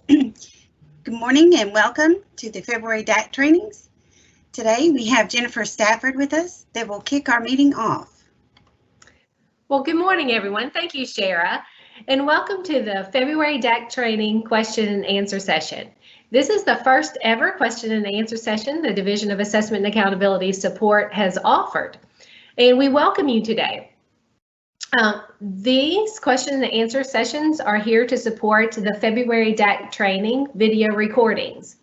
Good morning and welcome to the February DAC trainings. Today we have Jennifer Stafford with us that will kick our meeting off. Well, good morning, everyone. Thank you, Shara, and welcome to the February DAC training question and answer session. This is the first ever question and answer session the Division of Assessment and Accountability Support has offered, and we welcome you today. These question and answer sessions are here to support the February DAC training video recordings.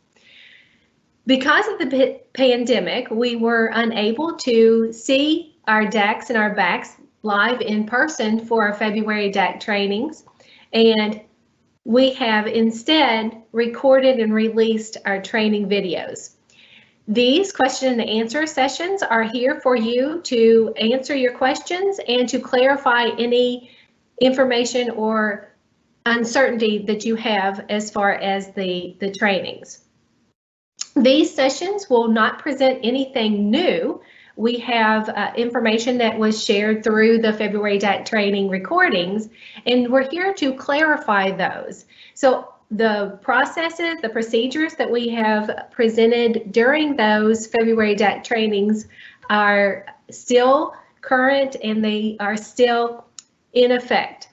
Because of the pandemic, we were unable to see our DACs and our BACs live in person for our February DAC trainings, and we have instead recorded and released our training videos. These question and answer sessions are here for you to answer your questions and to clarify any information or uncertainty that you have as far as the trainings. These sessions will not present anything new. We have information that was shared through the February DAC training recordings, and we're here to clarify those. So the processes, the procedures that we have presented during those February DAC trainings are still current and they are still in effect.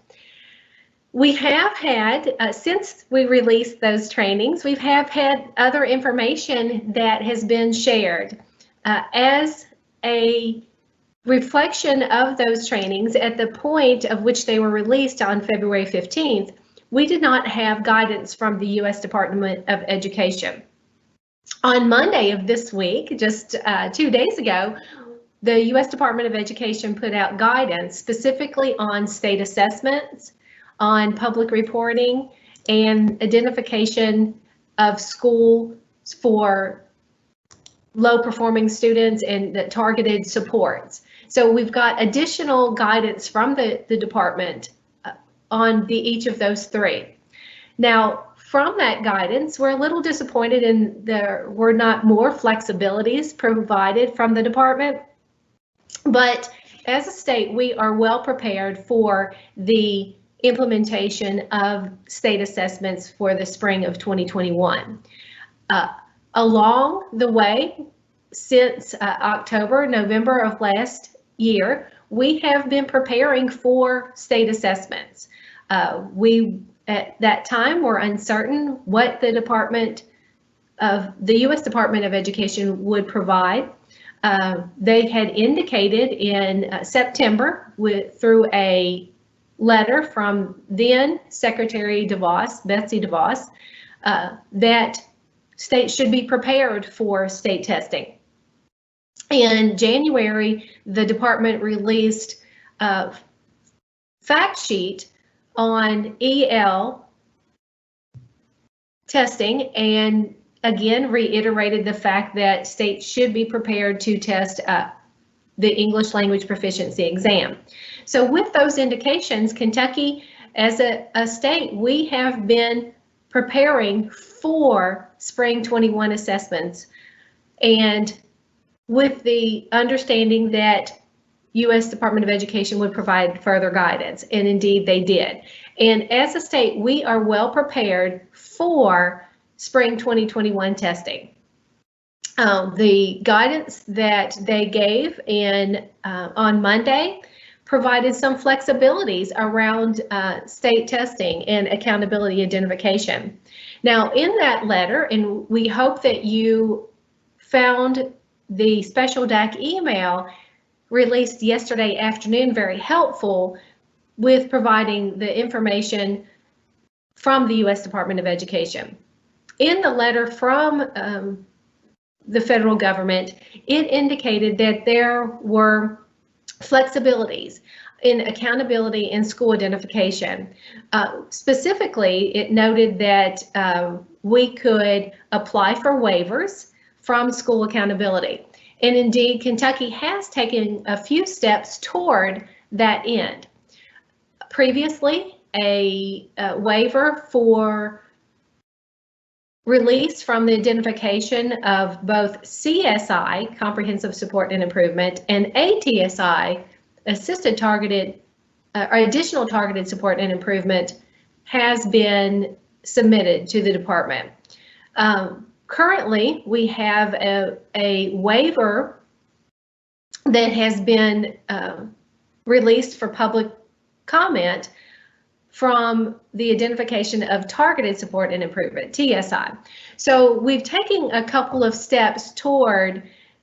We have had, since we released those trainings, we have had other information that has been shared. As a reflection of those trainings at the point of which they were released on February 15th, we did not have guidance from the U.S. Department of Education. On Monday of this week, just 2 days ago, the U.S. Department of Education put out guidance specifically on state assessments, on public reporting, and identification of schools for low-performing students and the targeted supports. So we've got additional guidance from the department on each of those three. Now, from that guidance, we're a little disappointed in there were not more flexibilities provided from the department, but as a state, we are well prepared for the implementation of state assessments for the spring of 2021. Along the way, since October, November of last year, we have been preparing for state assessments. We, at that time, were uncertain what the U.S. Department of Education would provide. They had indicated in September through a letter from then Secretary DeVos, Betsy DeVos, that states should be prepared for state testing. In January, the department released a fact sheet on EL testing and again reiterated the fact that states should be prepared to test the English language proficiency exam. So with those indications, Kentucky, as a state, we have been preparing for spring 21 assessments, and with the understanding that U.S. Department of Education would provide further guidance, and indeed they did. And as a state, we are well prepared for spring 2021 testing. The guidance that they gave on Monday provided some flexibilities around state testing and accountability identification. Now, in that letter, and we hope that you found the special DAC email released yesterday afternoon very helpful with providing the information from the U.S. Department of Education. In the letter from the federal government, it indicated that there were flexibilities in accountability and school identification. Specifically, it noted that we could apply for waivers from school accountability. And indeed, Kentucky has taken a few steps toward that end. Previously, a waiver for release from the identification of both CSI, Comprehensive Support and Improvement, and ATSI, Assisted Targeted or Additional Targeted Support and Improvement, has been submitted to the department. Currently, we have a waiver that has been released for public comment from the identification of targeted support and improvement, TSI. So we've taken a couple of steps toward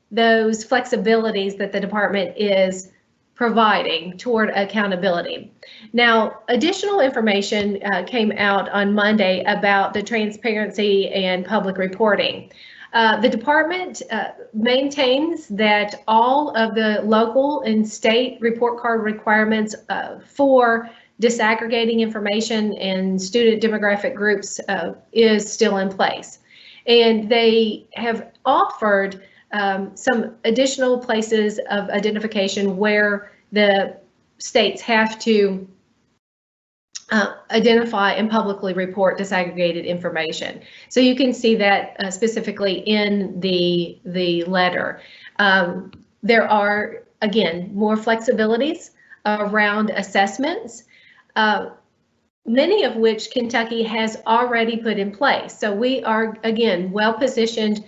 those flexibilities that the department is providing toward accountability. Now, additional information came out on Monday about the transparency and public reporting. The department maintains that all of the local and state report card requirements for disaggregating information and student demographic groups is still in place. And they have offered some additional places of identification where the states have to identify and publicly report disaggregated information. So you can see that specifically in the letter. There are, again, more flexibilities around assessments, many of which Kentucky has already put in place. So we are, again, well positioned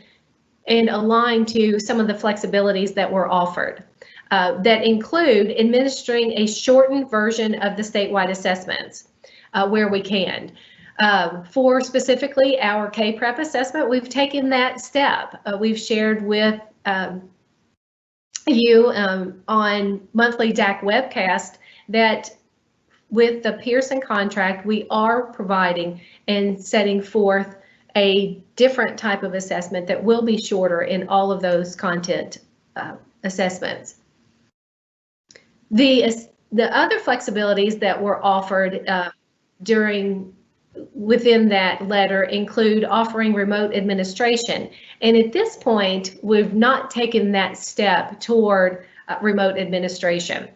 and aligned to some of the flexibilities that were offered that include administering a shortened version of the statewide assessments where we can. For specifically our K-Prep assessment, we've taken that step. We've shared with you on monthly DAC webcast that with the Pearson contract, we are providing and setting forth a different type of assessment that will be shorter in all of those content assessments. The other flexibilities that were offered within that letter include offering remote administration. And at this point, we've not taken that step toward remote administration.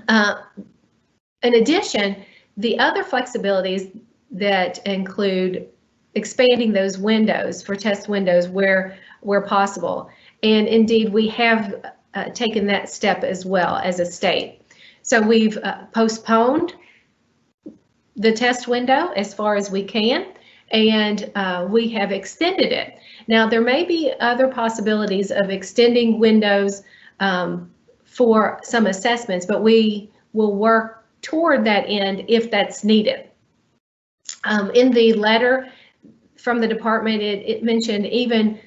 In addition, the other flexibilities that include expanding those windows for test windows where possible. And indeed, we have taken that step as well as a state. So we've postponed the test window as far as we can, and we have extended it. Now, there may be other possibilities of extending windows for some assessments, but we will work toward that end if that's needed. In the letter from the department, it mentioned even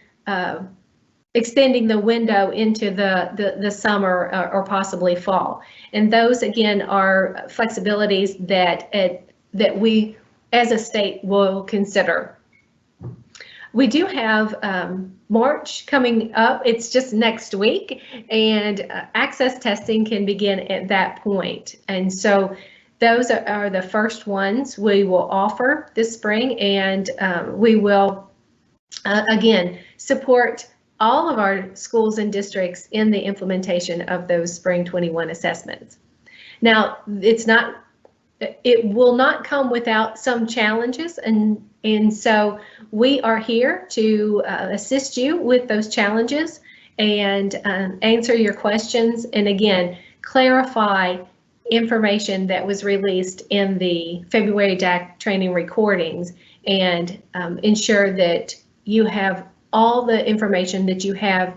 extending the window into the summer or possibly fall. And those, again, are flexibilities that we as a state will consider. We do have March coming up. It's just next week, and access testing can begin at that point. And so those are the first ones we will offer this spring, and we will, again, support all of our schools and districts in the implementation of those spring 21 assessments. Now, it will not come without some challenges, and so we are here to assist you with those challenges and answer your questions, and again, clarify information that was released in the February DAC training recordings, and ensure that you have all the information that you have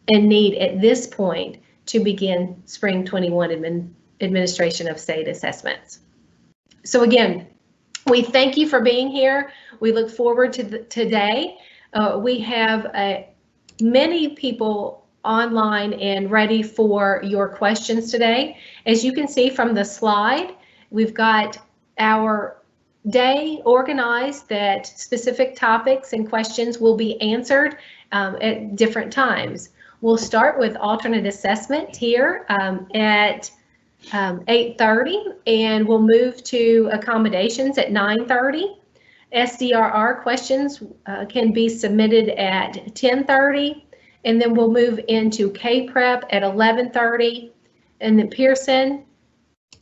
and need at this point to begin spring 21 administration of state assessments. So again, we thank you for being here. We look forward to today. We have many people online and ready for your questions today. As you can see from the slide, we've got our day organized that specific topics and questions will be answered at different times. We'll start with alternate assessment here at 8:30, and we'll move to accommodations at 9:30. Sdrr questions can be submitted at 10:30, and then we'll move into K-Prep at 11:30, and then Pearson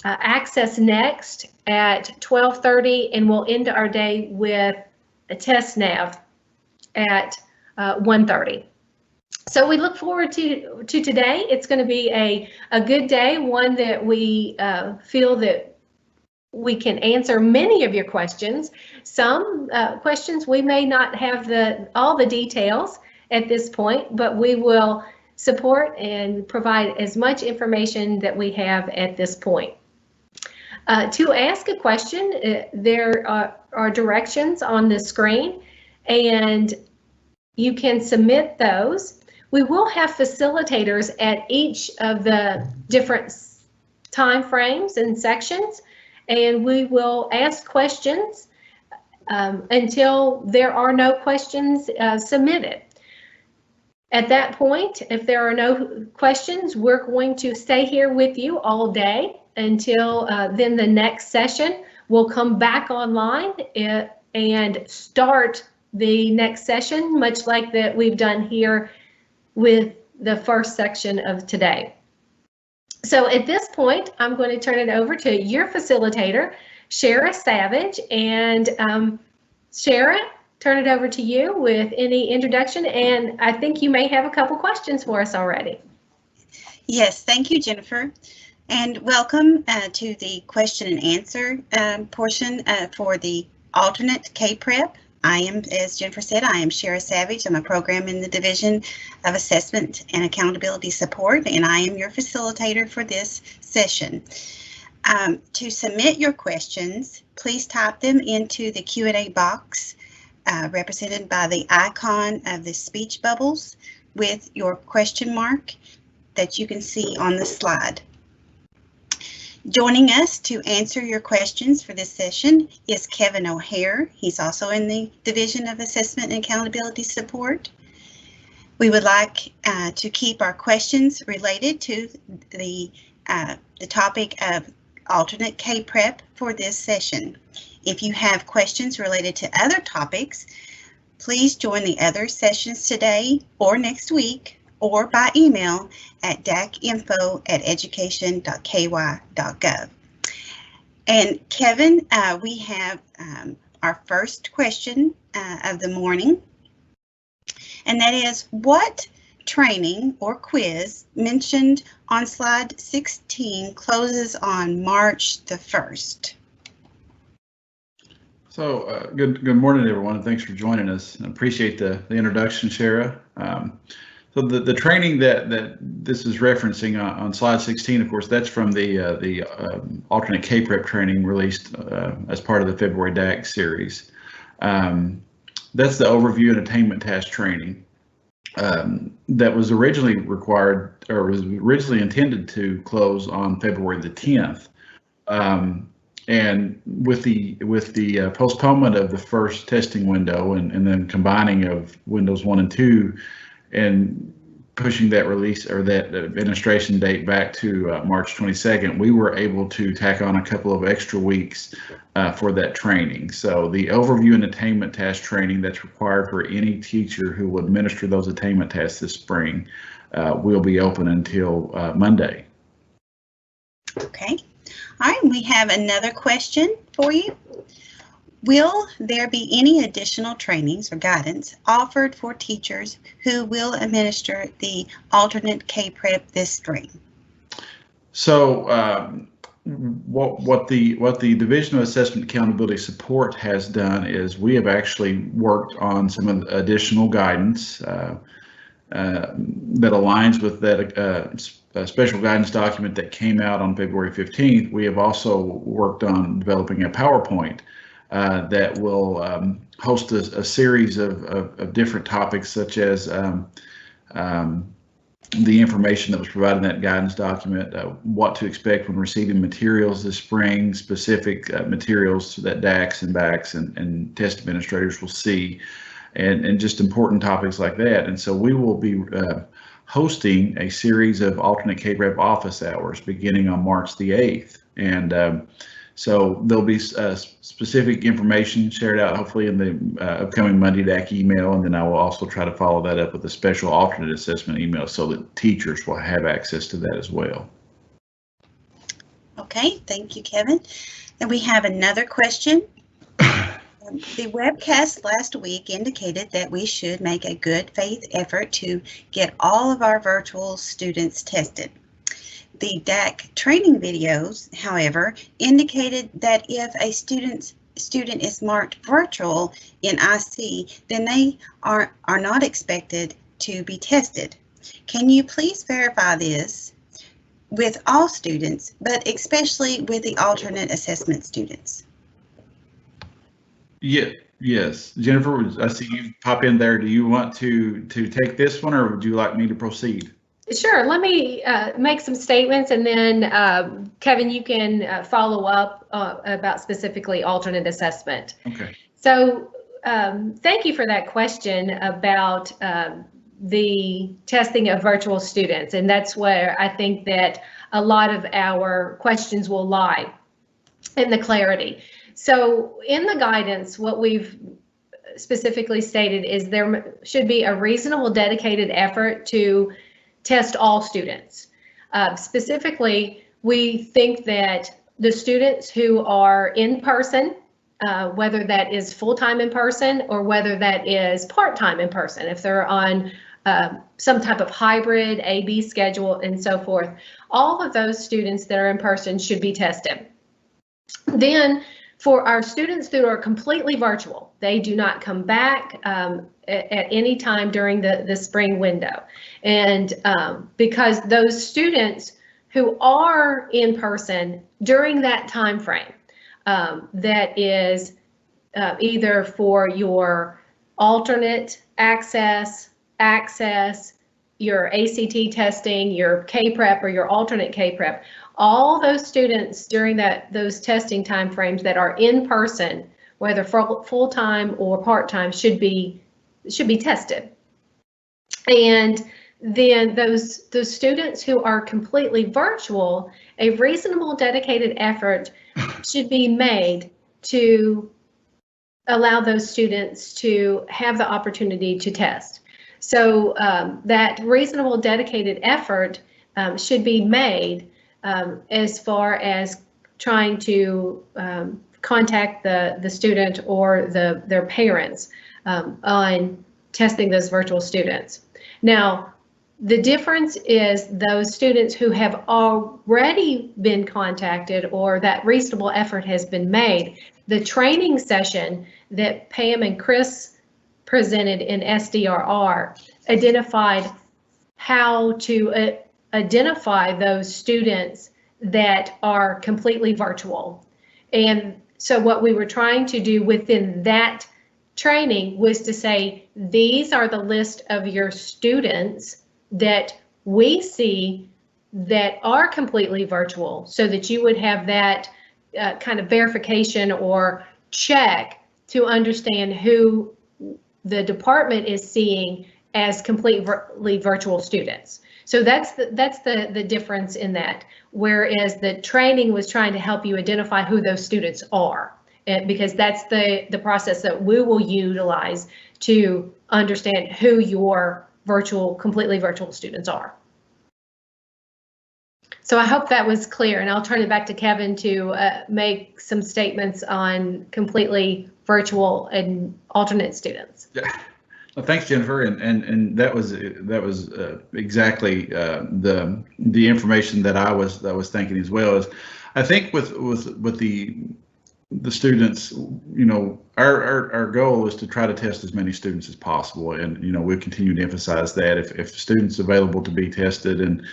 access next at 12:30, and we'll end our day with a test nav at 1:30. So we look forward to today. It's going to be a good day, one that we feel that we can answer many of your questions. Some questions we may not have all the details at this point, but we will support and provide as much information that we have at this point. To ask a question, there are directions on the screen, and you can submit those. We will have facilitators at each of the different time frames and sections, and we will ask questions until there are no questions submitted. At that point, if there are no questions, we're going to stay here with you all day until then the next session. We'll come back online and start the next session, much like that we've done here with the first section of today. So at this point, I'm going to turn it over to your facilitator, Shara Savage. And Shara, turn it over to you with any introduction. And I think you may have a couple questions for us already. Yes, thank you, Jennifer. And welcome to the question and answer portion for the alternate K-Prep. I am, as Jennifer said, I am Shara Savage. I'm a program in the Division of Assessment and Accountability Support, and I am your facilitator for this session. To submit your questions, please type them into the Q&A box represented by the icon of the speech bubbles with your question mark that you can see on the slide. Joining us to answer your questions for this session is Kevin O'Hare. He's also in the Division of Assessment and Accountability Support. We would like to keep our questions related to the topic of alternate K-Prep for this session. If you have questions related to other topics, please join the other sessions today or next week, or by email at dacinfo@education.ky.gov. And Kevin, we have our first question of the morning, and that is, what training or quiz mentioned on slide 16 closes on March the 1st? So good morning, everyone, and thanks for joining us. I appreciate the introduction, Shara. So the training that this is referencing on slide 16, of course, that's from the alternate K-Prep training released as part of the February DAC series. That's the overview and attainment task training that was originally required, or was originally intended to close on February the 10th. And with the postponement of the first testing window and then combining of windows 1 and 2 and pushing that release or that administration date back to March 22nd, we were able to tack on a couple of extra weeks for that training. So the overview and attainment task training that's required for any teacher who will administer those attainment tasks this spring will be open until Monday. Okay. All right, we have another question for you. Will there be any additional trainings or guidance offered for teachers who will administer the alternate K-Prep this spring? So what the Division of Assessment Accountability Support has done is we have actually worked on some of the additional guidance that aligns with that special guidance document that came out on February 15th. We have also worked on developing a PowerPoint that will host a series of different topics, such as the information that was provided in that guidance document, what to expect when receiving materials this spring, specific materials that DACs and BACs and test administrators will see, and just important topics like that. And so we will be hosting a series of alternate K-Prep office hours beginning on March the 8th. And so there'll be specific information shared out hopefully in the upcoming Monday DAC email, and then I will also try to follow that up with a special alternate assessment email so that teachers will have access to that as well. Okay, thank you, Kevin. And we have another question. The webcast last week indicated that we should make a good faith effort to get all of our virtual students tested. The DAC training videos, however, indicated that if a student is marked virtual in IC, then they are not expected to be tested. Can you please verify this with all students, but especially with the alternate assessment students? Yeah, yes. Jennifer, I see you pop in there. Do you want to take this one, or would you like me to proceed? Sure. Let me make some statements, and then Kevin, you can follow up about specifically alternate assessment. Okay. So thank you for that question about the testing of virtual students, and that's where I think that a lot of our questions will lie in the clarity. So in the guidance, what we've specifically stated is there should be a reasonable dedicated effort to test all students. Specifically, we think that the students who are in person, whether that is full-time in person or whether that is part-time in person, if they're on some type of hybrid A/B schedule and so forth, all of those students that are in person should be tested. Then for our students that are completely virtual, they do not come back at any time during the spring window. And because those students who are in person during that time frame, that is either for your alternate access, your ACT testing, your K-Prep or your alternate K-Prep, all those students during those testing timeframes that are in person, whether full-time or part-time, should be tested. And then those students who are completely virtual, a reasonable dedicated effort should be made to allow those students to have the opportunity to test. So that reasonable dedicated effort should be made as far as trying to contact the student or their parents on testing those virtual students. Now, the difference is those students who have already been contacted or that reasonable effort has been made. The training session that Pam and Chris presented in Sdrr identified how to identify those students that are completely virtual. And so what we were trying to do within that training was to say, these are the list of your students that we see that are completely virtual, so that you would have that kind of verification or check to understand who the department is seeing as completely virtual students. So that's the difference in that, whereas the training was trying to help you identify who those students are, because that's the process that we will utilize to understand who your completely virtual students are. So I hope that was clear, and I'll turn it back to Kevin to make some statements on completely virtual and alternate students. Yeah. Well, thanks, Jennifer, and that was exactly the information that I was thinking as well. Is I think with the students, you know, our goal is to try to test as many students as possible, and you know, we continue to emphasize that if the student's available to be tested and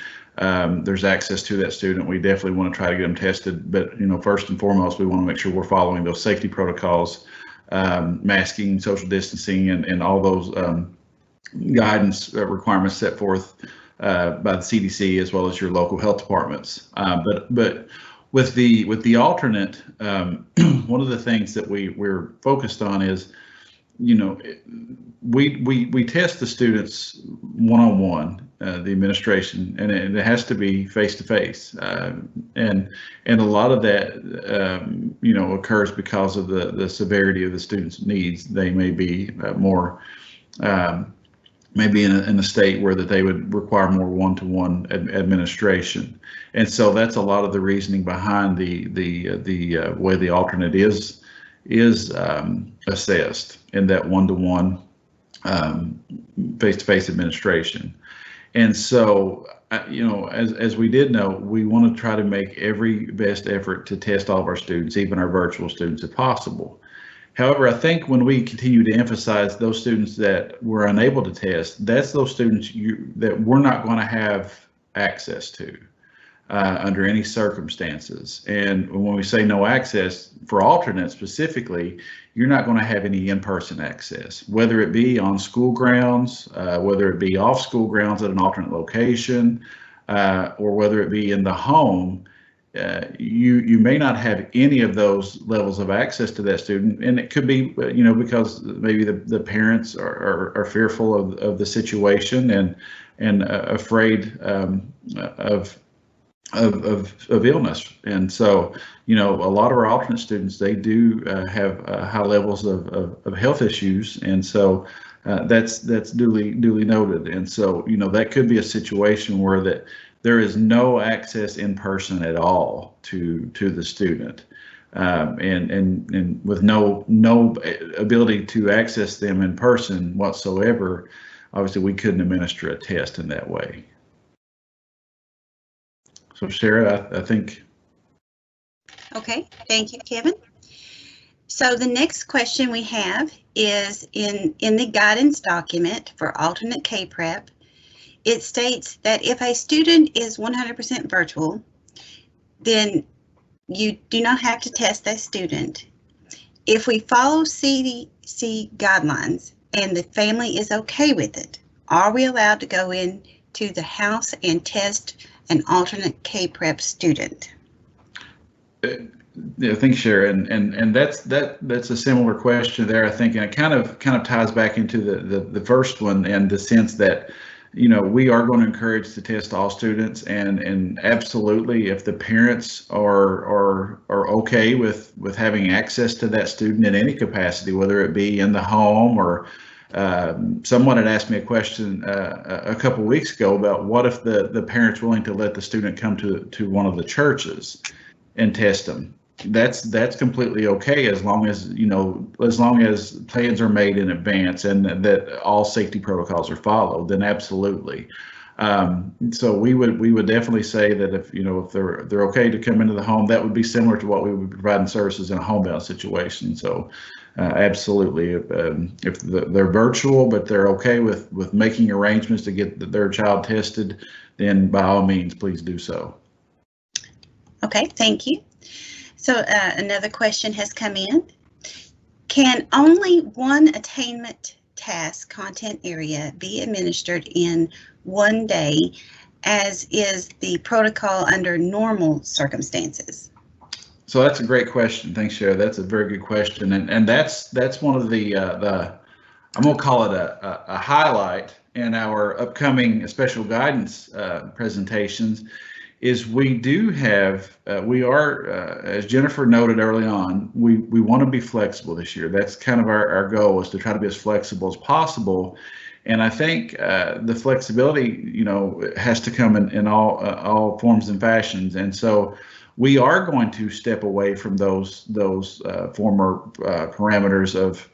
there's access to that student, we definitely want to try to get them tested. But you know, first and foremost, we want to make sure we're following those safety protocols, masking, social distancing, and all those guidance requirements set forth by the CDC as well as your local health departments. But with the alternate, one of the things that we're focused on is, you know, we test the students one-on-one, the administration, and it has to be face-to-face, and a lot of that you know, occurs because of the severity of the students' needs. They may be more maybe in a state where that they would require more one-to-one administration, and so that's a lot of the reasoning behind the way the alternate is assessed in that one-to-one face-to-face administration. And so as we did know, we want to try to make every best effort to test all of our students, even our virtual students, if possible. However, I think when we continue to emphasize those students that we're unable to test, that's those students that we're not going to have access to under any circumstances. And when we say no access for alternates specifically, you're not going to have any in-person access, whether it be on school grounds, whether it be off school grounds at an alternate location, or whether it be in the home. You may not have any of those levels of access to that student, and it could be because maybe the parents are fearful of the situation and afraid of illness. And so a lot of our alternate students, they do have high levels of health issues, and so that's duly noted. And so that could be a situation where there is no access in person at all to the student, and with no ability to access them in person whatsoever. Obviously, we couldn't administer a test in that way. So Sarah, I think. Okay, thank you, Kevin. So the next question we have is in the guidance document for alternate K-Prep. It states that if a student is 100% virtual, then you do not have to test that student. If we follow CDC guidelines and the family is okay with it, are we allowed to go in to the house and test an alternate K-Prep student? Yeah, thanks, Sharon, and that's a similar question there, I think, and it kind of ties back into the first one, in the sense that we are going to encourage to test all students, and absolutely, if the parents are okay with having access to that student in any capacity, whether it be in the home or someone had asked me a question a couple weeks ago about what if the parent's willing to let the student come to one of the churches and test them. That's completely okay, as long as plans are made in advance and that all safety protocols are followed. Then absolutely. So we would definitely say that if they're okay to come into the home, that would be similar to what we would be providing services in a homebound situation. So absolutely, if they're virtual but they're okay with making arrangements to get their child tested, then by all means, please do so. Okay, thank you. So another question has come in. Can only one attainment task content area be administered in one day, as is the protocol under normal circumstances? So that's a great question. Thanks, Sharon. That's a very good question, and that's one of the I'm going to call it a highlight in our upcoming special guidance presentations. Is we do have, we are, as Jennifer noted early on, we want to be flexible this year. That's kind of our goal, is to try to be as flexible as possible. And I think the flexibility, has to come in all forms and fashions. And so we are going to step away from those former parameters of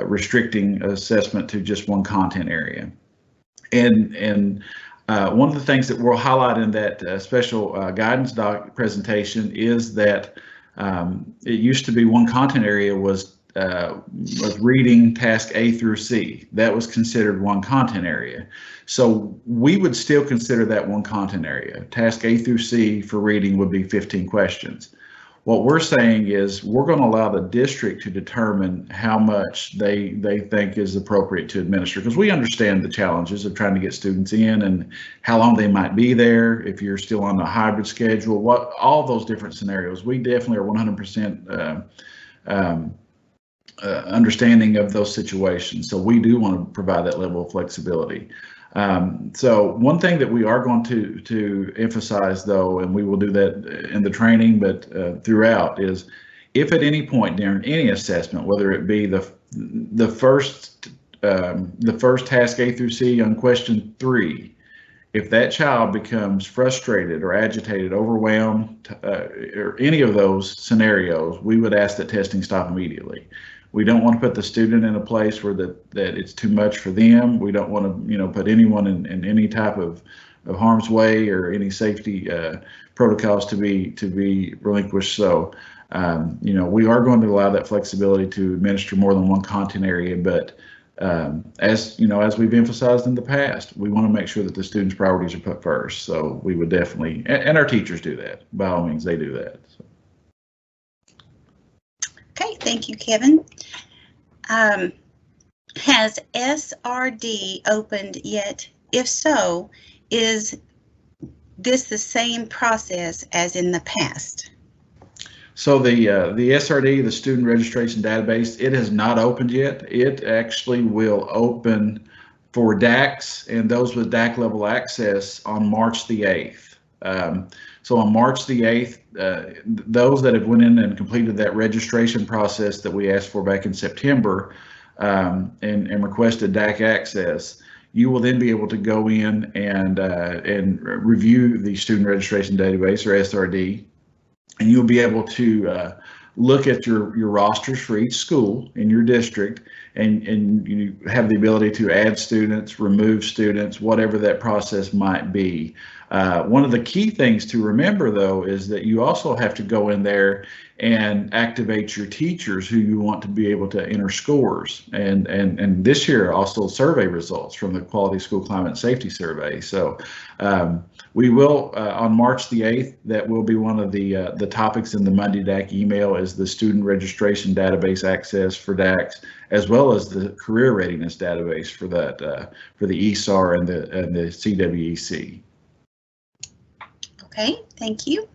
restricting assessment to just one content area. And one of the things that we'll highlight in that special guidance doc presentation is that it used to be one content area was reading task A through C. That was considered one content area. So we would still consider that one content area. Task A through C for reading would be 15 questions. What we're saying is we're going to allow the district to determine how much they think is appropriate to administer, because we understand the challenges of trying to get students in and how long they might be there, if you're still on a hybrid schedule, all those different scenarios. We definitely are 100% understanding of those situations. So we do want to provide that level of flexibility. So one thing that we are going to emphasize, though, and we will do that in the training, but throughout, is if at any point during any assessment, whether it be the first task A through C on question 3, if that child becomes frustrated or agitated, overwhelmed, or any of those scenarios, we would ask that testing stop immediately. We don't want to put the student in a place where that it's too much for them. We don't want to, put anyone in any type of harm's way or any safety protocols to be relinquished. So, we are going to allow that flexibility to administer more than one content area, but as we've emphasized in the past, we want to make sure that the students' priorities are put first. So we would definitely, and our teachers do that. By all means, they do that. So. Okay, thank you, Kevin. Has SRD opened yet? If so, is this the same process as in the past? So the SRD, the Student Registration Database, it has not opened yet. It actually will open for DACs and those with DAC level access on March the 8th. So on March the 8th, those that have went in and completed that registration process that we asked for back in September and requested DAC access, you will then be able to go in and review the Student Registration Database, or SRD, and you'll be able to look at your rosters for each school in your district, and you have the ability to add students, remove students, whatever that process might be. One of the key things to remember, though, is that you also have to go in there and activate your teachers who you want to be able to enter scores. And this year also survey results from the Quality School Climate Safety Survey. So we will, on March the 8th, that will be one of the topics in the Monday DAC email, is the Student Registration Database access for DACs, as well as the Career Readiness Database for that, for the ESAR and the CWEC. Okay, thank you.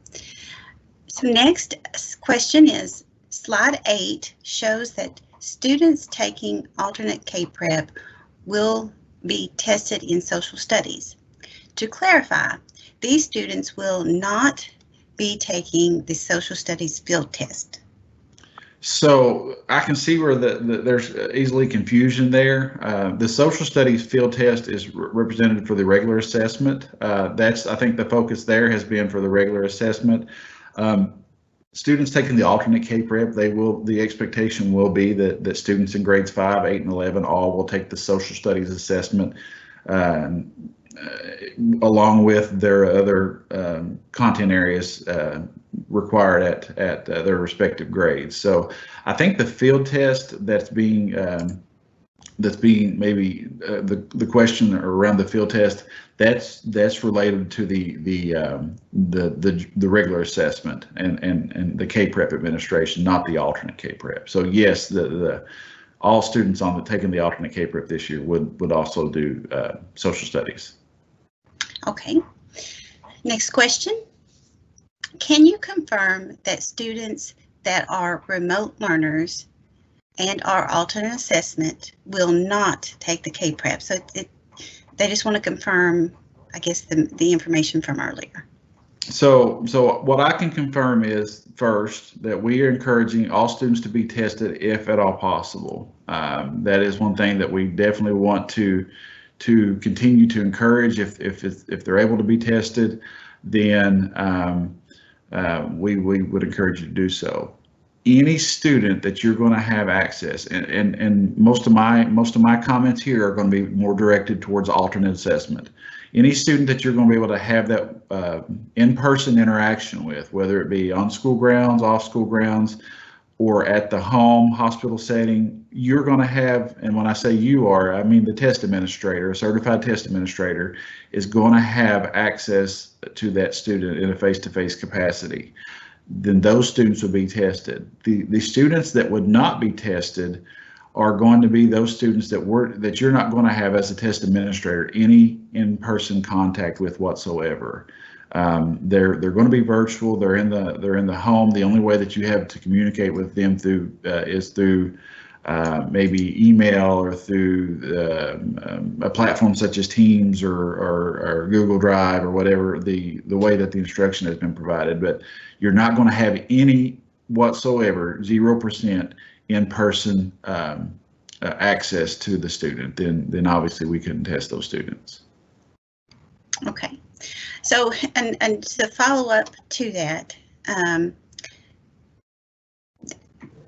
So next question is, slide 8 shows that students taking alternate K-Prep will be tested in social studies. To clarify, these students will not be taking the social studies field test. So I can see where there's easily confusion there. The social studies field test is represented for the regular assessment. I think the focus there has been for the regular assessment. Students taking the alternate K-Prep, the expectation will be that students in grades 5, 8, and 11 all will take the social studies assessment along with their other content areas required at their respective grades. So I think the field test that's being maybe the question around the field test, that's related to the regular assessment and the K-Prep administration, not the alternate K-Prep. So yes, all students taking the alternate K-Prep this year would also do social studies. Okay. Next question. Can you confirm that students that are remote learners and are alternate assessment will not take the K-Prep? So they just want to confirm, I guess, the information from earlier. So what I can confirm is, first, that we are encouraging all students to be tested if at all possible. That is one thing that we definitely want to continue to encourage. If they're able to be tested, then we would encourage you to do so. Any student that you're going to have access, and most of my comments here are going to be more directed towards alternate assessment. Any student that you're going to be able to have that in-person interaction with, whether it be on school grounds, off school grounds, or at the home hospital setting, you're going to have, and when I say you are, I mean the test administrator, a certified test administrator, is going to have access to that student in a face-to-face capacity. Then those students will be tested. The students that would not be tested are going to be those students that you're not going to have as a test administrator any in-person contact with whatsoever. They're going to be virtual. They're in the home. The only way that you have to communicate with them is through maybe email or through a platform such as Teams or Google Drive or whatever the way that the instruction has been provided. But you're not going to have any whatsoever, 0% in-person access to the student. Then obviously we couldn't test those students. Okay. So, and to follow up to that,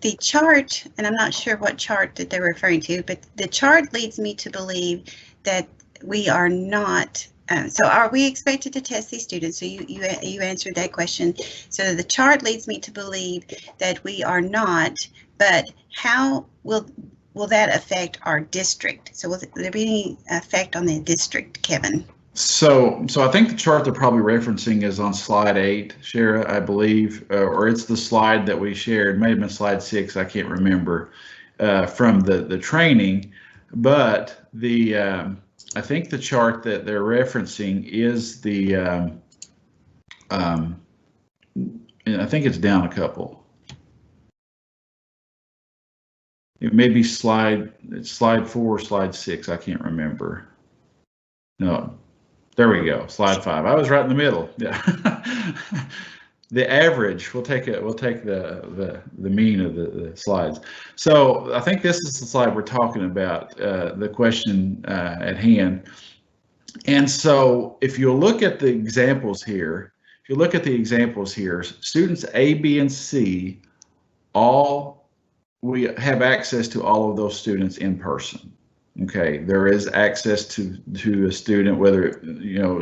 the chart, and I'm not sure what chart that they're referring to, but the chart leads me to believe that we are not So are we expected to test these students? So you answered that question. So the chart leads me to believe that we are not, but how will that affect our district? So will there be any effect on the district, Kevin? So I think the chart they're probably referencing is on slide 8, Shara, I believe, or it's the slide that we shared. It may have been slide 6, I can't remember, from the training. But I think the chart that they're referencing is the, and I think it's down a couple. It may be slide 4 or slide 6, I can't remember. No. There we go, slide 5. I was right in the middle. Yeah. The average. We'll take the mean of the slides. So I think this is the slide we're talking about, the question at hand. And so if you look at the examples here, students A, B, and C, we have access to all of those students in person. Okay, there is access to a student, whether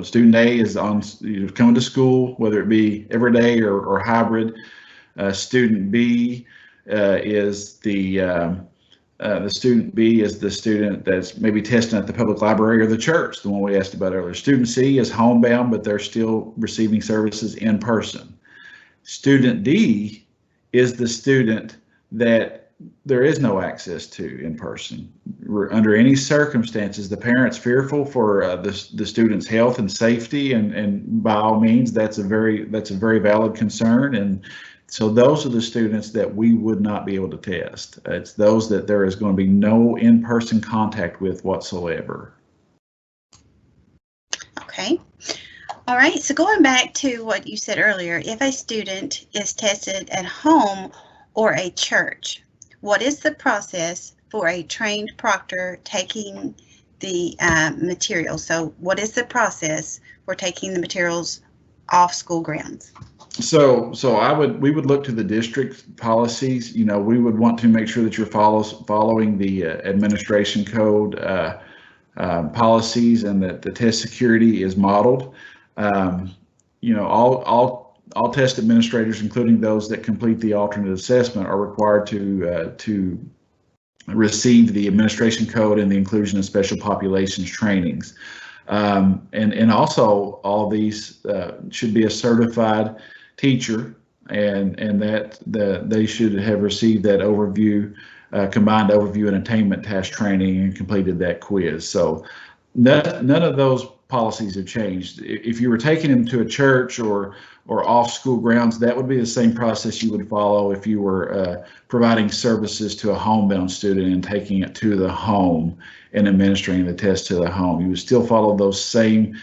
student A is coming to school, whether it be every day or hybrid. Student B is the student B is the student that's maybe testing at the public library or the church, the one we asked about earlier. Student C is homebound, but they're still receiving services in person. Student D is the student that there is no access to in person. Under any circumstances, the parent's fearful for the student's health and safety, and by all means, that's a very valid concern. And so those are the students that we would not be able to test. It's those that there is going to be no in-person contact with whatsoever. Okay. All right. So going back to what you said earlier, if a student is tested at home or a church, what is the process for a trained proctor taking the materials? So what is the process for taking the materials off school grounds? So we would look to the district policies. We would want to make sure that you're following the administration code policies, and that the test security is modeled. All test administrators, including those that complete the alternate assessment, are required to receive the administration code and the inclusion of special populations trainings. And also all these should be a certified teacher, and that they should have received that overview, combined overview and attainment task training, and completed that quiz. So none of those policies have changed. If you were taking them to a church or off school grounds, that would be the same process you would follow if you were providing services to a homebound student and taking it to the home and administering the test to the home. You would still follow those same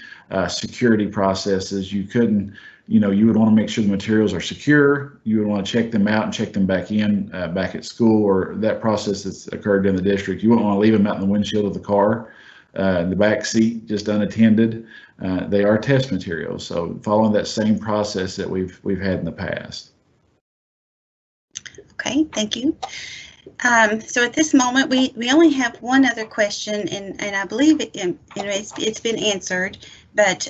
security processes. You couldn't, you would want to make sure the materials are secure. You would want to check them out and check them back in back at school, or that process that's occurred in the district. You wouldn't want to leave them out in the windshield of the car, in the back seat, just unattended. They are test materials, so following that same process that we've had in the past. Okay, thank you. So at this moment, we only have one other question, and I believe it's been answered, but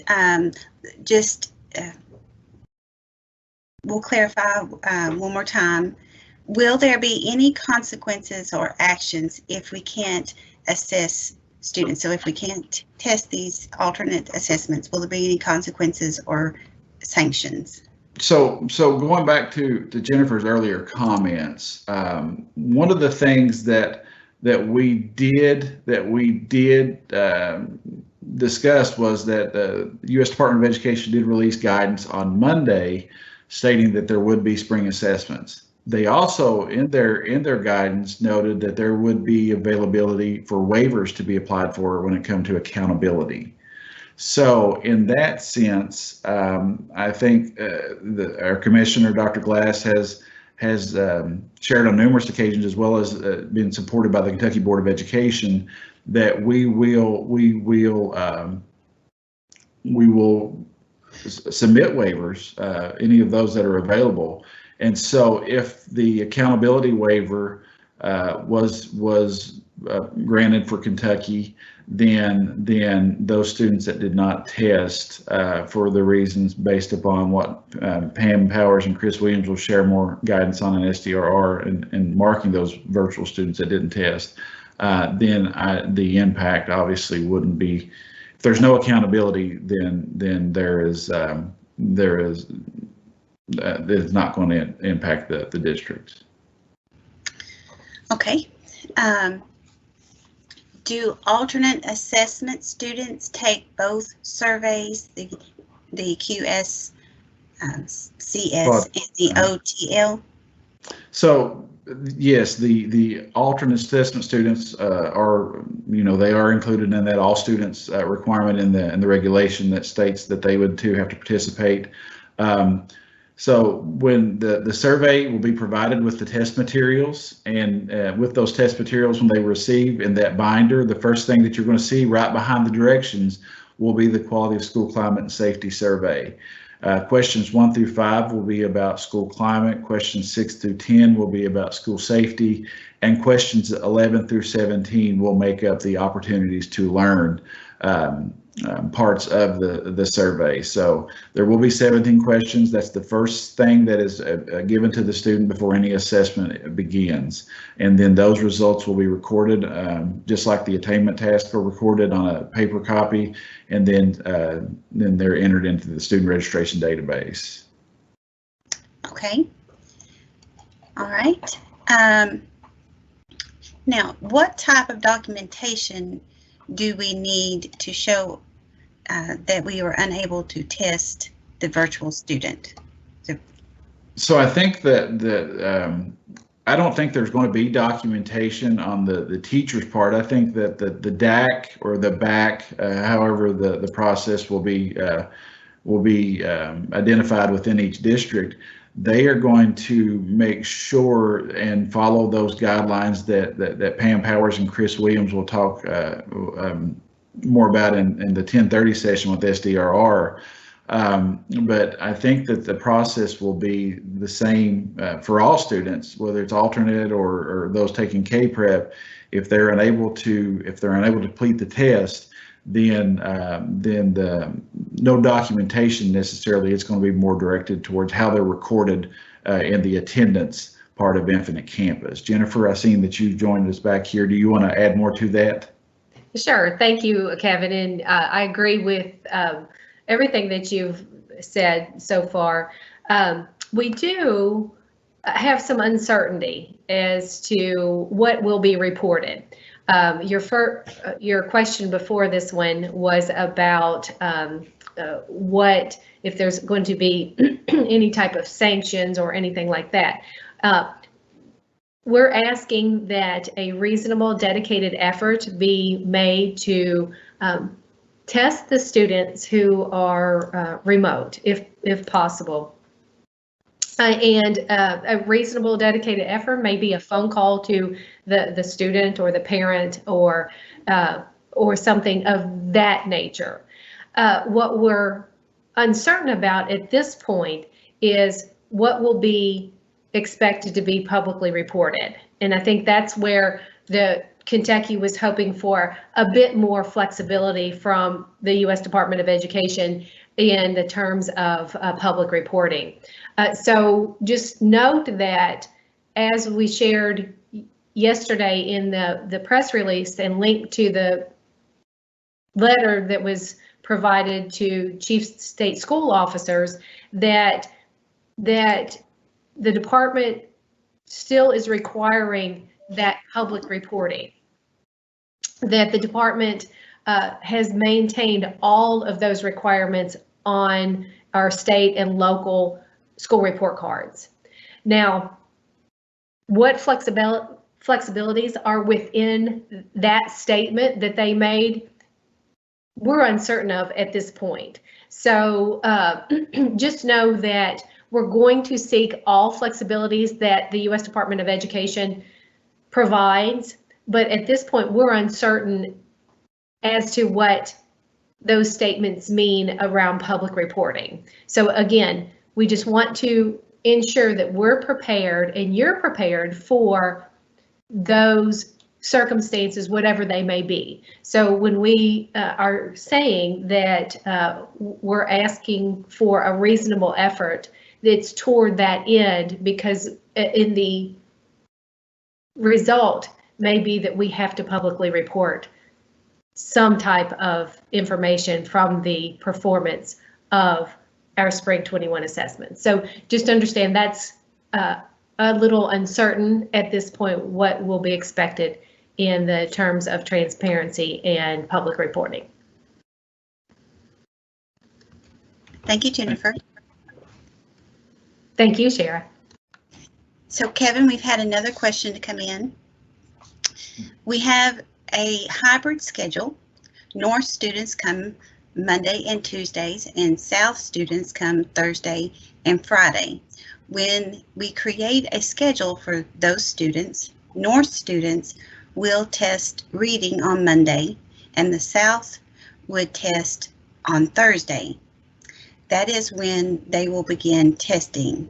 we'll clarify one more time. Will there be any consequences or actions if we can't assess students? So if we can't test these alternate assessments, will there be any consequences or sanctions? So going back to Jennifer's earlier comments, one of the things that we did discuss was that the U.S. Department of Education did release guidance on Monday stating that there would be spring assessments. They also, in their guidance, noted that there would be availability for waivers to be applied for when it comes to accountability. So in that sense, I think our commissioner, Dr. Glass, has shared on numerous occasions, as well as been supported by the Kentucky Board of Education, that we will submit waivers, any of those that are available. And so if the accountability waiver was granted for Kentucky, then those students that did not test for the reasons based upon what Pam Powers and Chris Williams will share more guidance on in Sdrr and marking those virtual students that didn't test, then the impact obviously wouldn't be. If there's no accountability, then there's not going to impact the districts. Okay. Do alternate assessment students take both surveys, the QS, CS, and the OTL? So yes, the alternate assessment students are, they are included in that all students requirement in the regulation that states that they would too have to participate. So when the survey will be provided with the test materials, and with those test materials when they receive in that binder, the first thing that you're going to see right behind the directions will be the Quality of School Climate and Safety Survey. Questions 1 through 5 will be about school climate, questions 6 through 10 will be about school safety, and questions 11 through 17 will make up the opportunities to learn parts of the survey. So there will be 17 questions. That's the first thing that is given to the student before any assessment begins. And then those results will be recorded, just like the attainment tasks are recorded on a paper copy, and then they're entered into the student registration database. Okay. All right. Now, what type of documentation do we need to show that we were unable to test the virtual student? So I think that I don't think there's going to be documentation on the teacher's part. I think that the DAC or the BAC, however the process will be identified within each district, they are going to make sure and follow those guidelines that Pam Powers and Chris Williams will talk more about in the 10:30 session with Sdrr. But I think that the process will be the same for all students, whether it's alternate or those taking K-Prep. If they're unable to complete the test, then no documentation necessarily. It's going to be more directed towards how they're recorded in the attendance part of Infinite Campus. Jennifer, I've seen that you've joined us back here. Do you want to add more to that? Sure. Thank you, Kevin. And I agree with everything that you've said so far. We do have some uncertainty as to what will be reported. Your question before this one was about what if there's going to be any type of sanctions or anything like that. We're asking that a reasonable, dedicated effort be made to test the students who are remote, if possible. And a reasonable, dedicated effort may be a phone call to the student or the parent or something of that nature. What we're uncertain about at this point is what will be expected to be publicly reported. And I think that's where the Kentucky was hoping for a bit more flexibility from the U.S. Department of Education in the terms of public reporting. So just note that as we shared yesterday in the press release and linked to the letter that was provided to chief state school officers, that the department still is requiring that public reporting, that the department has maintained all of those requirements on our state and local school report cards. Now, what flexibilities are within that statement that they made, we're uncertain of at this point. So just know that we're going to seek all flexibilities that the U.S. Department of Education provides, but at this point we're uncertain as to what those statements mean around public reporting. So again, we just want to ensure that we're prepared and you're prepared for those circumstances, whatever they may be. So when we are saying that we're asking for a reasonable effort, it's toward that end, because in the result may be that we have to publicly report some type of information from the performance of our Spring 21 assessment. So just understand that's a little uncertain at this point what will be expected in the terms of transparency and public reporting. Thank you, Jennifer. Thank you, Shara. So Kevin, we've had another question to come in. We have a hybrid schedule. North students come Monday and Tuesdays, and South students come Thursday and Friday. When we create a schedule for those students, North students will test reading on Monday, and the South would test on Thursday. That is when they will begin testing.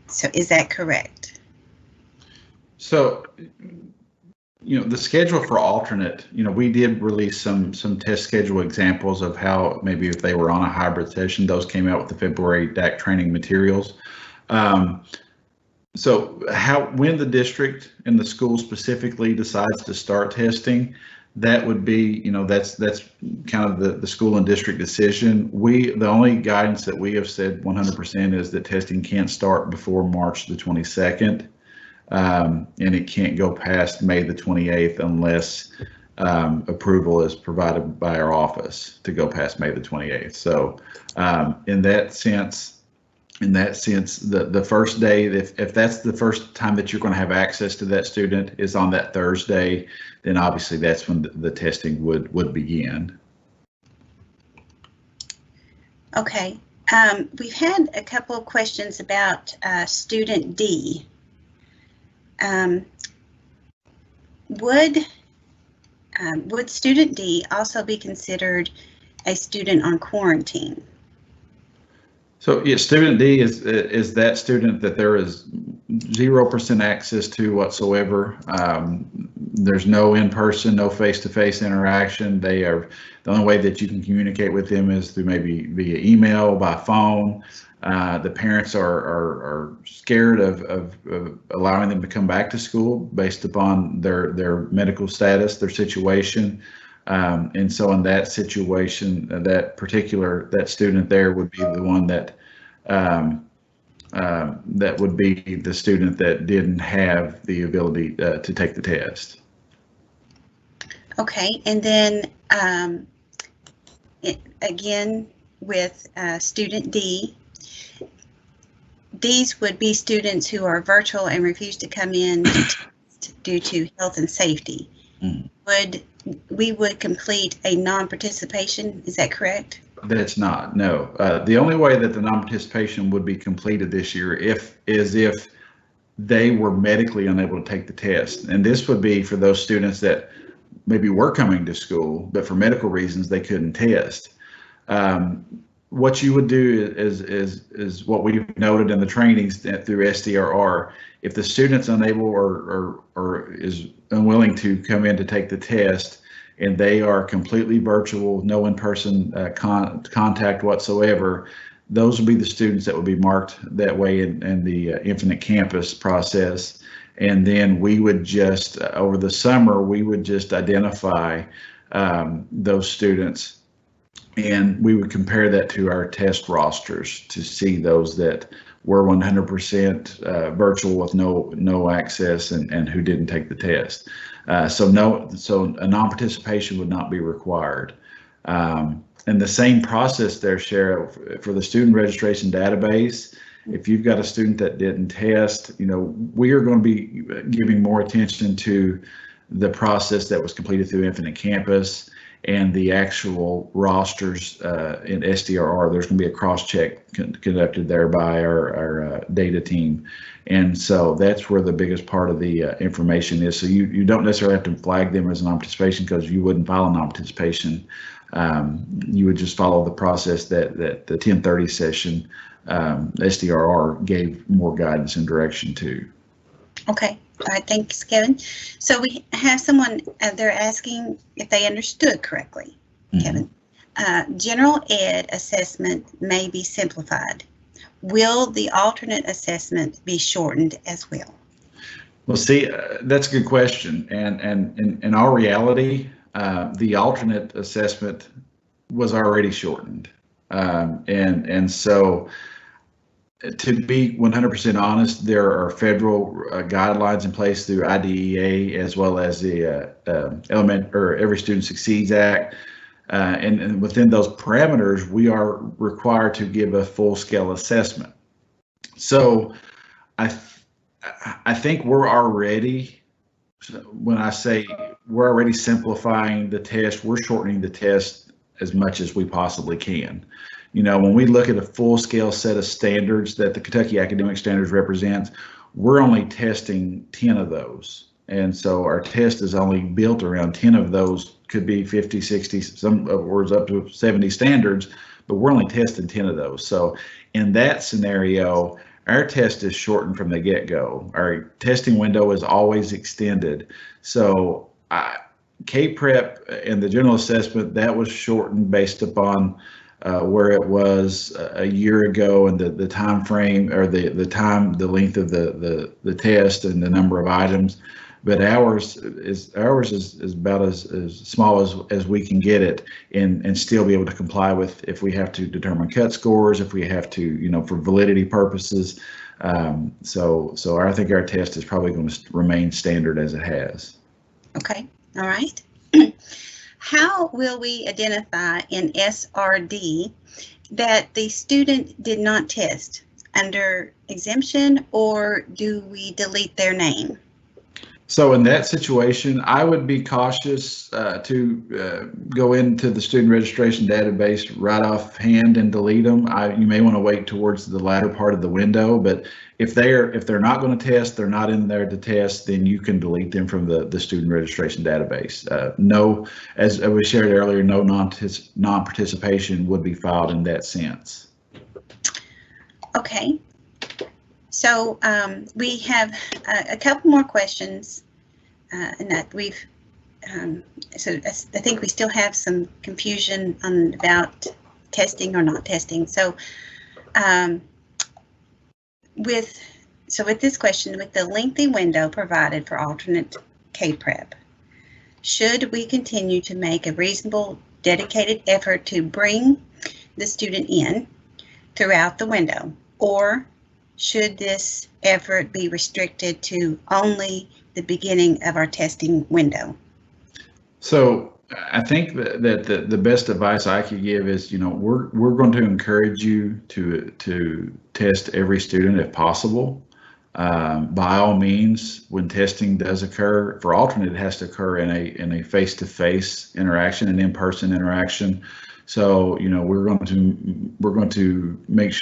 So is that correct? So, the schedule for alternate, we did release some test schedule examples of how maybe if they were on a hybrid session, those came out with the February DAC training materials. So when the district and the school specifically decides to start testing, that would be, that's kind of the school and district decision. The only guidance that we have said 100% is that testing can't start before March the 22nd. And it can't go past May the 28th unless approval is provided by our office to go past May the 28th. So in that sense, the first day, if that's the first time that you're going to have access to that student is on that Thursday, then obviously that's when the testing would begin. Okay, we've had a couple of questions about student D. Would student D also be considered a student on quarantine? So yeah, student D is that student that there is 0% access to whatsoever. There's no in-person, no face-to-face interaction. They are, the only way that you can communicate with them is through maybe via email, by phone. The parents are scared of allowing them to come back to school based upon their medical status, their situation. And so in that situation, that student there would be the one that would be the student that didn't have the ability to take the test. Okay, and then again with student D, these would be students who are virtual and refuse to come in due to health and safety. We would complete a non-participation, is that correct? That's not, no. The only way that the non-participation would be completed this year is if they were medically unable to take the test. And this would be for those students that maybe were coming to school, but for medical reasons they couldn't test. What you would do is what we noted in the trainings through Sdrr. If the student's unable or is unwilling to come in to take the test, and they are completely virtual, no in-person contact whatsoever, those would be the students that would be marked that way in the Infinite Campus process. And then we would just, over the summer, we would just identify those students, and we would compare that to our test rosters to see those that were 100% virtual with no access and who didn't take the test. So a non-participation would not be required. And the same process there, Shara, for the student registration database. If you've got a student that didn't test, we are going to be giving more attention to the process that was completed through Infinite Campus and the actual rosters in Sdrr. There's going to be a cross-check conducted there by our data team. And so that's where the biggest part of the information is. So you don't necessarily have to flag them as a non-participation because you wouldn't file a non-participation. You would just follow the process that the 1030 session Sdrr gave more guidance and direction to. Okay. All right. Thanks, Kevin. So we have someone, they're asking if they understood correctly, Kevin. General ed assessment may be simplified. Will the alternate assessment be shortened as well? Well, see, that's a good question. And in our reality, the alternate assessment was already shortened. And so, to be 100% honest, there are federal guidelines in place through IDEA as well as the Every Student Succeeds Act. And within those parameters, we are required to give a full-scale assessment. So I think we're already, when I say we're already simplifying the test, we're shortening the test as much as we possibly can. You know, when we look at a full-scale set of standards that the Kentucky Academic Standards represents, we're only testing 10 of those. And so our test is only built around 10 of those, could be 50, 60, some words up to 70 standards, but we're only testing 10 of those. So in that scenario, our test is shortened from the get-go. Our testing window is always extended. So K-Prep and the general assessment, that was shortened based upon where it was a year ago and the time frame, or the length of the test and the number of items. But ours is about as small as we can get it, and still be able to comply with, if we have to determine cut scores, if we have to, you know, for validity purposes. So I think our test is probably going to remain standard as it has. Okay. All right. How will we identify in SRD that the student did not test under exemption, or do we delete their name? So in that situation, I would be cautious to go into the student registration database right off hand and delete them. You may want to wait towards the latter part of the window, but if they're not going to test, they're not in there to test, then you can delete them from the student registration database. No, as we shared earlier, no non-participation would be filed in that sense. Okay. So we have a couple more questions, and that we've, so I think we still have some confusion about testing or not testing. So with this question, with the lengthy window provided for alternate K-Prep, should we continue to make a reasonable, dedicated effort to bring the student in throughout the window, or should this effort be restricted to only the beginning of our testing window? So I think that the best advice I could give is, you know, we're going to encourage you to test every student if possible. By all means, when testing does occur, for alternate, it has to occur in a face-to-face interaction, an in-person interaction. So, you know, we want to make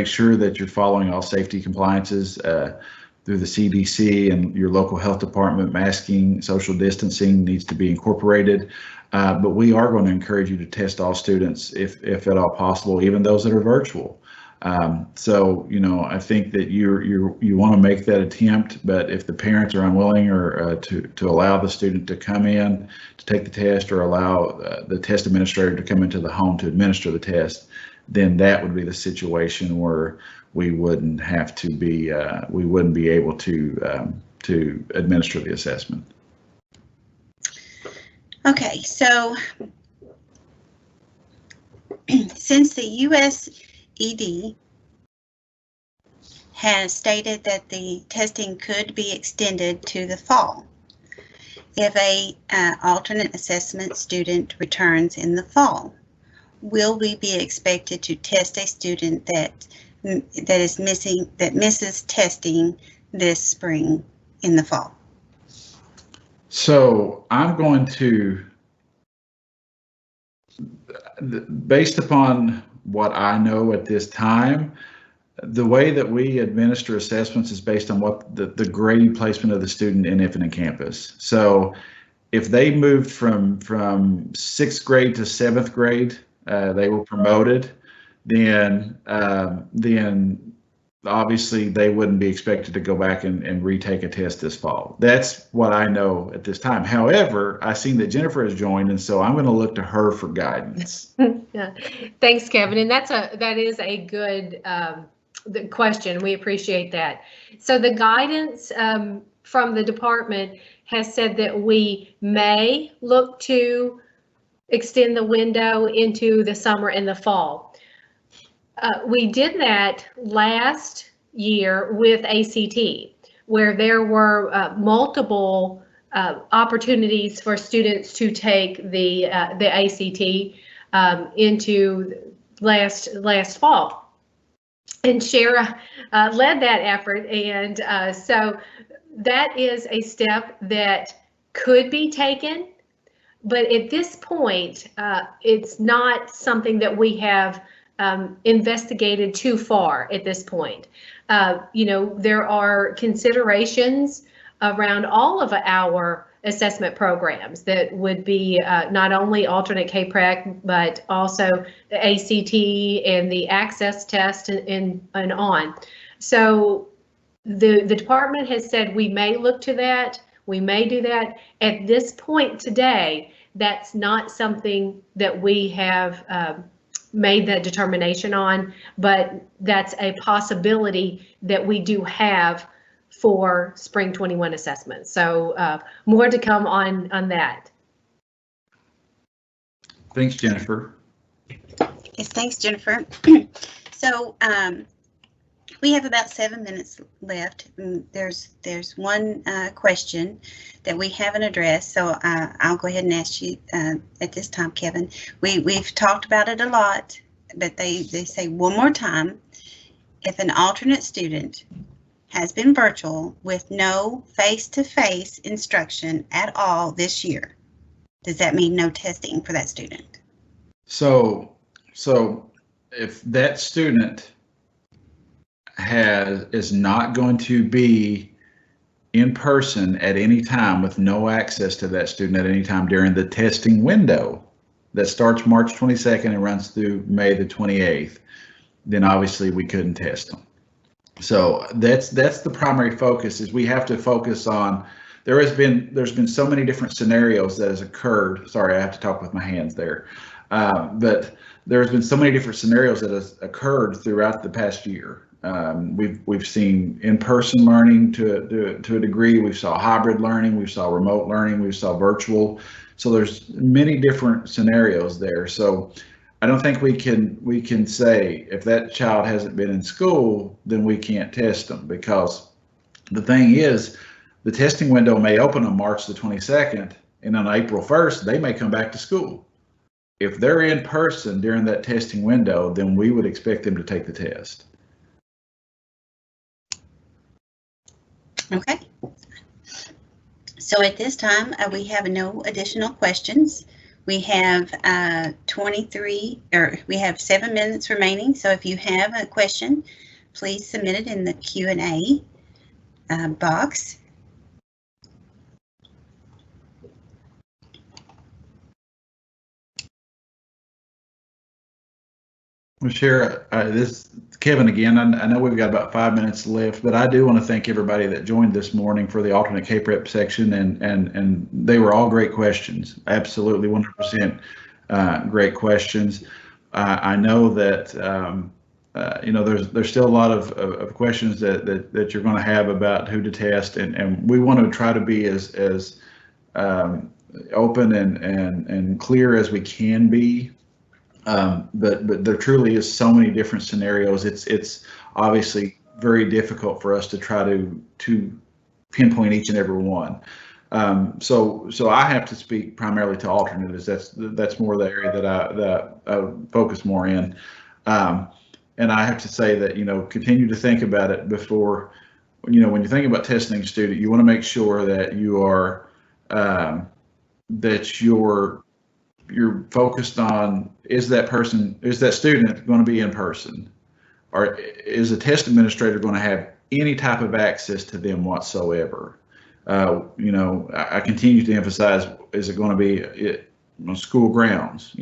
sure that you're following all safety compliances through the CDC and your local health department. Masking, social distancing needs to be incorporated. But we are going to encourage you to test all students if at all possible, even those that are virtual. So, you know, I think that you want to make that attempt, but if the parents are unwilling or to allow the student to come in to take the test, or allow the test administrator to come into the home to administer the test, then that would be the situation where we wouldn't have to be, we wouldn't be able to administer the assessment. Okay, so since the U.S. ED has stated that the testing could be extended to the fall, if a alternate assessment student returns in the fall, will we be expected to test a student that misses testing this spring in the fall? So I'm going to, based upon what I know at this time, the way that we administer assessments is based on what the grade placement of the student in Infinite Campus. So if they moved from 6th grade to 7th grade, they were promoted, then obviously they wouldn't be expected to go back and retake a test this fall. That's what I know at this time. However, I've seen that Jennifer has joined, and so I'm going to look to her for guidance. Yeah. Thanks, Kevin. And that is a good the question. We appreciate that. So the guidance from the department has said that we may look to extend the window into the summer and the fall. We did that last year with ACT, where there were multiple opportunities for students to take the ACT into last fall. And Shara led that effort, and so that is a step that could be taken, but at this point, it's not something that we have investigated too far at this point. There are considerations around all of our assessment programs that would be not only alternate K-Prep, but also the ACT and the access test and on. So the department has said we may look to that, we may do that. At this point today, that's not something that we have made that determination on, but that's a possibility that we do have for spring 21 assessment. So more to come on that. Thanks, Jennifer. Yes, thanks, Jennifer. So we have about 7 minutes left. And there's one question that we haven't addressed, so I'll go ahead and ask you at this time, Kevin. We've talked about it a lot, but they say one more time, if an alternate student has been virtual with no face-to-face instruction at all this year, does that mean no testing for that student? So if that student is not going to be in person at any time with no access to that student at any time during the testing window that starts March 22nd and runs through May the 28th, then obviously we couldn't test them. So that's the primary focus, is we have to focus on, there's been so many different scenarios that has occurred. Sorry, I have to talk with my hands there. But there's been so many different scenarios that has occurred throughout the past year. We've seen in-person learning to a degree. We saw hybrid learning. We saw remote learning. We saw virtual. So there's many different scenarios there. So I don't think we can say if that child hasn't been in school, then we can't test them, because the thing is, the testing window may open on March the 22nd, and on April 1st, they may come back to school. If they're in person during that testing window, then we would expect them to take the test. Okay. So at this time, we have no additional questions. We have 7 minutes remaining. So if you have a question, please submit it in the Q&A box. Well, Shara, this Kevin again. I know we've got about 5 minutes left, but I do want to thank everybody that joined this morning for the alternate K-Prep section, and they were all great questions. Absolutely, 100% great questions. I know that there's still a lot of questions that you're going to have about who to test, and we want to try to be as open and clear as we can be. But there truly is so many different scenarios. It's obviously very difficult for us to try to pinpoint each and every one. So I have to speak primarily to alternatives. That's more the area that I focus more in. And I have to say that, continue to think about it before, when you're thinking about testing a student, you want to make sure that you're focused on, is that student going to be in person, or is a test administrator going to have any type of access to them whatsoever? I continue to emphasize, is it going to be on school grounds?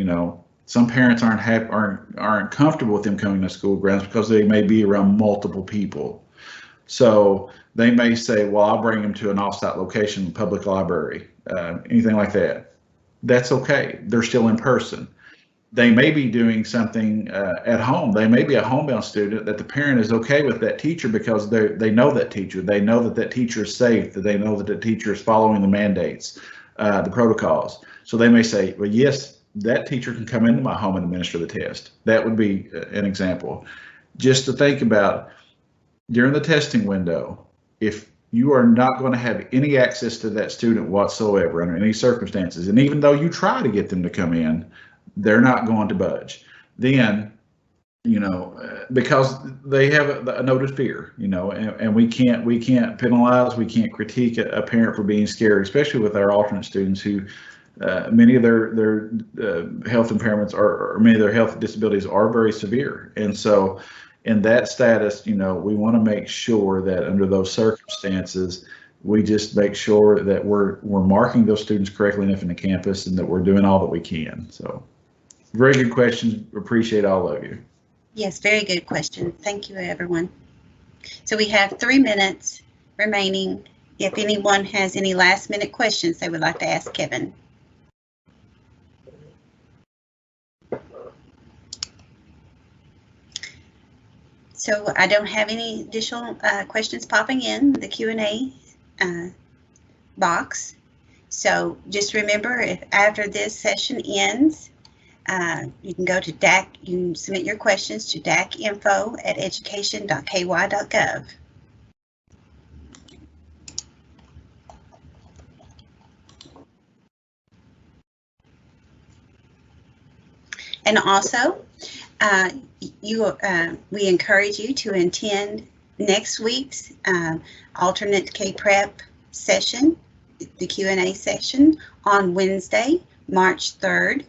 Some parents aren't comfortable with them coming to school grounds because they may be around multiple people. So they may say, well, I'll bring them to an off-site location, public library, anything like that. That's okay. They're still in person. They may be doing something at home. They may be a homebound student that the parent is okay with that teacher because they know that teacher. They know that that teacher is safe, that they know that the teacher is following the mandates, the protocols. So they may say, well, yes, that teacher can come into my home and administer the test. That would be an example. Just to think about, during the testing window, if you are not going to have any access to that student whatsoever under any circumstances, and even though you try to get them to come in, they're not going to budge. Then, because they have a noted fear, and we can't penalize, we can't critique a parent for being scared, especially with our alternate students who many of their health impairments or many of their health disabilities are very severe. And so in that status, we want to make sure that under those circumstances, we just make sure that we're marking those students correctly enough in the campus and that we're doing all that we can. So very good questions. Appreciate all of you. Yes, very good question. Thank you, everyone. So we have 3 minutes remaining. If anyone has any last minute questions they would like to ask Kevin. So I don't have any additional questions popping in the Q&A box. So just remember, if after this session ends, you can go to DAC, you can submit your questions to dacinfo@education.ky.gov. And also, we encourage you to attend next week's alternate K-Prep session, the Q&A session, on Wednesday, March 3rd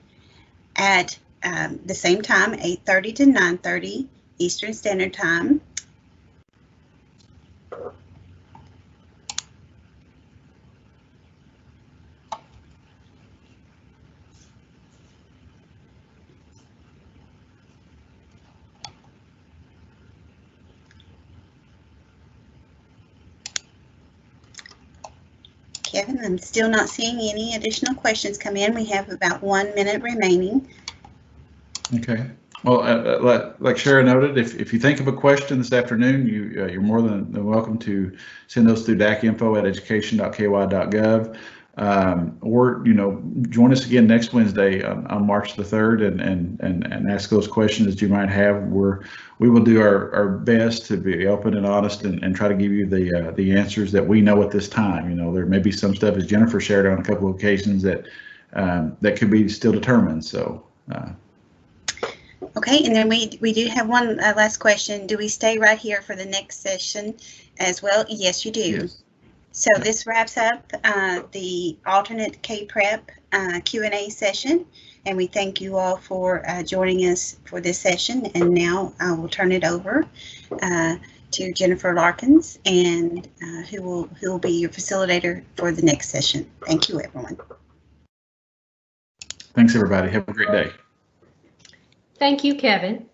at the same time, 8:30 to 9:30 Eastern Standard Time. Kevin, I'm still not seeing any additional questions come in. We have about 1 minute remaining. Okay. Well, like Shara noted, if you think of a question this afternoon, you're more than welcome to send those through dacinfo@education.ky.gov. Or join us again next Wednesday on March the 3rd and ask those questions that you might have. We will do our best to be open and honest and try to give you the answers that we know at this time. There may be some stuff, as Jennifer shared on a couple of occasions, that could be still determined. So. Okay, and then we do have one last question. Do we stay right here for the next session as well? Yes, you do. Yes. So this wraps up the alternate K-Prep Q&A session, and we thank you all for joining us for this session. And now I will turn it over to Jennifer Larkins, and who will be your facilitator for the next session. Thank you, everyone. Thanks, everybody. Have a great day. Thank you, Kevin.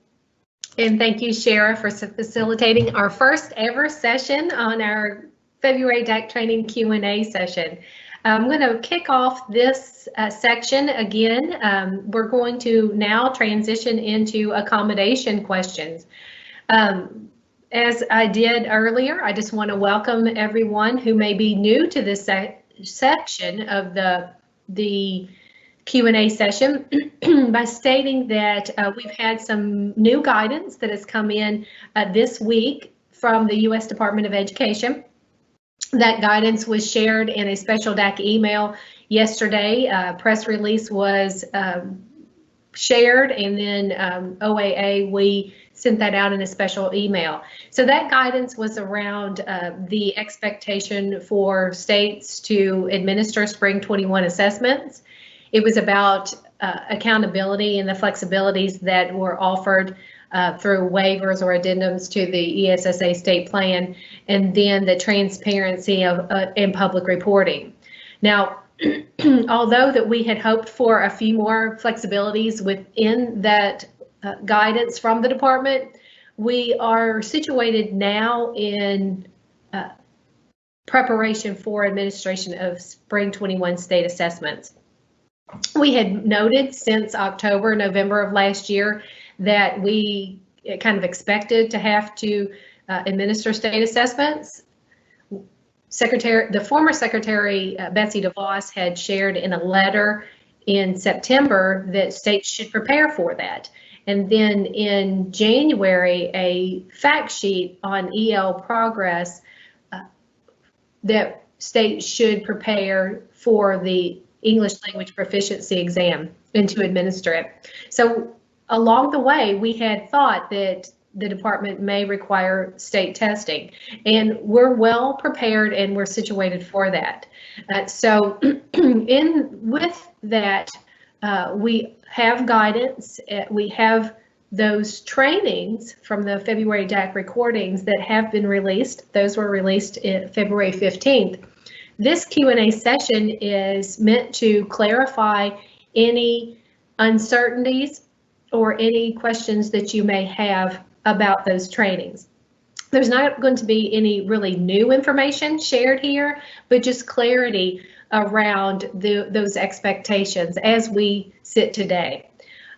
And thank you, Shara, for facilitating our first ever session on our February DAC training Q&A session. I'm going to kick off this section again. We're going to now transition into accommodation questions. As I did earlier, I just want to welcome everyone who may be new to this section of the Q&A session by stating that we've had some new guidance that has come in this week from the U.S. Department of Education. That guidance was shared in a special DAC email yesterday. Press release was shared, and then OAA, we sent that out in a special email. So that guidance was around the expectation for states to administer spring 21 assessments. It was about accountability and the flexibilities that were offered through waivers or addendums to the ESSA state plan, and then the transparency of in public reporting. Now, although that we had hoped for a few more flexibilities within that guidance from the department, we are situated now in preparation for administration of Spring 21 state assessments. We had noted since October, November of last year that we kind of expected to have to administer state assessments. The former Secretary Betsy DeVos had shared in a letter in September that states should prepare for that. And then in January, a fact sheet on EL progress that states should prepare for the English language proficiency exam and to administer it. So along the way, we had thought that the department may require state testing, and we're well prepared and we're situated for that. So with that, we have guidance, we have those trainings from the February DAC recordings that have been released. Those were released February 15th. This Q&A session is meant to clarify any uncertainties or any questions that you may have about those trainings. There's not going to be any really new information shared here, but just clarity around those expectations as we sit today.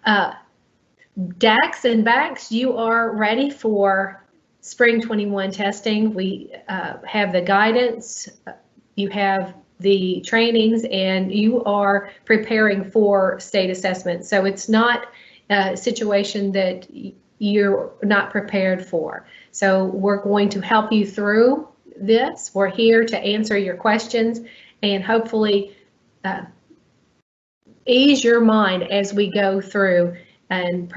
DACs and BACs, you are ready for Spring 21 testing. We have the guidance, you have the trainings, and you are preparing for state assessment. So it's not a situation that you're not prepared for. So we're going to help you through this. We're here to answer your questions and hopefully ease your mind as we go through and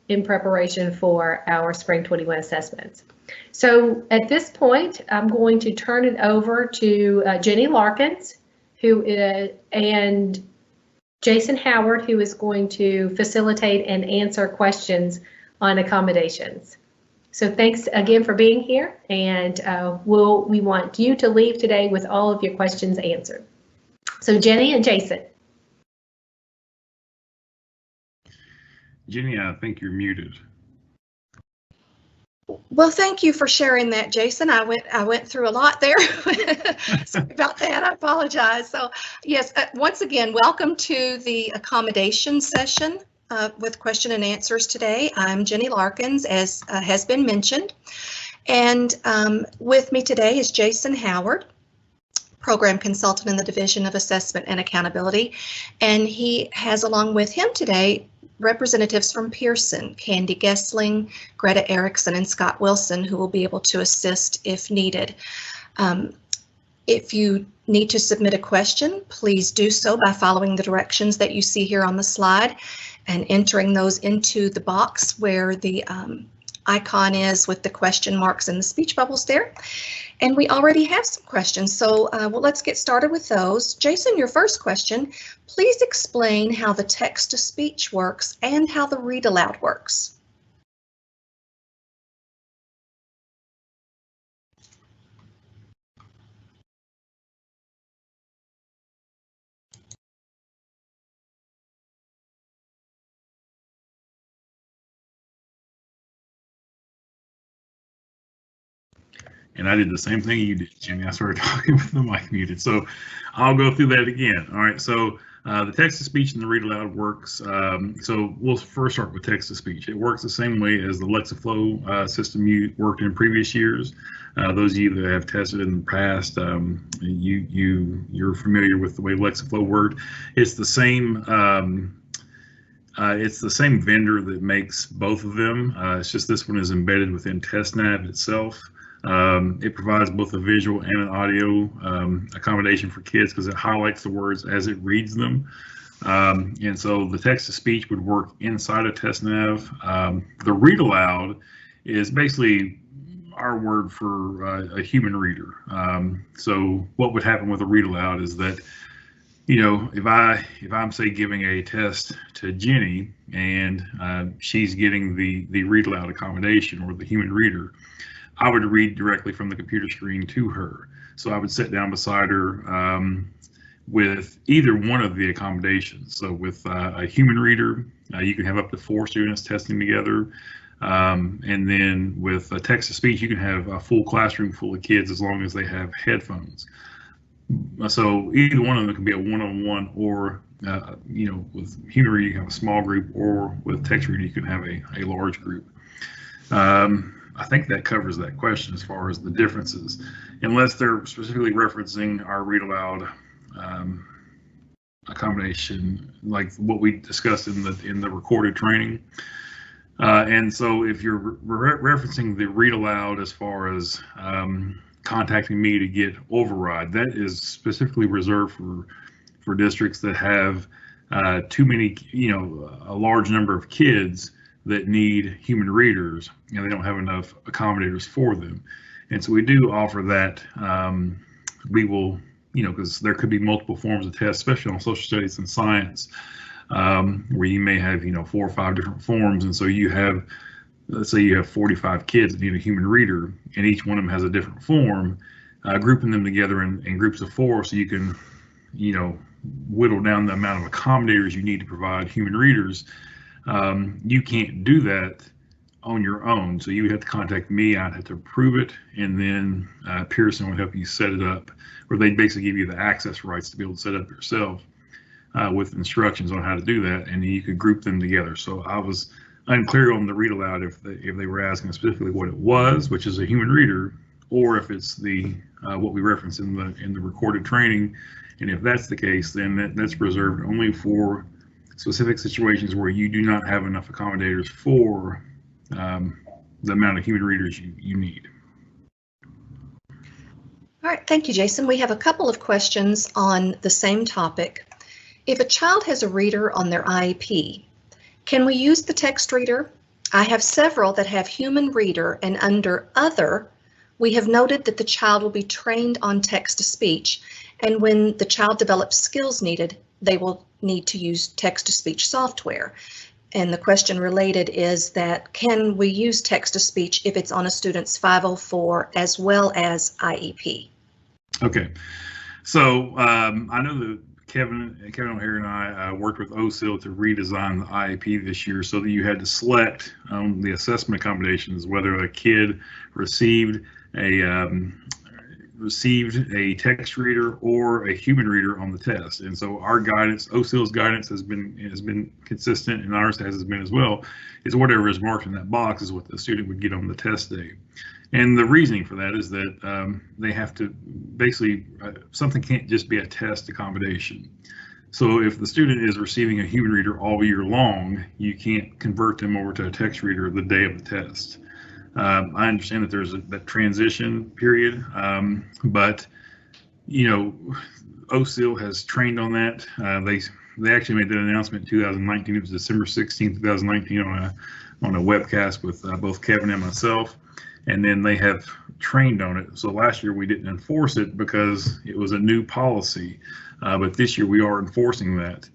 in preparation for our Spring 21 assessments. So at this point, I'm going to turn it over to Jenny Larkins, and Jason Howard, who is going to facilitate and answer questions on accommodations. So thanks again for being here, and we want you to leave today with all of your questions answered. So Jenny and Jason. Jenny, I think you're muted. Well, thank you for sharing that, Jason. I went through a lot there. Sorry about that. I apologize. So yes, once again, welcome to the accommodation session with question and answers today. I'm Jenny Larkins, as has been mentioned, and with me today is Jason Howard, Program Consultant in the Division of Assessment and Accountability, and he has along with him today representatives from Pearson, Candy Gessling, Greta Erickson, and Scott Wilson, who will be able to assist if needed. If you need to submit a question, please do so by following the directions that you see here on the slide and entering those into the box where the icon is with the question marks and the speech bubbles there. And we already have some questions, so well, let's get started with those. Jason, your first question, please explain how the text-to-speech works and how the read aloud works. And I did the same thing you did, Jimmy. I started talking with the mic muted. So I'll go through that again. All right, so the text-to-speech and the read aloud works. So we'll first start with text-to-speech. It works the same way as the Lexaflow system you worked in previous years. Those of you that have tested in the past, you're familiar with the way Lexaflow worked. It's the same. It's the same vendor that makes both of them. It's just this one is embedded within TestNav itself. It provides both a visual and an audio accommodation for kids because it highlights the words as it reads them. And so the text-to-speech would work inside of TestNav. The read aloud is basically our word for a human reader. So what would happen with a read aloud is that, you know, if I'm say giving a test to Jenny and she's getting the read aloud accommodation or the human reader, I would read directly from the computer screen to her. So I would sit down beside her. with either one of the accommodations. So with a human reader, you can have up to 4 students testing together. And then with a text-to-speech, you can have a full classroom full of kids as long as they have headphones. So either one of them can be a one-on-one, or with human reader you can have a small group, or with text reader you can have a large group. I think that covers that question as far as the differences, unless they're specifically referencing our read aloud accommodation, like what we discussed in the recorded training. And so if you're referencing the read aloud as far as contacting me to get override, that is specifically reserved for districts that have too many, a large number of kids that need human readers, and they don't have enough accommodators for them. And so we do offer that. We will, because there could be multiple forms of tests, especially on social studies and science, where you may have, 4 or 5 different forms. And so you have, let's say you have 45 kids that need a human reader, and each one of them has a different form, grouping them together in groups of 4 so you can, whittle down the amount of accommodators you need to provide human readers. You can't do that on your own. So you would have to contact me. I'd have to approve it, and then Pearson would help you set it up, where they basically give you the access rights to be able to set up yourself with instructions on how to do that, and you could group them together. So I was unclear on the read aloud if they were asking specifically what it was, which is a human reader, or if it's the what we referenced in the recorded training. And if that's the case, then that's reserved only for specific situations where you do not have enough accommodators for the amount of human readers you need. All right, thank you, Jason. We have a couple of questions on the same topic. If a child has a reader on their IEP, can we use the text reader? I have several that have human reader, and under other, we have noted that the child will be trained on text-to-speech, and when the child develops skills needed, they will need to use text-to-speech software. And the question related is that, can we use text-to-speech if it's on a student's 504 as well as IEP? Okay, so I know that Kevin O'Hare and I worked with OSIL to redesign the IEP this year, so that you had to select the assessment accommodations, whether a kid received a text reader or a human reader on the test. And so our guidance, OSIL's guidance has been consistent, and ours has been as well, is whatever is marked in that box is what the student would get on the test day. And the reasoning for that is that they have to basically, something can't just be a test accommodation. So if the student is receiving a human reader all year long, you can't convert them over to a text reader the day of the test. I understand that there's that transition period, but OSIL has trained on that. They actually made that announcement in 2019. It was December 16th, 2019 on a webcast with both Kevin and myself, and then they have trained on it. So last year we didn't enforce it because it was a new policy, but this year we are enforcing that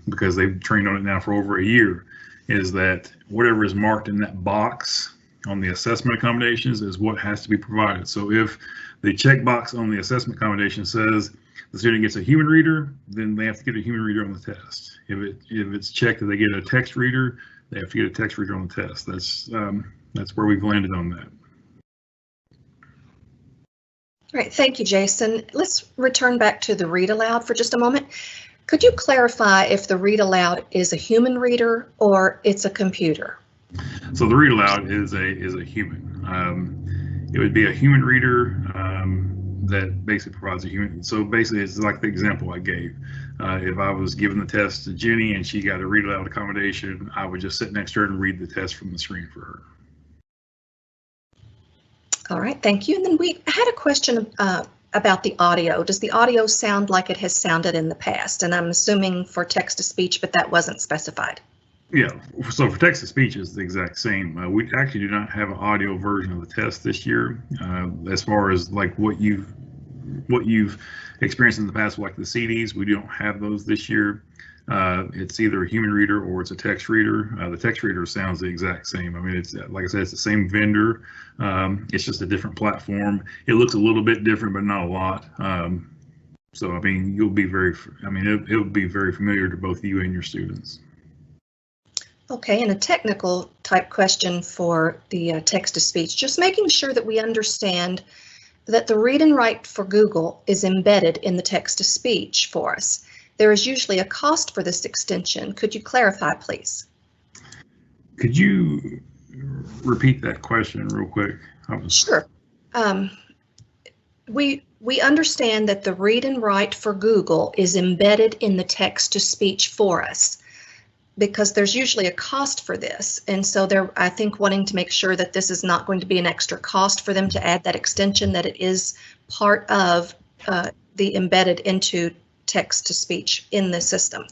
because they've trained on it now for over a year. Is that whatever is marked in that box on the assessment accommodations is what has to be provided. So if the checkbox on the assessment accommodation says the student gets a human reader, then they have to get a human reader on the test. If it's checked that they get a text reader, they have to get a text reader on the test. That's where we've landed on that. All right, thank you, Jason. Let's return back to the read aloud for just a moment. Could you clarify if the read aloud is a human reader or it's a computer? So the read aloud is a human. It would be a human reader that basically provides a human. So basically, it's like the example I gave. If I was giving the test to Jenny and she got a read aloud accommodation, I would just sit next to her and read the test from the screen for her. All right, thank you. And then we had a question about the audio. Does the audio sound like it has sounded in the past? And I'm assuming for text to speech, but that wasn't specified. Yeah, so for text to speech is the exact same. We actually do not have an audio version of the test this year. As far as like what you've experienced in the past, like the CDs, we don't have those this year. It's either a human reader or it's a text reader. The text reader sounds the exact same. I mean, it's like I said, it's the same vendor. It's just a different platform. It looks a little bit different, but not a lot. So, I mean, it'll be very familiar to both you and your students. Okay, and a technical type question for the text-to-speech, just making sure that we understand that the read and write for Google is embedded in the text-to-speech for us. There is usually a cost for this extension. Could you clarify, please? Could you repeat that question real quick? Sure. We understand that the read and write for Google is embedded in the text-to-speech for us, because there's usually a cost for this. And so they're, I think, wanting to make sure that this is not going to be an extra cost for them to add that extension, that it is part of the embedded into text-to-speech in the system.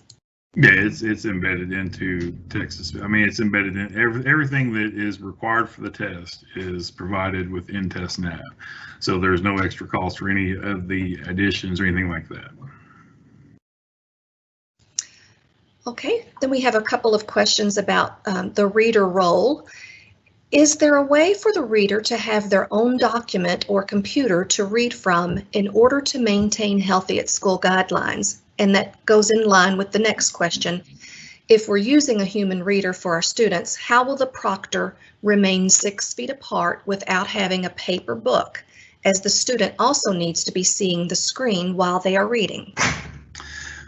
Yeah, it's embedded into text-to-speech. I mean, it's embedded in everything that is required for the test is provided within TestNav. So there's no extra cost for any of the additions or anything like that. Okay, then we have a couple of questions about the reader role. Is there a way for the reader to have their own document or computer to read from in order to maintain healthy at school guidelines? And that goes in line with the next question. If we're using a human reader for our students, how will the proctor remain 6 feet apart without having a paper book, as the student also needs to be seeing the screen while they are reading?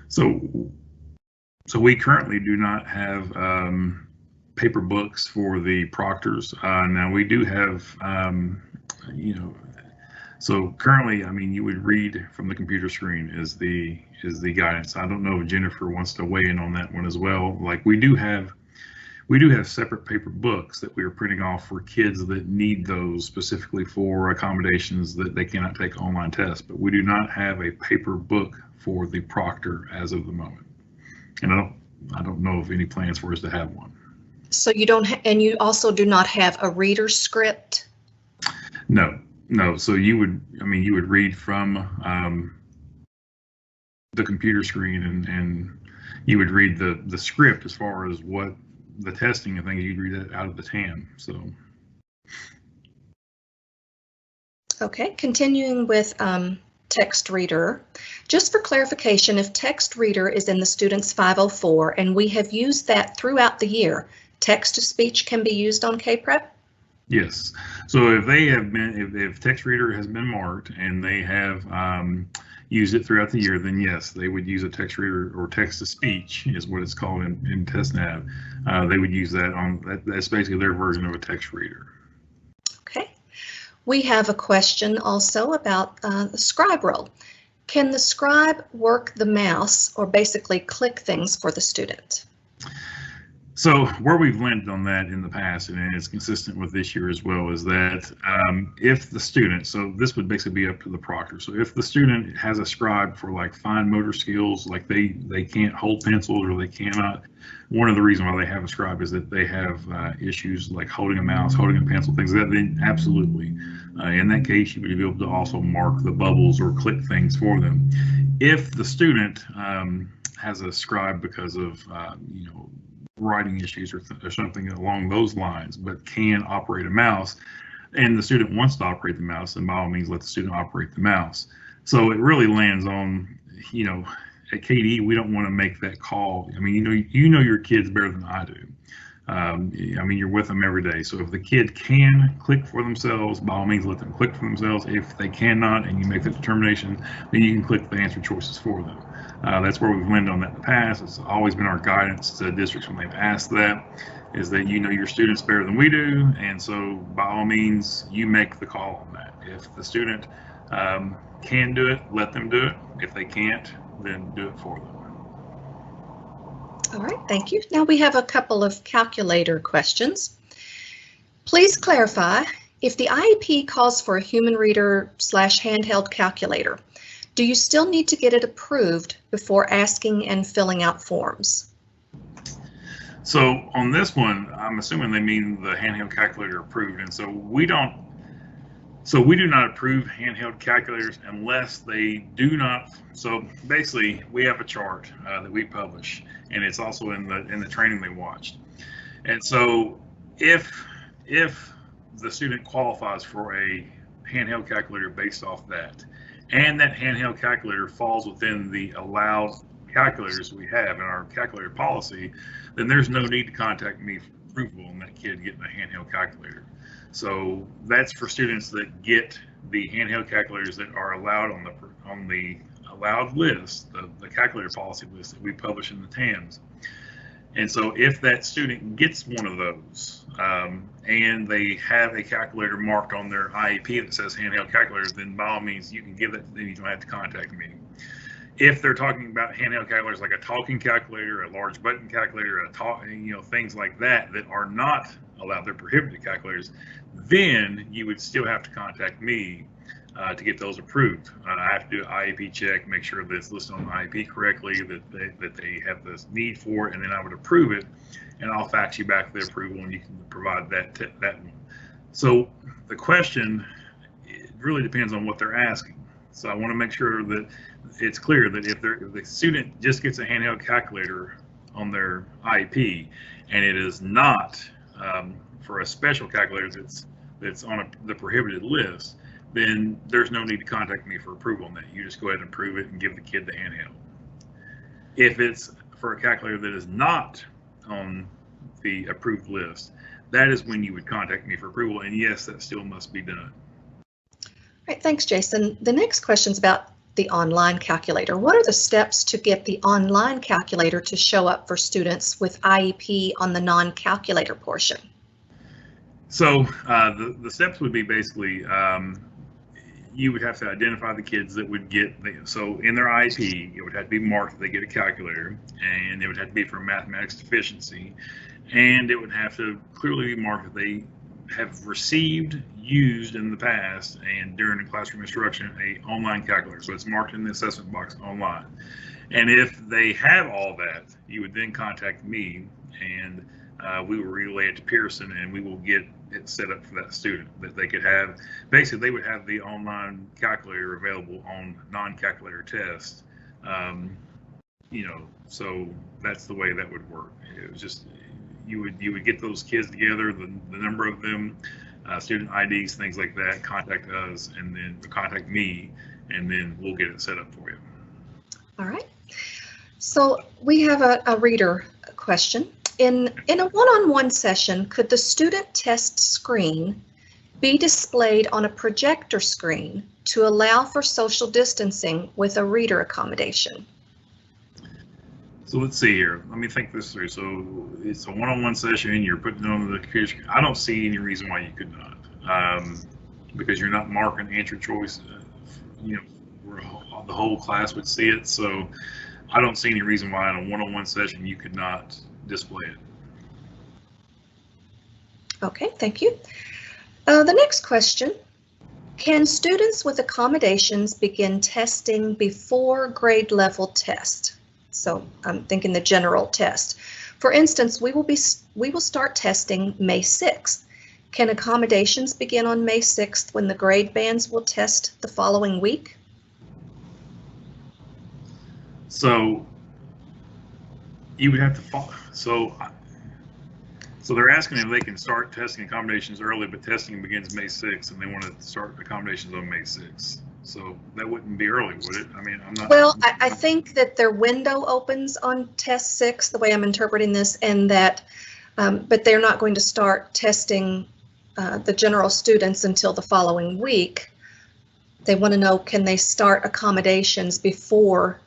So we currently do not have paper books for the proctors. Now we do have, so currently, I mean, you would read from the computer screen is the guidance. I don't know if Jennifer wants to weigh in on that one as well. Like we do have separate paper books that we are printing off for kids that need those specifically for accommodations that they cannot take online tests, but we do not have a paper book for the proctor as of the moment. And I don't know of any plans for us to have one. So you don't, and you also do not have a reader script? No. So you would read from the computer screen, and you would read the script as far as what the testing and things. You'd read it out of the TAM. So. Okay, continuing with text reader. Just for clarification, if text reader is in the student's 504 and we have used that throughout the year, text-to-speech can be used on KPrep? Yes. So if they have been, if text reader has been marked and they have used it throughout the year, then yes, they would use a text reader, or text-to-speech is what it's called in TestNav. They would use that on, that's basically their version of a text reader. Okay. We have a question also about the scribe role. Can the scribe work the mouse or basically click things for the student? So where we've landed on that in the past, and it's consistent with this year as well, is that if the student, so this would basically be up to the proctor. So if the student has a scribe for like fine motor skills, like they can't hold pencils or they cannot, one of the reasons why they have a scribe is that they have issues like holding a mouse, holding a pencil, things like that, then absolutely. In that case, you would be able to also mark the bubbles or click things for them. If the student has a scribe because of, writing issues or something along those lines, but can operate a mouse, and the student wants to operate the mouse, then by all means let the student operate the mouse. So it really lands on, at KD, we don't want to make that call. I mean, you know your kids better than I do. I mean, you're with them every day. So if the kid can click for themselves, by all means let them click for themselves. If they cannot, and you make the determination, then you can click the answer choices for them. That's where we've landed on that in the past. It's always been our guidance to districts when they've asked that, is that you know your students better than we do, and so by all means you make the call on that. If the student can do it, let them do it. If they can't, then do it for them. All right, thank you. Now we have a couple of calculator questions. Please clarify, if the IEP calls for a human reader / handheld calculator, do you still need to get it approved before asking and filling out forms? So on this one, I'm assuming they mean the handheld calculator approved, and so we do not approve handheld calculators unless they do not. So basically, we have a chart that we publish, and it's also in the training they watched. And so if the student qualifies for a handheld calculator based off that, and that handheld calculator falls within the allowed calculators we have in our calculator policy, then there's no need to contact me for approval on that kid getting a handheld calculator. So that's for students that get the handheld calculators that are allowed on the allowed list, the calculator policy list that we publish in the TAMs. And so if that student gets one of those and they have a calculator marked on their IEP that says handheld calculators, then by all means you can give that, then you don't have to contact me. If they're talking about handheld calculators like a talking calculator, a large button calculator, things like that that are not allowed, they're prohibited calculators, then you would still have to contact me to get those approved. I have to do an IEP check, make sure that it's listed on the IEP correctly, that they have the need for it, and then I would approve it, and I'll fax you back the approval, and you can provide that one. So the question, it really depends on what they're asking. So I want to make sure that it's clear that if the student just gets a handheld calculator on their IEP, and it is not for a special calculator that's on the prohibited list, then there's no need to contact me for approval on that. You just go ahead and approve it and give the kid the handheld. If it's for a calculator that is not on the approved list, that is when you would contact me for approval, and yes, that still must be done. All right, thanks, Jason. The next question is about the online calculator. What are the steps to get the online calculator to show up for students with IEP on the non-calculator portion? So the steps would be basically, you would have to identify the kids that would get, so in their IEP, it would have to be marked that they get a calculator, and it would have to be for mathematics deficiency, and it would have to clearly be marked that they have received, used in the past, and during the classroom instruction, a online calculator. So it's marked in the assessment box online. And if they have all that, you would then contact me, and we will relay it to Pearson, and we will get it set up for that student that they could have. Basically, they would have the online calculator available on non-calculator tests. So that's the way that would work. It was just, you would get those kids together, the number of them, student IDs, things like that, contact us, and then contact me, and then we'll get it set up for you. All right. So we have a reader question. In a one-on-one session, could the student test screen be displayed on a projector screen to allow for social distancing with a reader accommodation? So let's see here. Let me think this through. So it's a one-on-one session. You're putting it on the computer screen. I don't see any reason why you could not, because you're not marking answer choice. Where the whole class would see it. So I don't see any reason why in a one-on-one session you could not display it. Okay, thank you. The next question, can students with accommodations begin testing before grade level test? So I'm thinking the general test. For instance, we will start testing May 6th. Can accommodations begin on May 6th when the grade bands will test the following week? So you would have to follow. So they're asking if they can start testing accommodations early, but testing begins May 6th, and they want to start accommodations on May 6th. So that wouldn't be early, would it? I mean, I'm not. Well, I think that their window opens on test 6, the way I'm interpreting this, and that, but they're not going to start testing the general students until the following week. They want to know, can they start accommodations before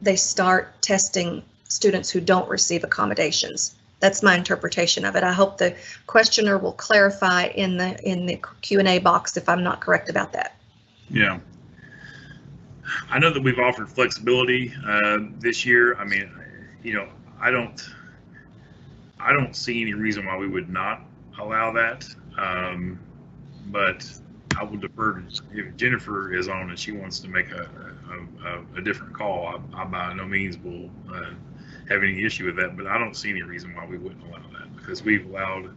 they start testing students who don't receive accommodations? That's my interpretation of it. I hope the questioner will clarify in the Q&A box if I'm not correct about that. Yeah. I know that we've offered flexibility this year. I mean, I don't see any reason why we would not allow that. But I will defer to, if Jennifer is on and she wants to make a different call, I by no means will have any issue with that, but I don't see any reason why we wouldn't allow that, because we've allowed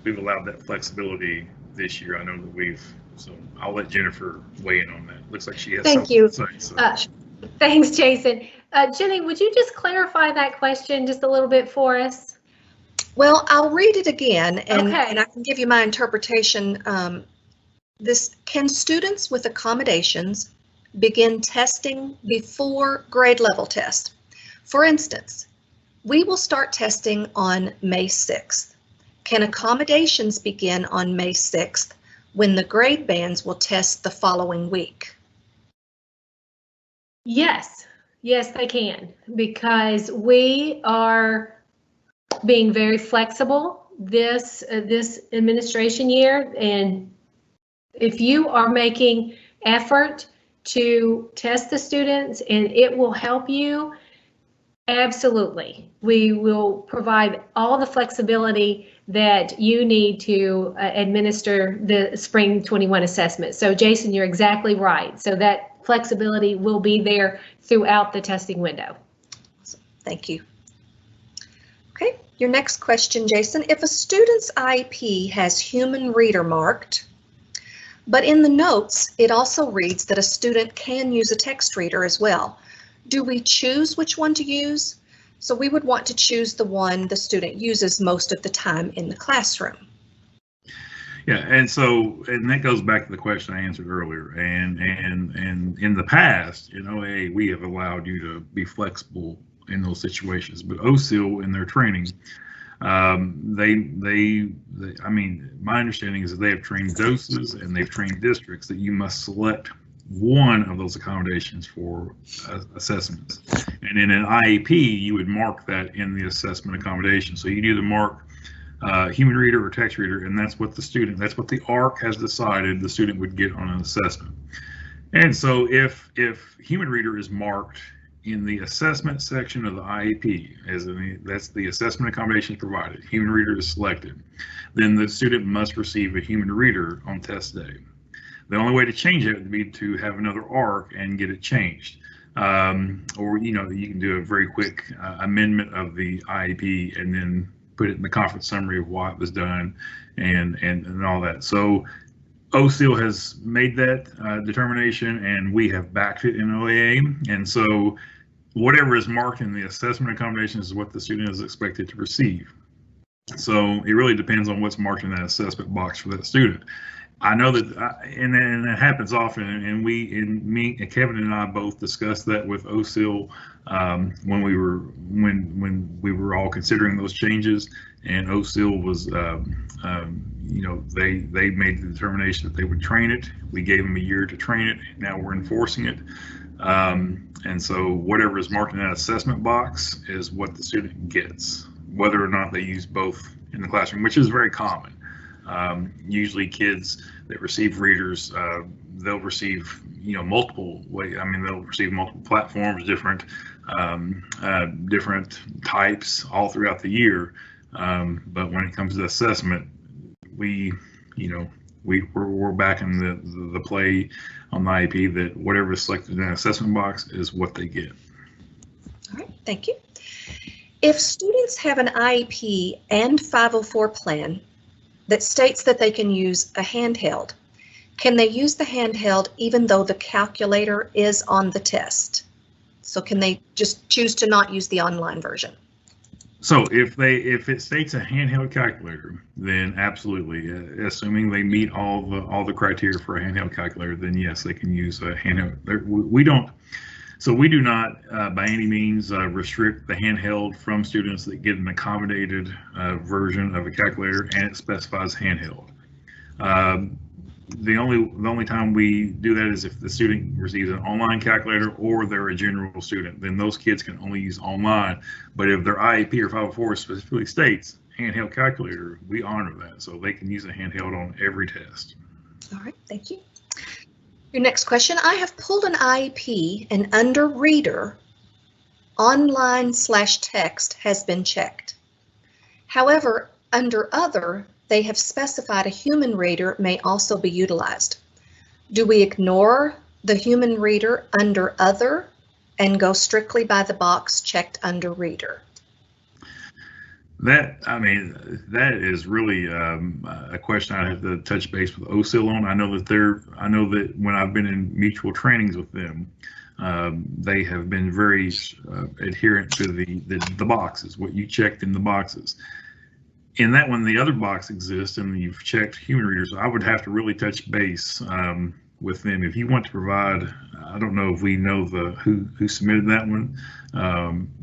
that flexibility this year. I know that so I'll let Jennifer weigh in on that. Looks like she has Thank you. To say, so. Thanks, Jason. Jenny, would you just clarify that question just a little bit for us? Well, I'll read it again, and Okay. I can give you my interpretation. Can students with accommodations begin testing before grade level test. For instance, we will start testing on May 6th. Can accommodations begin on May 6th when the grade bands will test the following week? Yes, yes, they can, because we are being very flexible this administration year, and if you are making effort to test the students and it will help you, absolutely. We will provide all the flexibility that you need to administer the spring 21 assessment. So Jason, you're exactly right. So that flexibility will be there throughout the testing window. Awesome. Thank you. Okay, your next question, Jason. If a student's IEP has human reader marked, but in the notes, it also reads that a student can use a text reader as well, do we choose which one to use? So we would want to choose the one the student uses most of the time in the classroom. Yeah, and that goes back to the question I answered earlier. And in the past, in OAA, we have allowed you to be flexible in those situations. But OSIL in their training, I mean, my understanding is that they have trained doses and they've trained districts that you must select one of those accommodations for assessments. And in an IEP, you would mark that in the assessment accommodation. So you'd either mark human reader or text reader, and that's what the ARC has decided the student would get on an assessment. And so if human reader is marked in the assessment section of the IEP, that's the assessment accommodations provided, human reader is selected, then the student must receive a human reader on test day. The only way to change it would be to have another ARC and get it changed. Or, you can do a very quick amendment of the IEP and then put it in the conference summary of why it was done and all that. So OSIL has made that determination, and we have backed it in OAA. And so whatever is marked in the assessment accommodations is what the student is expected to receive. So it really depends on what's marked in that assessment box for that student. I know that, and it happens often, and me and Kevin and I both discussed that with OSIL when we were all considering those changes, and OSIL was, they made the determination that they would train it. We gave them a year to train it. Now we're enforcing it, and so whatever is marked in that assessment box is what the student gets, whether or not they use both in the classroom, which is very common. Usually kids that receive readers, they'll receive, multiple ways. I mean, they'll receive multiple platforms, different types all throughout the year. But when it comes to assessment, we're back in the play on the IEP that whatever is selected in an assessment box is what they get. All right, thank you. If students have an IEP and 504 plan that states that they can use a handheld, can they use the handheld even though the calculator is on the test? So can they just choose to not use the online version? So if it states a handheld calculator, then absolutely, assuming they meet all the criteria for a handheld calculator, then yes, they can use a handheld. We do not by any means restrict the handheld from students that get an accommodated version of a calculator and it specifies handheld. The only time we do that is if the student receives an online calculator or they're a general student, then those kids can only use online. But if their IEP or 504 specifically states handheld calculator, we honor that. So they can use a handheld on every test. All right, thank you. Your next question, I have pulled an IEP and under reader, online/text has been checked. However, under other, they have specified a human reader may also be utilized. Do we ignore the human reader under other and go strictly by the box checked under reader? That is really a question I have to touch base with OSIL on. I know that when I've been in mutual trainings with them, they have been very adherent to the boxes, what you checked in the boxes. In that one, the other box exists and you've checked human readers. I would have to really touch base with them. If you want to provide, I don't know if we know who submitted that one,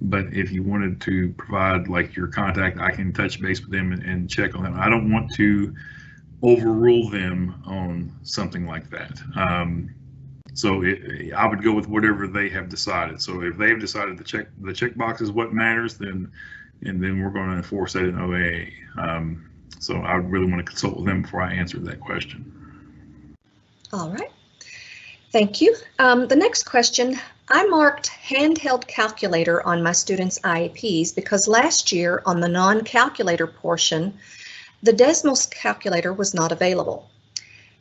but if you wanted to provide like your contact, I can touch base with them and check on them. I don't want to overrule them on something like that. So I would go with whatever they have decided. So if they've decided the checkbox is what matters, then we're going to enforce that in OAA. So I would really want to consult with them before I answer that question. All right. Thank you. The next question, I marked handheld calculator on my students' IEPs because last year on the non-calculator portion, the Desmos calculator was not available.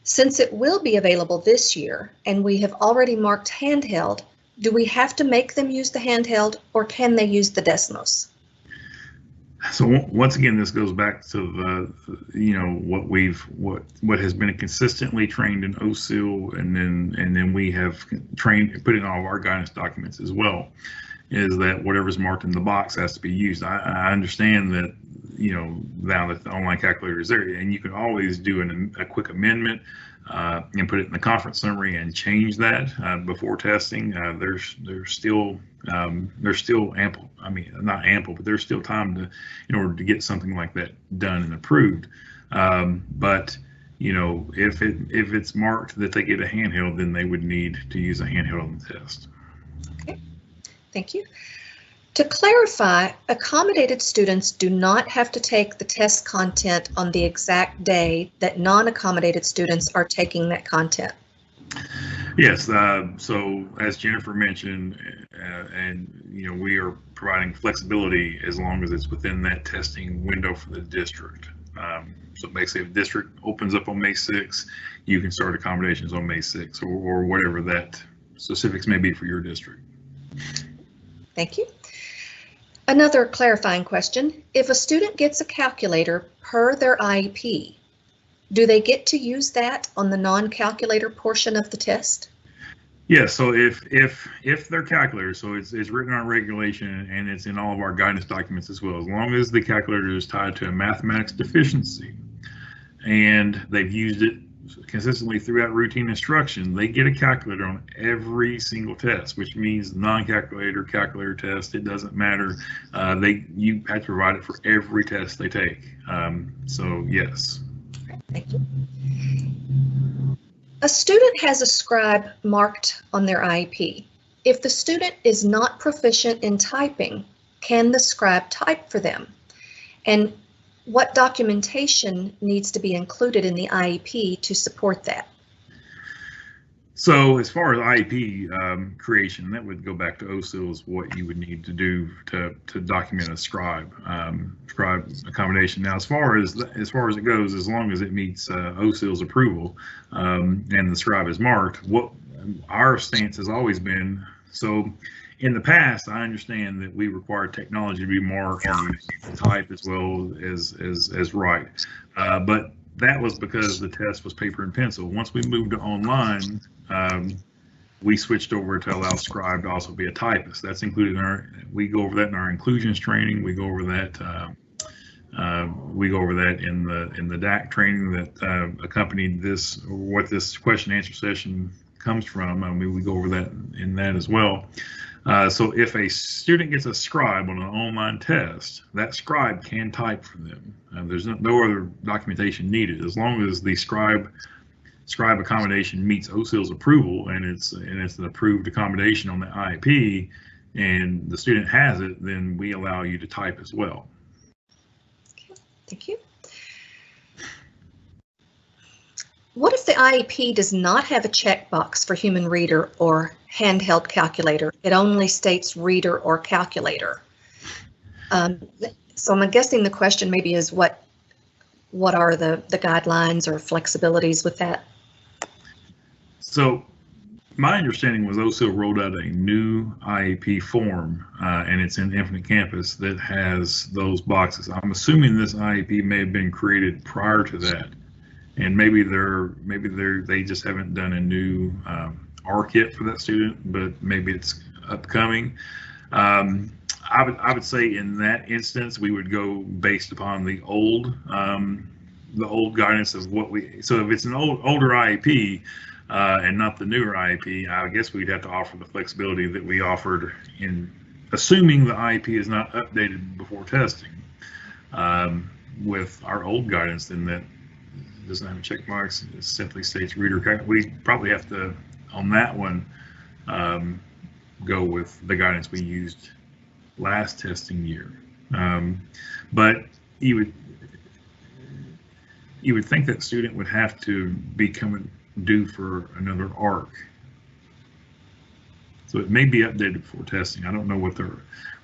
Since it will be available this year and we have already marked handheld, do we have to make them use the handheld or can they use the Desmos? So once again, this goes back to what has been consistently trained in OSIL, and then we have put in all of our guidance documents as well, is that whatever's marked in the box has to be used. I understand that, now that the online calculator is there, and you can always do a quick amendment and put it in the conference summary and change that before testing. There's still ample, not ample, but there's still time in order to get something like that done and approved. But if it's marked that they get a handheld, then they would need to use a handheld on the test. Okay, thank you. To clarify, accommodated students do not have to take the test content on the exact day that non-accommodated students are taking that content. Yes, so as Jennifer mentioned, we are providing flexibility as long as it's within that testing window for the district. So basically, if the district opens up on May 6th, you can start accommodations on May 6th or whatever that specifics may be for your district. Thank you. Another clarifying question, if a student gets a calculator per their IEP, do they get to use that on the non-calculator portion of the test? Yes, so if their calculator, so it's written on regulation and it's in all of our guidance documents as well, as long as the calculator is tied to a mathematics deficiency and they've used it consistently throughout routine instruction, they get a calculator on every single test, which means non-calculator, calculator test, it doesn't matter. You have to provide it for every test they take. So yes. Thank you. A student has a scribe marked on their IEP. If the student is not proficient in typing, can the scribe type for them? And what documentation needs to be included in the IEP to support that? So as far as IEP creation, that would go back to OSIL is what you would need to do to document a scribe accommodation. Now, as far as it goes, as long as it meets OSIL's approval and the scribe is marked, what our stance has always been. So in the past, I understand that we required technology to be marked and type as well as write, but that was because the test was paper and pencil. Once we moved to online, we switched over to allow scribe to also be a typist. That's included in we go over that in our inclusions training. We go over that in the DAC training that accompanied this, what this question and answer session comes from. We go over that in that as well. So if a student gets a scribe on an online test, that scribe can type for them. There's no other documentation needed, as long as the scribe accommodation meets OSIL's approval and it's an approved accommodation on the IEP and the student has it, then we allow you to type as well. Okay, thank you. What if the IEP does not have a checkbox for human reader or handheld calculator? It only states reader or calculator. So I'm guessing the question maybe is what are the guidelines or flexibilities with that? So my understanding was OSIL rolled out a new IEP form and it's in Infinite Campus that has those boxes. I'm assuming this IEP may have been created prior to that. And maybe they just haven't done a new RKit for that student, but maybe it's upcoming. I would say in that instance we would go based upon the old guidance of what we. So if it's an older IEP, and not the newer IEP, I guess we'd have to offer the flexibility that we offered in assuming the IEP is not updated before testing with our old guidance, then that doesn't have check marks. It simply states reader. We probably have to, on that one, go with the guidance we used last testing year. But you would think that student would have to be coming due for another ARC. So it may be updated before testing. I don't know what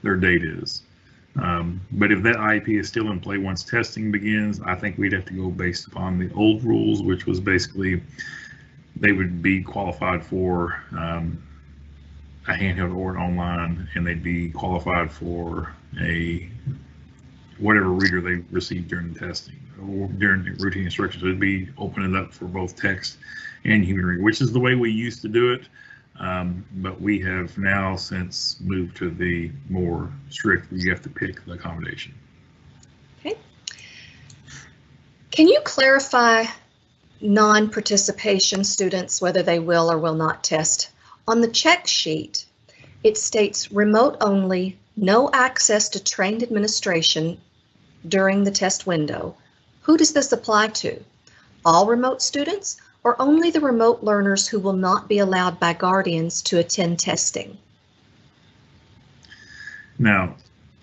their date is. But if that IEP is still in play once testing begins, I think we'd have to go based upon the old rules, which was basically they would be qualified for a handheld or an online, and they'd be qualified for a whatever reader they received during the testing or during the routine instructions. It'd be opening up for both text and human reading, which is the way we used to do it. But we have now since moved to the more strict, you have to pick the accommodation. Okay. Can you clarify non-participation students, whether they will or will not test? On the check sheet, it states remote only, no access to trained administration during the test window. Who does this apply to? All remote students, or only the remote learners who will not be allowed by guardians to attend testing? Now,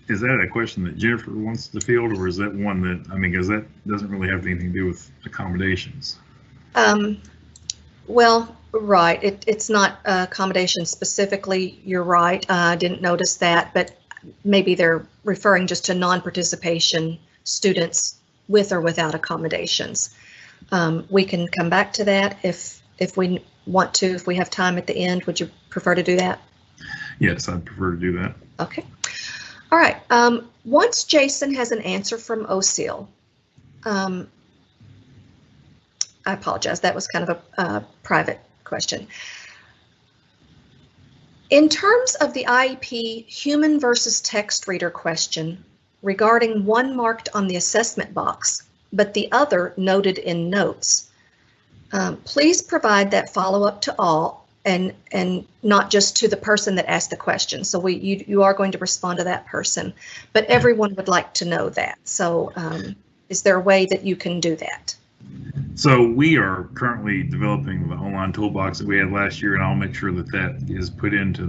is that a question that Jennifer wants to field, or is that one that, I mean, because that doesn't really have anything to do with accommodations? Well, right, it's not accommodations specifically, you're right, I didn't notice that, but maybe they're referring just to non-participation students with or without accommodations. We can come back to that if we want to, if we have time at the end. Would you prefer to do that? Yes, I'd prefer to do that. Okay. All right. Once Jason has an answer from OSEAL, I apologize, that was kind of a private question. In terms of the IEP human versus text reader question regarding one marked on the assessment box, but the other noted in notes, please provide that follow-up to all and not just to the person that asked the question. So you are going to respond to that person, but everyone would like to know that. So is there a way that you can do that? So we are currently developing the online toolbox that we had last year, and I'll make sure that that is put into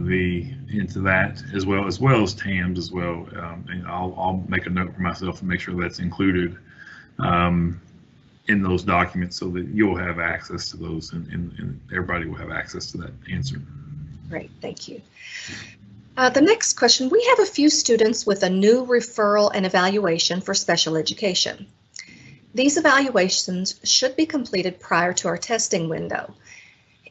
that as well as TAMS as well. And I'll make a note for myself and make sure that's included in those documents so that you'll have access to those and everybody will have access to that answer. Great, thank you. The next question, we have a few students with a new referral and evaluation for special education. These evaluations should be completed prior to our testing window.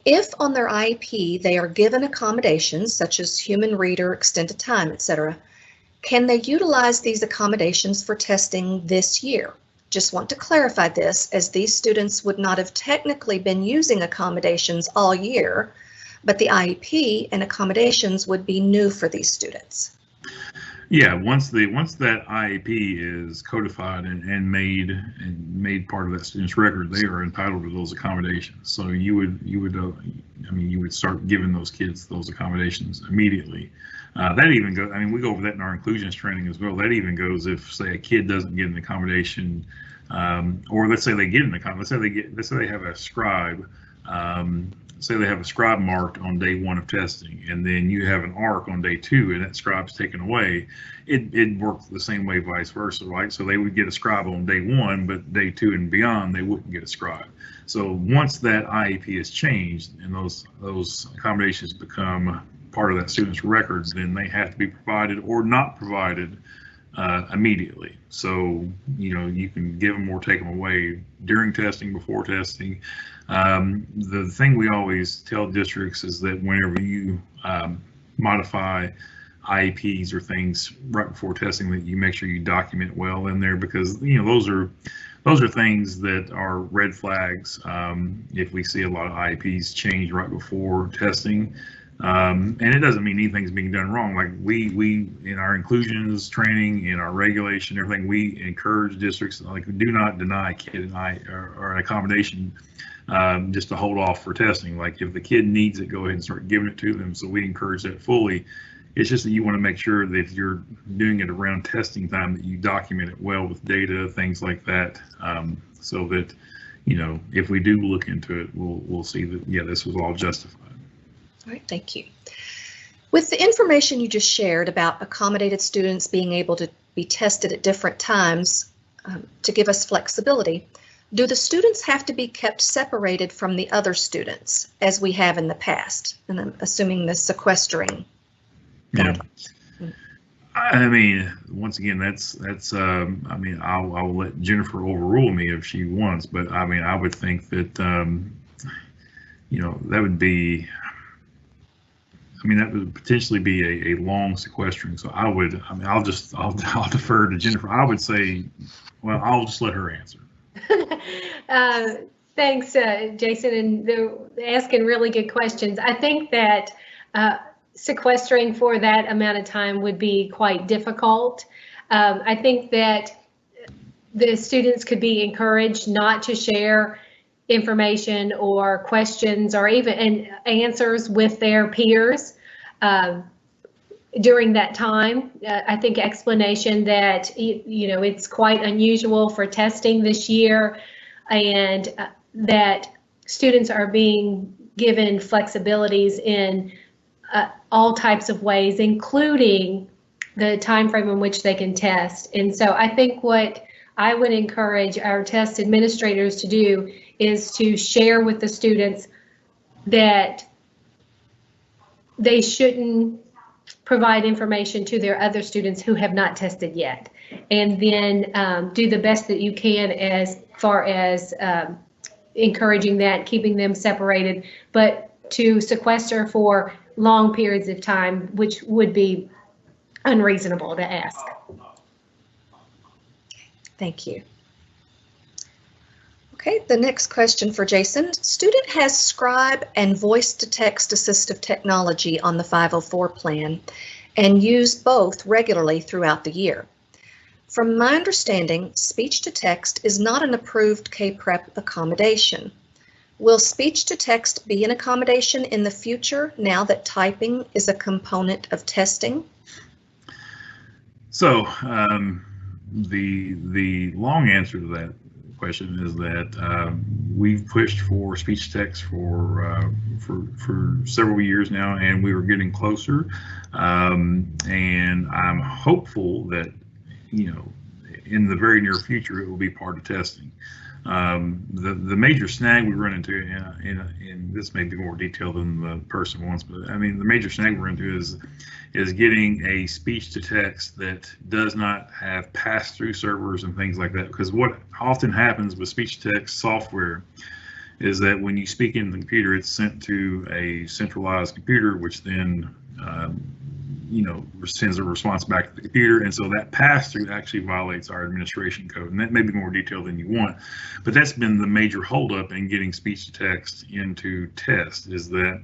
If on their IEP they are given accommodations such as human reader, extended time, etc., can they utilize these accommodations for testing this year? Just want to clarify this, as these students would not have technically been using accommodations all year, but the IEP and accommodations would be new for these students. Yeah, once that IEP is codified and made part of that student's record, they are entitled to those accommodations. So you would start giving those kids those accommodations immediately. That even goes, I mean, we go over that in our inclusions training as well. That even goes if, say, a kid doesn't get an accommodation, or let's say they get an accommodation. Let's say they have a scribe. Say they have a scribe marked on day 1 of testing, and then you have an ARC on day 2, and that scribe's taken away. It works the same way, vice versa, right? So they would get a scribe on day 1, but day 2 and beyond, they wouldn't get a scribe. So once that IEP is changed and those accommodations become part of that student's records, then they have to be provided or not provided immediately. So, you know, you can give them or take them away during testing, before testing. The thing we always tell districts is that whenever you modify IEPs or things right before testing, that you make sure you document well in there, because, you know, those are things that are red flags if we see a lot of IEPs change right before testing. And it doesn't mean anything's being done wrong. Like we in our inclusions training, in our regulation, everything, we encourage districts, like, do not deny a kid or an accommodation just to hold off for testing. Like if the kid needs it, go ahead and start giving it to them. So we encourage that fully. It's just that you want to make sure that if you're doing it around testing time, that you document it well with data, things like that, so that, you know, if we do look into it, we'll see that, yeah, this was all justified. All right, thank you. With the information you just shared about accommodated students being able to be tested at different times to give us flexibility, do the students have to be kept separated from the other students as we have in the past? And I'm assuming the sequestering. Yeah. I mean, once again, that's I mean, I'll let Jennifer overrule me if she wants, but I mean, I would think that, you know, that would be, I mean, that would potentially be a long sequestering. So I mean, I'll defer to Jennifer. I would say, well, I'll just let her answer. Thanks, Jason, and they're asking really good questions. I think that sequestering for that amount of time would be quite difficult. I think that the students could be encouraged not to share information or questions or even answers with their peers during that time. I think explanation that, you know, it's quite unusual for testing this year, and that students are being given flexibilities in all types of ways, including the time frame in which they can test. And so I think what I would encourage our test administrators to do is to share with the students that they shouldn't provide information to their other students who have not tested yet, and then do the best that you can as far as encouraging that, keeping them separated, but to sequester for long periods of time, which would be unreasonable to ask. Thank you. Okay, the next question for Jason. Student has scribe and voice-to-text assistive technology on the 504 plan and use both regularly throughout the year. From my understanding, speech-to-text is not an approved K-PREP accommodation. Will speech-to-text be an accommodation in the future now that typing is a component of testing? So the long answer to that question is that we've pushed for speech-to-text for several years now, and we were getting closer. And I'm hopeful that, you know, in the very near future, it will be part of testing. The major snag we run into, and this may be more detailed than the person wants, but I mean, the major snag we run into is getting a speech to text that does not have pass-through servers and things like that. Because what often happens with speech to text software is that when you speak in the computer, it's sent to a centralized computer, which then you know, sends a response back to the computer, and so that pass-through actually violates our administration code, and that may be more detailed than you want, but that's been the major holdup in getting speech-to-text into test, is that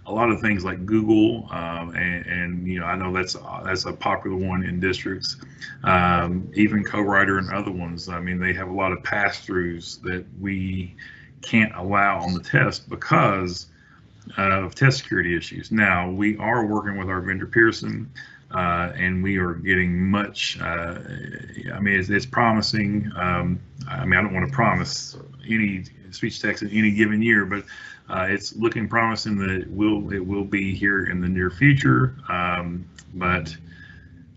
a lot of things like Google, and you know, I know that's a popular one in districts, even Co-Writer and other ones. I mean, they have a lot of pass-throughs that we can't allow on the test because of test security issues. Now, we are working with our vendor Pearson, and we are getting much, I mean, it's promising. I mean, I don't want to promise any speech text in any given year, but it's looking promising that it will be here in the near future. But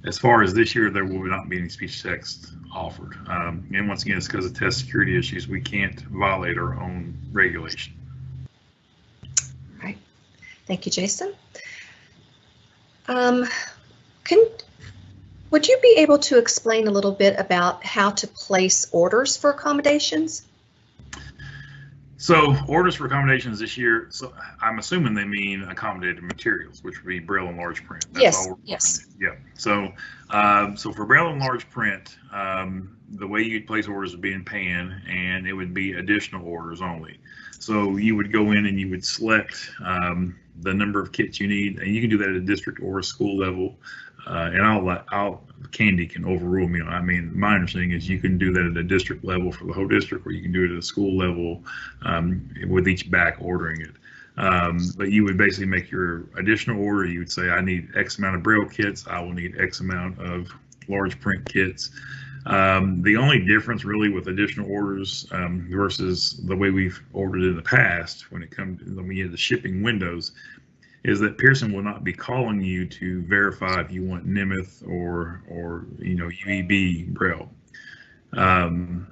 as far as this year, there will not be any speech text offered. And once again, it's because of test security issues. We can't violate our own regulation. Right. Thank you, Jason. Would you be able to explain a little bit about how to place orders for accommodations? So orders for accommodations this year, so I'm assuming they mean accommodated materials, which would be Braille and large print. That's yes, all yes. Yeah. So so for Braille and large print, the way you'd place orders would be in PAN, and it would be additional orders only. So you would go in and you would select the number of kits you need, and you can do that at a district or a school level. And Candy can overrule me. I mean, my understanding is you can do that at a district level for the whole district, or you can do it at a school level with each BAC ordering it. But you would basically make your additional order. You would say, I need X amount of Braille kits. I will need X amount of large print kits. The only difference really with additional orders versus the way we've ordered in the past when we had the shipping windows is that Pearson will not be calling you to verify if you want Nemeth or UEB Braille. And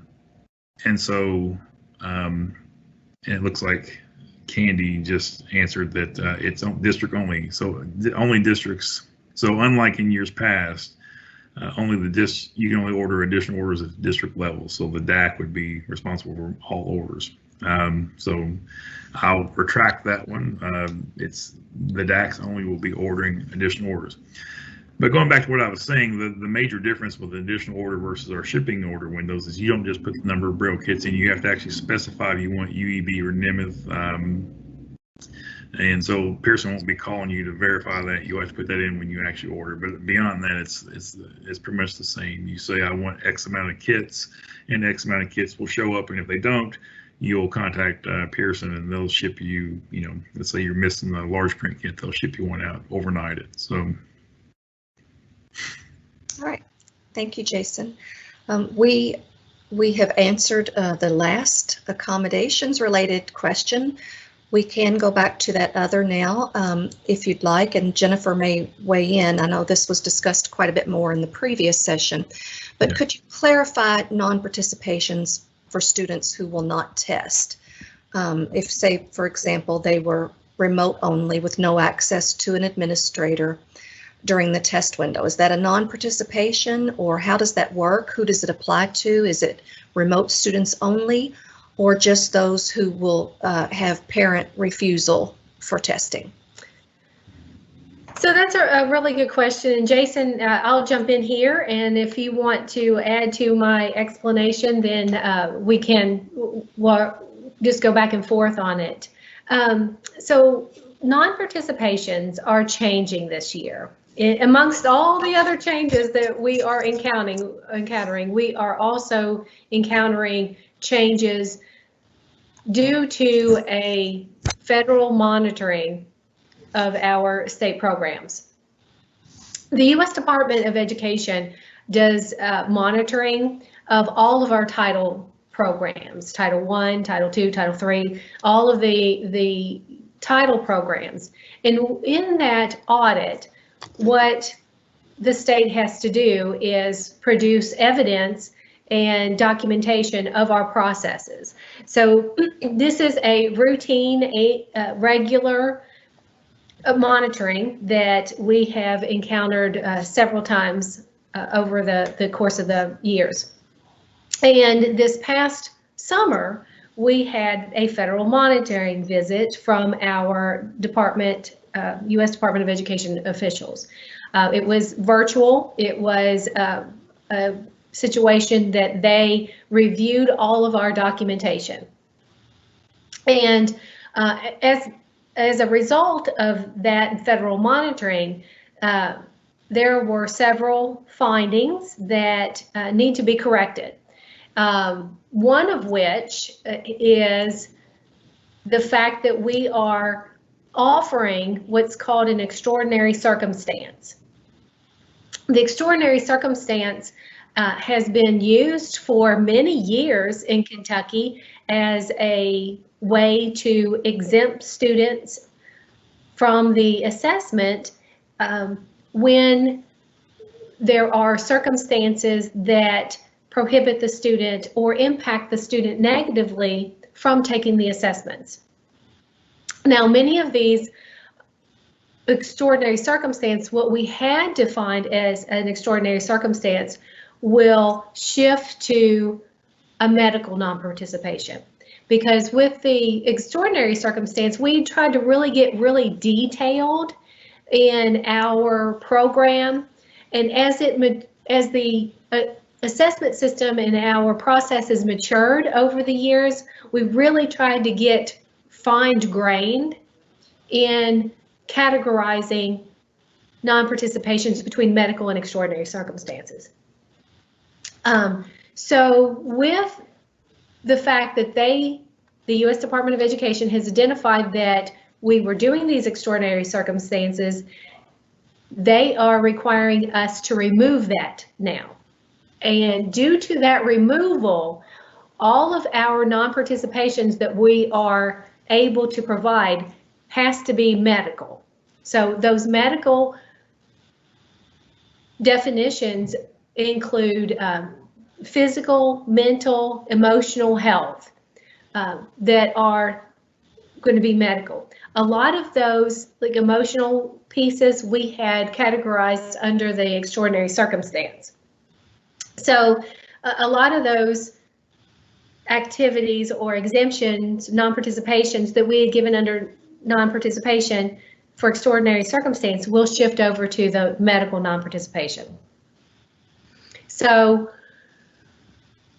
it looks like Candy just answered that it's district only. So only districts. So unlike in years past, you can only order additional orders at district level. So the DAC would be responsible for all orders. So I'll retract that one. It's the DACs only will be ordering additional orders. But going back to what I was saying, the major difference with an additional order versus our shipping order windows is you don't just put the number of Braille kits in, you have to actually specify if you want UEB or Nemeth. And so Pearson won't be calling you to verify that. You have to put that in when you actually order. But beyond that, it's pretty much the same. You say, I want X amount of kits, and X amount of kits will show up. And if they don't, you'll contact Pearson and they'll ship you, let's say you're missing the large print kit, they'll ship you one out overnight. So. All right. Thank you, Jason. We have answered the last accommodations related question. We can go back to that other now if you'd like, and Jennifer may weigh in. I know this was discussed quite a bit more in the previous session, but yeah. Could you clarify non-participations for students who will not test? If, say, for example, they were remote only with no access to an administrator during the test window, is that a non-participation, or how does that work? Who does it apply to? Is it remote students only, or just those who will have parent refusal for testing? So that's a really good question. And Jason, I'll jump in here. And if you want to add to my explanation, then we can just go back and forth on it. So non-participations are changing this year. Amongst all the other changes that we are encountering, we are also encountering changes due to a federal monitoring of our state programs. The U.S. Department of Education does monitoring of all of our title programs, Title I, Title II, Title III, all of the title programs. And in that audit, what the state has to do is produce evidence and documentation of our processes. So this is a routine, regular monitoring that we have encountered several times over the course of the years. And this past summer, we had a federal monitoring visit from our department, U.S. Department of Education officials. It was virtual. It was a situation that they reviewed all of our documentation. And as a result of that federal monitoring, there were several findings that need to be corrected. One of which is the fact that we are offering what's called an extraordinary circumstance. The extraordinary circumstance has been used for many years in Kentucky as a way to exempt students from the assessment when there are circumstances that prohibit the student or impact the student negatively from taking the assessments. Now, many of these extraordinary circumstances, what we had defined as an extraordinary circumstance, will shift to a medical non-participation. Because with the extraordinary circumstance, we tried to really get really detailed in our program, and as the assessment system and our process has matured over the years, we've really tried to get fine-grained in categorizing non-participations between medical and extraordinary circumstances. So with the fact that the U.S. Department of Education has identified that we were doing these extraordinary circumstances, they are requiring us to remove that now. And due to that removal, all of our non-participations that we are able to provide has to be medical. So those medical definitions include physical, mental, emotional health that are going to be medical. A lot of those, like emotional pieces, we had categorized under the extraordinary circumstance. So a lot of those activities or exemptions, non-participations that we had given under non-participation for extraordinary circumstance will shift over to the medical non-participation. So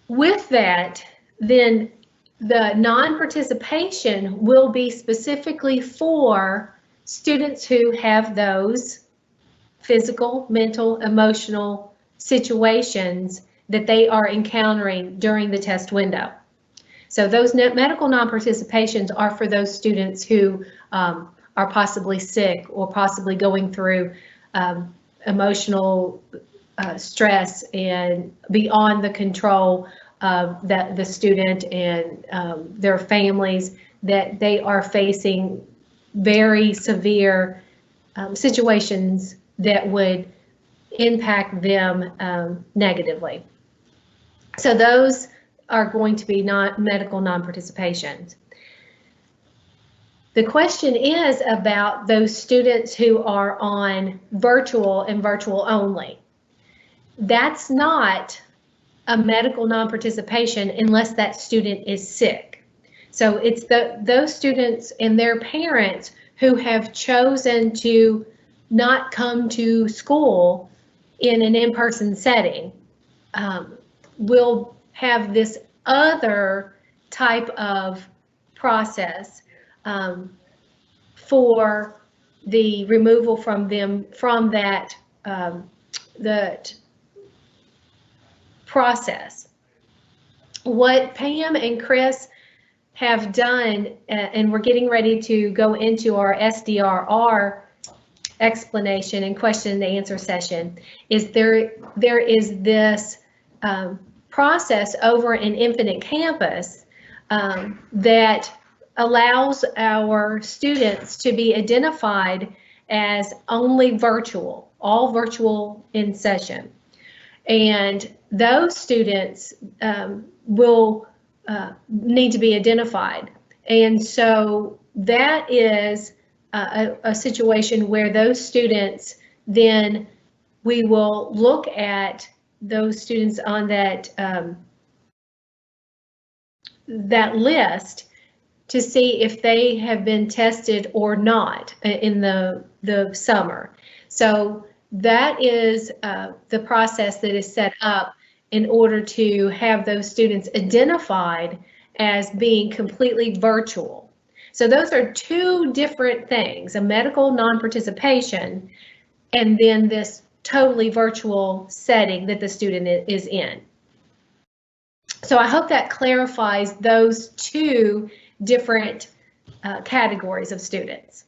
with that, then the non-participation will be specifically for students who have those physical, mental, emotional situations that they are encountering during the test window. So those medical non-participations are for those students who are possibly sick or possibly going through emotional stress and beyond the control of the student and their families, that they are facing very severe situations that would impact them negatively. So those are going to be medical non-participations. The question is about those students who are on virtual and virtual only. That's not a medical non-participation unless that student is sick. So it's those students and their parents who have chosen to not come to school in an in-person setting will have this other type of process for the removal from them from that process. What Pam and Chris have done, and we're getting ready to go into our Sdrr explanation and question and answer session, is there is this process over in Infinite Campus that allows our students to be identified as only virtual, all virtual in session. And those students will need to be identified. And so that is a situation where those students, then we will look at those students on that that list to see if they have been tested or not in the summer. So that is the process that is set up in order to have those students identified as being completely virtual. So those are two different things, a medical non-participation and then this totally virtual setting that the student is in. So I hope that clarifies those two different categories of students.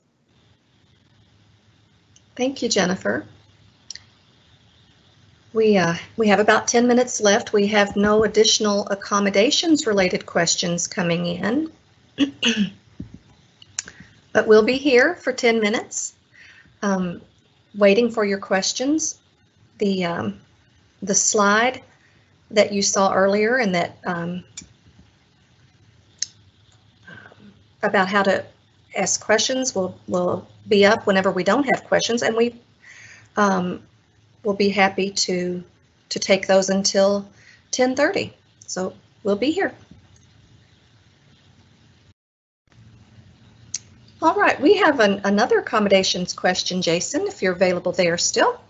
Thank you, Jennifer. We have about 10 minutes left. We have no additional accommodations related questions coming in, but we'll be here for 10 minutes waiting for your questions. The slide that you saw earlier and that about how to ask questions will be up whenever we don't have questions, and we we'll be happy to take those until 10:30. So we'll be here. All right, we have another accommodations question, Jason, if you're available there still.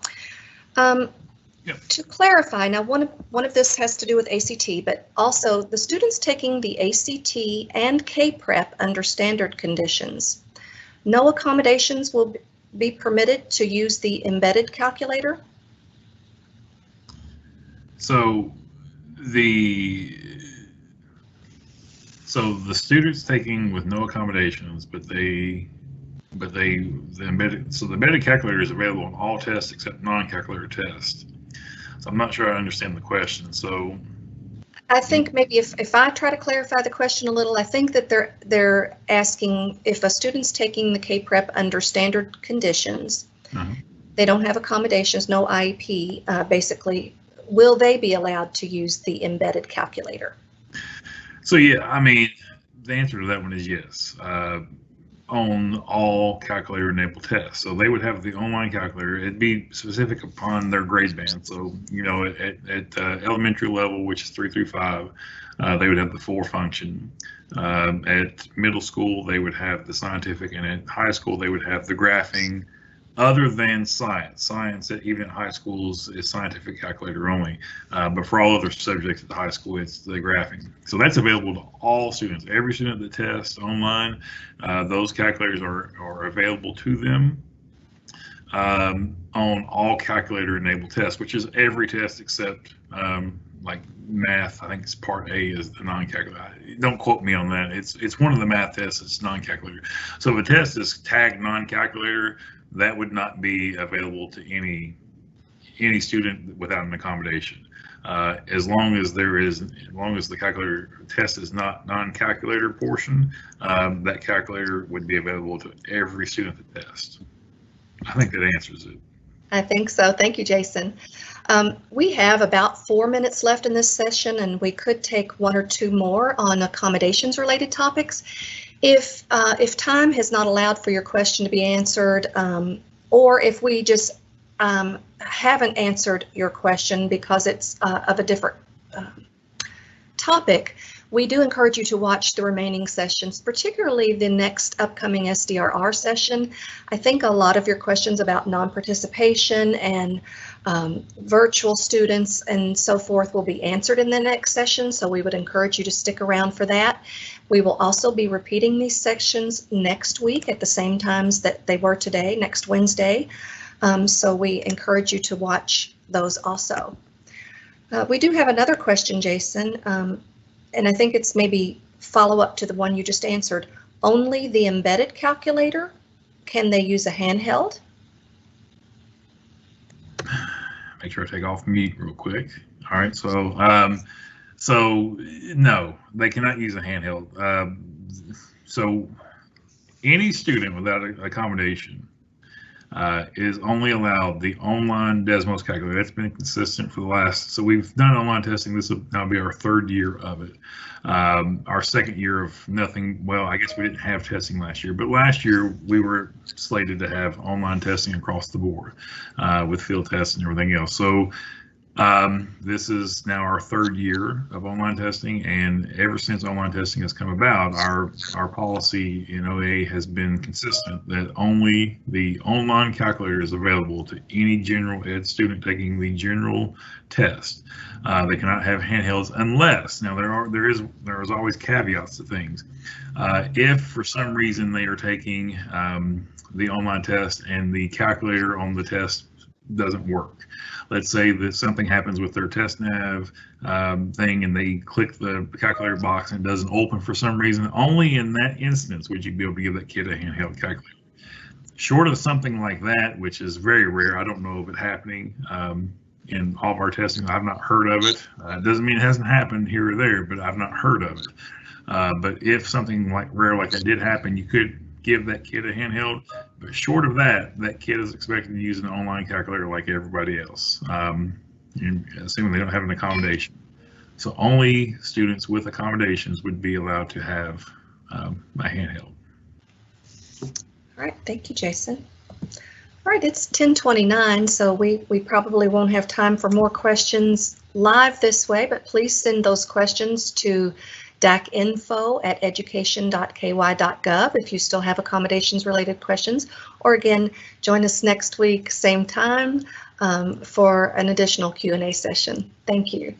To clarify, now one of this has to do with ACT, but also the students taking the ACT and K-Prep under standard conditions. No accommodations will be permitted to use the embedded calculator? So the students taking with no accommodations, the embedded calculator is available on all tests except non-calculator tests. So I'm not sure I understand the question. So I think maybe if I try to clarify the question a little, I think that they're asking if a student's taking the K-Prep under standard conditions, they don't have accommodations, no IEP, basically, will they be allowed to use the embedded calculator? So yeah, I mean, the answer to that one is yes. On all calculator-enabled tests. So they would have the online calculator. It'd be specific upon their grade band. So, you know, at elementary level, which is 3 through 5, they would have the 4 function. At middle school, they would have the scientific, and at high school, they would have the graphing, other than science. Science, even at high schools, is scientific calculator only. But for all other subjects at the high school, it's the graphing. So that's available to all students. Every student that tests online, those calculators are available to them on all calculator-enabled tests, which is every test except like math. I think it's part A is the non-calculator. Don't quote me on that. It's one of the math tests that's non-calculator. So if a test is tagged non-calculator, that would not be available to any student without an accommodation. As long as the calculator test is not non-calculator portion, that calculator would be available to every student that tests. I think that answers it. I think so. Thank you, Jason. We have about 4 minutes left in this session, and we could take 1 or 2 more on accommodations related topics. If time has not allowed for your question to be answered, or if we just haven't answered your question because it's of a different topic, we do encourage you to watch the remaining sessions, particularly the next upcoming SDRR session. I think a lot of your questions about non-participation and virtual students and so forth will be answered in the next session, so we would encourage you to stick around for that. We will also be repeating these sections next week at the same times that they were today, next Wednesday, so we encourage you to watch those also. We do have another question, Jason, and I think it's maybe follow up to the one you just answered. Only the embedded calculator? Can they use a handheld? Make sure I take off mute real quick. All right, so no, they cannot use a handheld. So any student without an accommodation is only allowed the online Desmos calculator. That's been consistent for the last, so we've done online testing. This will now be our 3rd year of it. Our 2nd year of nothing, well, I guess we didn't have testing last year, but last year we were slated to have online testing across the board with field tests and everything else. So this is now our 3rd year of online testing, and ever since online testing has come about, our policy in OA has been consistent that only the online calculator is available to any general ed student taking the general test. They cannot have handhelds unless, now there is always caveats to things. If for some reason they are taking the online test and the calculator on the test doesn't work. Let's say that something happens with their test nav thing and they click the calculator box and it doesn't open for some reason. Only in that instance would you be able to give that kid a handheld calculator. Short of something like that, which is very rare, I don't know of it happening in all of our testing. I've not heard of it. It doesn't mean it hasn't happened here or there, but I've not heard of it. But if something like rare like that did happen, you could give that kid a handheld, but short of that, that kid is expected to use an online calculator like everybody else, assuming they don't have an accommodation. So only students with accommodations would be allowed to have a handheld. All right, thank you, Jason. All right, it's 10:29, so we probably won't have time for more questions live this way, but please send those questions to dacinfo@education.ky.gov if you still have accommodations related questions, or again, join us next week, same time, for an additional Q&A session. Thank you.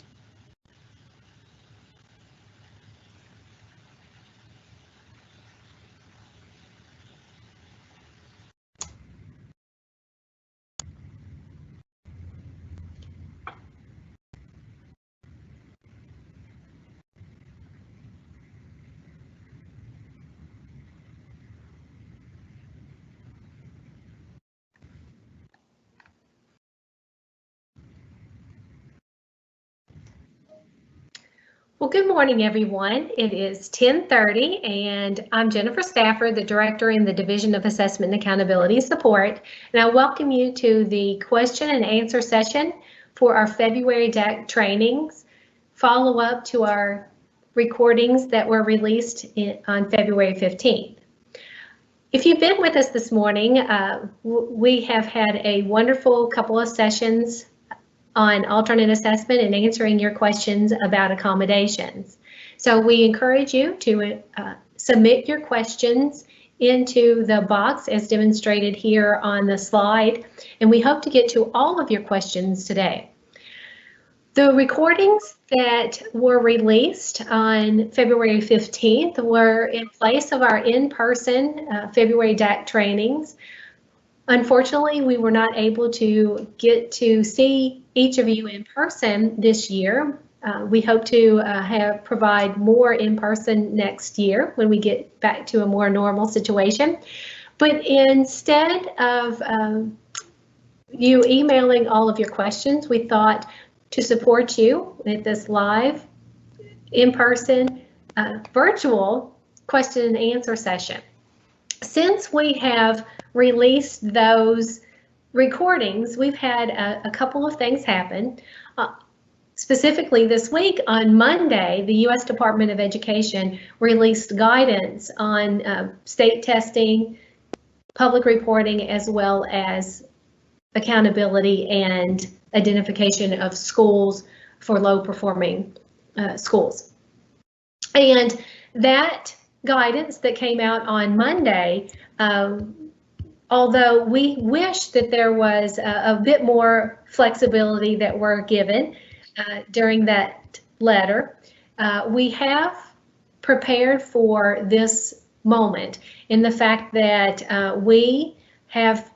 Well, good morning, everyone. It is 10:30, and I'm Jennifer Stafford, the Director in the Division of Assessment and Accountability Support, and I welcome you to the question and answer session for our February DAC trainings, follow-up to our recordings that were released on February 15th. If you've been with us this morning, we have had a wonderful couple of sessions on alternate assessment and answering your questions about accommodations. So we encourage you to submit your questions into the box as demonstrated here on the slide, and we hope to get to all of your questions today. The recordings that were released on February 15th were in place of our in-person February DAC trainings. Unfortunately, we were not able to get to see each of you in person this year. We hope to provide more in person next year when we get back to a more normal situation. But instead of you emailing all of your questions, we thought to support you with this live, in-person, virtual question and answer session. Since we have released those recordings, we've had a couple of things happen. Specifically this week, on Monday, the U.S. Department of Education released guidance on state testing, public reporting, as well as accountability and identification of schools for low-performing schools. And that guidance that came out on Monday, although we wish that there was a bit more flexibility that were given during that letter, we have prepared for this moment in the fact that we have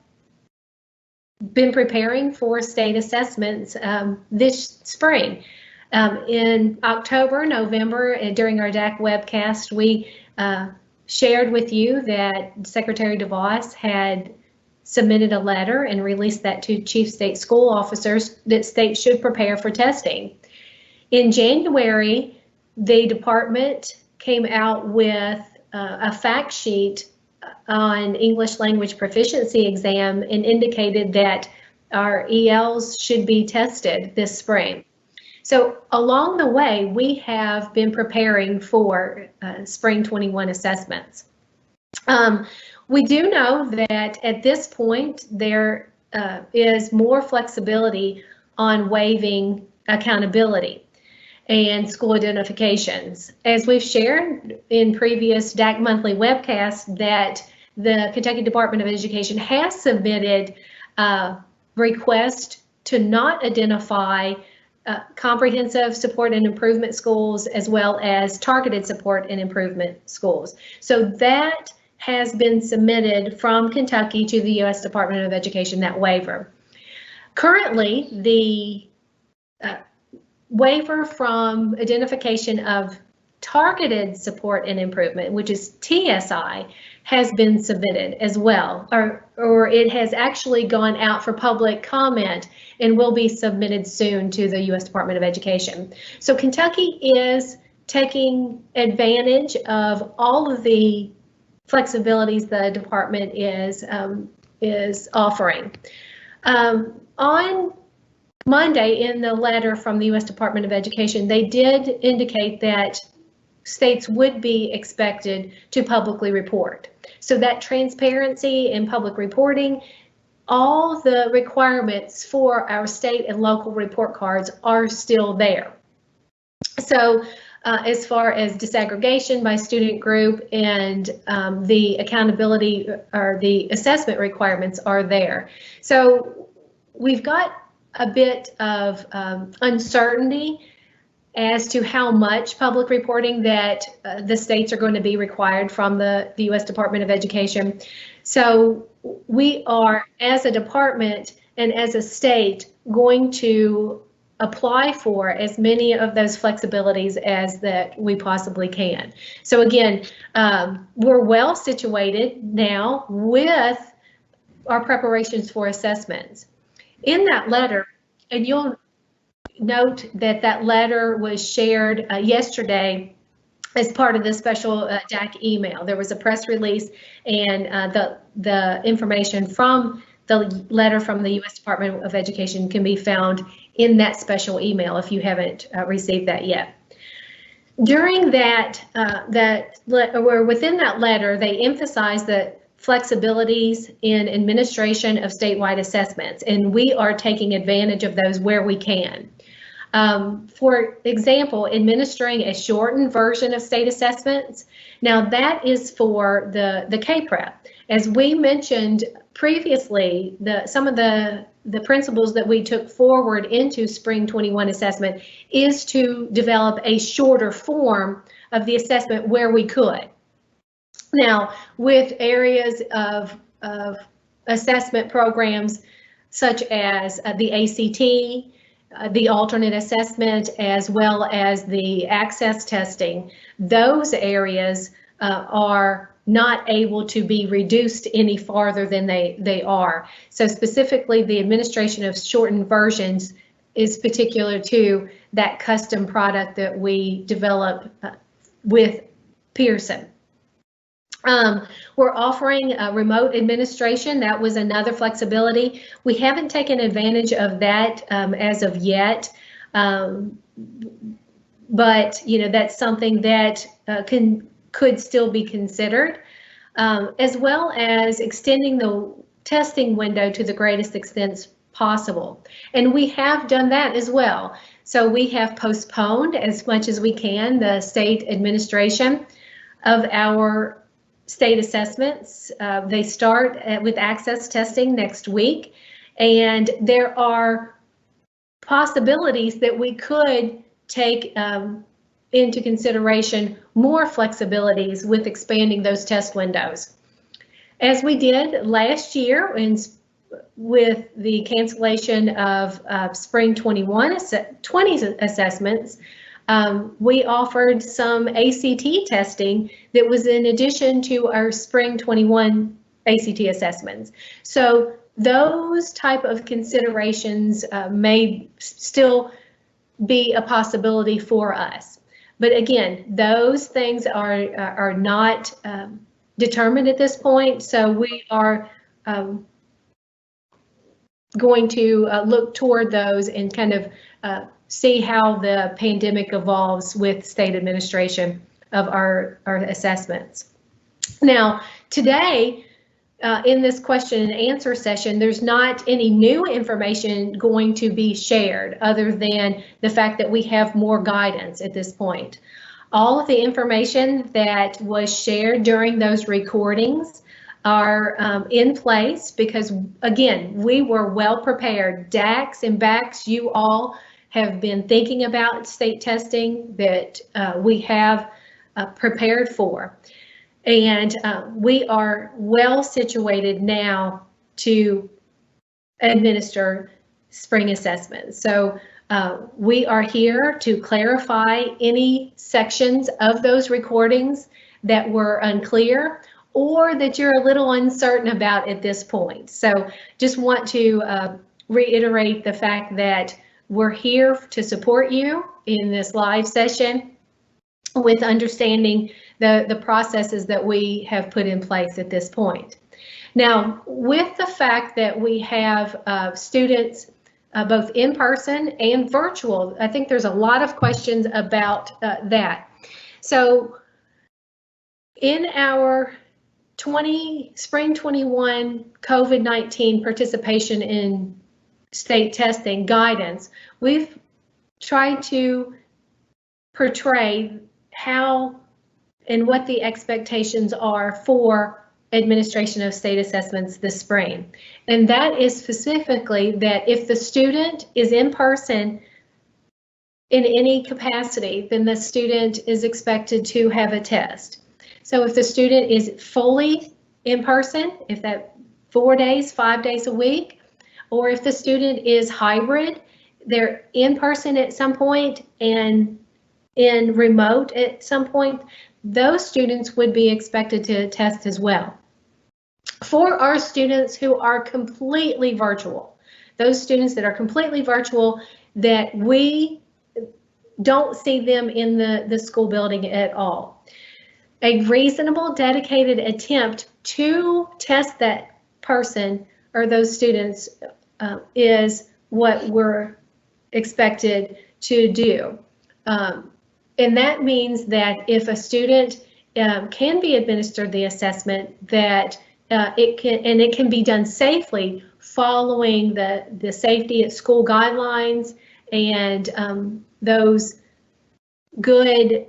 been preparing for state assessments this spring. In October, November, during our DAC webcast, we shared with you that Secretary DeVos had submitted a letter and released that to chief state school officers that states should prepare for testing. In January, the department came out with a fact sheet on English language proficiency exam and indicated that our ELs should be tested this spring. So along the way, we have been preparing for spring 21 assessments. We do know that at this point, there is more flexibility on waiving accountability and school identifications. As we've shared in previous DAC monthly webcasts, that the Kentucky Department of Education has submitted a request to not identify comprehensive support and improvement schools as well as targeted support and improvement schools. So that has been submitted from Kentucky to the U.S. Department of Education, that waiver. Currently, the waiver from identification of targeted support and improvement, which is TSI, has been submitted as well, or it has actually gone out for public comment and will be submitted soon to the U.S. Department of Education. So Kentucky is taking advantage of all of the flexibilities the department is offering. On Monday, in the letter from the U.S. Department of Education, they did indicate that states would be expected to publicly report. So that transparency and public reporting, all the requirements for our state and local report cards are still there. So as far as disaggregation by student group and the accountability or the assessment requirements are there. So we've got a bit of uncertainty as to how much public reporting that the states are going to be required from the U.S. Department of Education. So we are, as a department and as a state, going to apply for as many of those flexibilities as that we possibly can. So again, we're well situated now with our preparations for assessments. In that letter, and you'll note that that letter was shared yesterday as part of the special DAC email. There was a press release, and the information from the letter from the U.S. Department of Education can be found in that special email if you haven't received that yet. During that, within that letter, they emphasized that flexibilities in administration of statewide assessments, and we are taking advantage of those where we can. For example, administering a shortened version of state assessments. Now that is for the K-Prep. As we mentioned previously, some of the principles that we took forward into Spring 21 assessment is to develop a shorter form of the assessment where we could. Now, with areas of assessment programs such as the ACT, the alternate assessment, as well as the access testing, those areas are not able to be reduced any farther than they are. So specifically, the administration of shortened versions is particular to that custom product that we develop with Pearson. We're offering remote administration. That was another flexibility. We haven't taken advantage of that as of yet, but that's something that could still be considered, as well as extending the testing window to the greatest extent possible. And we have done that as well. So we have postponed as much as we can the state administration of our state assessments. They start with access testing next week, and there are possibilities that we could take into consideration more flexibilities with expanding those test windows. As we did last year with the cancellation of Spring 20 assessments, we offered some ACT testing that was in addition to our Spring 21 ACT assessments. So those type of considerations may still be a possibility for us. But again, those things are not determined at this point. So we are going to look toward those and kind of see how the pandemic evolves with state administration of our assessments. Now, today, in this question and answer session, there's not any new information going to be shared other than the fact that we have more guidance at this point. All of the information that was shared during those recordings are in place because, again, we were well prepared. DACs and BACs, you all have been thinking about state testing that we have prepared for. And we are well situated now to administer spring assessments. So we are here to clarify any sections of those recordings that were unclear or that you're a little uncertain about at this point. So just want to reiterate the fact that we're here to support you in this live session with understanding the processes that we have put in place at this point. Now, with the fact that we have students both in person and virtual, I think there's a lot of questions about that. So in our Spring 21 COVID-19 participation in state testing guidance, we've tried to portray how and what the expectations are for administration of state assessments this spring. And that is specifically that if the student is in person in any capacity, then the student is expected to have a test. So if the student is fully in person, if that 4 days, 5 days a week, or if the student is hybrid, they're in person at some point and in remote at some point, those students would be expected to test as well. For our students who are completely virtual, those students that are completely virtual, that we don't see them in the school building at all, a reasonable, dedicated attempt to test that person or those students is what we're expected to do. And that means that if a student can be administered the assessment, that it can be done safely following the safety at school guidelines and those good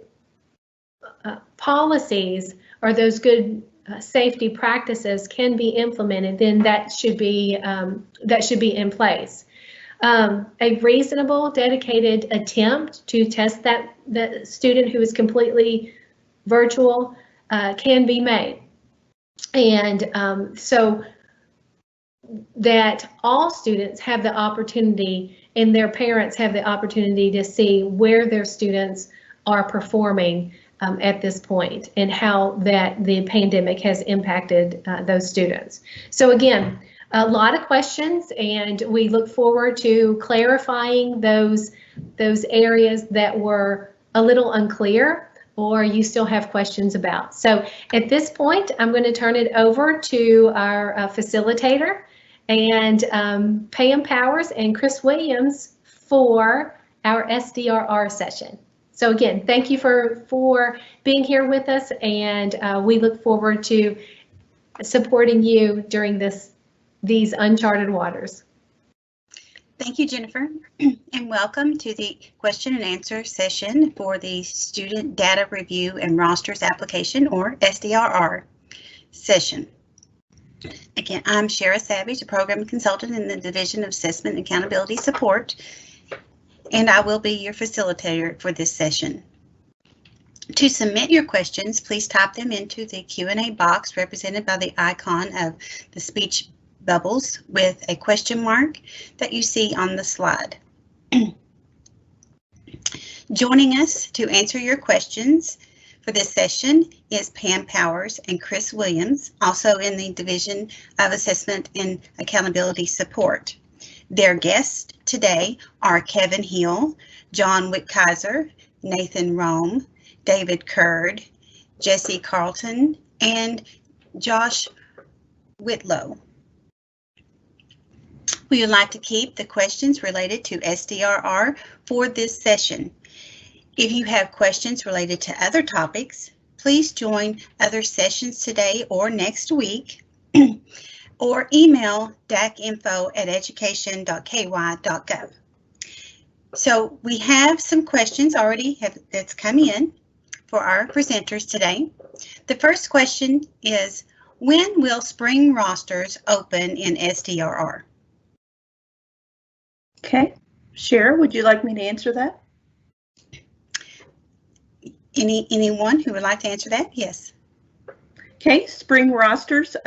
policies or those good safety practices can be implemented, then that should be in place. A reasonable, dedicated attempt to test the student who is completely virtual can be made, and so that all students have the opportunity and their parents have the opportunity to see where their students are performing at this point and how that the pandemic has impacted those students. So again, a lot of questions, and we look forward to clarifying those areas that were a little unclear or you still have questions about. So at this point, I'm going to turn it over to our facilitator and Pam Powers and Chris Williams for our Sdrr session. So again, thank you for being here with us, and we look forward to supporting you during these uncharted waters. Thank you, Jennifer, and welcome to the question and answer session for the Student Data Review and Rosters Application, or Sdrr session. Again, I'm Shara Savage, a program consultant in the Division of Assessment and Accountability Support, and I will be your facilitator for this session. To submit your questions, please type them into the Q&A box represented by the icon of the speech bubbles with a question mark that you see on the slide. Joining us to answer your questions for this session is Pam Powers and Chris Williams, also in the Division of Assessment and Accountability Support. Their guests today are Kevin Hill, John Wickheiser, Nathan Rome, David Curd, Jesse Carlton, and Josh Whitlow. We would like to keep the questions related to Sdrr for this session. If you have questions related to other topics, please join other sessions today or next week, or email dacinfo@education.ky.gov. So we have some questions already that's come in for our presenters today. The first question is, when will spring rosters open in Sdrr? Okay, Shara, would you like me to answer that? Anyone who would like to answer that? Yes. Okay, spring rosters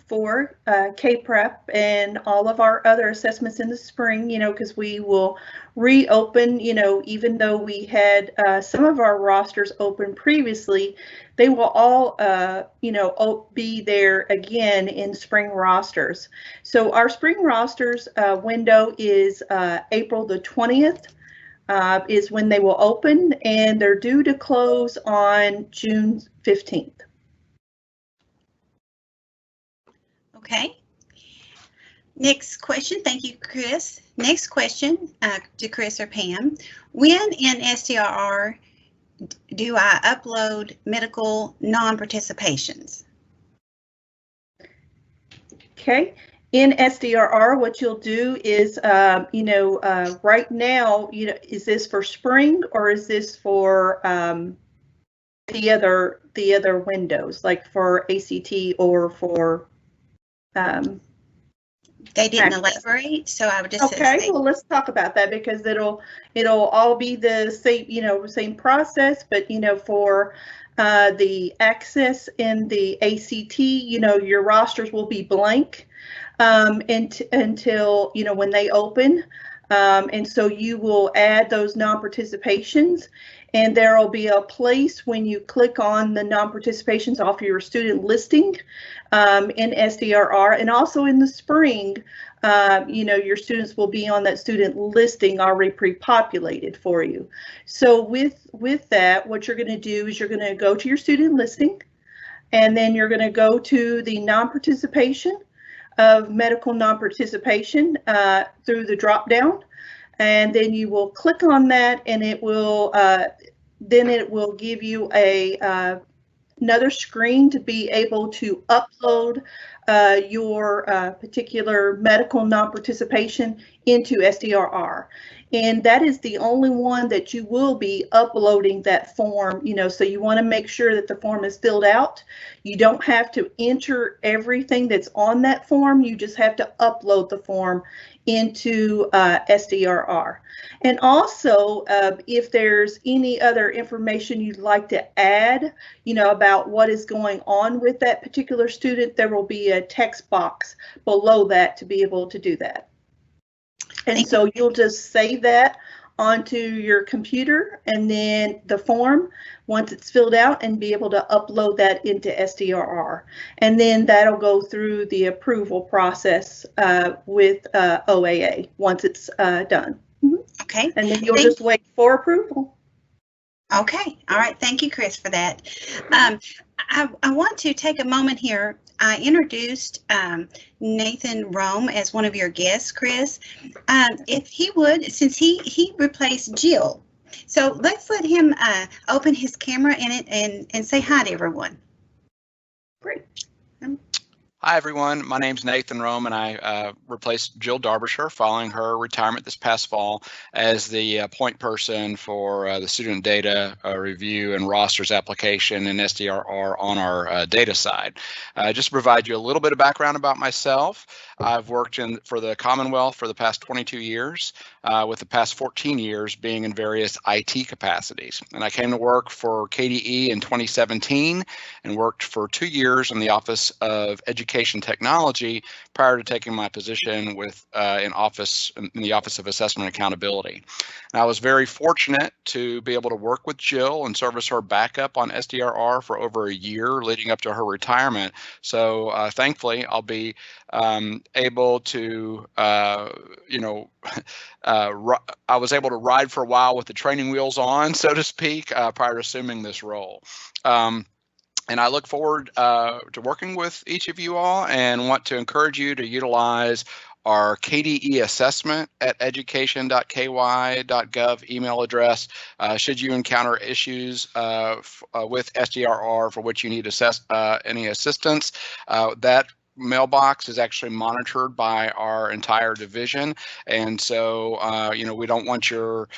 for K-Prep and all of our other assessments in the spring, because we will reopen, even though we had some of our rosters open previously, they will all, be there again in spring rosters. So our spring rosters window is April the 20th. Is when they will open, and they're due to close on June 15th. Okay. Next question. Thank you, Chris. Next question to Chris or Pam. When in Sdrr do I upload medical non-participations? Okay. In Sdrr, what you'll do is, right now, is this for spring or is this for the other windows, like for ACT or for They didn't access. elaborate, so I would just Okay, say, well, let's talk about that, because it'll all be the same, same process, but for the access in the ACT, your rosters will be blank until when they open, and so you will add those non-participations, and there will be a place when you click on the non-participations off your student listing in Sdrr, and also in the spring, your students will be on that student listing already pre-populated for you. So with that, what you're going to do is you're going to go to your student listing, and then you're going to go to the non-participation of medical non-participation through the drop down, and then you will click on that, and it will give you another screen to be able to upload your particular medical non-participation into Sdrr. And that is the only one that you will be uploading that form, so you want to make sure that the form is filled out. You don't have to enter everything that's on that form. You just have to upload the form into Sdrr. And also, if there's any other information you'd like to add, about what is going on with that particular student, there will be a text box below that to be able to do that. And so you'll just save that onto your computer, and then the form, once it's filled out, and be able to upload that into Sdrr. And then that'll go through the approval process with OAA once it's done. okay. And then you'll just wait for approval. Okay. All right. Thank you, Chris, for that. I want to take a moment here. I introduced Nathan Rome as one of your guests, Chris. If he would, since he replaced Jill. So let's let him open his camera in it and say hi to everyone. Great. Hi, everyone. My name's Nathan Rome, and I replaced Jill Derbyshire following her retirement this past fall as the point person for the student data review and rosters application in Sdrr on our data side. Just to provide you a little bit of background about myself, I've worked for the Commonwealth for the past 22 years, with the past 14 years being in various IT capacities. And I came to work for KDE in 2017 and worked for 2 years in the Office of Education Technology prior to taking my position with in the Office of Assessment and Accountability. And I was very fortunate to be able to work with Jill and serve as her backup on Sdrr for over a year leading up to her retirement. So thankfully, I'll be able to, I was able to ride for a while with the training wheels on, so to speak, prior to assuming this role. And I look forward to working with each of you all, and want to encourage you to utilize our KDE assessment at education.ky.gov email address should you encounter issues with Sdrr for which you need any assistance. That mailbox is actually monitored by our entire division, and so we don't want your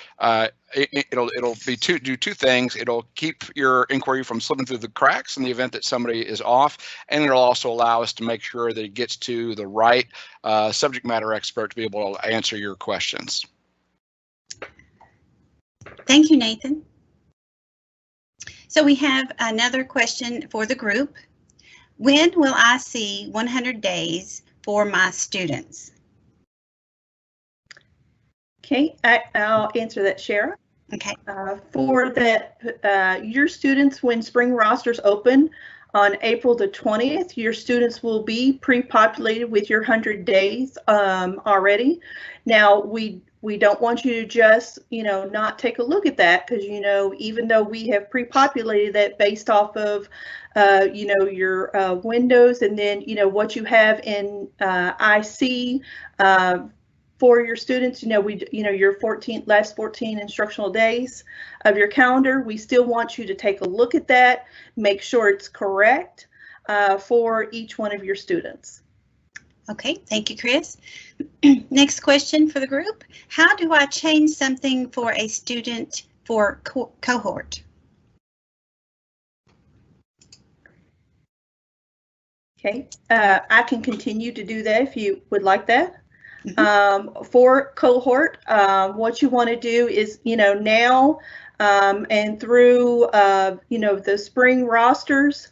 it'll do two things. It'll keep your inquiry from slipping through the cracks in the event that somebody is off, and it'll also allow us to make sure that it gets to the right subject matter expert to be able to answer your questions. Thank you, Nathan. So we have another question for the group. When will I see 100 days for my students? Okay, I'll answer that, Shara. Okay. For that, your students, when spring rosters open on April the 20th, your students will be pre-populated with your 100 days already. Now, we don't want you to just, not take a look at that, because, even though we have pre-populated that based off of, your windows, and then, what you have in IC for your students, your last 14 instructional days of your calendar, we still want you to take a look at that, make sure it's correct for each one of your students. Okay, thank you, Chris. Next question for the group. How do I change something for a student for cohort? Okay, I can continue to do that if you would like that. For cohort, what you want to do is, now and through, the spring rosters,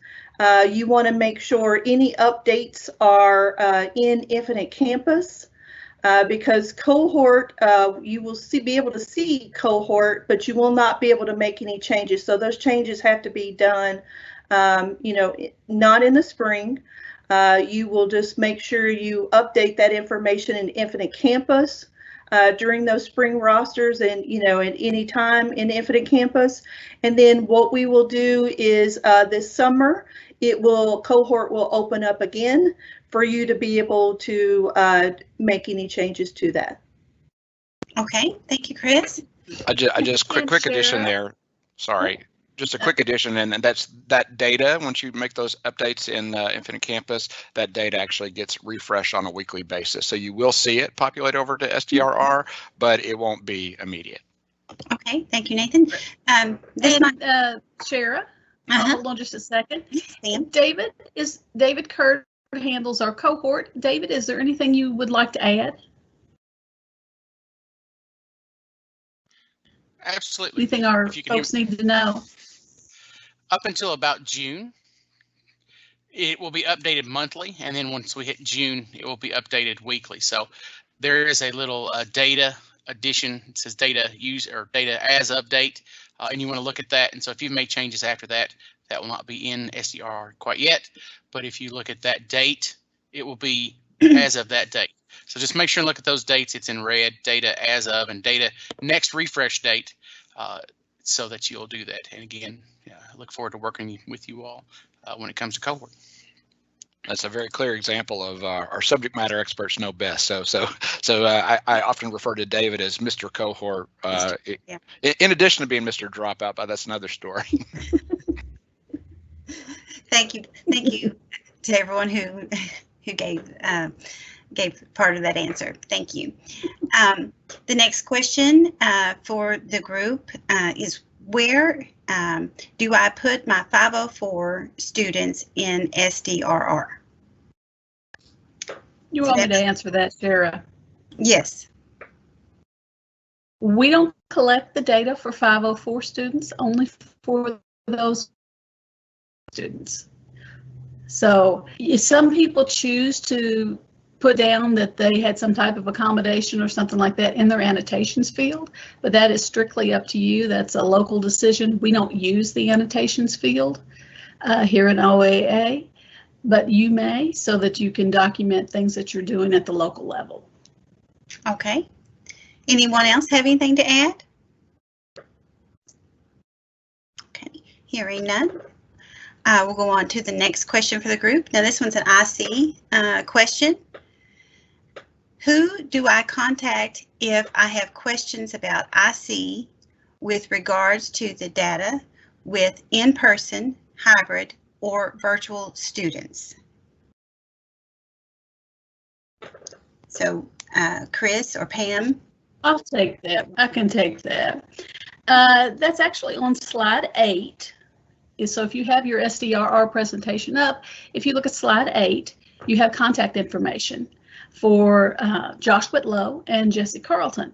you want to make sure any updates are in Infinite Campus. Because cohort, you will be able to see cohort, but you will not be able to make any changes. So those changes have to be done, not in the spring. You will just make sure you update that information in Infinite Campus during those spring rosters, and at any time in Infinite Campus. And then what we will do is this summer, cohort will open up again for you to be able to make any changes to that. Okay, thank you, Chris. I just quick addition there. Sorry, just a quick addition, and that's that data. Once you make those updates in Infinite Campus, that data actually gets refreshed on a weekly basis. So you will see it populate over to Sdrr, but it won't be immediate. Okay, thank you, Nathan. Shara, hold on just a second. Sam. David Kerr handles our cohort. David, is there anything you would like to add? Absolutely. Anything our folks need to know? Up until about June, it will be updated monthly, and then once we hit June, it will be updated weekly. So there is a little data addition. It says data use or data as update, and you want to look at that. And so if you've made changes after that, that will not be in Sdrr quite yet. But if you look at that date, it will be as of that date. So just make sure and look at those dates. It's in red, data as of, and data next refresh date, so that you'll do that. And again, I look forward to working with you all when it comes to cohort. That's a very clear example of our subject matter experts know best. So I often refer to David as Mr. Cohort. In addition to being Mr. Dropout, but that's another story. Thank you to everyone who gave part of that answer. Thank you. The next question for the group is, where do I put my 504 students in Sdrr? You want me to answer that, Shara? Yes. We don't collect the data for 504 students, only for those students. So some people choose to put down that they had some type of accommodation or something like that in their annotations field, but that is strictly up to you. That's a local decision. We don't use the annotations field here in OAA, but you may, so that you can document things that you're doing at the local level. Okay. Anyone else have anything to add? Okay, hearing none. We'll go on to the next question for the group. Now this one's an IC question. Who do I contact if I have questions about IC with regards to the data with in-person, hybrid, or virtual students? So Chris or Pam? I'll take that. I can take that. That's actually on slide 8. So if you have your Sdrr presentation up, if you look at slide 8, you have contact information for Josh Whitlow and Jesse Carlton.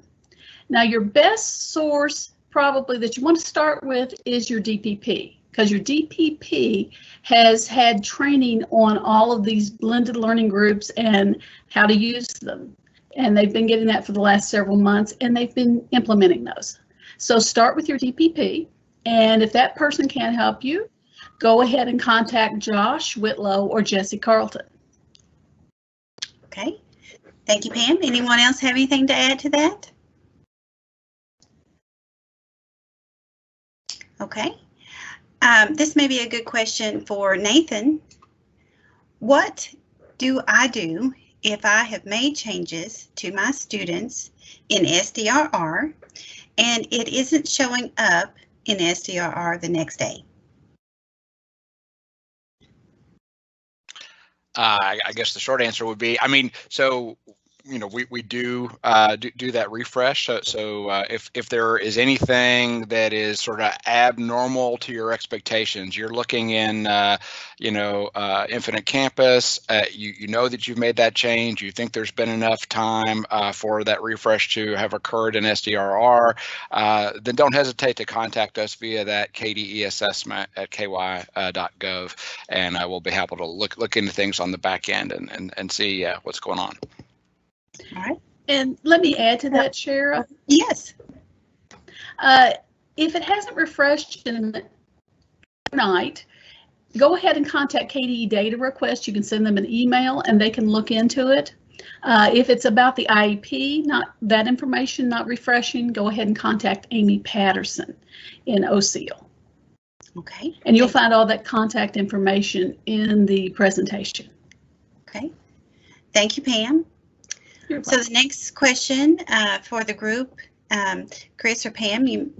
Now your best source probably that you want to start with is your DPP, because your DPP has had training on all of these blended learning groups and how to use them. And they've been getting that for the last several months, and they've been implementing those. So start with your DPP, and if that person can't help you, go ahead and contact Josh Whitlow or Jesse Carlton. Okay, thank you, Pam. Anyone else have anything to add to that? Okay, this may be a good question for Nathan. What do I do if I have made changes to my students in Sdrr and it isn't showing up in Sdrr the next day? I guess the short answer would be, so we do do that refresh. So if there is anything that is sort of abnormal to your expectations, you're looking in Infinite Campus, you know that you've made that change, you think there's been enough time for that refresh to have occurred in Sdrr, then don't hesitate to contact us via that KDE assessment at ky.gov, and I will be happy to look into things on the back end and see what's going on. All right. And let me add to that, Shara. Yes. If it hasn't refreshed in the night, go ahead and contact KDE Data Request. You can send them an email and they can look into it. If it's about the IEP, not that information not refreshing, go ahead and contact Amy Patterson in OCL. Okay. And you'll find all that contact information in the presentation. Okay. Thank you, Pam. So the next question for the group, Chris or Pam, you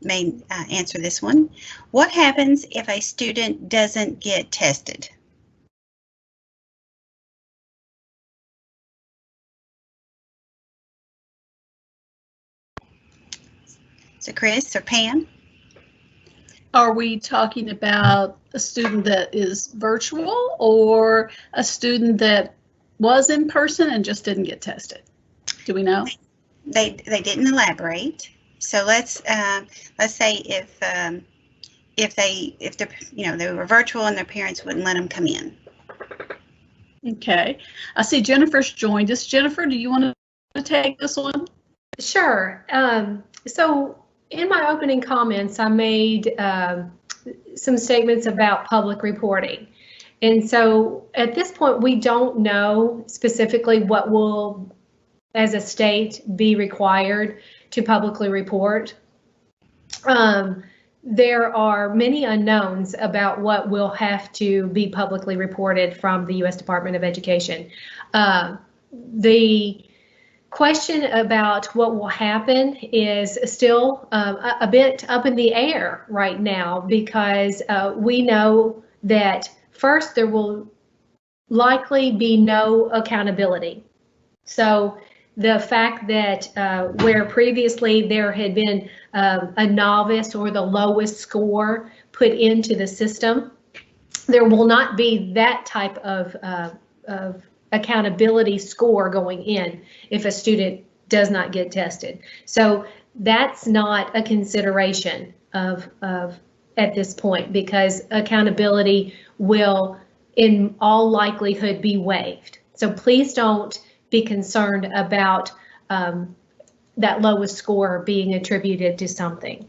may answer this one. What happens if a student doesn't get tested? So Chris or Pam? Are we talking about a student that is virtual or a student that was in person and just didn't get tested? Do we know? They didn't elaborate. So let's say if they were virtual and their parents wouldn't let them come in. Okay, I see Jennifer's joined us. Jennifer, do you want to take this one? Sure. So in my opening comments, I made some statements about public reporting. And so at this point, we don't know specifically what will, as a state, be required to publicly report. There are many unknowns about what will have to be publicly reported from the U.S. Department of Education. The question about what will happen is still a bit up in the air right now, because we know that first, there will likely be no accountability. So the fact that where previously there had been a novice or the lowest score put into the system, there will not be that type of accountability score going in if a student does not get tested. So that's not a consideration of at this point, because accountability will in all likelihood be waived. So please don't be concerned about that lowest score being attributed to something.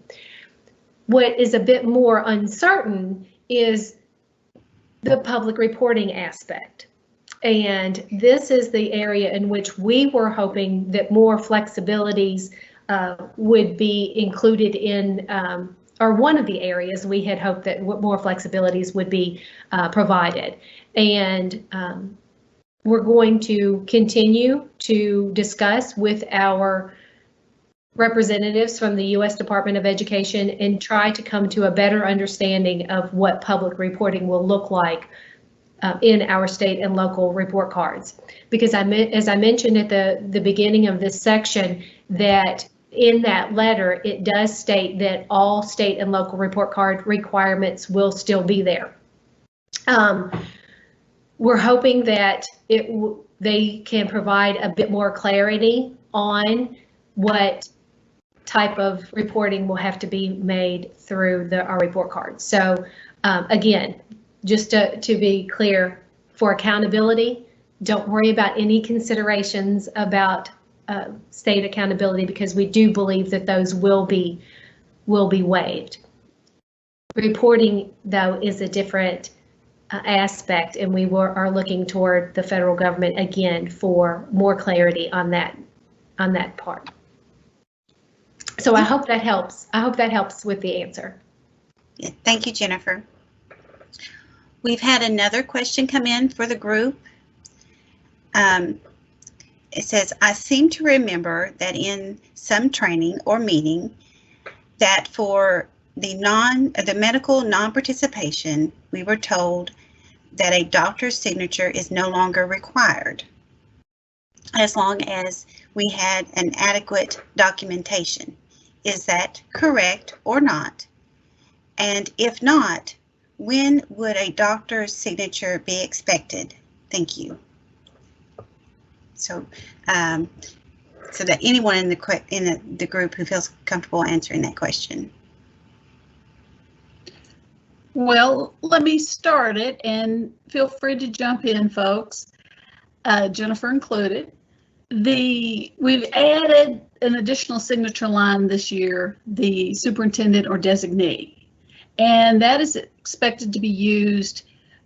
What is a bit more uncertain is the public reporting aspect. And this is the area in which we were hoping that more flexibilities would be included in, or one of the areas we had hoped that more flexibilities would be provided. And we're going to continue to discuss with our representatives from the U.S. Department of Education and try to come to a better understanding of what public reporting will look like in our state and local report cards. Because as I mentioned at the beginning of this section, that in that letter, it does state that all state and local report card requirements will still be there. We're hoping that they can provide a bit more clarity on what type of reporting will have to be made through our report cards. So again, just to be clear, for accountability, don't worry about any considerations about state accountability, because we do believe that those will be waived. Reporting, though, is a different aspect, and we are looking toward the federal government again for more clarity on that part. So I hope that helps. I hope that helps with the answer. Yeah, thank you, Jennifer. We've had another question come in for the group. It says, I seem to remember that in some training or meeting that for the medical non-participation, we were told that a doctor's signature is no longer required. as long as we had an adequate documentation. Is that correct or not? And if not, when would a doctor's signature be expected? Thank you. So, so that anyone in the group who feels comfortable answering that question. Well, let me start it, and feel free to jump in, folks, Jennifer included. We've added an additional signature line this year, the superintendent or designee, and that is expected to be used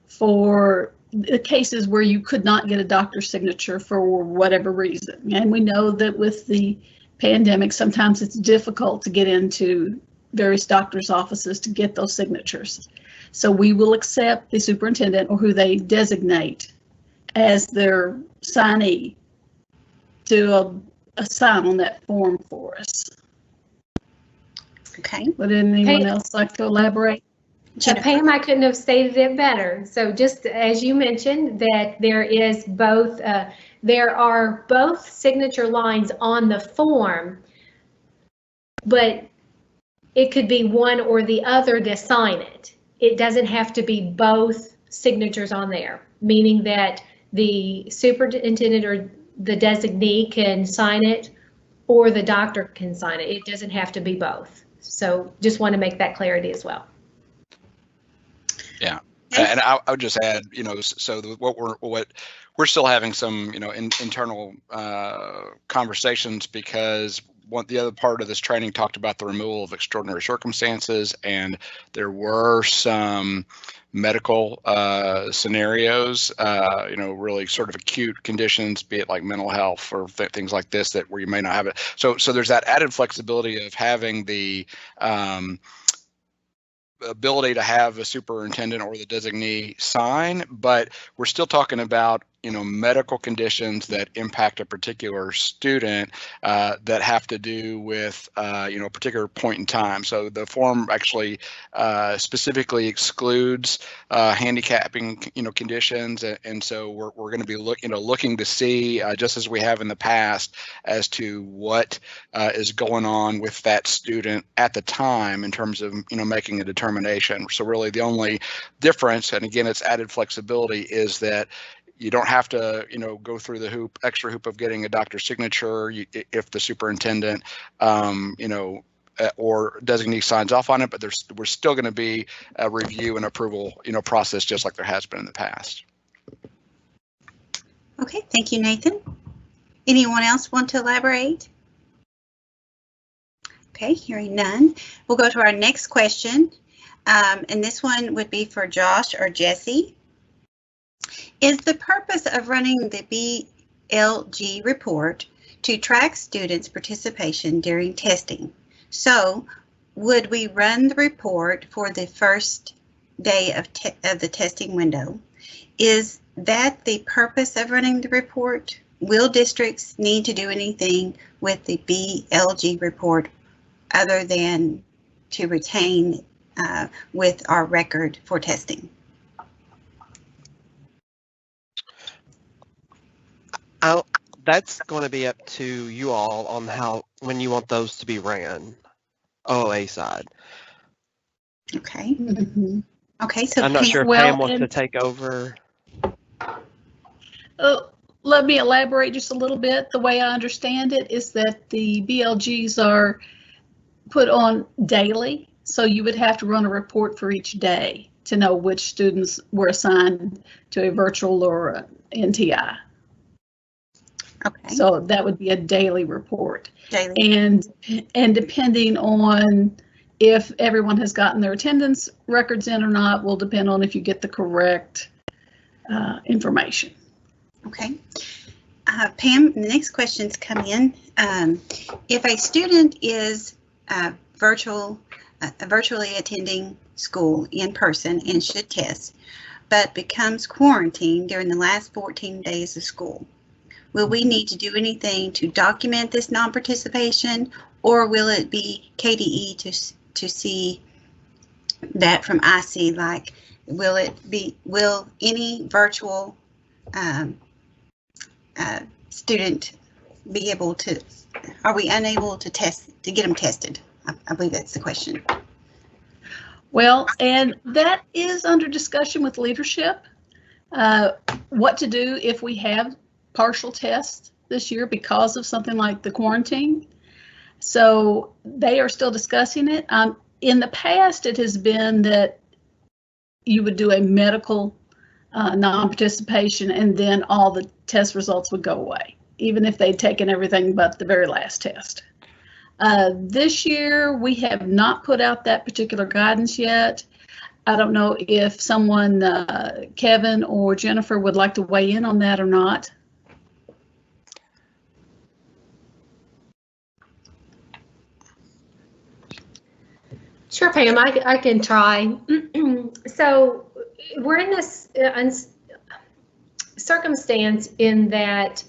for the cases where you could not get a doctor's signature for whatever reason. And we know that with the pandemic, sometimes it's difficult to get into various doctor's offices to get those signatures. So we will accept the superintendent or who they designate as their signee to sign on that form for us. Okay. Would anyone else like to elaborate? Pam, I couldn't have stated it better. So just as you mentioned, that there is both, there are both signature lines on the form, but it could be one or the other to sign it. It doesn't have to be both signatures on there, meaning that the superintendent or the designee can sign it or the doctor can sign it. It doesn't have to be both. So just want to make that clarity as well. Yeah, and I would just add, you know, so what we're still having some, you know, internal conversations, because the other part of this training talked about the removal of extraordinary circumstances, and there were some medical scenarios, you know, really sort of acute conditions, be it like mental health or things like this, that where you may not have it. So there's that added flexibility of having the ability to have a superintendent or the designee sign, but we're still talking about, you know, medical conditions that impact a particular student that have to do with, you know, a particular point in time. So the form actually specifically excludes handicapping, you know, conditions, and so we're going to be looking to see, just as we have in the past, as to what is going on with that student at the time in terms of, you know, making a determination. So really the only difference, and again, it's added flexibility, is that you don't have to, you know, go through the extra hoop of getting a doctor's signature if the superintendent, you know, or designee signs off on it. But we're still going to be a review and approval, you know, process just like there has been in the past. Okay, thank you, Nathan. Anyone else want to elaborate? Okay, hearing none, we'll go to our next question, and this one would be for Josh or Jesse. Is the purpose of running the BLG report to track students' participation during testing? So, would we run the report for the first day of the testing window? Is that the purpose of running the report? Will districts need to do anything with the BLG report other than to retain with our record for testing? That's going to be up to you all on when you want those to be ran, OOA side. Okay. Mm-hmm. Okay, so I'm not sure if Pam wants to take over. Let me elaborate just a little bit. The way I understand it is that the BLGs are put on daily, so you would have to run a report for each day to know which students were assigned to a virtual or NTI. Okay. So that would be a daily report. Daily. And depending on if everyone has gotten their attendance records in or not will depend on if you get the correct information. Okay. Pam, the next questions come in. If a student is virtually attending school in person and should test, but becomes quarantined during the last 14 days of school, will we need to do anything to document this non-participation, or will it be KDE to see that from IC? Like, will any virtual student be able to, are we unable to get them tested? I believe that's the question. Well, and that is under discussion with leadership, what to do if we have partial tests this year because of something like the quarantine. So they are still discussing it. In the past, it has been that you would do a medical non-participation and then all the test results would go away, even if they'd taken everything but the very last test. This year, we have not put out that particular guidance yet. I don't know if someone, Kevin or Jennifer, would like to weigh in on that or not. Sure, Pam, I can try. So we're in this circumstance in that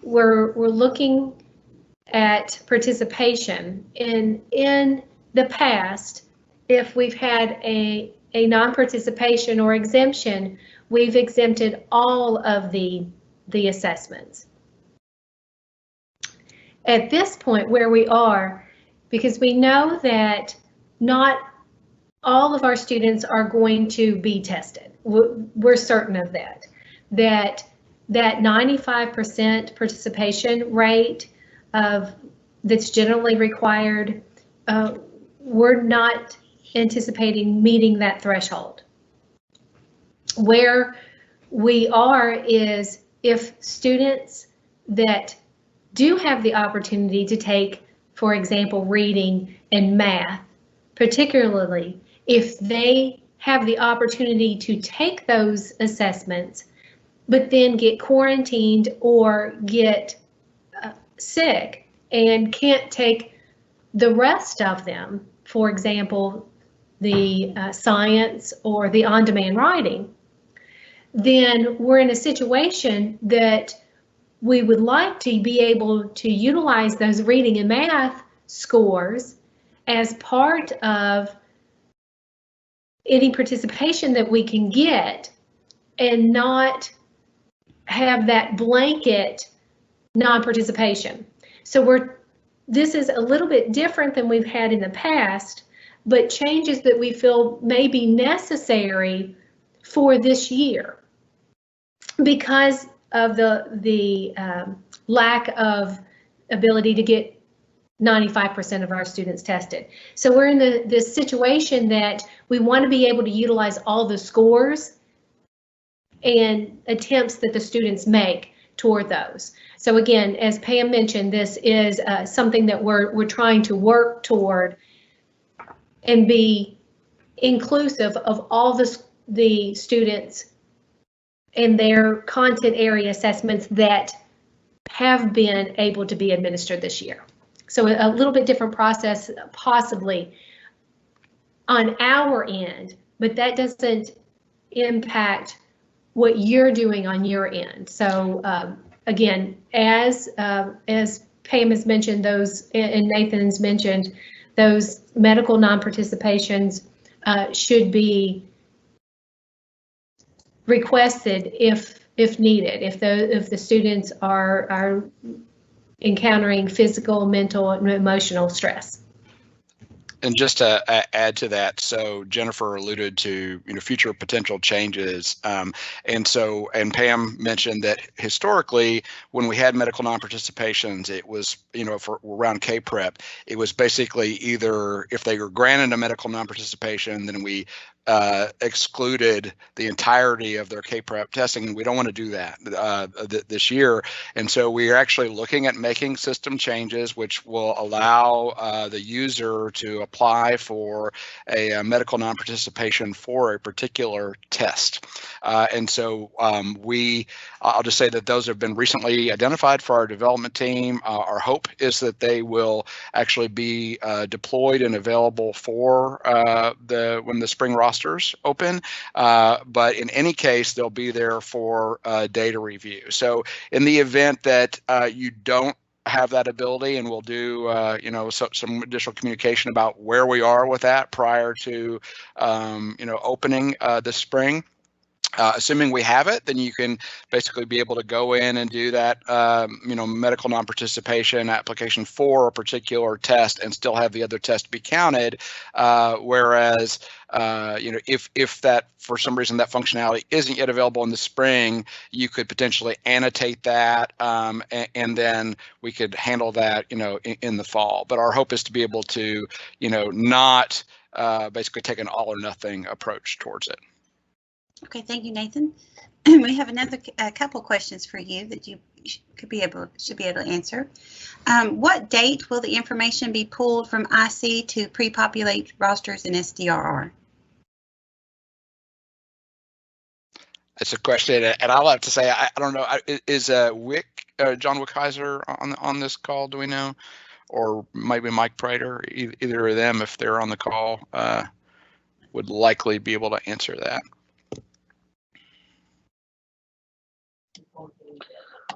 we're looking at participation. In the past, if we've had a non-participation or exemption, we've exempted all of the assessments. At this point where we are, because we know that not all of our students are going to be tested. We're certain of that. That 95% participation rate that's generally required, we're not anticipating meeting that threshold. Where we are is if students that do have the opportunity to take, for example, reading and math, particularly if they have the opportunity to take those assessments, but then get quarantined or get sick and can't take the rest of them, for example, the science or the on-demand writing, then we're in a situation that we would like to be able to utilize those reading and math scores as part of any participation that we can get and not have that blanket non-participation. So this is a little bit different than we've had in the past, but changes that we feel may be necessary for this year because of the lack of ability to get 95% of our students tested. So we're in this situation that we want to be able to utilize all the scores and attempts that the students make toward those. So again, as Pam mentioned, this is something that we're trying to work toward and be inclusive of all the students and their content area assessments that have been able to be administered this year. So a little bit different process possibly on our end, but that doesn't impact what you're doing on your end. So again, as Pam has mentioned, those and Nathan's mentioned, those medical non-participations should be requested if needed, if the students are encountering physical, mental, and emotional stress. And just to add to that, so Jennifer alluded to future potential changes, and Pam mentioned that historically, when we had medical non-participations, it was for around K-Prep, it was basically either if they were granted a medical non-participation, then we excluded the entirety of their K-Prep testing, and we don't want to do that this year. And so we are actually looking at making system changes which will allow the user to apply for a medical non-participation for a particular test. And so I'll just say that those have been recently identified for our development team. Our hope is that they will actually be deployed and available for when the spring rosters open, but in any case, they'll be there for data review. So in the event that you don't have that ability, and we'll do some additional communication about where we are with that prior to opening this spring. Assuming we have it, then you can basically be able to go in and do that, medical non-participation application for a particular test and still have the other test be counted. Whereas, if that for some reason that functionality isn't yet available in the spring, you could potentially annotate that, and then we could handle that, in the fall. But our hope is to be able to, not basically take an all or nothing approach towards it. Okay, thank you, Nathan. We have a couple questions for you that you should be able to answer. What date will the information be pulled from IC to pre-populate rosters in Sdrr? That's a question, and I'll have to say I don't know. Is John Wickheiser on this call? Do we know, or maybe Mike Prater? Either of them, if they're on the call, would likely be able to answer that.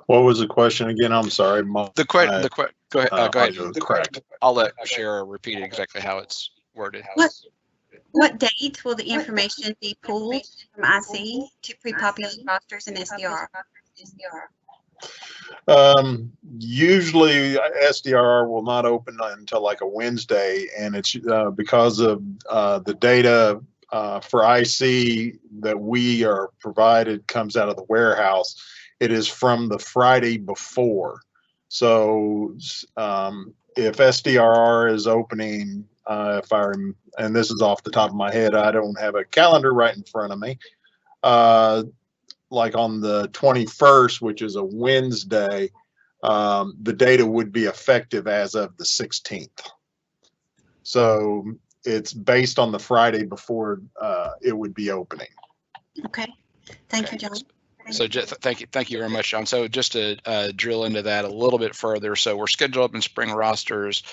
What was the question again? I'm sorry. Go ahead. Go ahead. Correct. I'll let Shara repeat exactly how it's worded. What date will the information be pulled from IC to pre-populate rosters in Sdrr? Usually Sdrr will not open until like a Wednesday, and it's because of the data for IC that we are provided comes out of the warehouse. It is from the Friday before. So if Sdrr is opening, and this is off the top of my head, I don't have a calendar right in front of me, like on the 21st, which is a Wednesday, the data would be effective as of the 16th. So it's based on the Friday before it would be opening. Okay, thank you, John. So thank you very much, John. So just to drill into that a little bit further, so we're scheduled up in spring rosters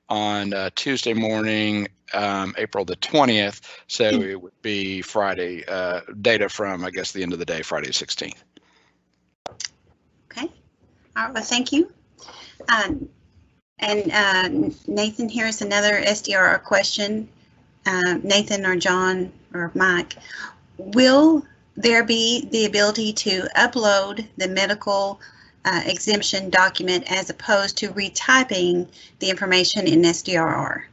on Tuesday morning, April the 20th. So it would be Friday, data from, I guess, the end of the day, Friday the 16th. Okay, all right, well, thank you. And Nathan, here's another Sdrr question. Nathan or John or Mike, will there be the ability to upload the medical exemption document as opposed to retyping the information in Sdrr?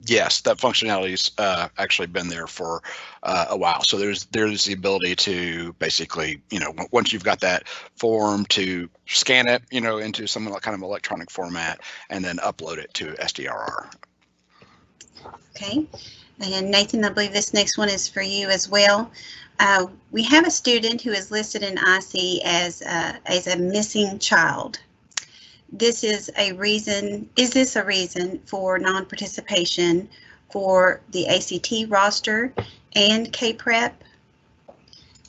Yes, that functionality's actually been there for a while. So there's the ability to basically, once you've got that form, to scan it, into some kind of electronic format and then upload it to Sdrr. Okay, and Nathan, I believe this next one is for you as well. We have a student who is listed in IC as a missing child. Is this a reason for non-participation for the ACT roster and KPREP?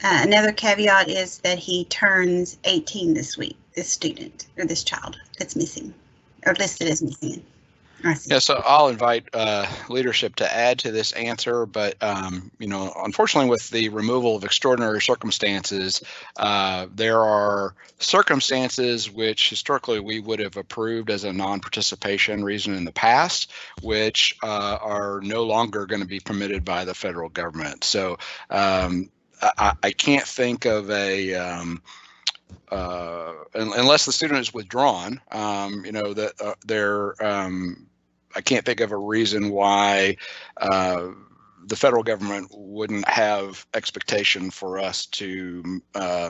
Another caveat is that he turns 18 this week, this student, or this child that's missing, or listed as missing. Yeah, so I'll invite leadership to add to this answer, but unfortunately, with the removal of extraordinary circumstances, there are circumstances which historically we would have approved as a non-participation reason in the past, which are no longer going to be permitted by the federal government. So I can't think of a unless the student is withdrawn, I can't think of a reason why the federal government wouldn't have expectation for us to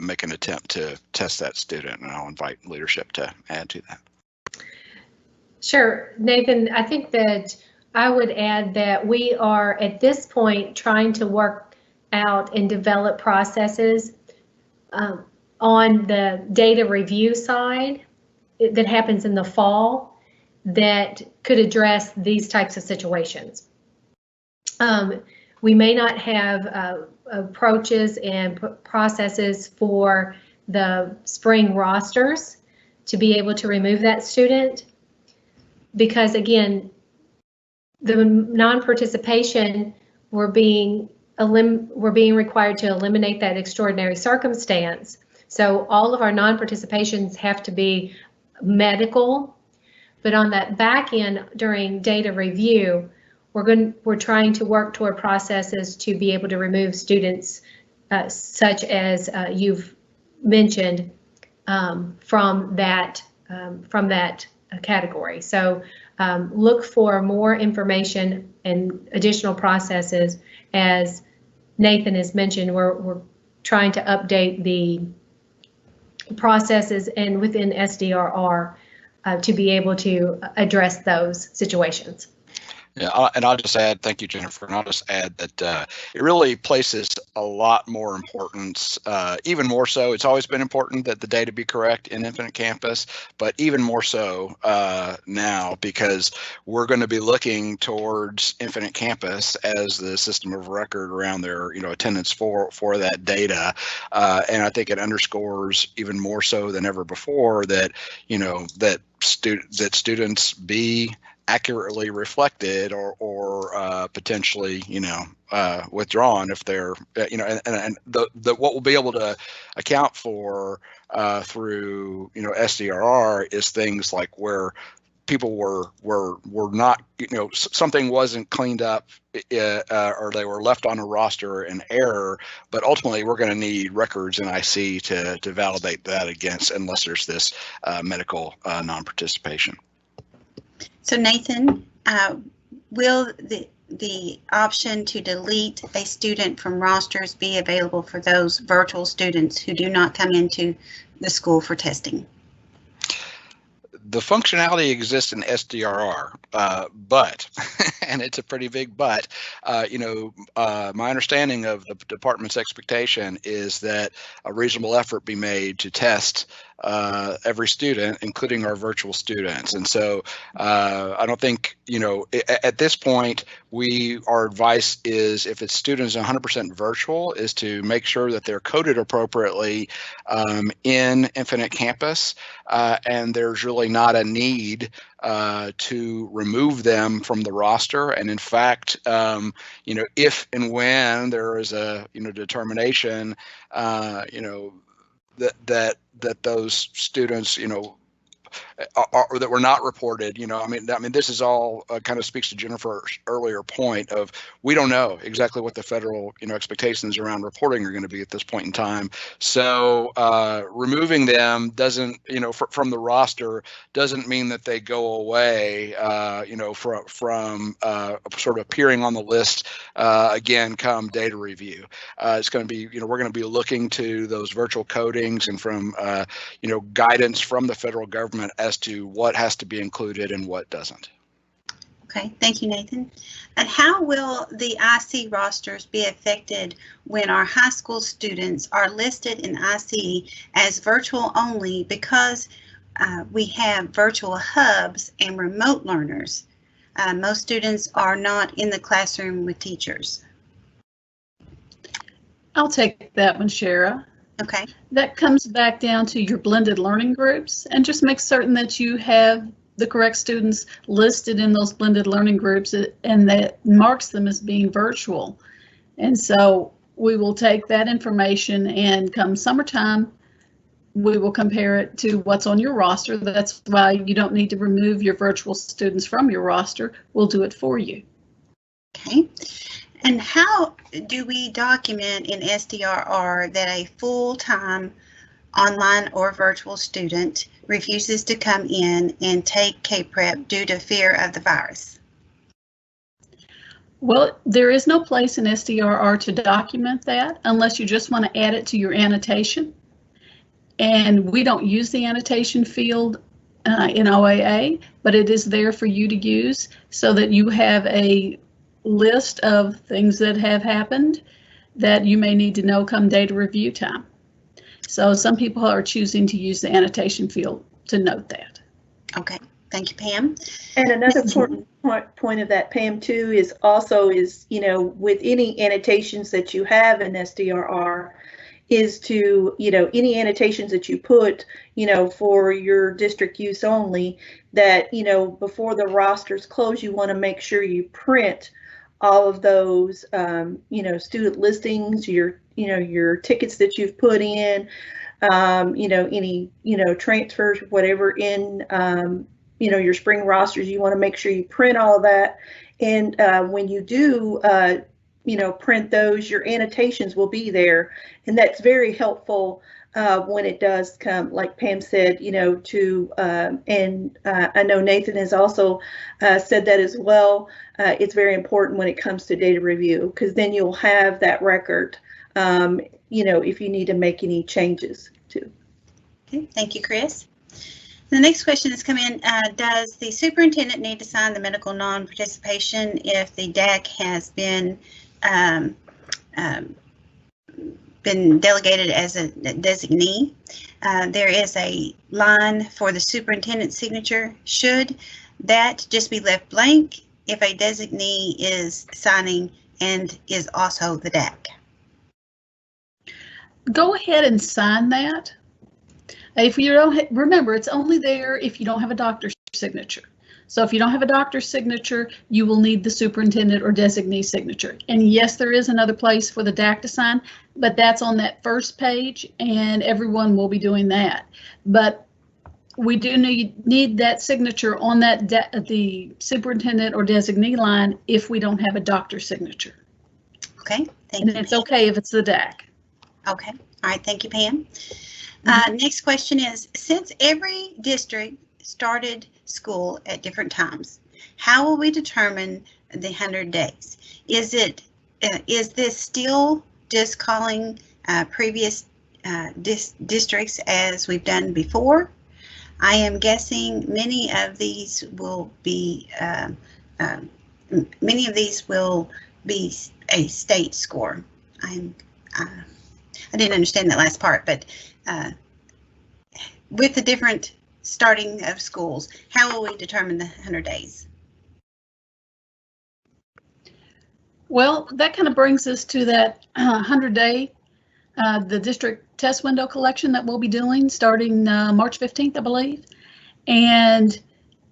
make an attempt to test that student, and I'll invite leadership to add to that. Sure, Nathan, I think that I would add that we are at this point trying to work out and develop processes on the data review side that happens in the fall that could address these types of situations. We may not have approaches and processes for the spring rosters to be able to remove that student, because again, the non-participation, we're being required to eliminate that extraordinary circumstance. So all of our non-participations have to be medical, but on that back end during data review, we're trying to work toward processes to be able to remove students such as you've mentioned from that category. So look for more information and additional processes. As Nathan has mentioned, we're trying to update the processes and within Sdrr to be able to address those situations. Yeah, and I'll just add, thank you, Jennifer, and I'll just add that it really places a lot more importance, even more so. It's always been important that the data be correct in Infinite Campus, but even more so now, because we're going to be looking towards Infinite Campus as the system of record around their, attendance for that data, and I think it underscores even more so than ever before that, that students be accurately reflected or potentially, withdrawn if they're, and what we'll be able to account for through, Sdrr is things like where people were not, something wasn't cleaned up or they were left on a roster in error, but ultimately we're going to need records in IC to validate that against, unless there's this medical non-participation. So Nathan, will the option to delete a student from rosters be available for those virtual students who do not come into the school for testing? The functionality exists in Sdrr, but, and it's a pretty big but, my understanding of the department's expectation is that a reasonable effort be made to test every student, including our virtual students. And so I don't think, at this point, our advice is if it's students 100% virtual is to make sure that they're coded appropriately in Infinite Campus, and there's really not a need to remove them from the roster. And in fact, if and when there is a determination, that those students, or that were not reported, I mean, this is all kind of speaks to Jennifer's earlier point of we don't know exactly what the federal, expectations around reporting are going to be at this point in time. So removing them doesn't, from the roster doesn't mean that they go away, from sort of appearing on the list again come data review. It's going to be, we're going to be looking to those virtual codings and from, guidance from the federal government as to what has to be included and what doesn't. Okay, thank you, Nathan. And how will the IC rosters be affected when our high school students are listed in IC as virtual only because we have virtual hubs and remote learners? Most students are not in the classroom with teachers. I'll take that one, Shara. Okay. That comes back down to your blended learning groups, and just make certain that you have the correct students listed in those blended learning groups and that marks them as being virtual. And so we will take that information, and come summertime, we will compare it to what's on your roster. That's why you don't need to remove your virtual students from your roster. We'll do it for you. Okay. And how do we document in Sdrr that a full-time online or virtual student refuses to come in and take K-Prep due to fear of the virus? Well, there is no place in Sdrr to document that unless you just want to add it to your annotation. And we don't use the annotation field in OAA, but it is there for you to use so that you have a list of things that have happened that you may need to know come data review time. So some people are choosing to use the annotation field to note that. Okay, thank you, Pam. And another important point of that, Pam, too, is also with any annotations that you have in Sdrr is to, any annotations that you put, for your district use only, that, before the rosters close, you want to make sure you print all of those, student listings, your tickets that you've put in, any, transfers, whatever in, your spring rosters, you want to make sure you print all of that. And when you do print those, your annotations will be there. And that's very helpful when it does come, like Pam said, to, and I know Nathan has also said that as well. It's very important when it comes to data review, because then you'll have that record, if you need to make any changes too. Okay, thank you, Chris. The next question has come in. Does the superintendent need to sign the medical non-participation if the DAC has been delegated as a designee? There is a line for the superintendent's signature. Should that just be left blank if a designee is signing and is also the DAC? Go ahead and sign that. If you don't, remember, it's only there if you don't have a doctor's signature. So if you don't have a doctor's signature, you will need the superintendent or designee signature. And yes, there is another place for the DAC to sign, but that's on that first page, and everyone will be doing that. But we do need that signature on that the superintendent or designee line if we don't have a doctor's signature. Okay, thank you. And it's okay if it's the DAC. Okay, all right, thank you, Pam. Next question is, since every district started school at different times, how will we determine the 100 days? Is this still just calling previous districts as we've done before? I am guessing many of these will be a state score. I didn't understand that last part, but with the different starting of schools, how will we determine the 100 days? Well, that kind of brings us to that 100-day, the district test window collection that we'll be doing starting March 15th, I believe. And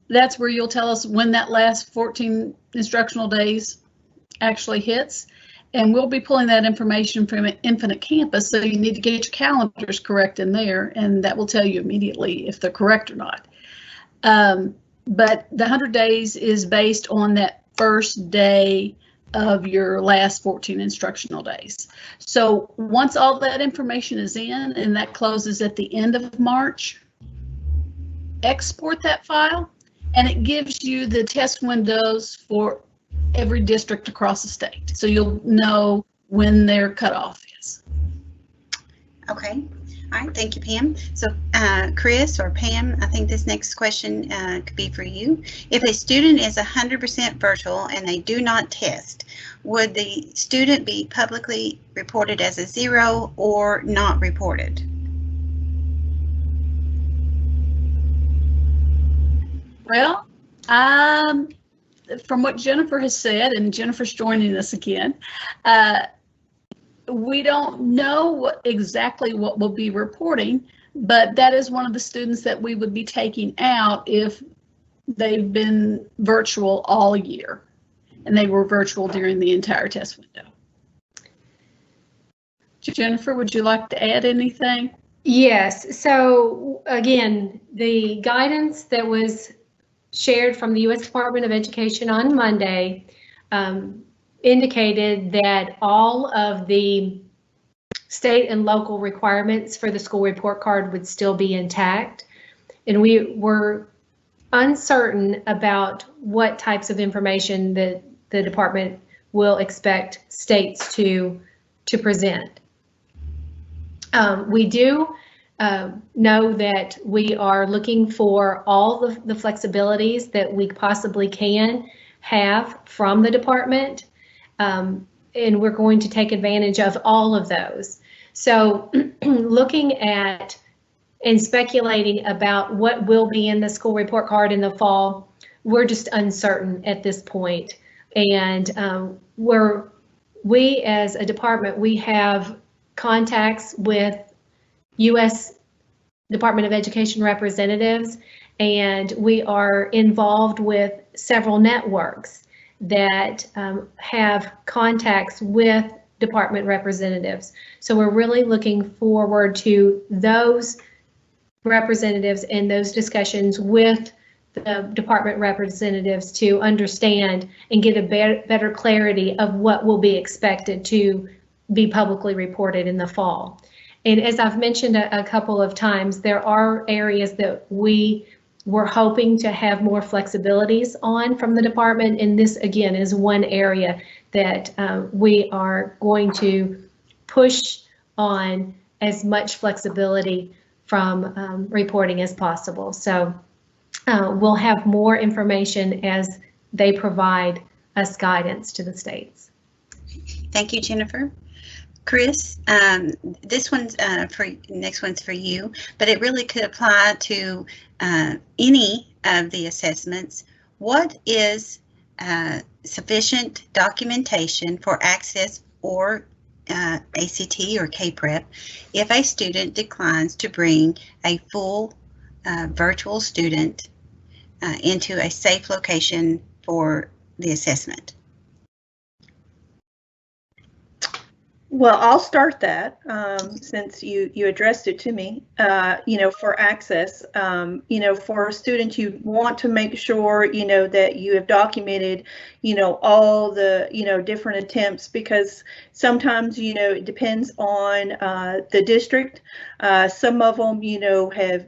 that's where you'll tell us when that last 14 instructional days actually hits. And we'll be pulling that information from Infinite Campus, so you need to get your calendars correct in there, and that will tell you immediately if they're correct or not. But the 100 days is based on that first day of your last 14 instructional days. So once all that information is in, and that closes at the end of March, export that file, and it gives you the test windows for every district across the state, so you'll know when their cutoff is. Okay, all right, thank you, Pam. So Chris or Pam, I think this next question could be for you. If a student is 100% virtual and they do not test, would the student be publicly reported as a 0 or not reported? Well, from what Jennifer has said, and Jennifer's joining us again, we don't know exactly what we'll be reporting, but that is one of the students that we would be taking out if they've been virtual all year and they were virtual during the entire test window. Jennifer, would you like to add anything? Yes. So again, the guidance that was shared from the U.S. Department of Education on Monday indicated that all of the state and local requirements for the school report card would still be intact. And we were uncertain about what types of information that the department will expect states to present. We do know that we are looking for all the flexibilities that we possibly can have from the department, and we're going to take advantage of all of those. So looking at and speculating about what will be in the school report card in the fall, we're just uncertain at this point. And we as a department, we have contacts with U.S. Department of Education representatives, and we are involved with several networks that have contacts with department representatives. So we're really looking forward to those representatives and those discussions with the department representatives to understand and get a better clarity of what will be expected to be publicly reported in the fall. And as I've mentioned a couple of times, there are areas that we were hoping to have more flexibilities on from the department, and this again is one area that we are going to push on as much flexibility from reporting as possible. So we'll have more information as they provide us guidance to the states. Thank you, Jennifer. Chris, this one's next one's for you, but it really could apply to any of the assessments. What is sufficient documentation for access or ACT or K-Prep if a student declines to bring a full virtual student into a safe location for the assessment? Well, I'll start that since you addressed it to me. For access, for students, you want to make sure, that you have documented, all the, different attempts, because sometimes, it depends on the district. Some of them, have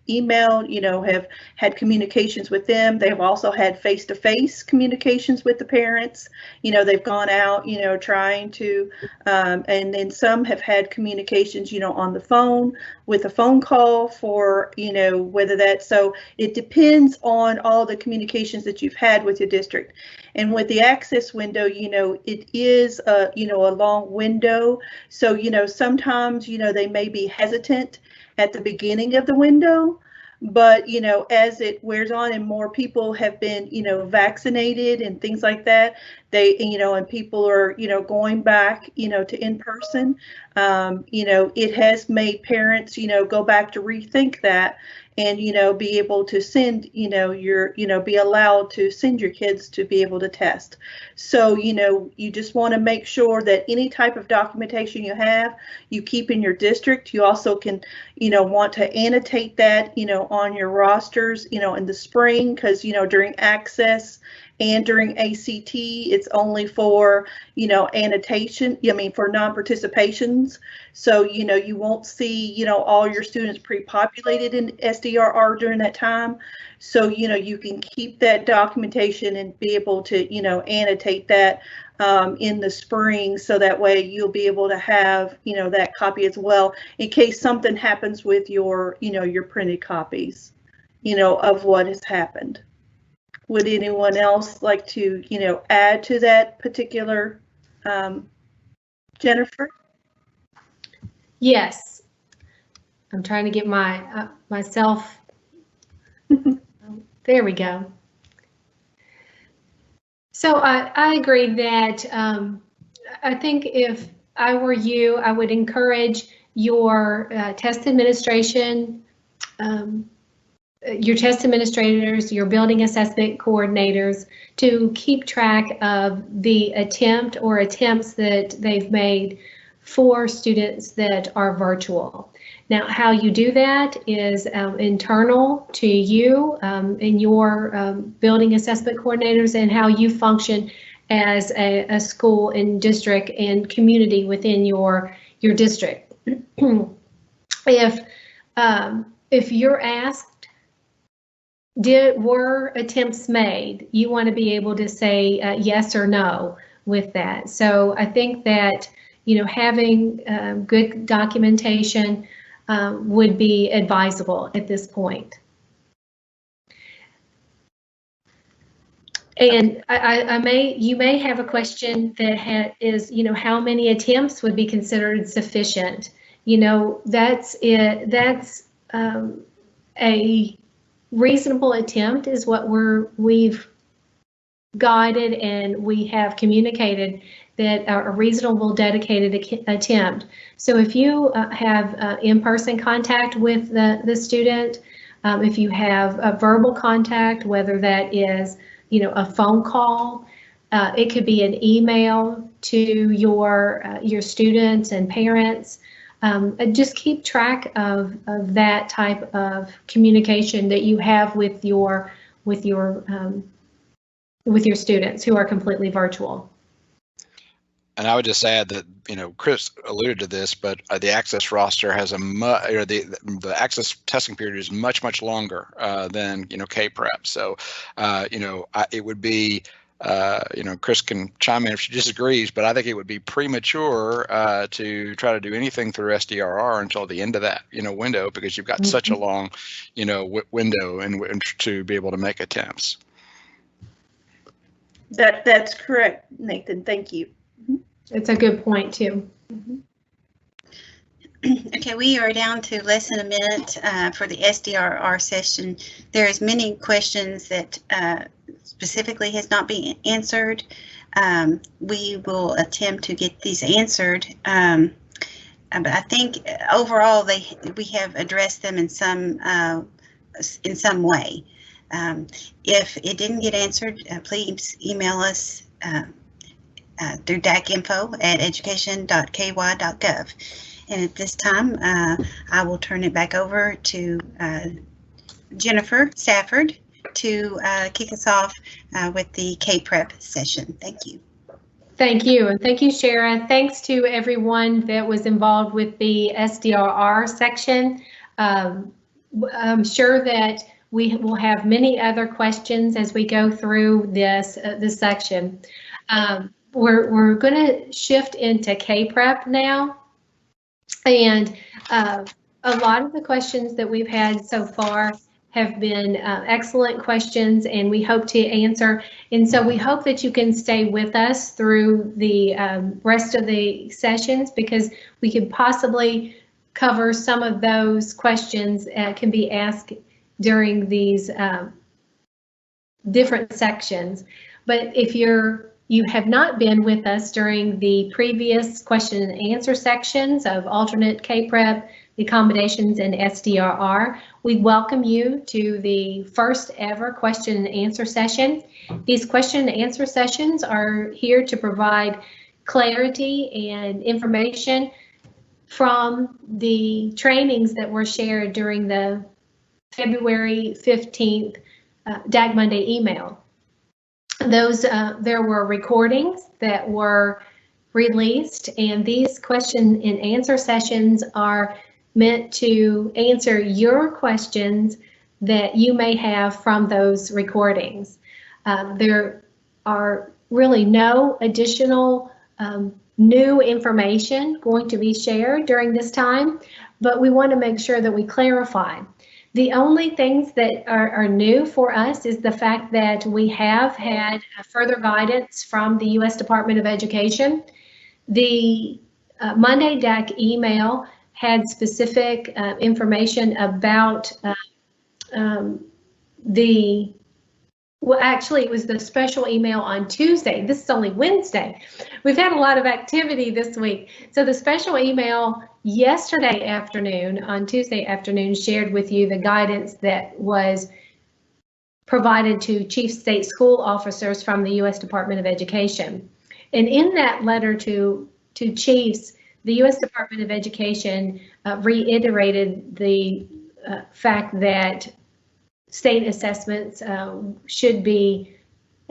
emailed, have had communications with them. They've also had face-to-face communications with the parents. They've gone out, trying to, and then some have had communications, on the phone with a phone call for, whether that's, so it depends on all the communications that you've had with your district. And with the access window, it is a, a long window. So, sometimes, they may be hesitant at the beginning of the window, but, as it wears on and more people have been, vaccinated and things like that, they, and people are, going back, to in person, it has made parents, go back to rethink that and, be able to send, be allowed to send your kids to be able to test. So, you just want to make sure that any type of documentation you have, you keep in your district. You also can, want to annotate that, on your rosters, in the spring, because, during access and during ACT, it's only for, annotation, for non-participations. So, you won't see, all your students pre-populated in Sdrr during that time. So, you can keep that documentation and be able to, annotate that in the spring, so that way you'll be able to have, that copy as well, in case something happens with your, your printed copies, of what has happened. Would anyone else like to, add to that particular, Jennifer? Yes, I'm trying to get my myself. There we go. So I agree that I think if I were you, I would encourage your test administration, your test administrators, your building assessment coordinators to keep track of the attempt or attempts that they've made for students that are virtual. Now, how you do that is internal to you and your building assessment coordinators, and how you function as a school and district and community within your district. If you're asked, were attempts made, you want to be able to say yes or no with that. So I think that, having good documentation would be advisable at this point. And you may have a question that is, how many attempts would be considered sufficient? That's it. That's a reasonable attempt is what we've guided, and we have communicated that a reasonable dedicated attempt. So if you have in-person contact with the student, if you have a verbal contact, whether that is, a phone call, it could be an email to your students and parents. Just keep track of that type of communication that you have with your students who are completely virtual. And I would just add that, Chris alluded to this, but the access roster has the access testing period is much longer than K-Prep. So it would be Chris can chime in if she disagrees, but I think it would be premature to try to do anything through SDRR until the end of that window, because you've got such a long window in which to be able to make attempts. That's correct, Nathan. Thank you. It's a good point too. Okay, we are down to less than a minute for the SDRR session. There's many questions that specifically has not been answered. We will attempt to get these answered, but I think overall we have addressed them in some way. If it didn't get answered, please email us through dacinfo@education.ky.gov. And at this time, I will turn it back over to Jennifer Stafford to kick us off with the K-Prep session. Thank you. Thank you, and thank you, Shara. Thanks to everyone that was involved with the SDRR section. I'm sure that we will have many other questions as we go through this section. We're going to shift into K-Prep now, and a lot of the questions that we've had so far have been excellent questions, and we hope to answer. And so we hope that you can stay with us through the rest of the sessions, because we could possibly cover some of those questions can be asked during these different sections. But if you have not been with us during the previous question and answer sections of alternate K-Prep, the accommodations, and SDRR, we welcome you to the first ever question and answer session. These question and answer sessions are here to provide clarity and information from the trainings that were shared during the February 15th DAC Monday email. Those there were recordings that were released, and these question and answer sessions are meant to answer your questions that you may have from those recordings. There are really no additional new information going to be shared during this time, but we want to make sure that we clarify. The only things that are new for us is the fact that we have had further guidance from the U.S. Department of Education. The Monday DAC email had specific information about well, actually, it was the special email on Tuesday. This is only Wednesday. We've had a lot of activity this week. So the special email yesterday afternoon, on Tuesday afternoon, shared with you the guidance that was provided to chief state school officers from the U.S. Department of Education. And in that letter to chiefs, the U.S. Department of Education reiterated the fact that state assessments should be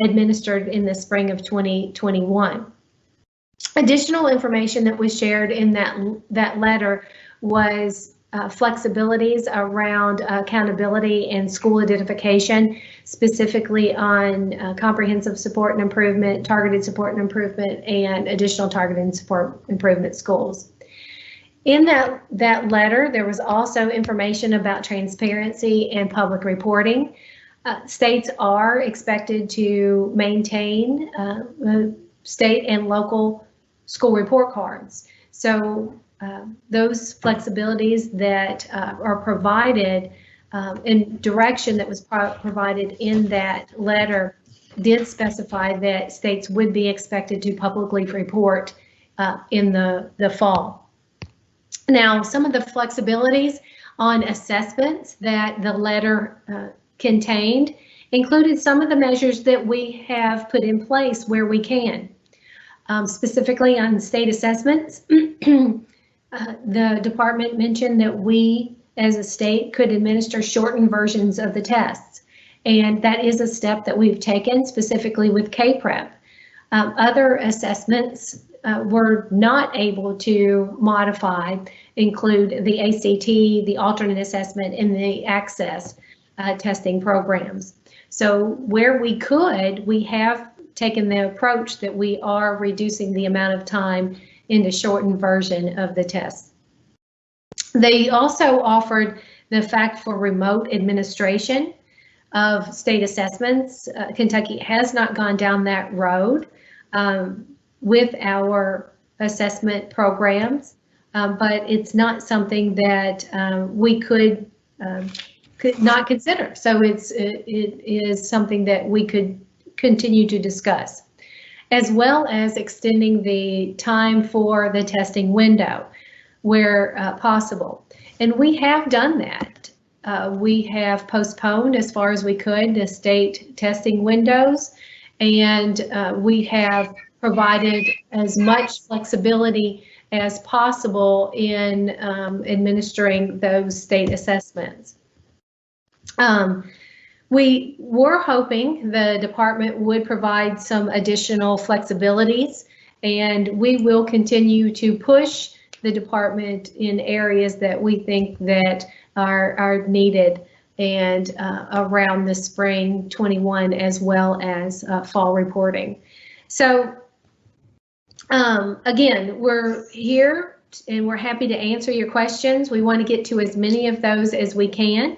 administered in the spring of 2021. Additional information that was shared in that letter was flexibilities around accountability and school identification, specifically on comprehensive support and improvement, targeted support and improvement, and additional targeted support improvement schools. In that letter, there was also information about transparency and public reporting. States are expected to maintain state and local school report cards. So those flexibilities that are provided and direction that was provided in that letter did specify that states would be expected to publicly report in the fall. Now, some of the flexibilities on assessments that the letter contained included some of the measures that we have put in place where we can. Specifically on state assessments, The department mentioned that we, as a state, could administer shortened versions of the tests. And that is a step that we've taken specifically with K-Prep. Other assessments were not able to modify, include the ACT, the alternate assessment, and the access testing programs. So where we could, we have taken the approach that we are reducing the amount of time in the shortened version of the test. They also offered the fact for remote administration of state assessments. Kentucky has not gone down that road with our assessment programs, but it's not something that we could not consider. So it is something that we could continue to discuss, as well as extending the time for the testing window where possible. And we have done that. We have postponed as far as we could the state testing windows, and we have provided as much flexibility as possible in administering those state assessments. We were hoping the department would provide some additional flexibilities, and we will continue to push the department in areas that we think that are needed and around the spring 21 as well as fall reporting. So again, we're here and we're happy to answer your questions. We want to get to as many of those as we can.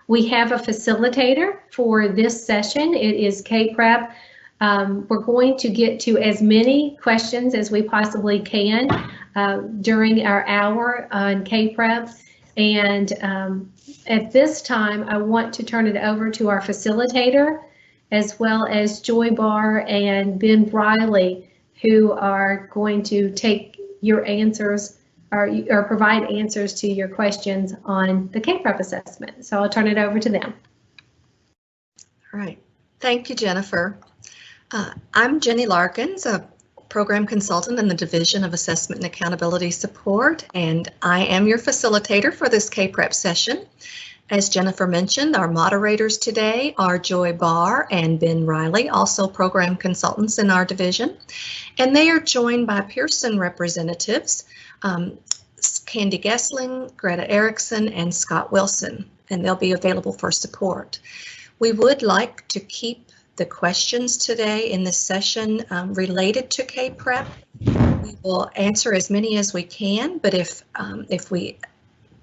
We have a facilitator for this session. It is K-Prep. We're going to get to as many questions as we possibly can during our hour on K-Prep. And at this time, I want to turn it over to our facilitator, as well as Joy Barr and Ben Briley, who are going to take your answers or provide answers to your questions on the K-Prep assessment. So I'll turn it over to them. All right. Thank you, Jennifer. I'm Jenny Larkins, a program consultant in the Division of Assessment and Accountability Support, and I am your facilitator for this K-Prep session. As Jennifer mentioned, our moderators today are Joy Barr and Ben Riley, also program consultants in our division, and they are joined by Pearson representatives, Candy Gessling, Greta Erickson, and Scott Wilson, and they'll be available for support. We would like to keep the questions today in this session related to K-Prep. We will answer as many as we can, but if we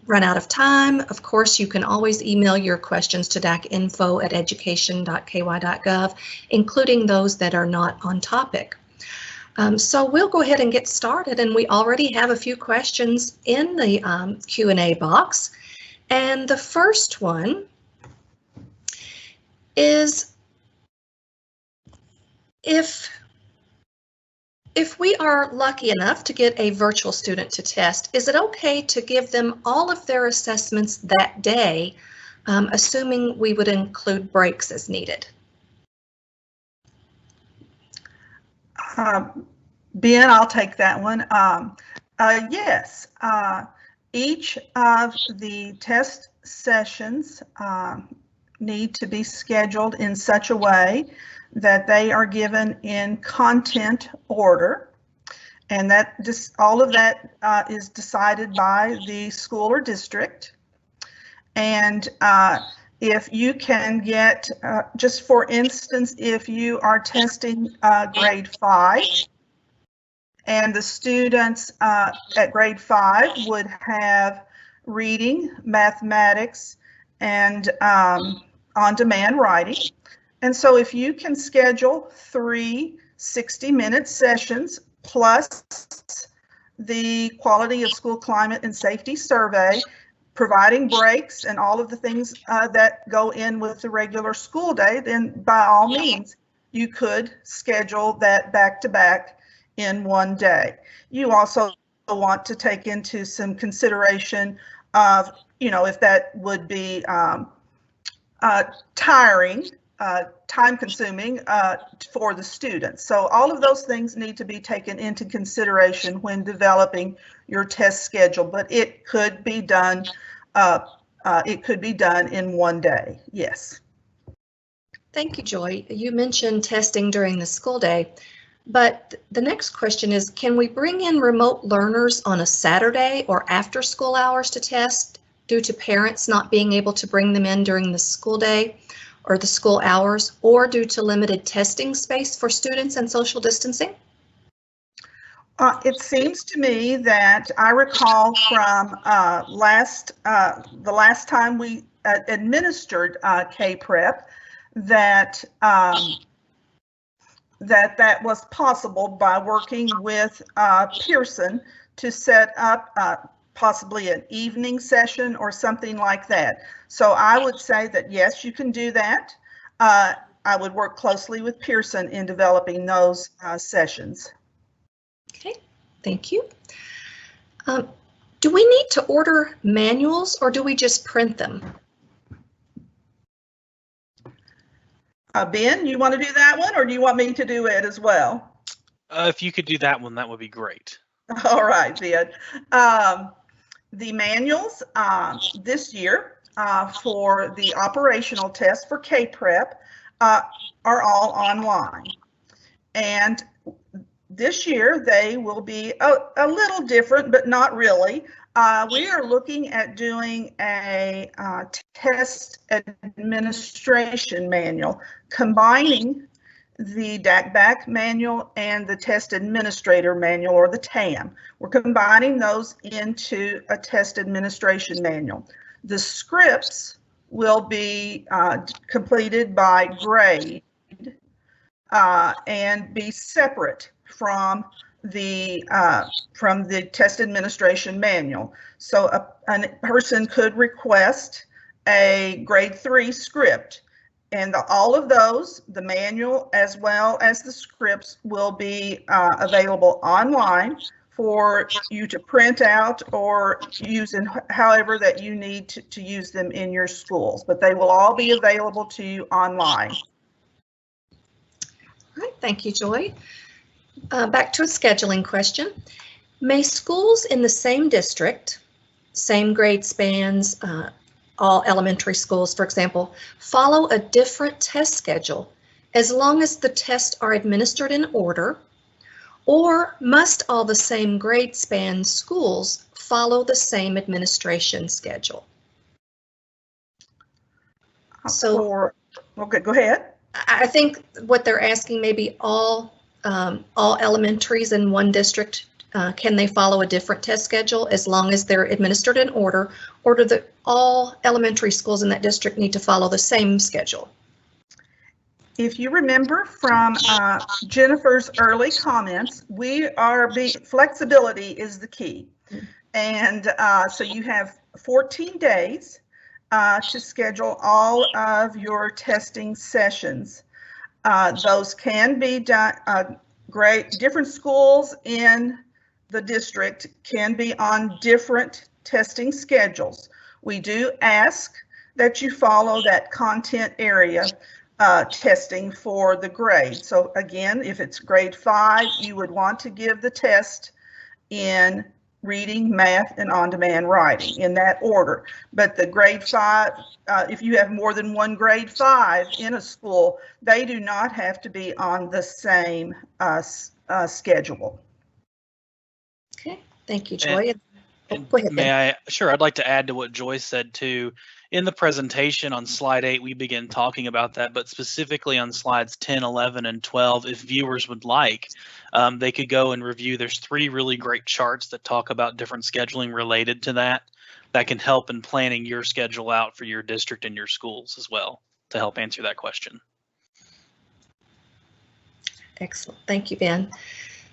run out of time, of course, you can always email your questions to dacinfo@education.ky.gov, including those that are not on topic. So we'll go ahead and get started, and we already have a few questions in the Q&A box. And the first one is, if we are lucky enough to get a virtual student to test, is it okay to give them all of their assessments that day, assuming we would include breaks as needed? Ben, I'll take that one. Yes, each of the test sessions need to be scheduled in such a way that they are given in content order, and that all of that is decided by the school or district. And if you can get, just for instance, if you are testing grade 5, and the students at grade 5 would have reading, mathematics, and on-demand writing. And so if you can schedule 3 60-minute sessions plus the quality of school climate and safety survey, providing breaks and all of the things that go in with the regular school day, then by all means, you could schedule that back-to-back in one day. You also want to take into some consideration of, if that would be tiring time consuming for the students. So all of those things need to be taken into consideration when developing your test schedule, but it could be done in one day. Yes. Thank you, Joy. You mentioned testing during the school day, but the next question is, can we bring in remote learners on a Saturday or after school hours to test due to parents not being able to bring them in during the school day or the school hours, or due to limited testing space for students and social distancing? It seems to me that I recall from the last time we administered K-Prep that that was possible by working with Pearson to set up possibly an evening session or something like that. So I would say that yes, you can do that. I would work closely with Pearson in developing those sessions. Okay, thank you. Do we need to order manuals or do we just print them? Ben, you want to do that one or do you want me to do it as well? If you could do that one, that would be great. All right, Ben. The manuals this year for the operational test for K-Prep are all online. And this year they will be a little different, but not really. We are looking at doing a test administration manual, combining the DAC manual and the test administrator manual, or the TAM. We're combining those into a test administration manual. The scripts will be completed by grade and be separate from the test administration manual. So a person could request a grade 3 script, and all of those, the manual as well as the scripts, will be available online for you to print out or use in however that you need to use them in your schools, but they will all be available to you online. All right, thank you, Joy. Back to a scheduling question. May schools in the same district, same grade spans, all elementary schools, for example, follow a different test schedule as long as the tests are administered in order, or must all the same grade span schools follow the same administration schedule? So, okay, go ahead. I think what they're asking, maybe all elementaries in one district, can they follow a different test schedule as long as they're administered in order, or do all elementary schools in that district need to follow the same schedule? If you remember from Jennifer's early comments, flexibility is the key. And so you have 14 days to schedule all of your testing sessions. Those can be done, different schools in the district can be on different testing schedules. We do ask that you follow that content area testing for the grade. So again, if it's grade 5, you would want to give the test in reading, math, and on-demand writing in that order. But the grade 5, if you have more than one grade 5 in a school, they do not have to be on the same schedule. Okay, thank you, Joy. Go ahead. Sure, I'd like to add to what Joy said too. In the presentation on slide 8, we begin talking about that, but specifically on slides 10, 11, and 12, if viewers would like, they could go and review. There's 3 really great charts that talk about different scheduling related to that can help in planning your schedule out for your district and your schools as well, to help answer that question. Excellent, thank you, Ben.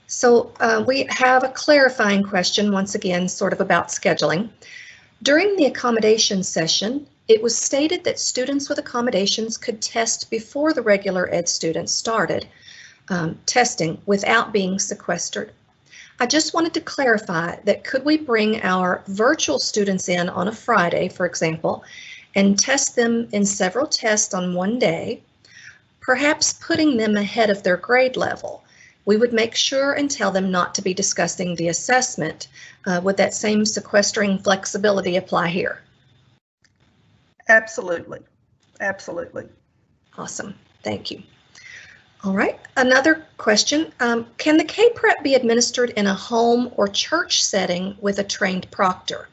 So we have a clarifying question, once again, sort of about scheduling. During the accommodation session, it was stated that students with accommodations could test before the regular ed students started testing without being sequestered. I just wanted to clarify that could we bring our virtual students in on a Friday, for example, and test them in several tests on one day, perhaps putting them ahead of their grade level. We would make sure and tell them not to be discussing the assessment. Would that same sequestering flexibility apply here? Absolutely. Absolutely. Awesome. Thank you. All right. Another question. Can the K-Prep be administered in a home or church setting with a trained proctor?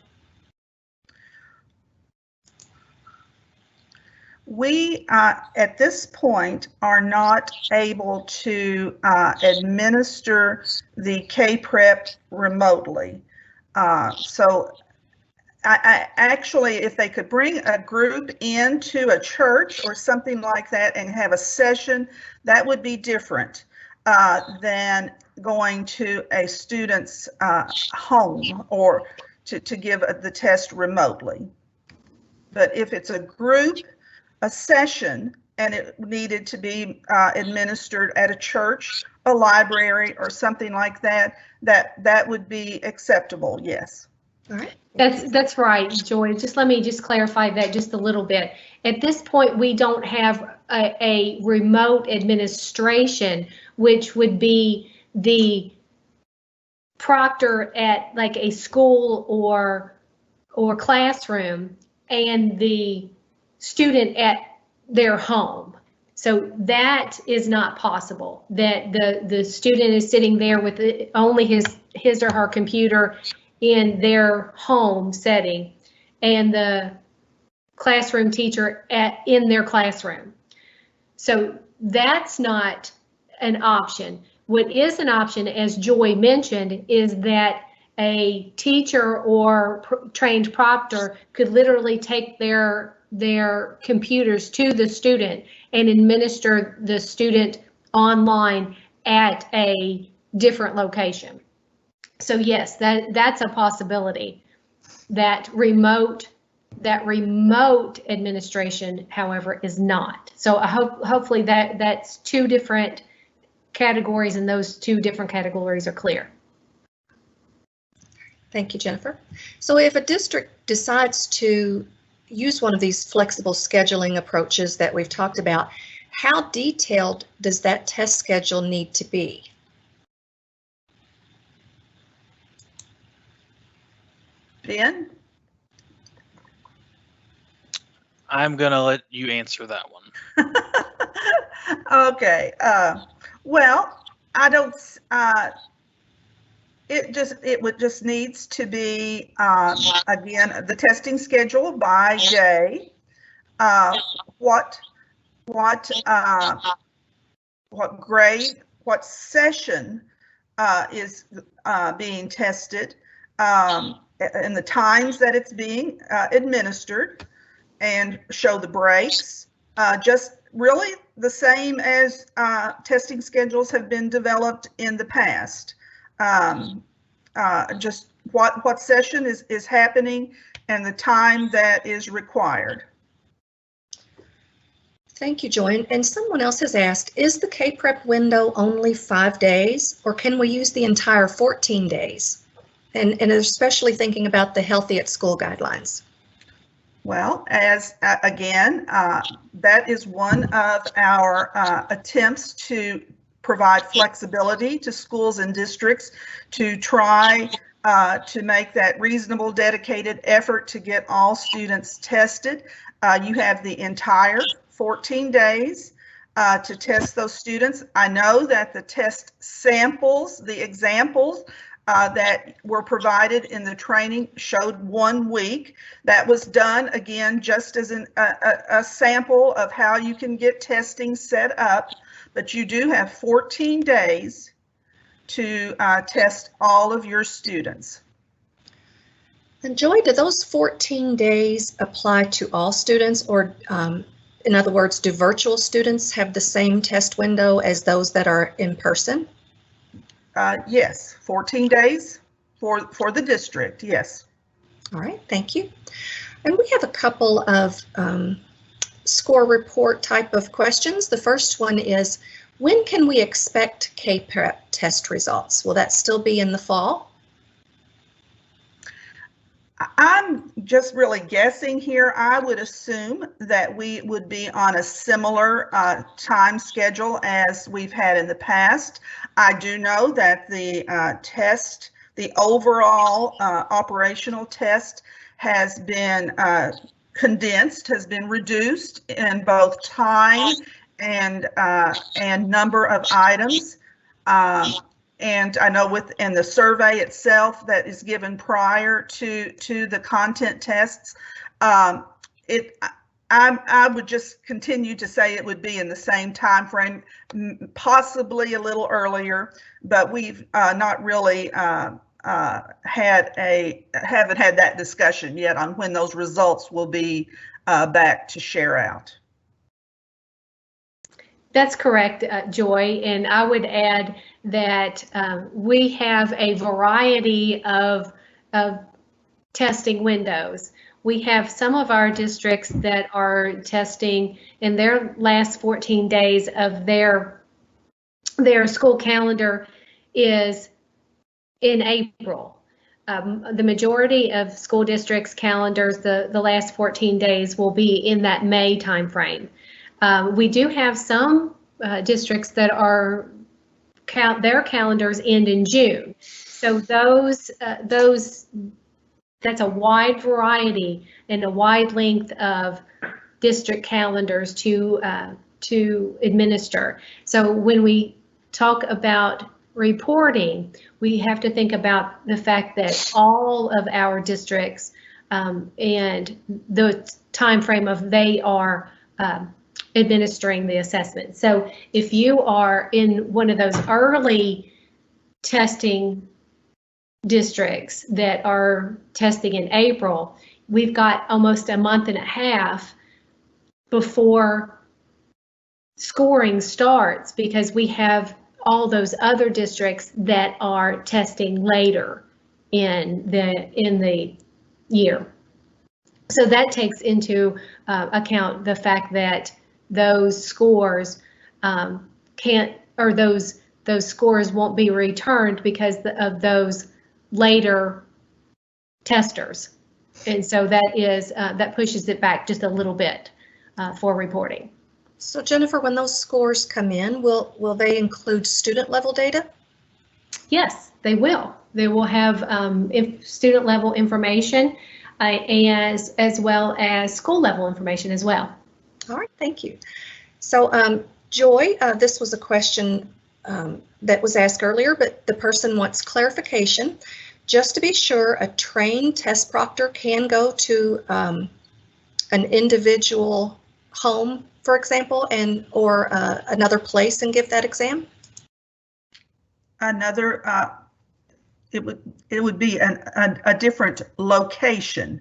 We, at this point, are not able to administer the K-Prep remotely. So I actually, if they could bring a group into a church or something like that and have a session, that would be different than going to a student's home or to give the test remotely. But if it's a group, a session, and it needed to be administered at a church, a library, or something like that, that would be acceptable, yes. All right. That's right, Joy. Let me clarify that just a little bit. At this point, we don't have a remote administration, which would be the proctor at like a school or classroom and the student at their home. So that is not possible, that the student is sitting there with only his or her computer in their home setting and the classroom teacher in their classroom. So that's not an option. What is an option, as Joy mentioned, is that a teacher or trained proctor could literally take their computers to the student and administer the student online at a different location. So yes, that's a possibility. That remote administration, however, is not. So I hopefully that's two different categories, and those two different categories are clear. Thank you, Jennifer. So if a district decides to use one of these flexible scheduling approaches that we've talked about, how detailed does that test schedule need to be? Ben? I'm going to let you answer that one. Okay. Well, I don't, it just needs to be, again, the testing schedule by day, what grade, what session is being tested, and the times that it's being administered, and show the breaks, just really the same as testing schedules have been developed in the past. Just what session is happening and the time that is required. Thank you, Joy. And someone else has asked, is the K-Prep window only 5 days, or can we use the entire 14 days? And especially thinking about the Healthy at School guidelines. Well, as again, that is one of our attempts to provide flexibility to schools and districts to try to make that reasonable, dedicated effort to get all students tested. You have the entire 14 days to test those students. I know that the test samples, the examples that were provided in the training showed 1 week. That was done, again, just as a sample of how you can get testing set up, but you do have 14 days to test all of your students. And Joy, do those 14 days apply to all students, or in other words, do virtual students have the same test window as those that are in person? Yes, 14 days for the district, yes. All right, thank you. And we have a couple of score report type of questions. The first one is, when can we expect K-Prep test results? Will that still be in the fall? I'm just really guessing here. I would assume that we would be on a similar time schedule as we've had in the past. I do know that the test, the overall operational test has been condensed, has been reduced in both time and number of items. And I know within the survey itself that is given prior to the content tests, I would just continue to say it would be in the same time frame, possibly a little earlier, but we've not really haven't had that discussion yet on when those results will be back to share out. That's correct, Joy, and I would add that we have a variety of testing windows. We have some of our districts that are testing in their last 14 days of their school calendar is in April. The majority of school districts' calendars, the last 14 days will be in that May timeframe. We do have some districts that are their calendars end in June. So that's a wide variety and a wide length of district calendars to administer. So when we talk about reporting, we have to think about the fact that all of our districts and the time frame of they are administering the assessment. So if you are in one of those early testing districts that are testing in April, we've got almost a month and a half before scoring starts because we have all those other districts that are testing later in the year. So that takes into account the fact that those scores those scores won't be returned because of those later testers, and so that pushes it back just a little bit for reporting. So Jennifer, when those scores come in, will they include student level data? Yes, they will. They will have student level information as well as school level information as well. All right, thank you. So Joy, this was a question that was asked earlier, but the person wants clarification. Just to be sure, a trained test proctor can go to an individual home, for example, or another place and give that exam? Another, it would be a different location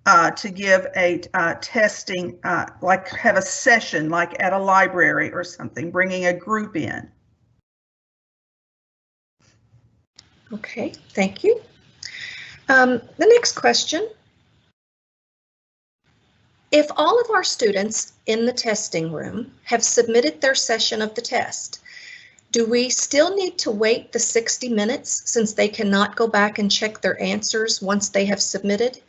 to give a testing, like have a session like at a library or something, bringing a group in. Okay, thank you. The next question. If all of our students in the testing room have submitted their session of the test, do we still need to wait the 60 minutes since they cannot go back and check their answers once they have submitted?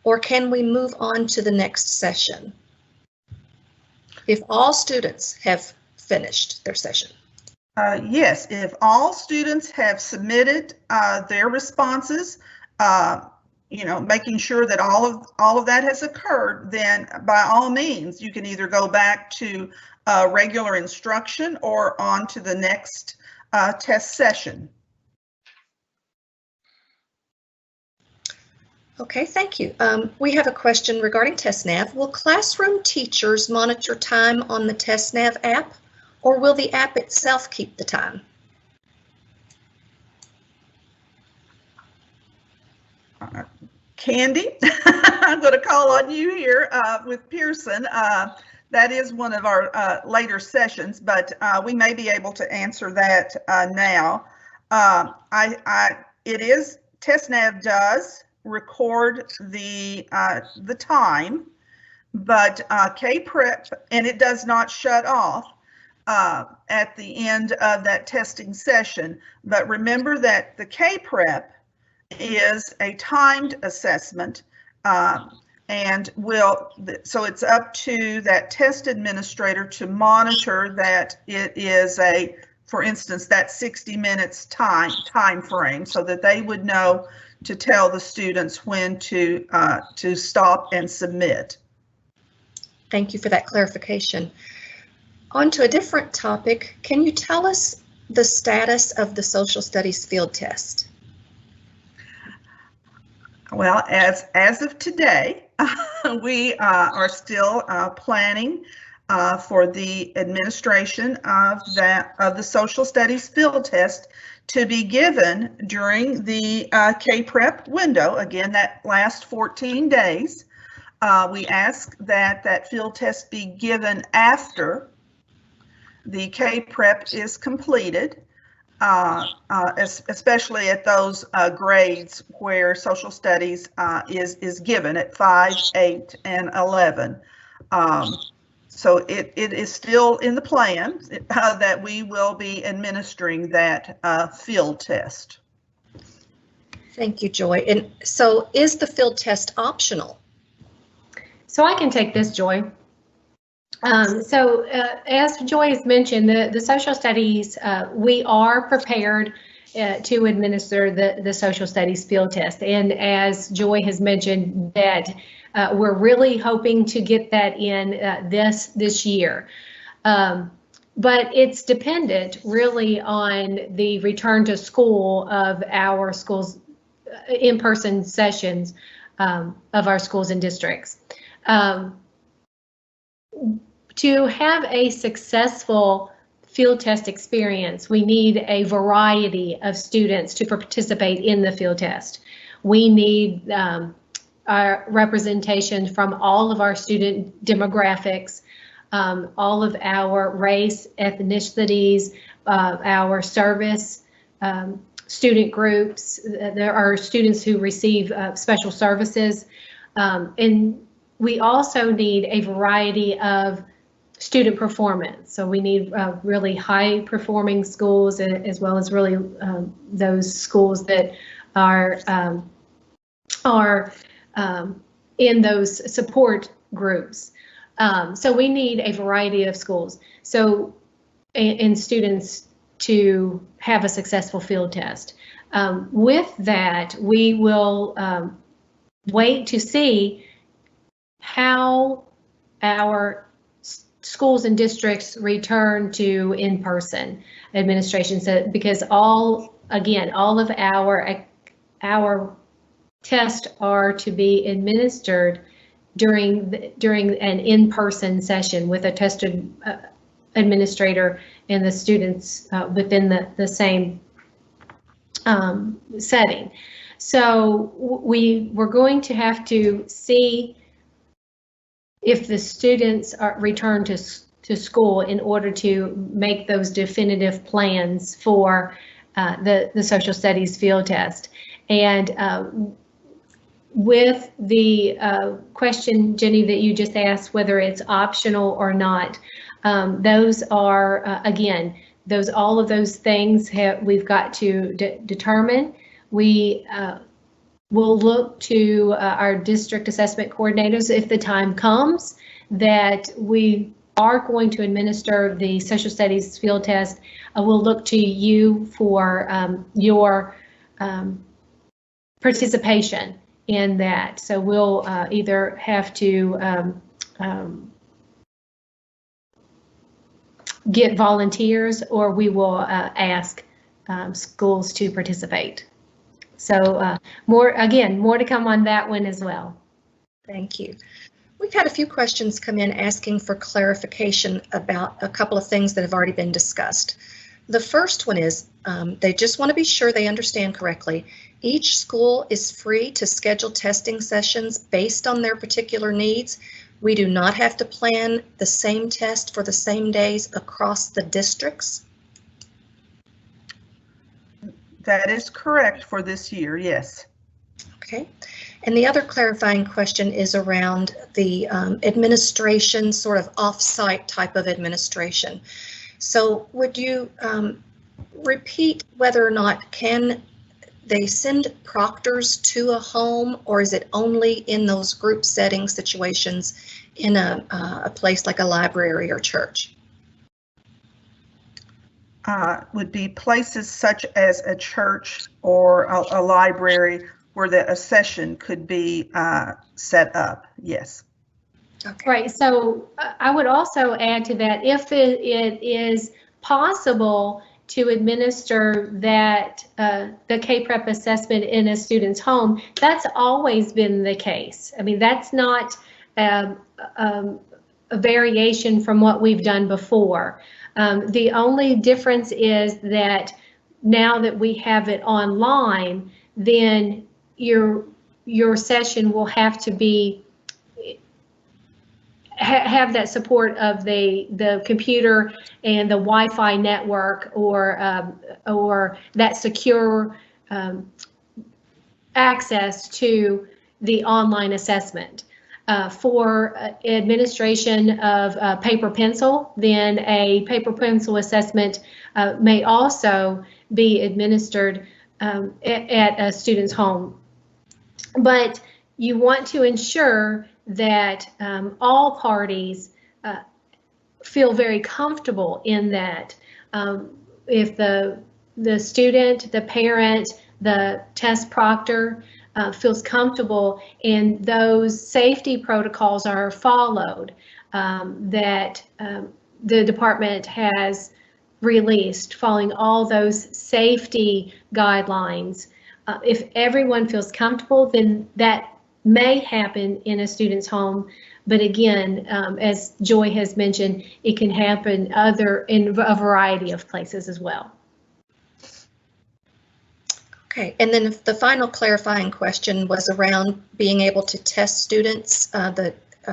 Or can we move on to the next session if all students have finished their session? Yes, if all students have submitted their responses, making sure that all of that has occurred, then by all means, you can either go back to regular instruction or on to the next test session. Okay, thank you. We have a question regarding TestNav. Will classroom teachers monitor time on the TestNav app, or will the app itself keep the time? Candy, I'm going to call on you here with Pearson. That is one of our later sessions, but we may be able to answer that now. TestNav does record the time, but KPrep, and it does not shut off at the end of that testing session. But remember that the KPrep is a timed assessment, And so it's up to that test administrator to monitor that it is for instance, that 60 minutes time frame, so that they would know to tell the students when to stop and submit. Thank you for that clarification. On to a different topic. Can you tell us the status of the social studies field test? Well, as of today, we are still planning for the administration of the social studies field test to be given during the K-Prep window. Again, that last 14 days. We ask that field test be given after the K-Prep is completed, especially at those grades where social studies is given at 5, 8, and 11. So it is still in the plan that we will be administering that field test. Thank you, Joy. And so is the field test optional? So I can take this, Joy. As Joy has mentioned, the social studies, we are prepared to administer the social studies field test. And as Joy has mentioned, that we're really hoping to get that in this year. But it's dependent really on the return to school of our schools, in-person sessions of our schools and districts. To have a successful field test experience, we need a variety of students to participate in the field test. We need our representation from all of our student demographics, all of our race, ethnicities, our service student groups. There are students who receive special services, and we also need a variety of student performance. So we need really high performing schools, as well as really those schools that are in those support groups. So we need a variety of schools. So and students to have a successful field test. With that, we will wait to see how our schools and districts return to in-person administration. So because all of our tests are to be administered during an in-person session with a tested administrator and the students within the same setting. So we're going to have to see if the students are returned to school in order to make those definitive plans for the social studies field test. And with the question, Jenny, that you just asked, whether it's optional or not, those are, again, all of those things we've got to determine. We will look to our district assessment coordinators if the time comes that we are going to administer the social studies field test. We'll look to you for your participation in that. So we'll either have to get volunteers, or we will ask schools to participate. So more to come on that one as well. Thank you. We've had a few questions come in asking for clarification about a couple of things that have already been discussed. The first one is they just want to be sure they understand correctly. Each school is free to schedule testing sessions based on their particular needs. We do not have to plan the same test for the same days across the districts. That is correct for this year, yes. Okay. And the other clarifying question is around the administration, sort of off-site type of administration. So would you repeat whether or not can they send proctors to a home, or is it only in those group setting situations in a place like a library or church? Would be places such as a church or a library where a session could be set up, yes. Okay. Right, so I would also add to that, if it is possible to administer that the K-Prep assessment in a student's home, that's always been the case. I mean, that's not a variation from what we've done before. The only difference is that now that we have it online, then your session will have to be have that support of the computer and the Wi-Fi network, or that secure access to the online assessment. For administration of paper pencil, then a paper pencil assessment may also be administered at a student's home. But you want to ensure that all parties feel very comfortable in that. If the student, the parent, the test proctor feels comfortable and those safety protocols are followed that the department has released, following all those safety guidelines. If everyone feels comfortable, then that may happen in a student's home. But again, as Joy has mentioned, it can happen in a variety of places as well. Okay, and then the final clarifying question was around being able to test students,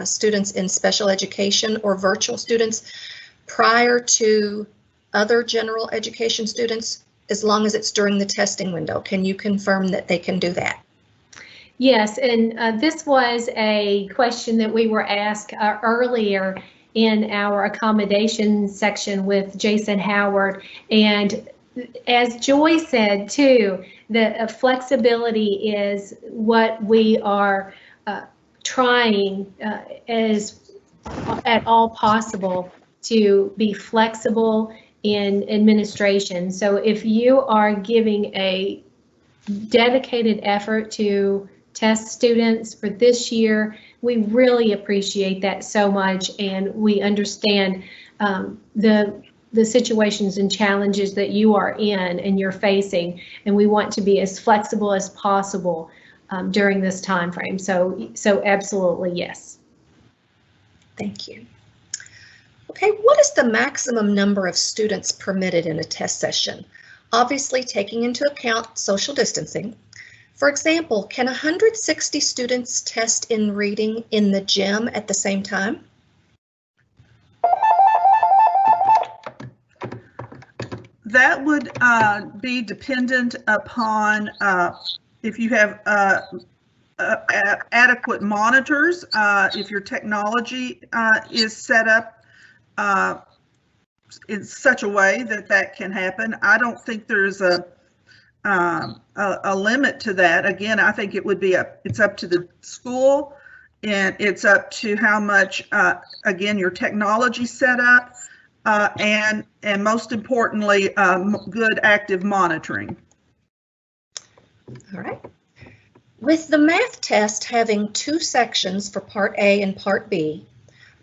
students in special education or virtual students prior to other general education students, as long as it's during the testing window. Can you confirm that they can do that? Yes, and this was a question that we were asked earlier in our accommodations section with Jason Howard. And as Joy said too, the flexibility is what we are trying as at all possible to be flexible in administration. So if you are giving a dedicated effort to test students for this year, we really appreciate that so much, and we understand the situations and challenges that you are in and you're facing, and we want to be as flexible as possible during this time frame. So absolutely yes. Thank you. Okay, what is the maximum number of students permitted in a test session? Obviously taking into account social distancing. For example, can 160 students test in reading in the gym at the same time? That would be dependent upon if you have adequate monitors, if your technology is set up in such a way that can happen. I don't think there's a limit to that. Again, I think it would be it's up to the school, and it's up to how much again your technology set up, and most importantly, good active monitoring. All right. With the math test having 2 sections for Part A and Part B,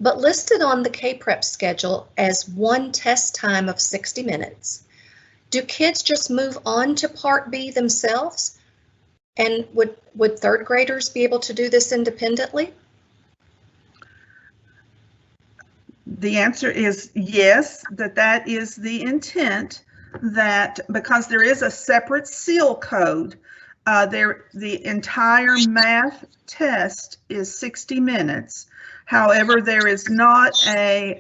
but listed on the K-Prep schedule as 1 test time of 60 minutes, do kids just move on to Part B themselves? And would 3rd graders be able to do this independently? The answer is yes, that is the intent, that because there is a separate seal code, the entire math test is 60 minutes. However, there is not a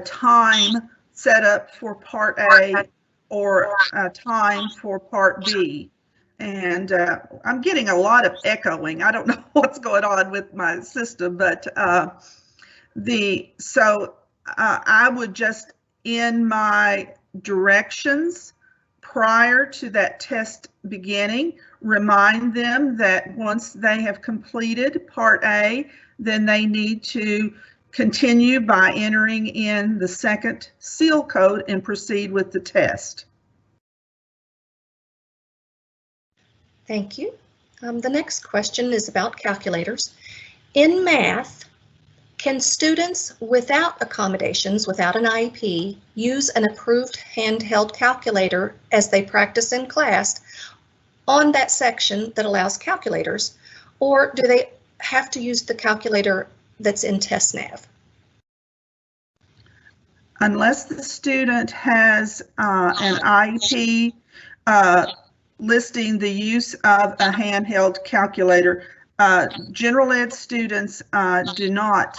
time set up for Part A or a time for Part B. And I'm getting a lot of echoing. I don't know what's going on with my system, but I would just, in my directions, prior to that test beginning, remind them that once they have completed Part A, then they need to continue by entering in the second seal code and proceed with the test. Thank you. The next question is about calculators. In math, can students without accommodations, without an IEP, use an approved handheld calculator as they practice in class on that section that allows calculators, or do they have to use the calculator that's in TestNav? Unless the student has an IEP listing the use of a handheld calculator, general ed students do not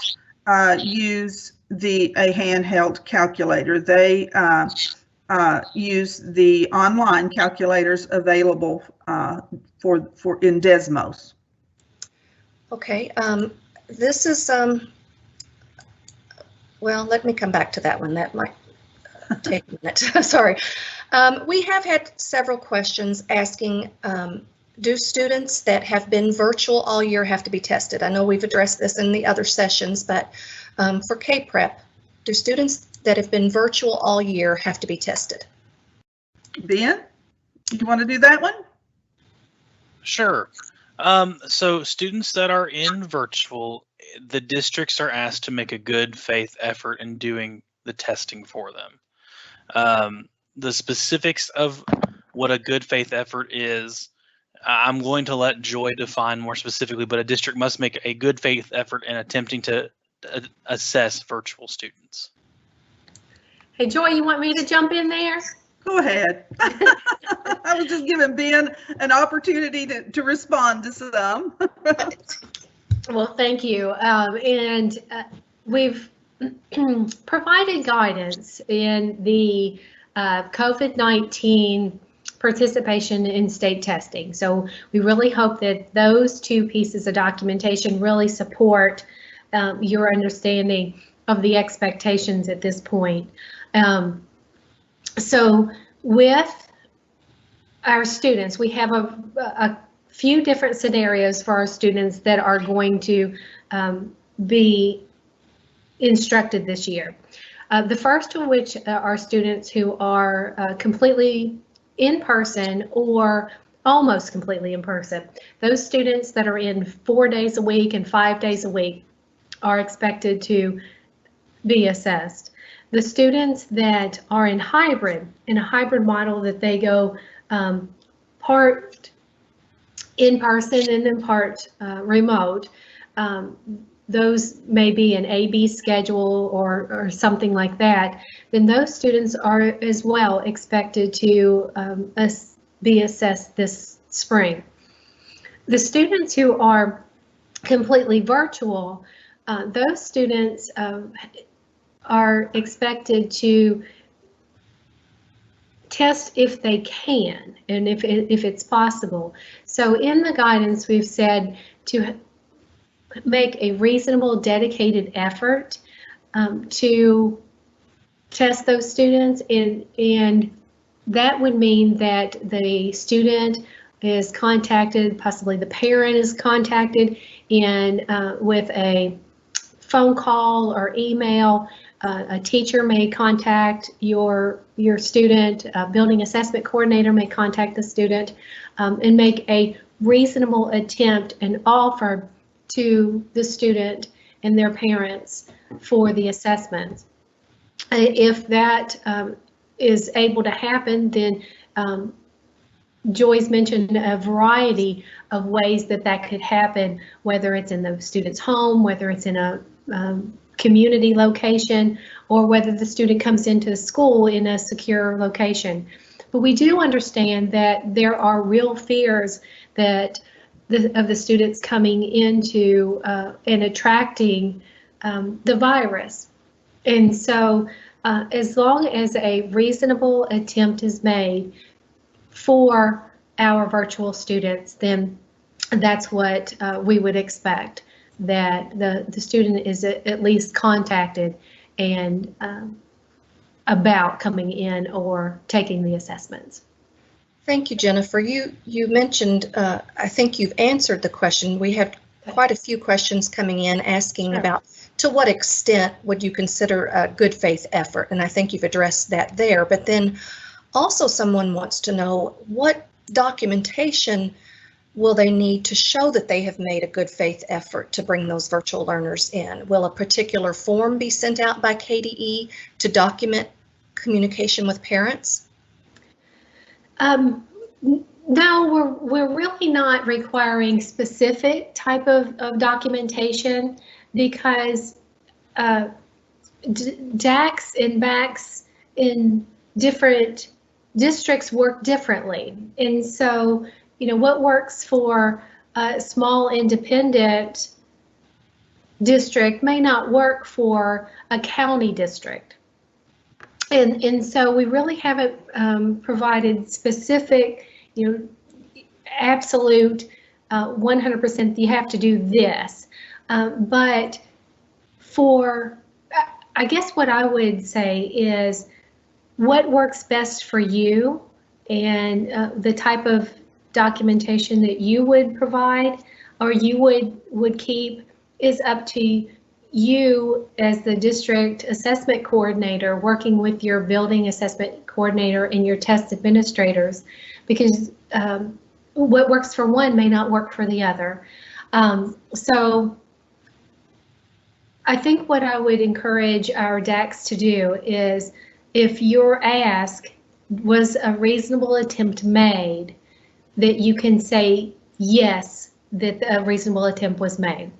use a handheld calculator. They use the online calculators available in Desmos. Okay, this is well, let me come back to that one. That might take a minute. Sorry. We have had several questions asking, do students that have been virtual all year have to be tested? I know we've addressed this in the other sessions, but for K-Prep, do students that have been virtual all year have to be tested? Ben, you want to do that one? Sure. So students that are in virtual, the districts are asked to make a good faith effort in doing the testing for them. The specifics of what a good faith effort is, I'm going to let Joy define more specifically, but a district must make a good faith effort in attempting to assess virtual students. Hey, Joy, you want me to jump in there? Go ahead. I was just giving Ben an opportunity to respond to some. Well, thank you. We've provided guidance in the COVID-19 participation in state testing. So we really hope that those two pieces of documentation really support your understanding of the expectations at this point. So with our students, we have a few different scenarios for our students that are going to be instructed this year. The first of which are students who are completely in person or almost completely in person. Those students that are in 4 days a week and 5 days a week are expected to be assessed. The students that are in a hybrid model that they go part in person and then part remote, those may be an A-B schedule or something like that, then those students are as well expected to be assessed this spring. The students who are completely virtual, those students are expected to test if they can and if it's possible. So in the guidance, we've said to make a reasonable, dedicated effort to test those students, and that would mean that the student is contacted, possibly the parent is contacted, and with a phone call or email, a teacher may contact your student, a building assessment coordinator may contact the student, and make a reasonable attempt and offer to the student and their parents for the assessments. If that is able to happen, then Joy's mentioned a variety of ways that could happen, whether it's in the student's home, whether it's in a community location, or whether the student comes into the school in a secure location. But we do understand that there are real fears that of the students coming into and attracting the virus. And so as long as a reasonable attempt is made for our virtual students, then that's what we would expect, that the student is at least contacted and about coming in or taking the assessments. Thank you, Jennifer. You mentioned, I think you've answered the question. We have quite a few questions coming in asking about to what extent would you consider a good faith effort, and I think you've addressed that there. But then also someone wants to know what documentation will they need to show that they have made a good faith effort to bring those virtual learners in? Will a particular form be sent out by KDE to document communication with parents? No, we're really not requiring specific type of documentation because DACs and BACs in different districts work differently. And so, you know, what works for a small independent district may not work for a county district. And so we really haven't provided specific, you know, absolute 100% you have to do this. But for, I guess what I would say is what works best for you and the type of documentation that you would provide or you would keep is up to you as the district assessment coordinator working with your building assessment coordinator and your test administrators, because what works for one may not work for the other. So I think what I would encourage our DACs to do is, if your ask was a reasonable attempt made, that you can say yes, that a reasonable attempt was made.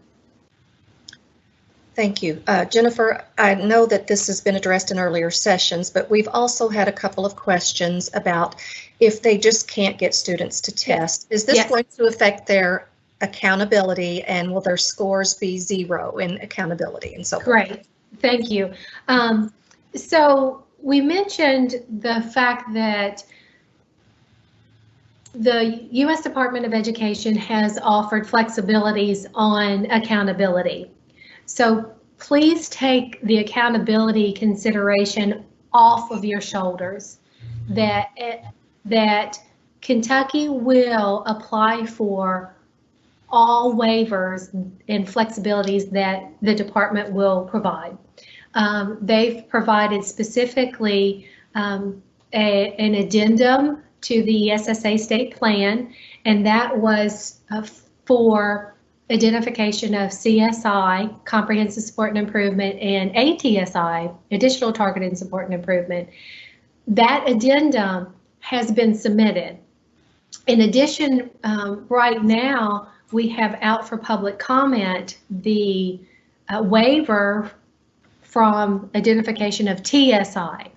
Thank you. Jennifer, I know that this has been addressed in earlier sessions, but we've also had a couple of questions about if they just can't get students to test. Is this going to affect their accountability, and will their scores be 0 in accountability and so forth? Great, thank you. So we mentioned the fact that the U.S. Department of Education has offered flexibilities on accountability. So please take the accountability consideration off of your shoulders, that Kentucky will apply for all waivers and flexibilities that the department will provide. They've provided specifically an addendum to the SSA state plan, and that was for identification of CSI, Comprehensive Support and Improvement, and ATSI, Additional Targeted Support and Improvement. That addendum has been submitted. In addition, right now, we have out for public comment the waiver from identification of TSI.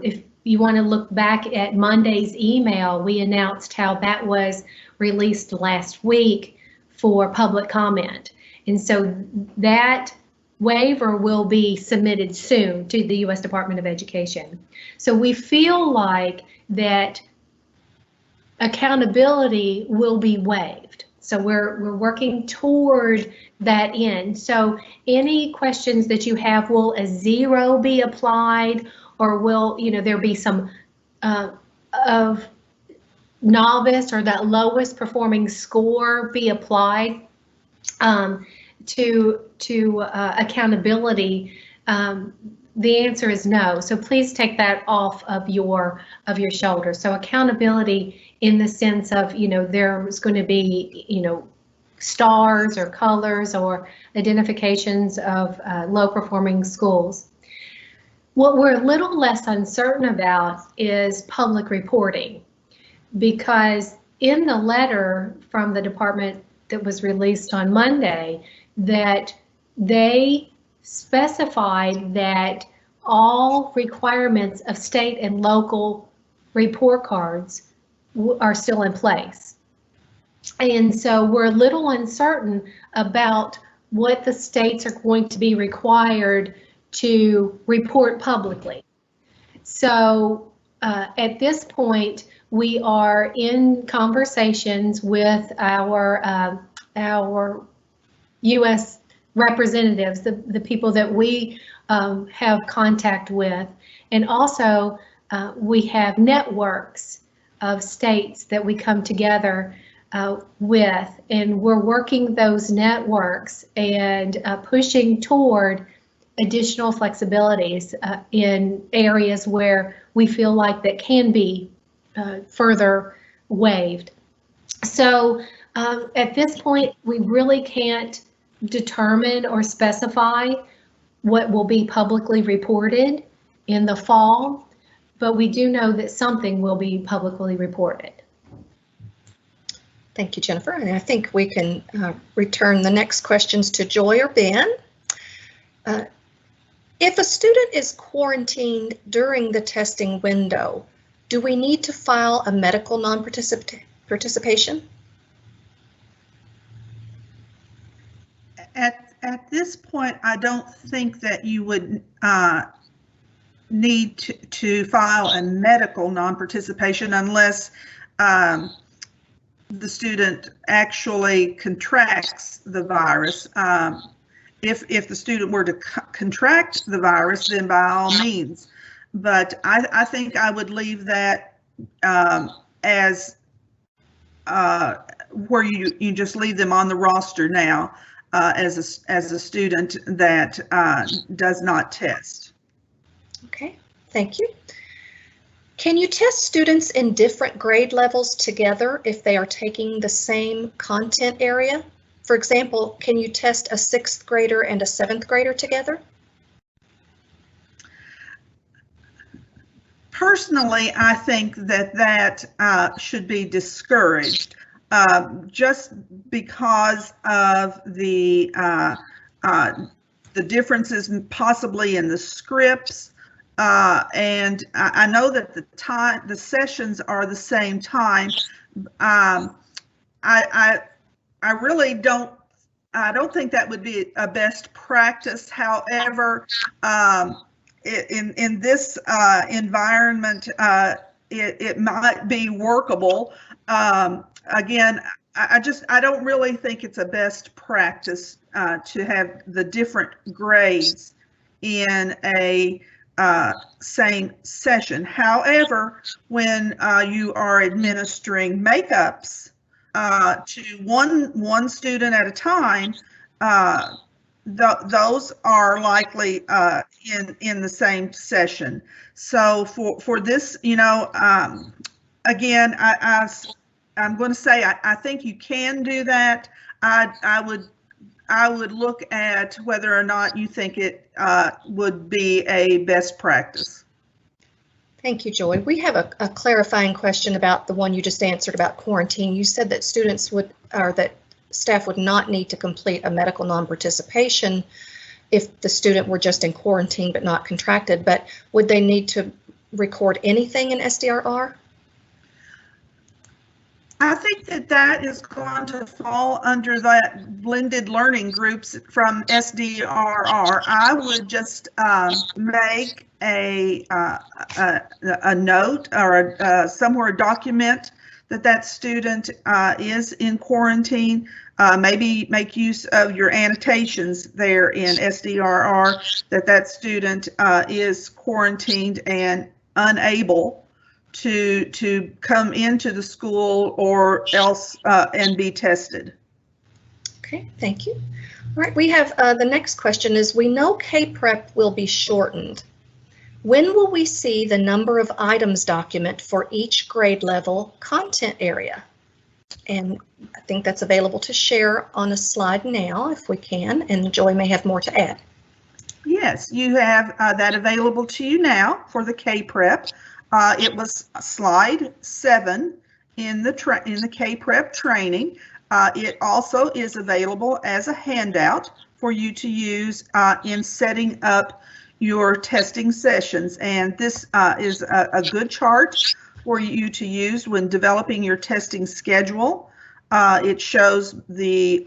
If you want to look back at Monday's email, we announced how that was released last week for public comment. And so that waiver will be submitted soon to the U.S. Department of Education. So we feel like that accountability will be waived. So we're working toward that end. So any questions that you have, will a 0 be applied, or will, you know, there be some of novice or that lowest performing score be applied to accountability? The answer is no. So please take that off of your shoulders. So accountability in the sense of, you know, there's going to be, you know, stars or colors or identifications of low performing schools. What we're a little less uncertain about is public reporting, because in the letter from the department that was released on Monday, that they specified that all requirements of state and local report cards are still in place. And so we're a little uncertain about what the states are going to be required to report publicly. So at this point, we are in conversations with our U.S. representatives, the people that we have contact with, and also we have networks of states that we come together with, and we're working those networks and pushing toward additional flexibilities in areas where we feel like that can be further waived. So at this point, we really can't determine or specify what will be publicly reported in the fall, but we do know that something will be publicly reported. Thank you, Jennifer. And I think we can return the next questions to Joy or Ben. If a student is quarantined during the testing window, do we need to file a medical non-participation? At this point, I don't think that you would need to file a medical non-participation unless the student actually contracts the virus. If the student were to contract the virus, then by all means. But I think I would leave that as where you just leave them on the roster now as a student that does not test. Okay, thank you. Can you test students in different grade levels together if they are taking the same content area? For example, can you test a 6th grader and a 7th grader together? Personally, I think that should be discouraged just because of the differences possibly in the scripts. And I know that the sessions are the same time. I really don't think that would be a best practice. However, in this environment, it might be workable. Again, I don't really think it's a best practice to have the different grades in a same session. However, when you are administering makeups to one student at a time, those are likely in the same session. So for this, again, I'm going to say I think you can do that. I would look at whether or not you think it would be a best practice. Thank you, Joy. We have a clarifying question about the one you just answered about quarantine. You said that that staff would not need to complete a medical non-participation if the student were just in quarantine but not contracted, but would they need to record anything in Sdrr? I think that is going to fall under that blended learning groups from Sdrr. I would just make a note or somewhere a document that student is in quarantine. Maybe make use of your annotations there in Sdrr that student is quarantined and unable to come into the school or else and be tested. Okay, thank you. All right, we have the next question is, we know K-Prep will be shortened. When will we see the number of items document for each grade level content area? And I think that's available to share on a slide now if we can, and Joy may have more to add. Yes, you have that available to you now for the K-Prep. It was slide 7 in the K-Prep training. It also is available as a handout for you to use in setting up your testing sessions. And this is a good chart for you to use when developing your testing schedule. It shows the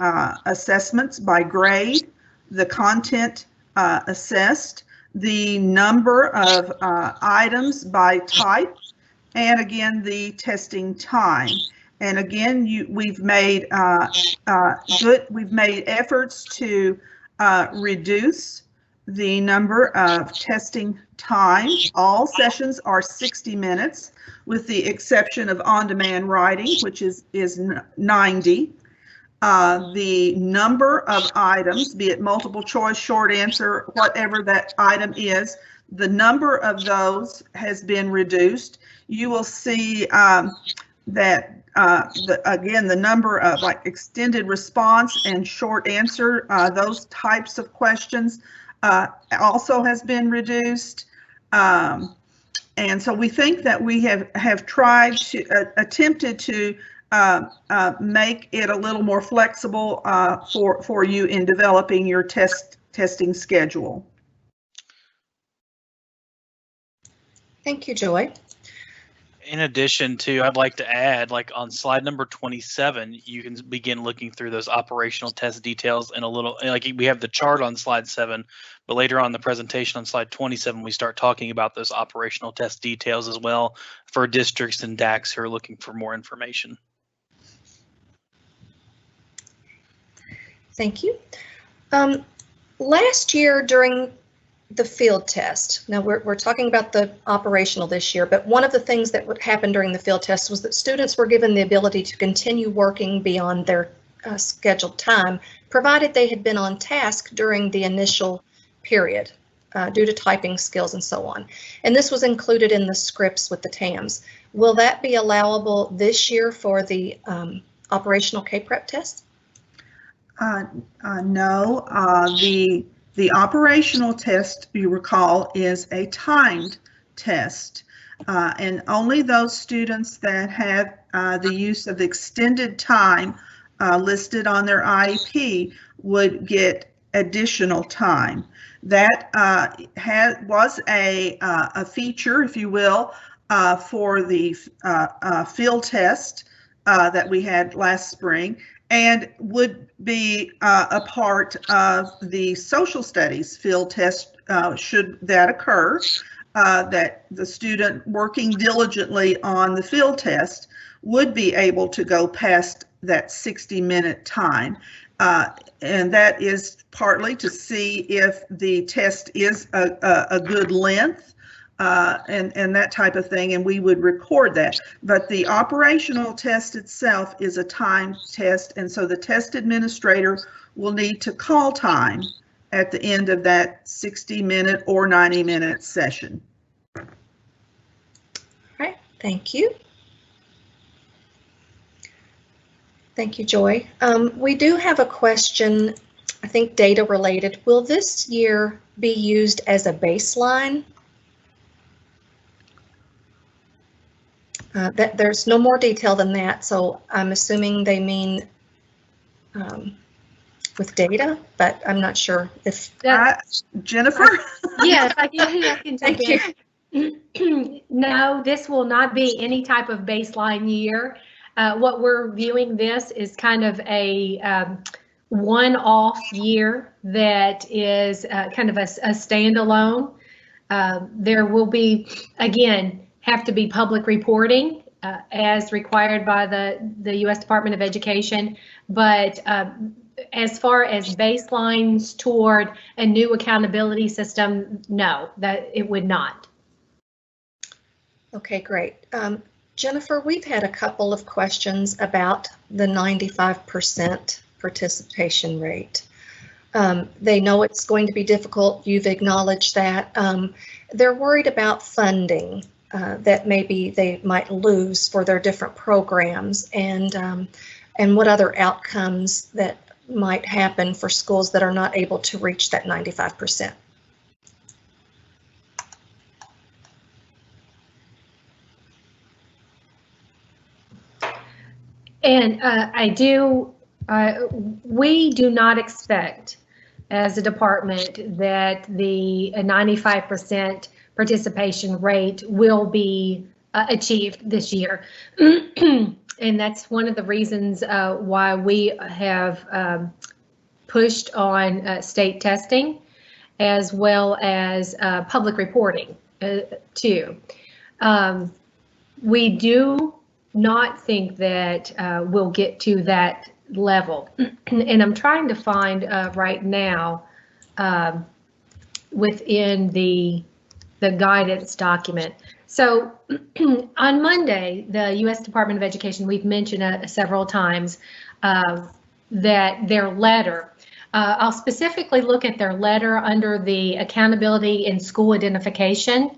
assessments by grade, the content assessed, the number of items by type, and again the testing time. And again, we've made efforts to reduce the number of testing time. All sessions are 60 minutes, with the exception of on-demand writing, which is 90. The number of items, be it multiple choice, short answer, whatever that item is, the number of those has been reduced. You will see that again, the number of like extended response and short answer, those types of questions also has been reduced. And so we think that we have tried to attempted to make it a little more flexible for you in developing your testing schedule. Thank you, Joy. In addition to, I'd like to add, like on slide number 27, you can begin looking through those operational test details in a little, like we have the chart on slide 7, but later on in the presentation on slide 27, we start talking about those operational test details as well for districts and DACs who are looking for more information. Thank you. Last year during the field test, now we're talking about the operational this year, but one of the things that would happen during the field test was that students were given the ability to continue working beyond their scheduled time, provided they had been on task during the initial period due to typing skills and so on. And this was included in the scripts with the TAMs. Will that be allowable this year for the operational K-Prep test? No, the operational test, you recall, is a timed test, and only those students that have the use of extended time listed on their IEP would get additional time. That was a feature, if you will, for the field test that we had last spring, and would be a part of the social studies field test should that occur, that the student working diligently on the field test would be able to go past that 60-minute time. And that is partly to see if the test is a good length, and that type of thing, and we would record that. But the operational test itself is a timed test, and so the test administrator will need to call time at the end of that 60-minute or 90-minute session. All right, thank you. Thank you, Joy. We do have a question, I think data related. Will this year be used as a baseline? That there's no more detail than that, so I'm assuming they mean with data, but I'm not sure if Jennifer. Yes, I can take it. No, this will not be any type of baseline year. What we're viewing this is kind of a one-off year that is kind of a standalone. There will be, again, have to be public reporting as required by the U.S. Department of Education. But as far as baselines toward a new accountability system, no, that it would not. Okay, great. Jennifer, we've had a couple of questions about the 95% participation rate. They know it's going to be difficult. You've acknowledged that. They're worried about funding. That maybe they might lose for their different programs, and what other outcomes that might happen for schools that are not able to reach that 95%. And we do not expect as a department that the 95% participation rate will be achieved this year. And that's one of the reasons why we have pushed on state testing as well as public reporting too. We do not think that we'll get to that level. And I'm trying to find right now within the guidance document. So on Monday, the U.S. Department of Education, we've mentioned several times that their letter, I'll specifically look at their letter under the accountability in school identification.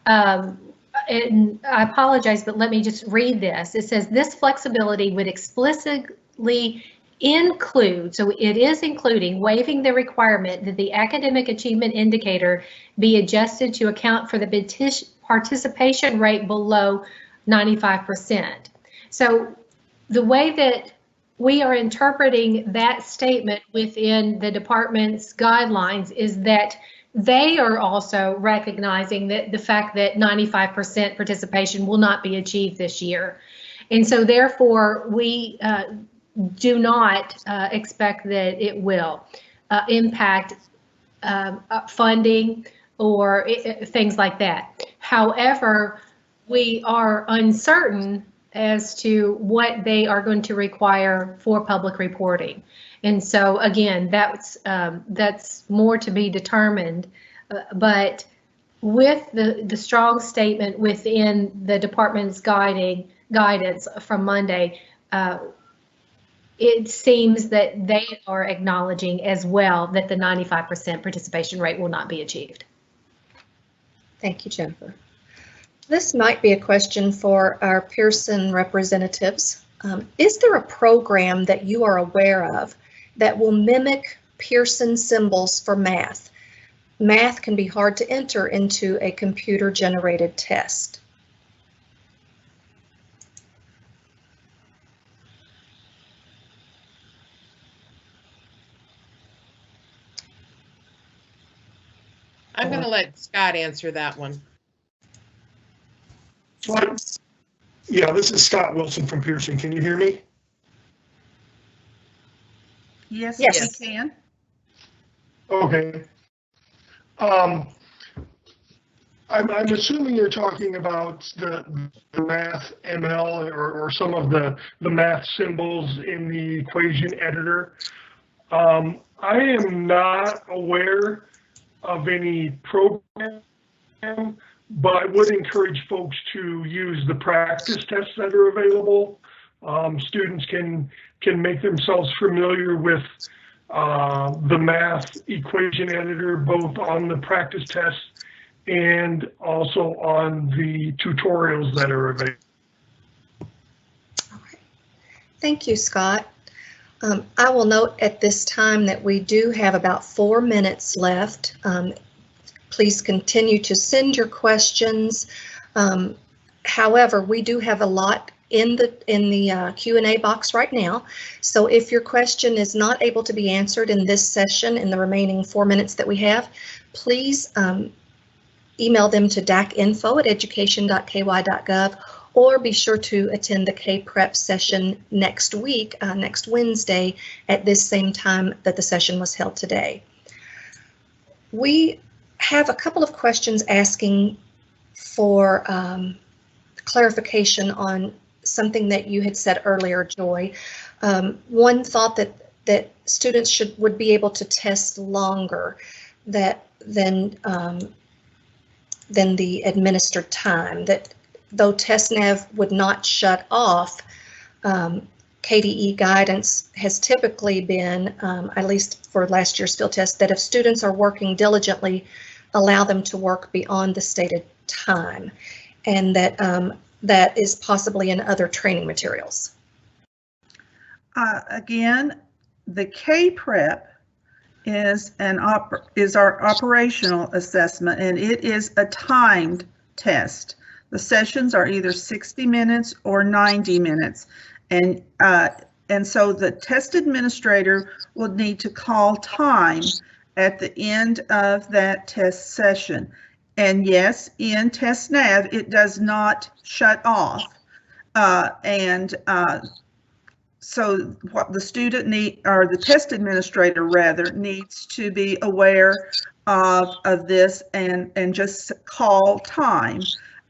And I apologize, but let me just read this. It says this flexibility would explicitly include, so it is including, waiving the requirement that the academic achievement indicator be adjusted to account for the participation rate below 95%. So the way that we are interpreting that statement within the department's guidelines is that they are also recognizing that the fact that 95% participation will not be achieved this year. And so therefore we do not expect that it will impact funding or things like that. However, we are uncertain as to what they are going to require for public reporting. And so again, that's more to be determined, but with the strong statement within the department's guidance from Monday, it seems that they are acknowledging as well that the 95% participation rate will not be achieved. Thank you, Jennifer. This might be a question for our Pearson representatives. Is there a program that you are aware of that will mimic Pearson symbols for math? Math can be hard to enter into a computer-generated test. I'm going to let Scott answer that one. Yeah, this is Scott Wilson from Pearson. Can you hear me? Yes, Yes. we can. Okay. I'm assuming you're talking about the math ML or some of the math symbols in the equation editor. I am not aware of any program, but I would encourage folks to use the practice tests that are available. Students can make themselves familiar with the math equation editor, both on the practice tests and also on the tutorials that are available. Okay. Thank you, Scott. I will note at this time that we do have about 4 minutes left. Please continue to send your questions. However, we do have a lot in the Q&A box right now. So if your question is not able to be answered in this session in the remaining 4 minutes that we have, please email them to dacinfo@education.ky.gov, or be sure to attend the K-Prep session next week, next Wednesday, at this same time that the session was held today. We have a couple of questions asking for clarification on something that you had said earlier, Joy. One thought that students would be able to test longer than the administered time, that though TestNav would not shut off, KDE guidance has typically been, at least for last year's field test, that if students are working diligently, allow them to work beyond the stated time, and that that is possibly in other training materials. Again, the K-Prep is our operational assessment, and it is a timed test. The sessions are either 60 minutes or 90 minutes, and so the test administrator will need to call time at the end of that test session. And yes, in TestNav, it does not shut off. So what the student or the test administrator rather, needs to be aware of this and just call time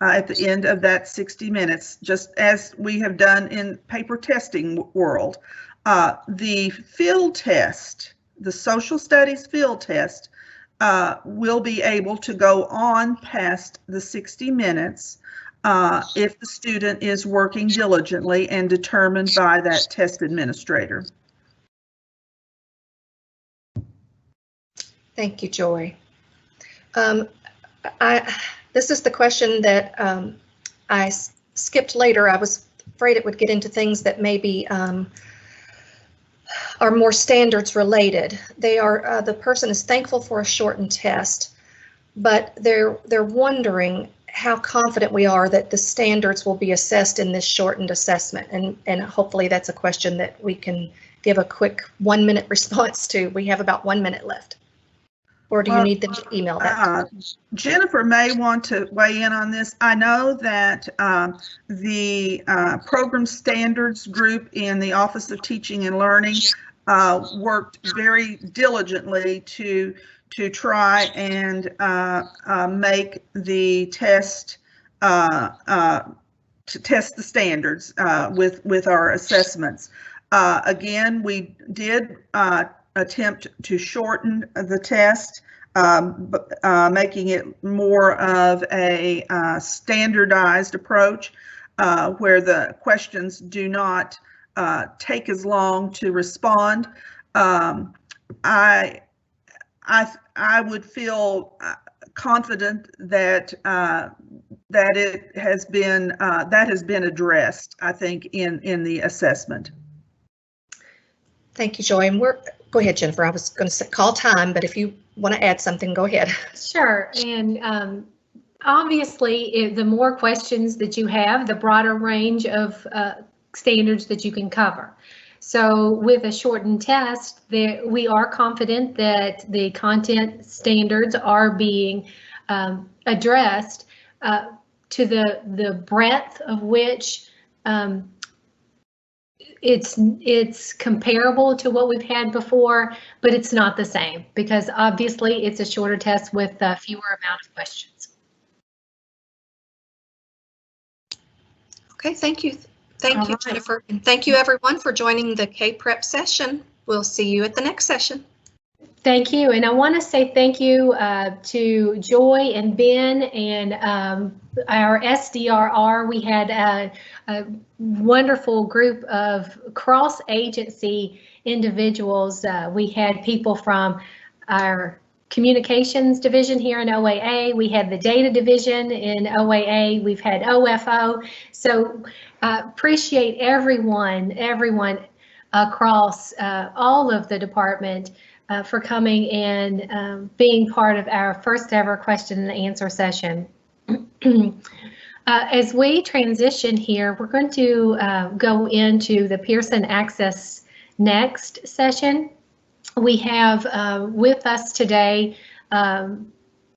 at the end of that 60 minutes, just as we have done in paper testing world. The field test, the social studies field test, will be able to go on past the 60 minutes if the student is working diligently and determined by that test administrator. Thank you, Joy. This is the question that I skipped later. I was afraid it would get into things that maybe are more standards related. They are the person is thankful for a shortened test, but they're wondering how confident we are that the standards will be assessed in this shortened assessment, and hopefully that's a question that we can give a quick 1-minute response to. We have about 1 minute left. Or do you need them to email that? Jennifer may want to weigh in on this. I know that the program standards group in the Office of Teaching and Learning worked very diligently to try and make the test to test the standards with our assessments. Again, we did attempt to shorten the test, making it more of a standardized approach where the questions do not take as long to respond. I would feel confident that that it has been addressed, I think, in the assessment. Thank you, Joy. And go ahead, Jennifer. I was going to call time, but if you want to add something, go ahead. Sure. And obviously, the more questions that you have, the broader range of standards that you can cover. So with a shortened test, we are confident that the content standards are being addressed to the breadth of which it's comparable to what we've had before, but it's not the same because obviously it's a shorter test with a fewer amount of questions. Okay, thank you. Thank you, Jennifer. And thank you everyone for joining the K-Prep session. We'll see you at the next session. Thank you. And I want to say thank you to Joy and Ben and our Sdrr. We had a wonderful group of cross-agency individuals. We had people from our communications division here in OAA. We had the data division in OAA. We've had OFO. So appreciate everyone across all of the department for coming and being part of our first ever question and answer session. As we transition here, we're going to go into the Pearson Access Next session. We have with us today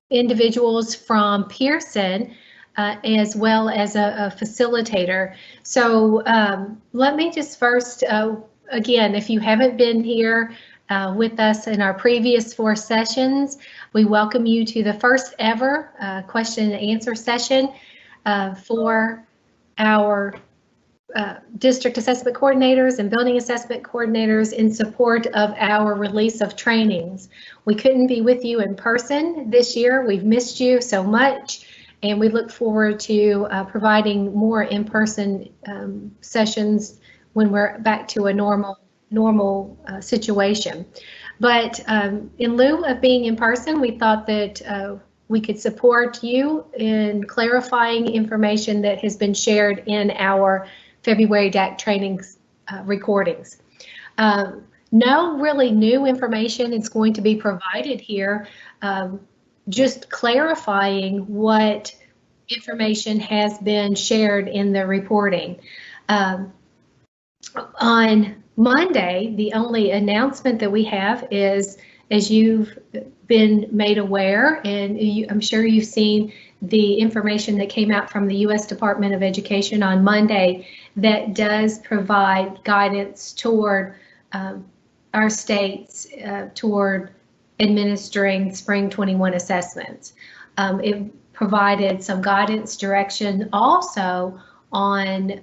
individuals from Pearson as well as a facilitator. So let me just first, again, if you haven't been here with us in our previous 4 sessions, we welcome you to the first ever question and answer session for our district assessment coordinators and building assessment coordinators in support of our release of trainings. We couldn't be with you in person this year. We've missed you so much, and we look forward to providing more in-person sessions when we're back to a normal situation. But in lieu of being in person, we thought that we could support you in clarifying information that has been shared in our February DAC trainings recordings. No really new information is going to be provided here, just clarifying what information has been shared in the reporting. On Monday, the only announcement that we have is, as you've been made aware, and I'm sure you've seen the information that came out from the U.S. Department of Education on Monday that does provide guidance toward our states toward administering spring 21 assessments. It provided some guidance direction also on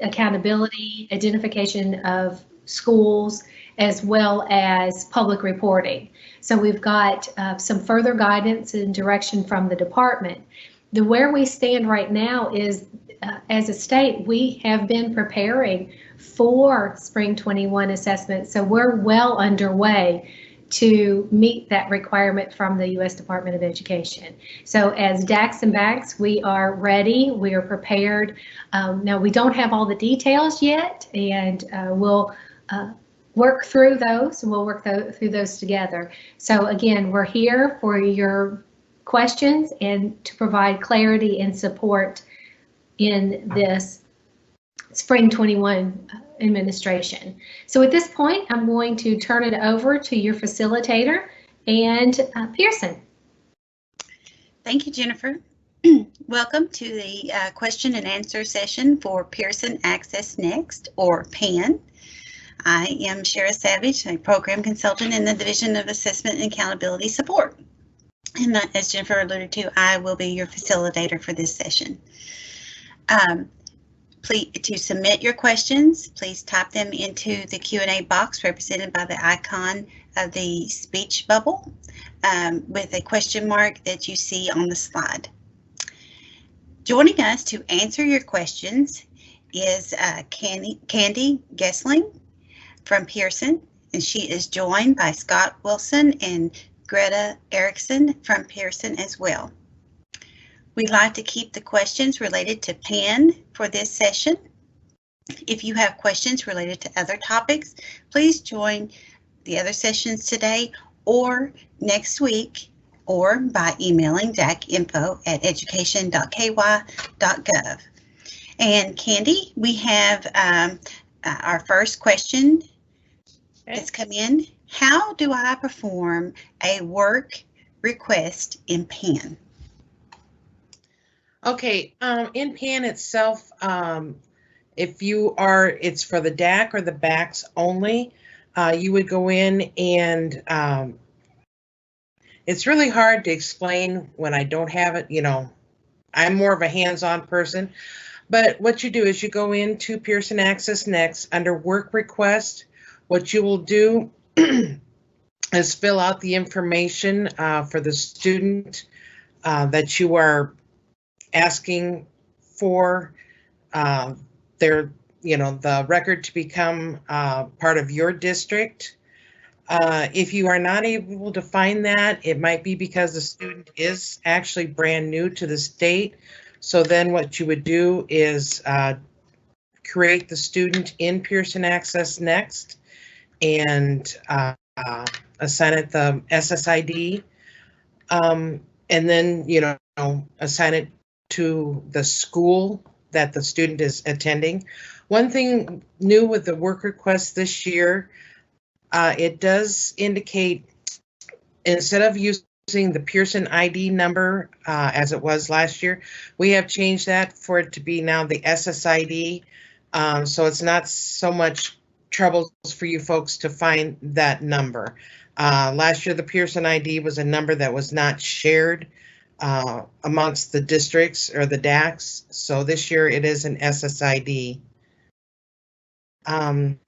accountability, identification of schools, as well as public reporting. So we've got some further guidance and direction from the department. Where we stand right now is, as a state, we have been preparing for Spring 21 assessment. So we're well underway to meet that requirement from the U.S. Department of Education. So as DACs and BACs, we are ready, we are prepared. Now we don't have all the details yet, and we'll work through those, and we'll work through those together. So again, we're here for your questions and to provide clarity and support in this Spring 21 administration. So at this point, I'm going to turn it over to your facilitator, and Pearson. Thank you, Jennifer. Welcome to the question and answer session for Pearson Access Next, or PAN. I am Shara Savage, a program consultant in the Division of Assessment and Accountability Support. And as Jennifer alluded to, I will be your facilitator for this session. Please, to submit your questions, please type them into the Q&A box represented by the icon of the speech bubble with a question mark that you see on the slide. Joining us to answer your questions is Candy Gessling from Pearson, and she is joined by Scott Wilson and Greta Erickson from Pearson as well. We'd like to keep the questions related to PAN for this session. If you have questions related to other topics, please join the other sessions today or next week, or by emailing dacinfo@education.ky.gov. And Candy, we have our first question that's come in. How do I perform a work request in PAN? Okay, in PAN itself, if you are, it's for the DAC or the BACs only, you would go in and it's really hard to explain when I don't have it, you know, I'm more of a hands-on person, but what you do is you go into Pearson Access Next under work request. What you will do is fill out the information for the student that you are asking for their, you know, the record to become part of your district. If you are not able to find that, it might be because the student is actually brand new to the state. So then what you would do is create the student in Pearson Access Next and assign it the SSID, and then, you know, assign it to the school that the student is attending. One thing new with the work request this year, it does indicate, instead of using the Pearson ID number as it was last year, we have changed that for it to be now the SSID. So it's not so much trouble for you folks to find that number. Last year, the Pearson ID was a number that was not shared amongst the districts or the DACs. So this year it is an SSID. And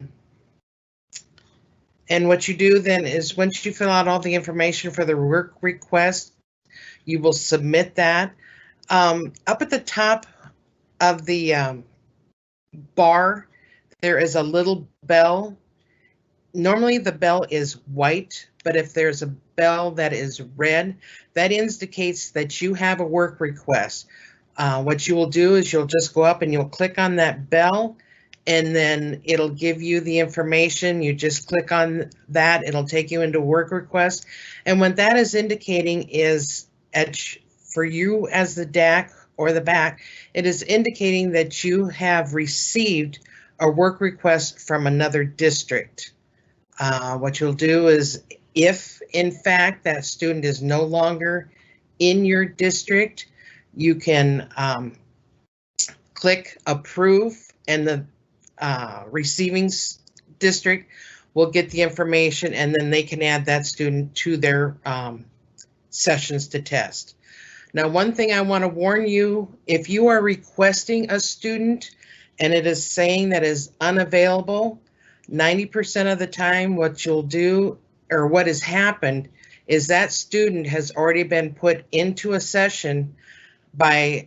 what you do then is once you fill out all the information for the work request, you will submit that. Up at the top of the bar, there is a little bell. Normally the bell is white, but if there's a bell that is red, that indicates that you have a work request. What you will do is you'll just go up and you'll click on that bell, and then it'll give you the information. You just click on that, it'll take you into work request. And what that is indicating is, for you as the DAC or the BAC, it is indicating that you have received a work request from another district. What you'll do is, if in fact that student is no longer in your district, you can click approve, and the receiving district will get the information, and then they can add that student to their sessions to test. Now, one thing I want to warn you, if you are requesting a student and it is saying that is unavailable, 90% of the time what you'll do, or what has happened, is that student has already been put into a session by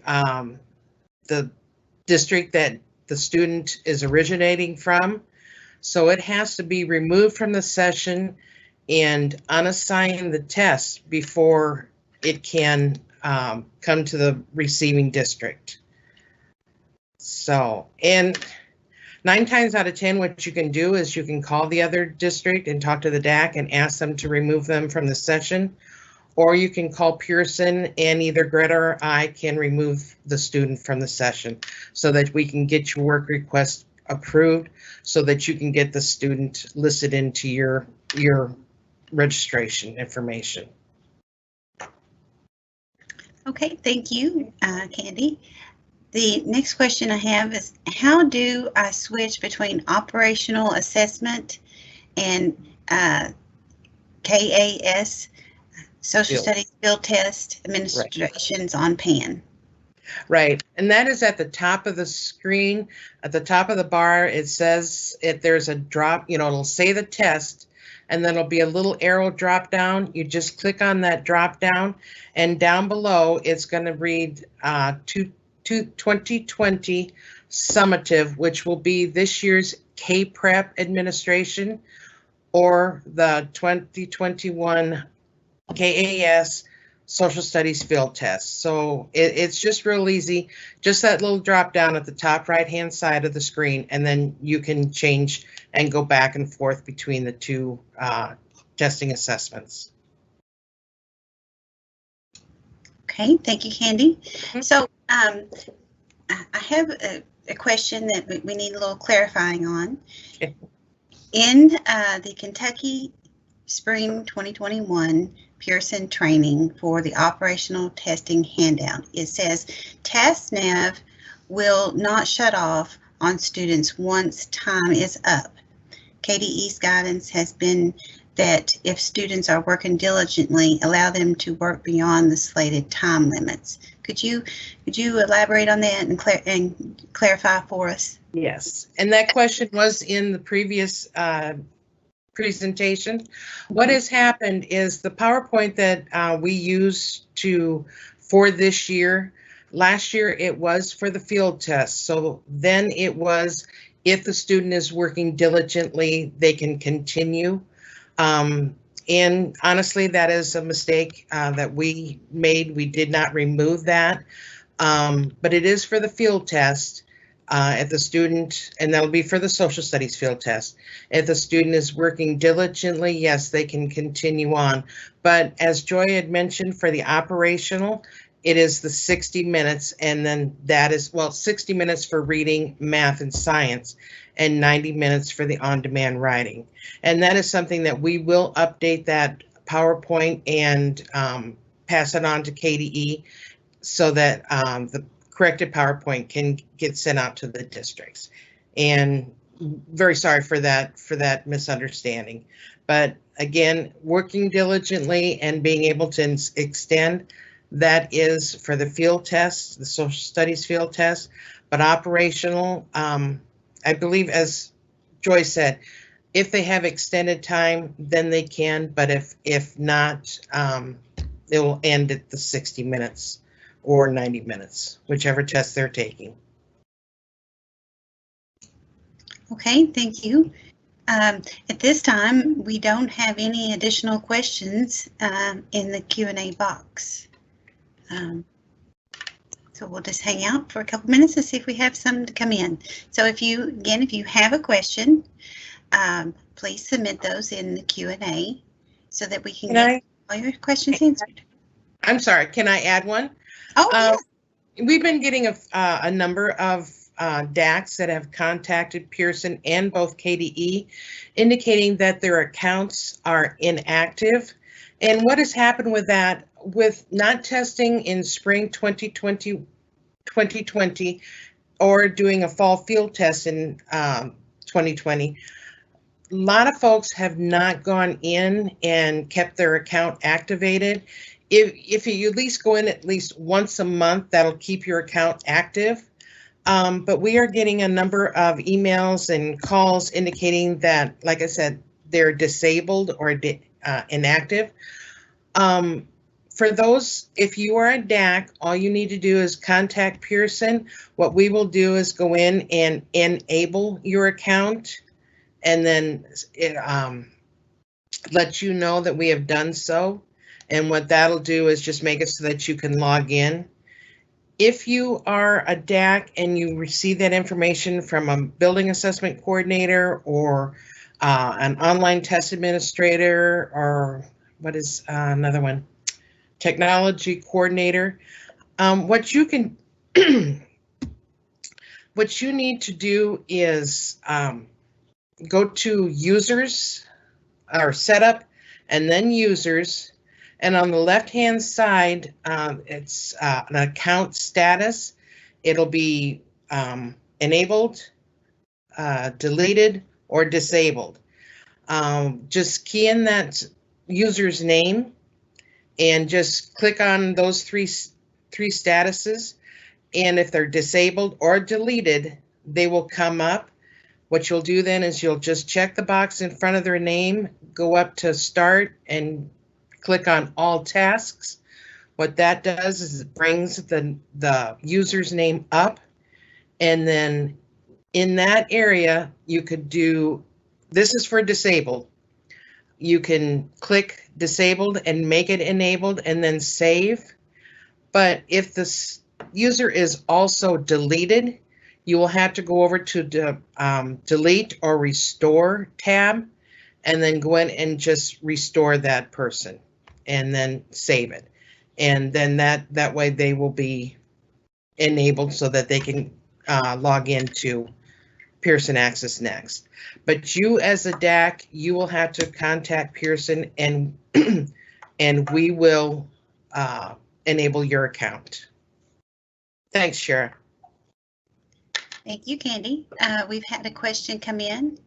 the district that the student is originating from. So it has to be removed from the session and unassign the test before it can come to the receiving district. So, and 9 times out of 10, what you can do is you can call the other district and talk to the DAC and ask them to remove them from the session, or you can call Pearson and either Greta or I can remove the student from the session so that we can get your work request approved so that you can get the student listed into your registration information. Okay, thank you, Candy. The next question I have is, how do I switch between operational assessment and KAS, Social Studies Field Test Administrations on PAN? Right, and that is at the top of the screen, at the top of the bar. It says there's a drop, it'll say the test, and then there'll be a little arrow drop down. You just click on that drop down, and down below it's going to read 2020 summative, which will be this year's K-Prep administration or the 2021 KAS Social Studies Field Test. So it's just real easy. Just that little drop down at the top right-hand side of the screen, and then you can change and go back and forth between the two testing assessments. Okay, thank you, Candy. So I have a question that we need a little clarifying on. Okay. In the Kentucky Spring 2021 Pearson training for the operational testing handout, it says TaskNav will not shut off on students once time is up. KDE's guidance has been that if students are working diligently, allow them to work beyond the slated time limits. Could you elaborate on that and clarify for us? Yes, and that question was in the previous presentation. What has happened is the PowerPoint that we use for this year, last year it was for the field test. So then it was, if the student is working diligently, they can continue. And honestly, that is a mistake that we made. We did not remove that, but it is for the field test. If the student, and that'll be for the social studies field test. If the student is working diligently, yes, they can continue on. But as Joy had mentioned, for the operational, it is the 60 minutes, and then that is, 60 minutes for reading, math, and science, and 90 minutes for the on-demand writing. And that is something that we will update that PowerPoint and pass it on to KDE so that the corrected PowerPoint can get sent out to the districts. And very sorry for that misunderstanding. But again, working diligently and being able to extend, that is for the field test, the social studies field test. But operational, I believe, as Joy said, if they have extended time, then they can. But if not, it will end at the 60 minutes. Or 90 minutes, whichever test they're taking. Okay, thank you. At this time, we don't have any additional questions in the Q&A box. So we'll just hang out for a couple minutes to see if we have some to come in. So if you have a question, please submit those in the Q&A so that we can get all your questions answered. I'm sorry, can I add one? Oh, yes. We've been getting a number of DACs that have contacted Pearson and both KDE, indicating that their accounts are inactive. And what has happened with that, with not testing in spring 2020 or doing a fall field test in 2020, a lot of folks have not gone in and kept their account activated. If you at least go in at least once a month, that'll keep your account active. But we are getting a number of emails and calls indicating that, like I said, they're disabled or inactive. For those, if you are a DAC, all you need to do is contact Pearson. What we will do is go in and enable your account, and then it, let you know that we have done so. And what that'll do is just make it so that you can log in. If you are a DAC and you receive that information from a building assessment coordinator or an online test administrator, or what is another one? Technology coordinator. What you can, what you need to do is go to users or setup and then users. And on the left-hand side, it's an account status. It'll be enabled, deleted, or disabled. Just key in that user's name and just click on those three statuses. And if they're disabled or deleted, they will come up. What you'll do then is you'll just check the box in front of their name, go up to start, and click on all tasks. What that does is it brings the user's name up, and then in that area you could do, this is for disabled. You can click disabled and make it enabled and then save. But if this user is also deleted, you will have to go over to the delete or restore tab and then go in and just restore that person and then save it. And then that way they will be enabled so that they can log into Pearson Access Next. But you as a DAC, you will have to contact Pearson and and we will enable your account. Thanks, Shara. Thank you, Candy. We've had a question come in.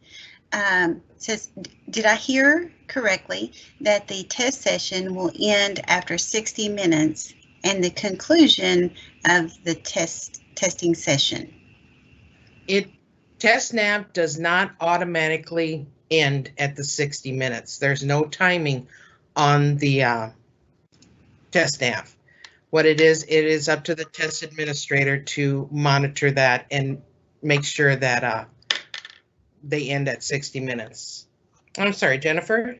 Says, did I hear correctly that the test session will end after 60 minutes and the conclusion of the testing session? TestNav does not automatically end at the 60 minutes. There's no timing on the TestNav. What it is up to the test administrator to monitor that and make sure that they end at 60 minutes. I'm sorry, Jennifer.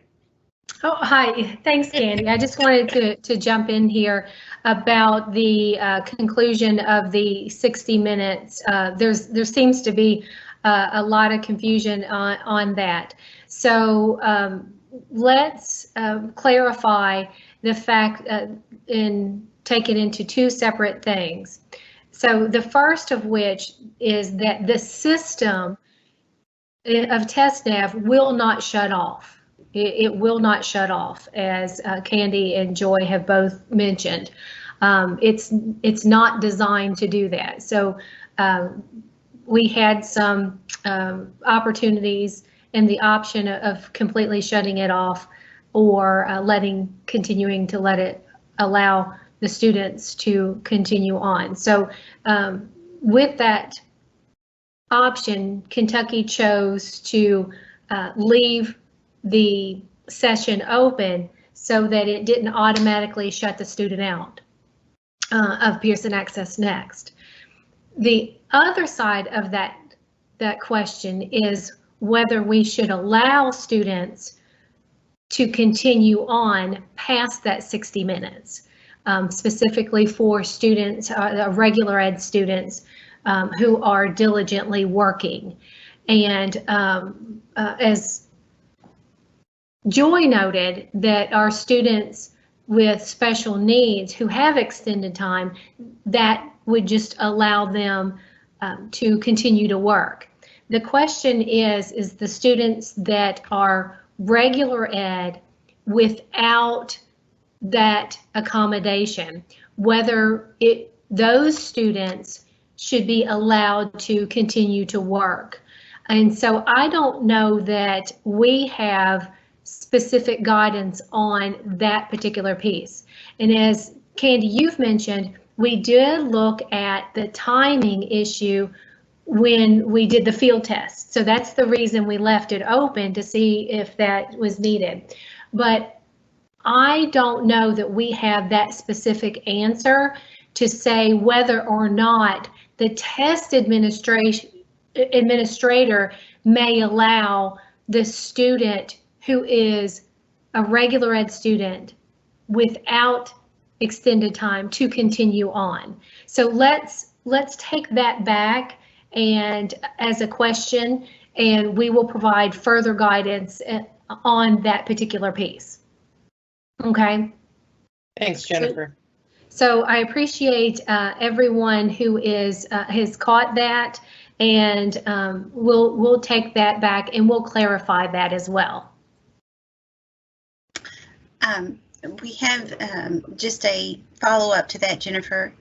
Oh, hi. Thanks, Candy. I just wanted to jump in here about the conclusion of the 60 minutes. There seems to be a lot of confusion on that. So let's clarify the fact and take it into two separate things. So the first of which is that the system of TestNav will not shut off. It will not shut off, as Candy and Joy have both mentioned. It's not designed to do that. So we had some opportunities and the option of completely shutting it off or continuing to let it allow the students to continue on. So with that option, Kentucky chose to leave the session open so that it didn't automatically shut the student out of Pearson Access Next. The other side of that question is whether we should allow students to continue on past that 60 minutes, specifically for students, regular ed students who are diligently working. And as Joy noted, that our students with special needs who have extended time, that would just allow them to continue to work. The question is the students that are regular ed without that accommodation, whether those students should be allowed to continue to work. And so I don't know that we have specific guidance on that particular piece. And as Candy, you've mentioned, we did look at the timing issue when we did the field test. So that's the reason we left it open to see if that was needed. But I don't know that we have that specific answer to say whether or not the test administrator may allow the student who is a regular ed student without extended time to continue on. So let's take that back and as a question, and we will provide further guidance on that particular piece. Okay. Thanks, Jennifer. So I appreciate everyone who has caught that, and we'll take that back and we'll clarify that as well. We have just a follow-up to that, Jennifer.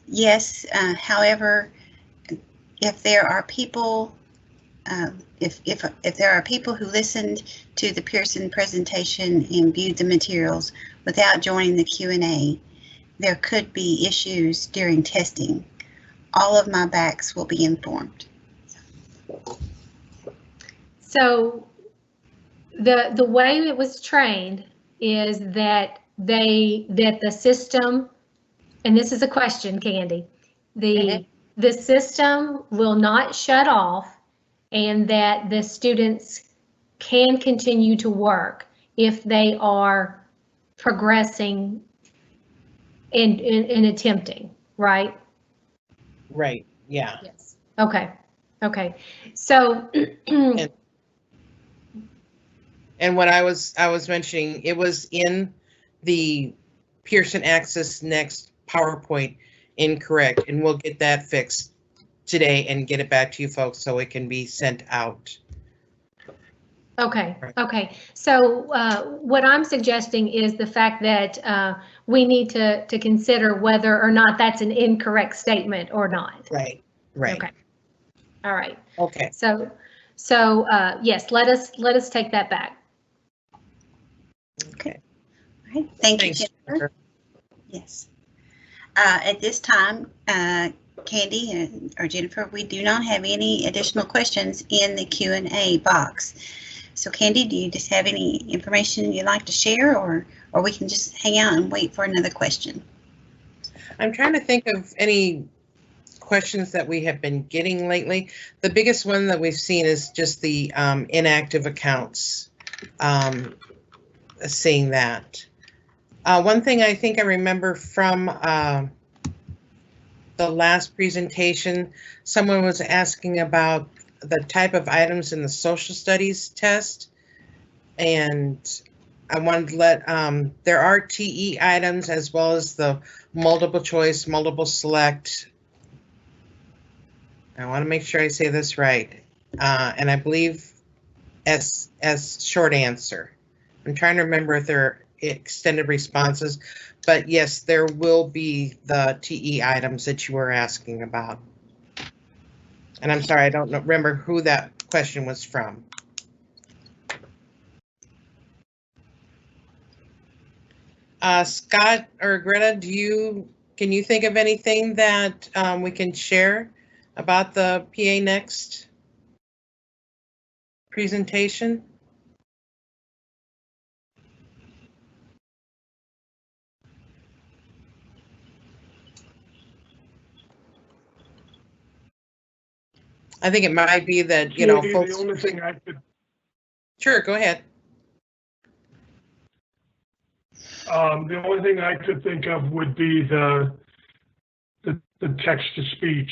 Yes, however, if there are people, if there are people who listened to the Pearson presentation and viewed the materials without joining the Q&A, there could be issues during testing. All of my BACs will be informed. So the way it was trained is that the system, and this is a question, Candy, the system will not shut off, and that the students can continue to work if they are progressing in attempting, right? Right, yeah. Yes. Okay. Okay. So and what I was mentioning, it was in the Pearson Access Next PowerPoint incorrect, and we'll get that fixed today and get it back to you folks so it can be sent out. okay. Okay. So what I'm suggesting is the fact that we need to consider whether or not that's an incorrect statement or not. Right. Right. Okay. All right. Okay. So yes, let us take that back. Okay. All right. Thank you, Jennifer. Yes. At this time, Candy or Jennifer, we do not have any additional questions in the Q&A box. So Candy, do you just have any information you'd like to share, or we can just hang out and wait for another question? I'm trying to think of any questions that we have been getting lately. The biggest one that we've seen is just the inactive accounts, seeing that. One thing I think I remember from the last presentation, someone was asking about the type of items in the social studies test, and I wanted to let, there are TE items as well as the multiple choice, multiple select. I want to make sure I say this right, and I believe as short answer. I'm trying to remember if there are extended responses, but yes, there will be the TE items that you were asking about. And I'm sorry, I don't remember who that question was from. Scott or Greta, can you think of anything that we can share about the PA Next presentation? I think it might be that, you know, folks. The only thing I could. Sure, go ahead. The only thing I could think of would be the text to speech,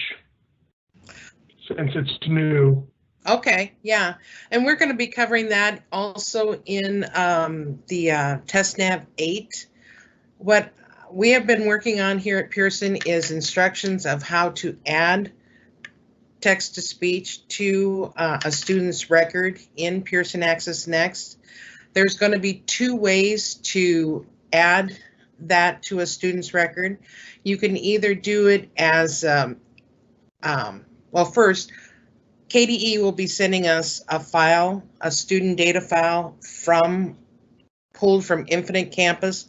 since it's new. Okay, yeah, and we're going to be covering that also in the TestNav 8. What we have been working on here at Pearson is instructions of how to add text to speech to a student's record in Pearson Access Next. There's going to be two ways to add that to a student's record. You can either do it as, well, first, KDE will be sending us a file, a student data file pulled from Infinite Campus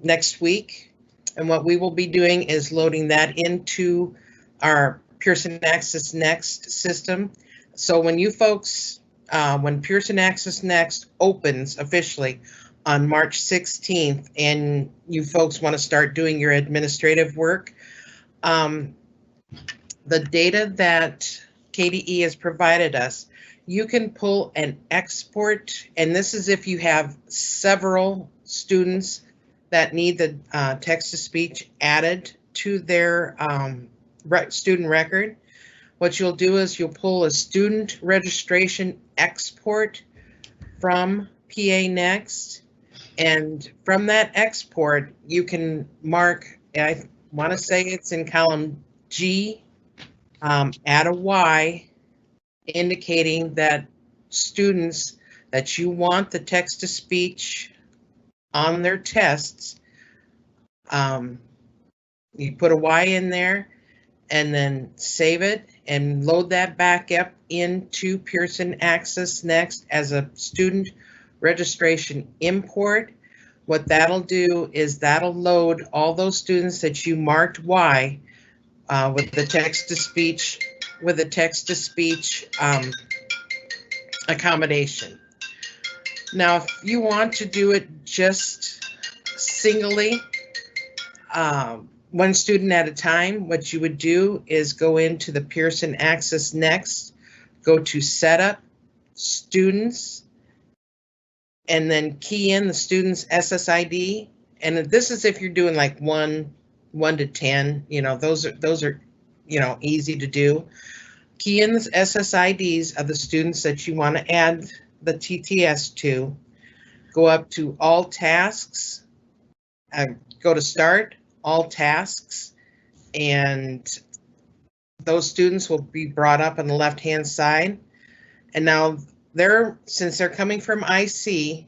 next week. And what we will be doing is loading that into our Pearson Access Next system. So when you folks, when Pearson Access Next opens officially on March 16th and you folks want to start doing your administrative work, the data that KDE has provided us, you can pull an export, and this is if you have several students that need the text-to-speech added to their student record. What you'll do is you'll pull a student registration export from PA Next, and from that export, you can mark, I want to say it's in column G, add a Y, indicating that students that you want the text-to-speech on their tests, you put a Y in there and then save it and load that back up into Pearson Access Next as a student registration import. What that'll do is that'll load all those students that you marked Y with the text-to-speech accommodation. Now, if you want to do it just singly, one student at a time, what you would do is go into the Pearson Access Next, go to Setup, Students, and then key in the student's SSID. And this is if you're doing like 1 to 10, those are easy to do. Key in the SSIDs of the students that you want to add the TTS to. Go up to All Tasks, go to Start, All Tasks, and those students will be brought up on the left-hand side. And now since they're coming from IC,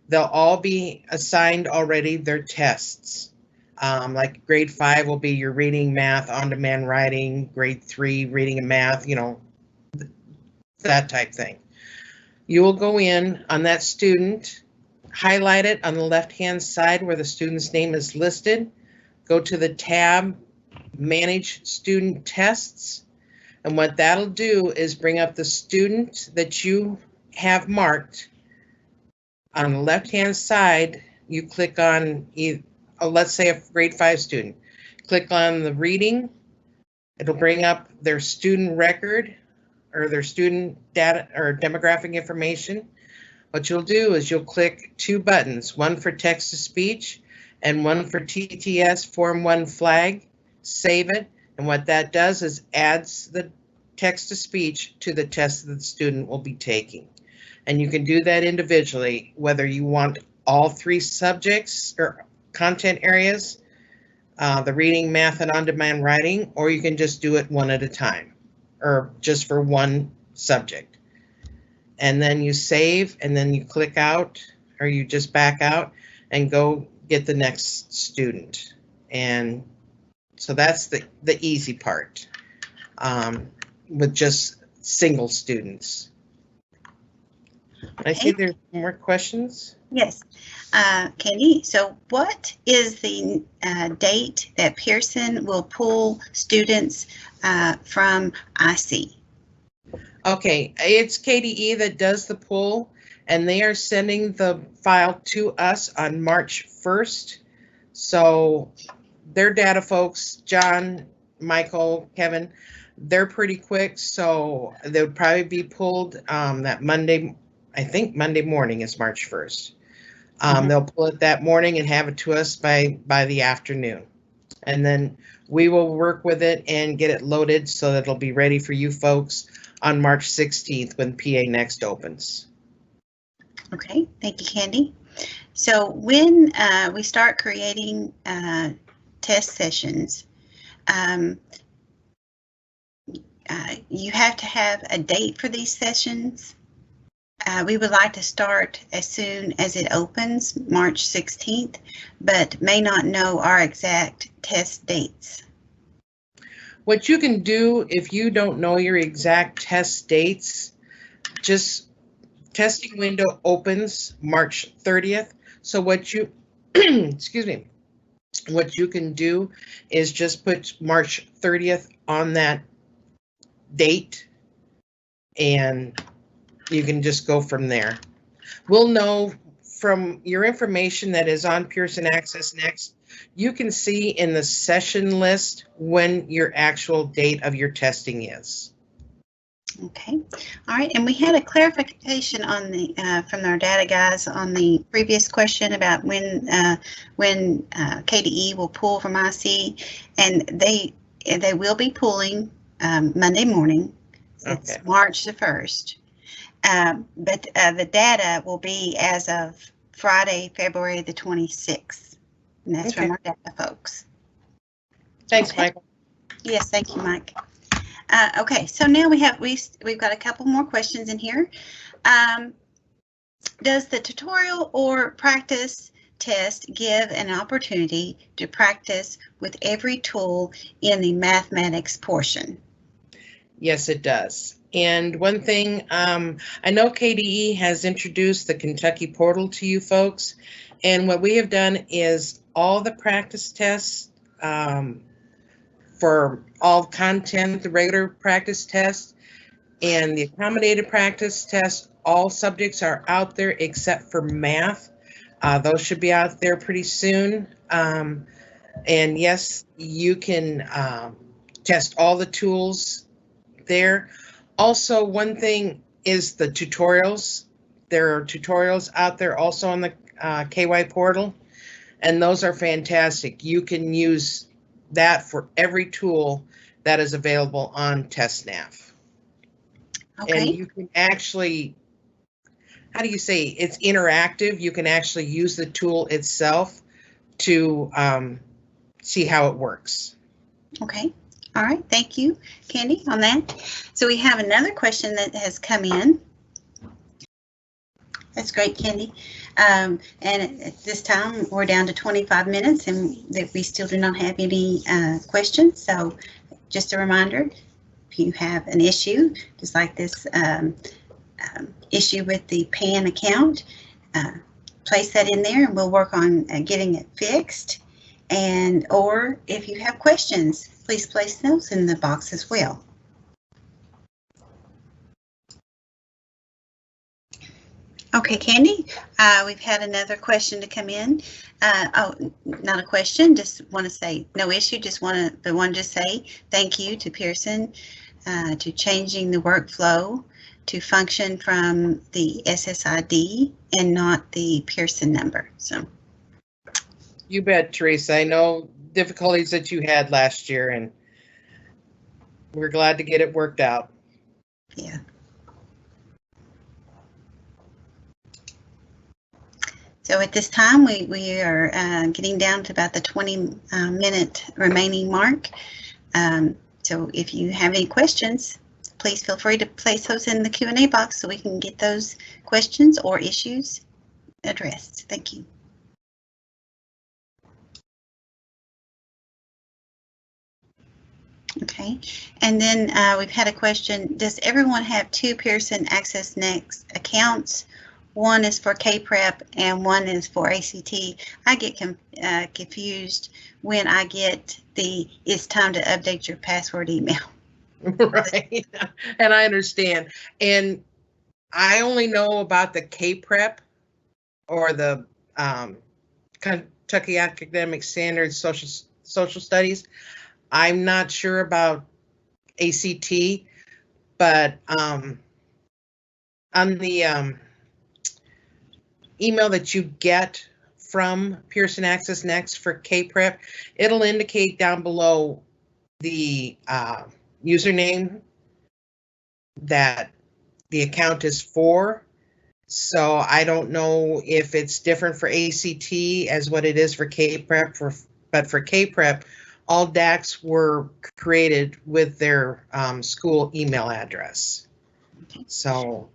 they'll all be assigned already their tests. Like grade 5 will be your reading, math, on-demand writing, grade 3 reading and math, that type thing. You will go in on that student, highlight it on the left-hand side where the student's name is listed, go to the tab, Manage Student Tests, and what that'll do is bring up the student that you have marked. On the left-hand side, you click on, let's say a grade 5 student. Click on the reading. It'll bring up their student record or their student data or demographic information. What you'll do is you'll click 2 buttons, one for text-to-speech and one for TTS Form 1 flag. Save it, and what that does is adds the text-to-speech to the test that the student will be taking. And you can do that individually, whether you want all 3 subjects or content areas, the reading, math, and on-demand writing, or you can just do it one at a time, or just for one subject. And then you save, and then you click out, or you just back out and go get the next student. And so that's the easy part with just single students. I see there's more questions. Yes. Candy, so what is the date that Pearson will pull students from IC? Okay, it's KDE that does the pull, and they are sending the file to us on March 1st. So their data folks, John, Michael, Kevin, they're pretty quick, so they would probably be pulled that Monday. I think Monday morning is March 1st. They'll pull it that morning and have it to us by the afternoon. And then we will work with it and get it loaded so that it'll be ready for you folks on March 16th when PA Next opens. Okay, thank you, Candy. So when we start creating test sessions, you have to have a date for these sessions. We would like to start as soon as it opens, March 16th, but may not know our exact test dates. What you can do if you don't know your exact test dates, just testing window opens March 30th. So what you, excuse me, what you can do is just put March 30th on that date and you can just go from there. We'll know from your information that is on Pearson Access Next, you can see in the session list when your actual date of your testing is. Okay, all right, and we had a clarification on the from our data guys on the previous question about when KDE will pull from IC, and they will be pulling Monday morning. It's Okay. March the 1st, but the data will be as of Friday, February the 26th, and that's Okay. from our data folks. Thanks, Okay. Michael. Yes, thank you, Mike. Okay, so now we've got a couple more questions in here. Does the tutorial or practice test give an opportunity to practice with every tool in the mathematics portion? Yes, it does. And one thing, I know KDE has introduced the Kentucky portal to you folks, and what we have done is all the practice tests for all content, the regular practice test and the accommodated practice test, all subjects are out there except for math. Those should be out there pretty soon. And yes, you can test all the tools there. Also, one thing is the tutorials. There are tutorials out there also on the KY portal, and those are fantastic. You can use that for every tool that is available on TestNav. Okay. And you can actually, how do you say, it's interactive. You can actually use the tool itself to see how it works. Okay. All right. Thank you, Candy, on that. So we have another question that has come in. That's great, Candy. And at this time, we're down to 25 minutes and that we still do not have any questions. So just a reminder, if you have an issue, just like this issue with the PAN account, place that in there and we'll work on getting it fixed. And or if you have questions, please place those in the box as well. Okay, Candy, we've had another question to come in. Oh, not a question, just want to say no issue, just want to say thank you to Pearson to changing the workflow to function from the SSID and not the Pearson number. So You bet, Teresa. I know difficulties that you had last year, and we're glad to get it worked out. Yeah. So at this time, we are getting down to about the 20-minute remaining mark. So if you have any questions, please feel free to place those in the Q&A box so we can get those questions or issues addressed. Thank you. Okay, and then we've had a question. Does everyone have two Pearson Access Next accounts? One is for K-Prep and one is for ACT. I get confused when I get the "it's time to update your password" email. Right, and I understand. And I only know about the K-Prep or the Kentucky Academic Standards Social Studies. I'm not sure about ACT, but on the email that you get from Pearson Access Next for K-Prep, it'll indicate down below the username that the account is for. So I don't know if it's different for ACT as what it is for K-Prep, but for K-Prep, all DACs were created with their school email address. So,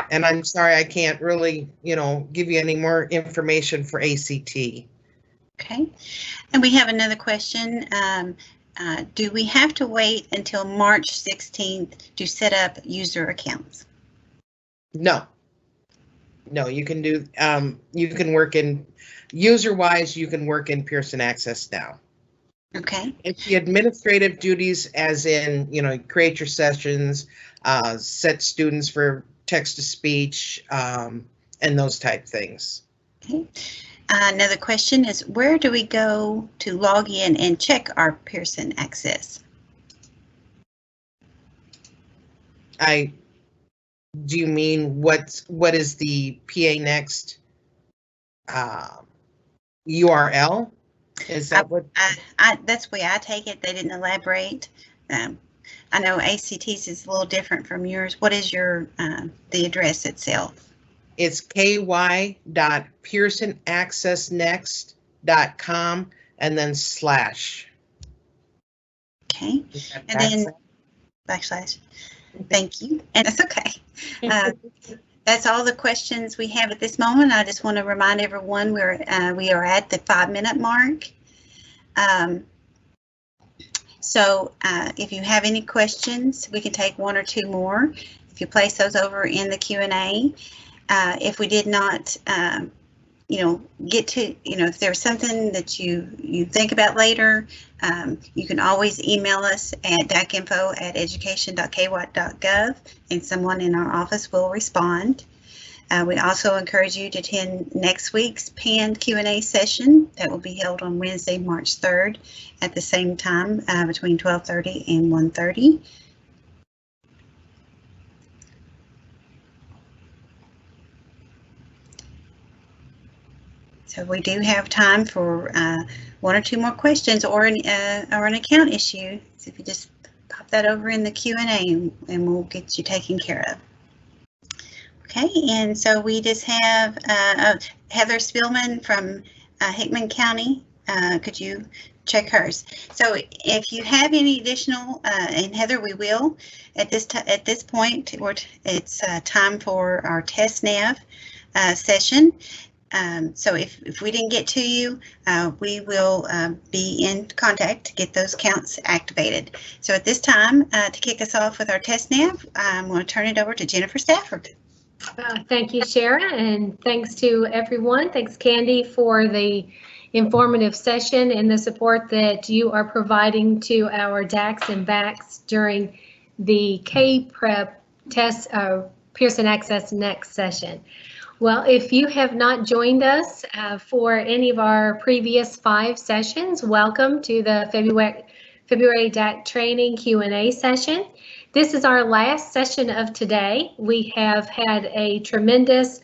and I'm sorry, I can't really, give you any more information for ACT. Okay, and we have another question. Do we have to wait until March 16th to set up user accounts? No, you can do, you can work in, user-wise, you can work in Pearson Access now. Okay. It's the administrative duties as in, create your sessions, set students for text-to-speech, and those type things. Okay. Another question is, where do we go to log in and check our Pearson access? Do you mean what is the PA Next URL? Is that what? That's the way I take it. They didn't elaborate. I know ACT's is a little different from yours. What is your the address itself? It's ky.pearsonaccessnext.com and then /. Okay, and then /. Thank you, and that's okay. That's all the questions we have at this moment. I just want to remind everyone we are at the 5-minute mark. So if you have any questions, we can take 1 or 2 more. If you place those over in the Q&A. If we did not, get to, if there's something that you think about later, you can always email us at dacinfo@education.ky.gov, and someone in our office will respond. We also encourage you to attend next week's PAND Q&A session that will be held on Wednesday, March 3rd at the same time between 12:30 and 1:30. So we do have time for 1 or 2 more questions or an account issue. So if you just pop that over in the Q&A and we'll get you taken care of. Okay, and so we just have Heather Spielman from Hickman County. Could you check hers? So if you have any additional, and Heather, we will at this point. It's time for our test nav session. So if we didn't get to you, we will be in contact to get those counts activated. So at this time, to kick us off with our test nav, I'm going to turn it over to Jennifer Stafford. Thank you, Shara, and thanks to everyone. Thanks, Candy, for the informative session and the support that you are providing to our DACs and BACs during the K-Prep test Pearson Access Next session. Well, if you have not joined us for any of our previous 5 sessions, welcome to the February DAC training Q&A session. This is our last session of today. We have had a tremendous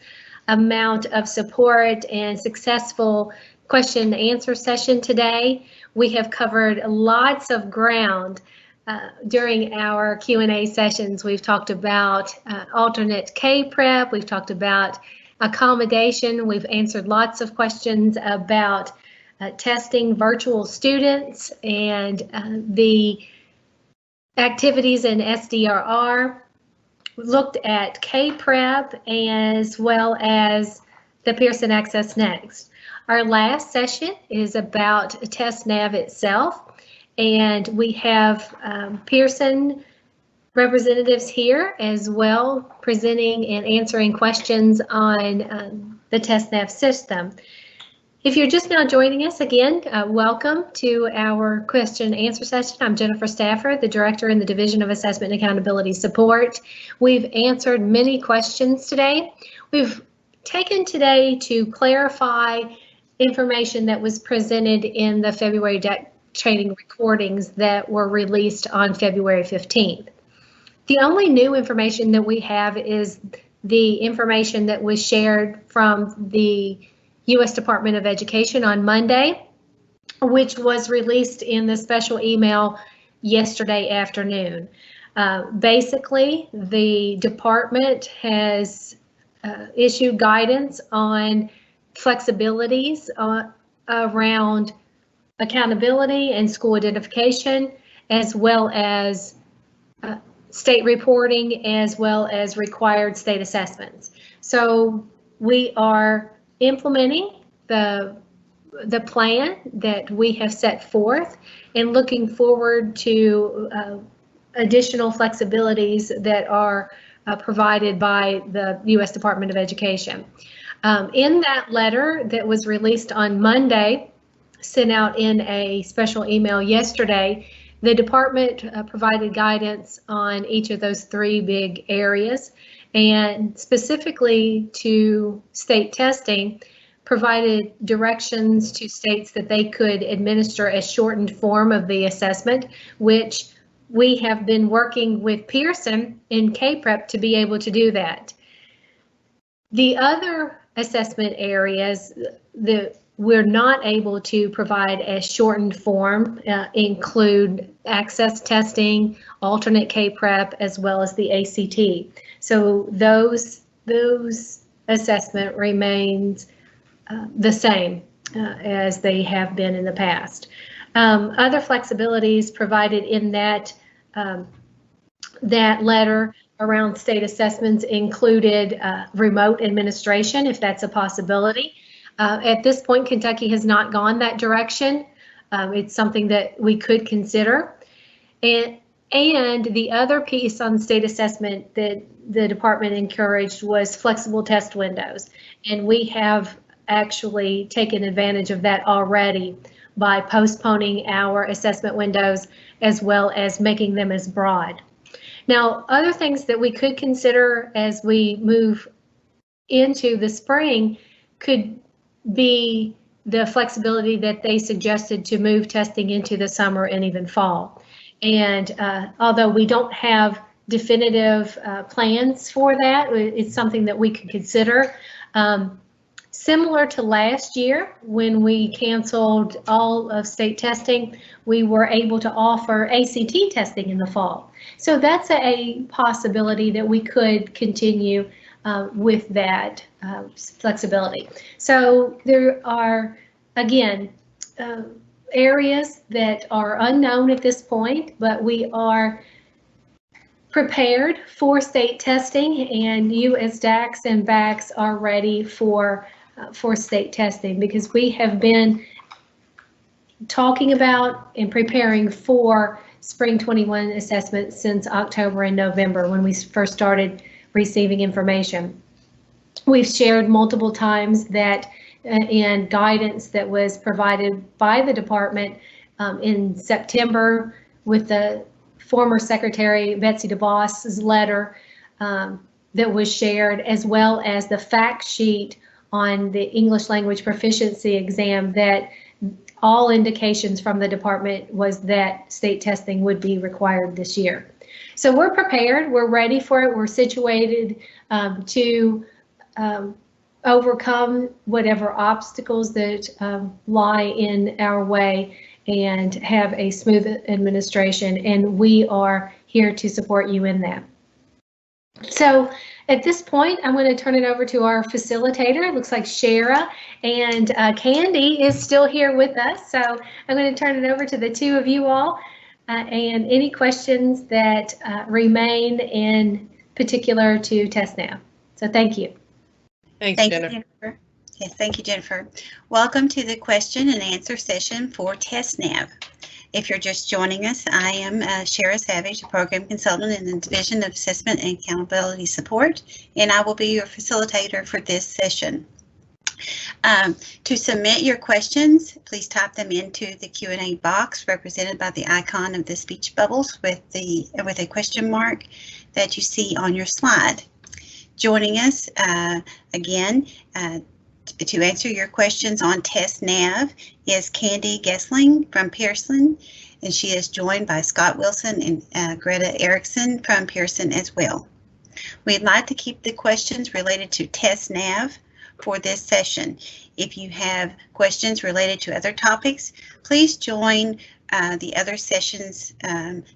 amount of support and successful question and answer session today. We have covered lots of ground during our Q&A sessions. We've talked about alternate K-Prep, we've talked about accommodation, we've answered lots of questions about testing virtual students and the activities in Sdrr. We looked at K-Prep as well as the Pearson Access Next. Our last session is about TestNav itself, and we have Pearson representatives here as well presenting and answering questions on the TestNav system. If you're just now joining us again, welcome to our question and answer session. I'm Jennifer Stafford, the Director in the Division of Assessment and Accountability Support. We've answered many questions today. We've taken today to clarify information that was presented in the February DAC training recordings that were released on February 15th. The only new information that we have is the information that was shared from the U.S. Department of Education on Monday, which was released in the special email yesterday afternoon. Basically, the department has issued guidance on flexibilities around accountability and school identification, as well as state reporting, as well as required state assessments. So we are implementing the plan that we have set forth and looking forward to additional flexibilities that are provided by the U.S. Department of Education. In that letter that was released on Monday, sent out in a special email yesterday, the department provided guidance on each of those 3 big areas, and specifically to state testing, provided directions to states that they could administer a shortened form of the assessment, which we have been working with Pearson in K-Prep to be able to do that. The other assessment areas that we're not able to provide a shortened form include access testing, alternate K-Prep, as well as the ACT. So those assessment remains the same as they have been in the past. Other flexibilities provided in that letter around state assessments included remote administration, if that's a possibility. At this point, Kentucky has not gone that direction. It's something that we could consider. And the other piece on state assessment that the department encouraged was flexible test windows. And we have actually taken advantage of that already by postponing our assessment windows as well as making them as broad. Now, other things that we could consider as we move into the spring could be the flexibility that they suggested to move testing into the summer and even fall. And although we don't have definitive plans for that, it's something that we could consider. Similar to last year, when we canceled all of state testing, we were able to offer ACT testing in the fall. So that's a possibility that we could continue with that flexibility. So there are, again, areas that are unknown at this point, but we are prepared for state testing, and you as DACs and BACs are ready for state testing, because we have been talking about and preparing for spring 21 assessment since October and November when we first started receiving information. We've shared multiple times that and guidance that was provided by the department in September with the former Secretary Betsy DeVos's letter that was shared, as well as the fact sheet on the English language proficiency exam, that all indications from the department was that state testing would be required this year. So we're prepared, we're ready for it, we're situated to overcome whatever obstacles that lie in our way and have a smooth administration, and we are here to support you in that. So at this point, I'm going to turn it over to our facilitator. It looks like Shara and Candy is still here with us. So I'm going to turn it over to the two of you all and any questions that remain in particular to TestNav. So thank you. Thanks, Thank Jennifer. you, Jennifer. Yes, thank you, Jennifer. Welcome to the question and answer session for TestNav. If you're just joining us, I am Shara Savage, a program consultant in the Division of Assessment and Accountability Support, and I will be your facilitator for this session. To submit your questions, please type them into the Q&A box represented by the icon of the speech bubbles with a question mark that you see on your slide. Joining us again to answer your questions on TestNav is Candy Gessling from Pearson, and she is joined by Scott Wilson and Greta Erickson from Pearson as well. We'd like to keep the questions related to TestNav for this session. If you have questions related to other topics, please join the other sessions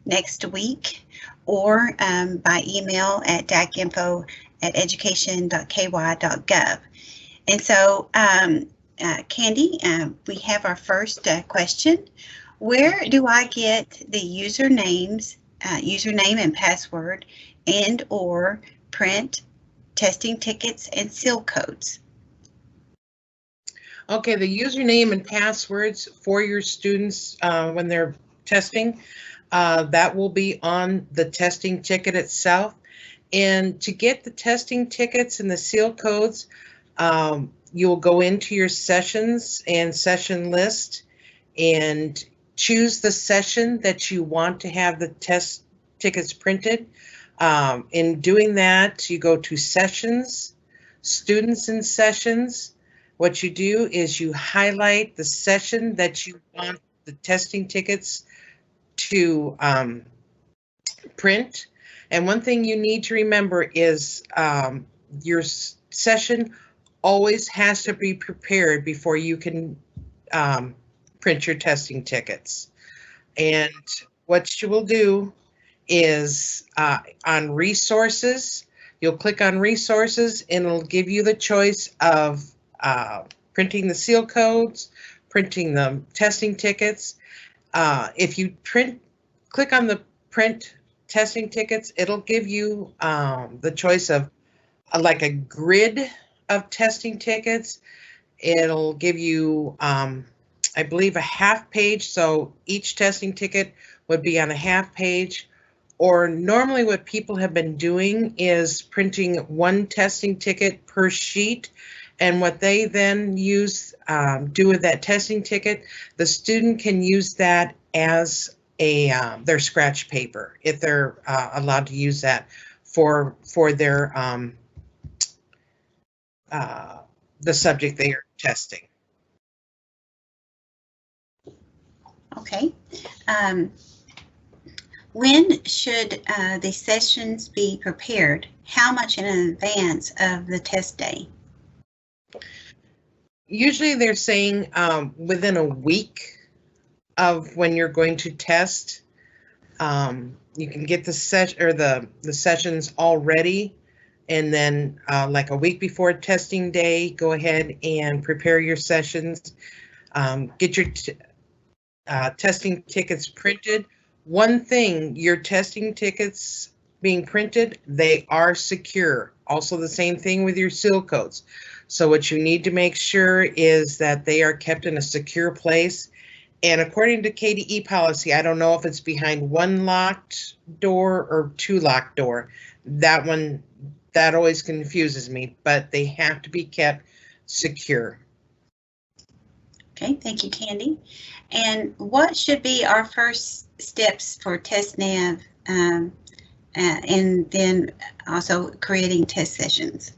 next week or by email at dacinfo@education.ky.gov. And so, Candy, we have our first question. Where do I get the username and password and/or print testing tickets and seal codes? Okay, the username and passwords for your students when they're testing, that will be on the testing ticket itself. And to get the testing tickets and the seal codes, you'll go into your sessions and session list and choose the session that you want to have the test tickets printed. In doing that, you go to Sessions, Students in Sessions, What you do is you highlight the session that you want the testing tickets to print. And one thing you need to remember is your session always has to be prepared before you can print your testing tickets. And what you will do is on resources, you'll click on resources and it'll give you the choice of printing the seal codes, printing the testing tickets. If you click on the print testing tickets, it'll give you the choice of like a grid of testing tickets. It'll give you, I believe, a half page. So each testing ticket would be on a half page. Or normally what people have been doing is printing one testing ticket per sheet. And what they then use, do with that testing ticket, the student can use that as their scratch paper, if they're allowed to use that for their the subject they are testing. Okay. When should the sessions be prepared? How much in advance of the test day? Usually they're saying within a week of when you're going to test. You can get the sessions all ready, and then like a week before testing day, go ahead and prepare your sessions. Get your testing tickets printed. One thing, your testing tickets being printed, they are secure. Also the same thing with your seal codes. So what you need to make sure is that they are kept in a secure place. And according to KDE policy, I don't know if it's behind one locked door or two locked door. That always confuses me, but they have to be kept secure. Okay, thank you, Candy. And what should be our first steps for TestNav and then also creating test sessions?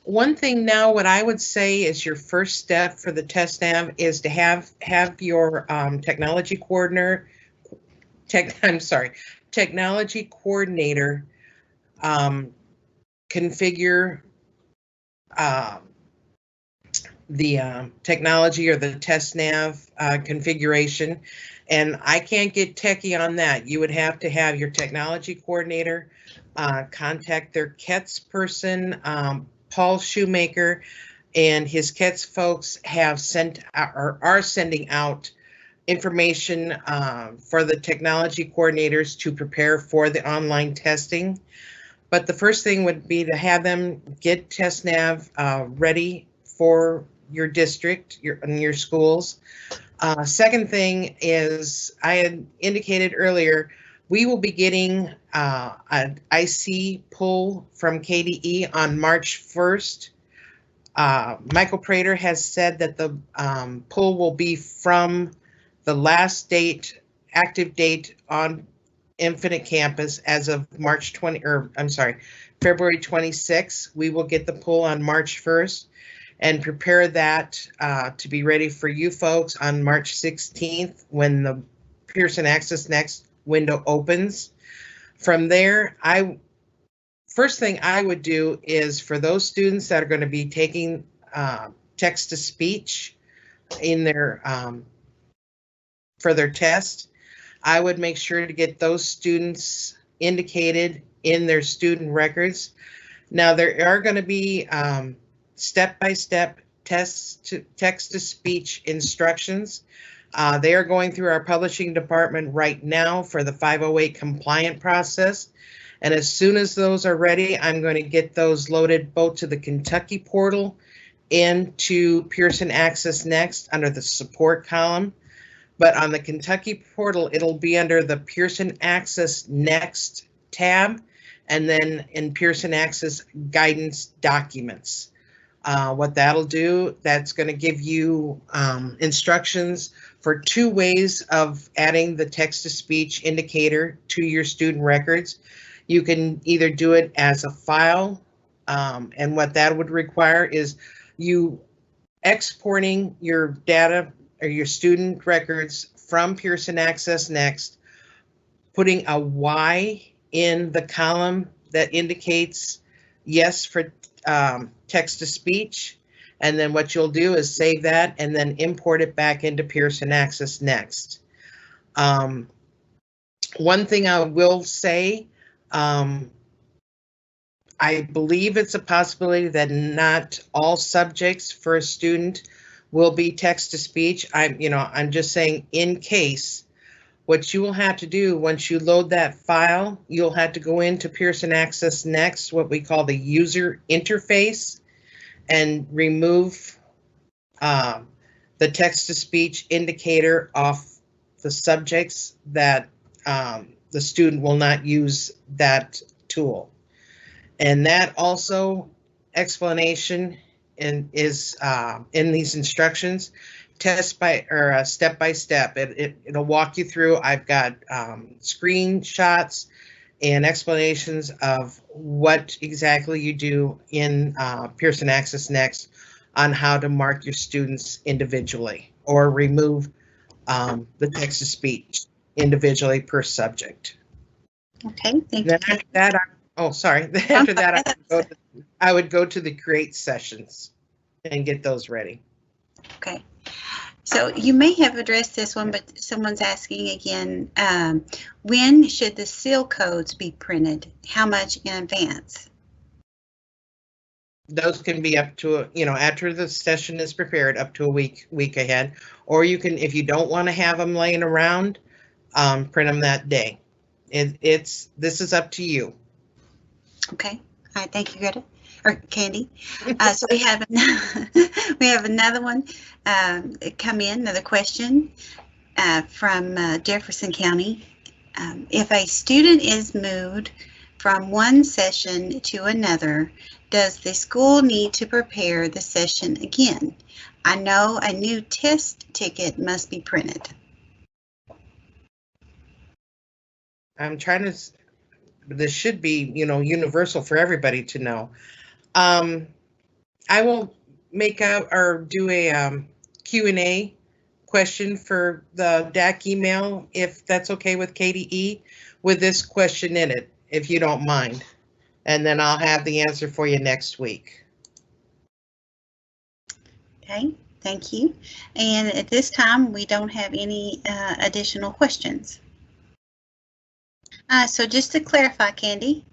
One thing now, what I would say is your first step for the TestNav is to have your technology coordinator configure the technology or the TestNav configuration. And I can't get techie on that. You would have to have your technology coordinator contact their KETS person. Paul Shoemaker and his KETS folks have sent or are sending out information for the technology coordinators to prepare for the online testing. But the first thing would be to have them get TestNav ready for your district, your schools. Second thing is, I had indicated earlier, we will be getting an IC pull from KDE on March 1st. Michael Prater has said that the pull will be from the last date, active date on Infinite Campus as of February 26th. We will get the pull on March 1st and prepare that to be ready for you folks on March 16th when the Pearson Access Next window opens. From there, first thing I would do is for those students that are going to be taking text-to-speech in their for their test, I would make sure to get those students indicated in their student records. Now there are going to be step-by-step text-to-speech instructions. They are going through our publishing department right now for the 508 compliant process. And as soon as those are ready, I'm going to get those loaded both to the Kentucky portal and to Pearson Access Next under the support column. But on the Kentucky portal, it'll be under the Pearson Access Next tab, and then in Pearson Access Guidance Documents. What that'll do, that's going to give you instructions for 2 ways of adding the text-to-speech indicator to your student records. You can either do it as a file, and what that would require is you exporting your data or your student records from Pearson Access Next, putting a Y in the column that indicates yes for text to speech. And then what you'll do is save that and then import it back into Pearson Access Next. One thing I will say, I believe it's a possibility that not all subjects for a student will be text to speech. I'm just saying in case. What you will have to do once you load that file, you'll have to go into Pearson Access Next, what we call the user interface, and remove the text to speech indicator off the subjects that the student will not use that tool. And that also explanation is in these instructions, step by step. It'll walk you through. I've got screenshots and explanations of what exactly you do in Pearson Access Next on how to mark your students individually or remove the text to speech individually per subject. Okay, thank you. After that, after that, I would go to the create sessions and get those ready. Okay. So you may have addressed this one, but someone's asking again, when should the seal codes be printed? How much in advance? Those can be up to, after the session is prepared, up to a week ahead. Or you can, if you don't want to have them laying around, print them that day. This is up to you. Okay. All right. Thank you, Greta. Or Candy. So we have another one come in, another question from Jefferson County. If a student is moved from one session to another, does the school need to prepare the session again? I know a new test ticket must be printed. I'm trying to, this should be, universal for everybody to know. I will make out or do a Q&A question for the DAC email, if that's okay with KDE, with this question in it, if you don't mind. And then I'll have the answer for you next week. Okay, thank you. And at this time, we don't have any additional questions. So just to clarify, Candy,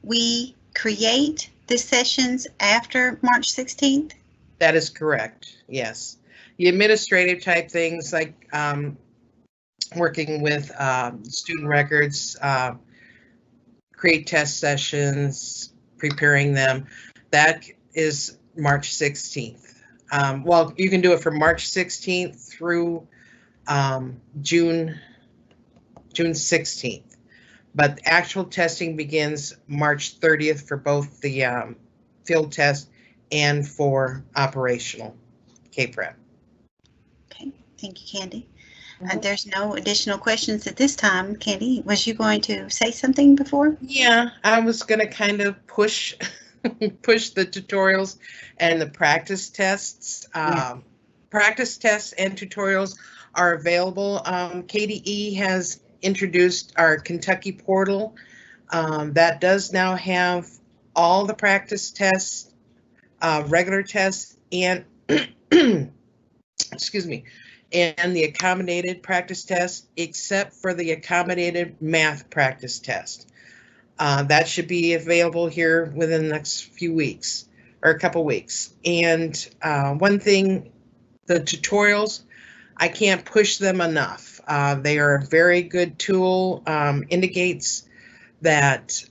we create the sessions after March 16th? That is correct, yes. The administrative type things like working with student records, create test sessions, preparing them, that is March 16th. Well, you can do it from March 16th through June 16th. But actual testing begins March 30th for both the field test and for operational K-Prep. Okay, thank you, Candy. There's no additional questions at this time. Candy, was you going to say something before? Yeah, I was going to kind of push the tutorials and the practice tests. Practice tests and tutorials are available. KDE has introduced our Kentucky portal that does now have all the practice tests, regular tests, and excuse me, and the accommodated practice test, except for the accommodated math practice test. That should be available here within the next few weeks or a couple weeks. And one thing, the tutorials, I can't push them enough. They are a very good tool, indicates that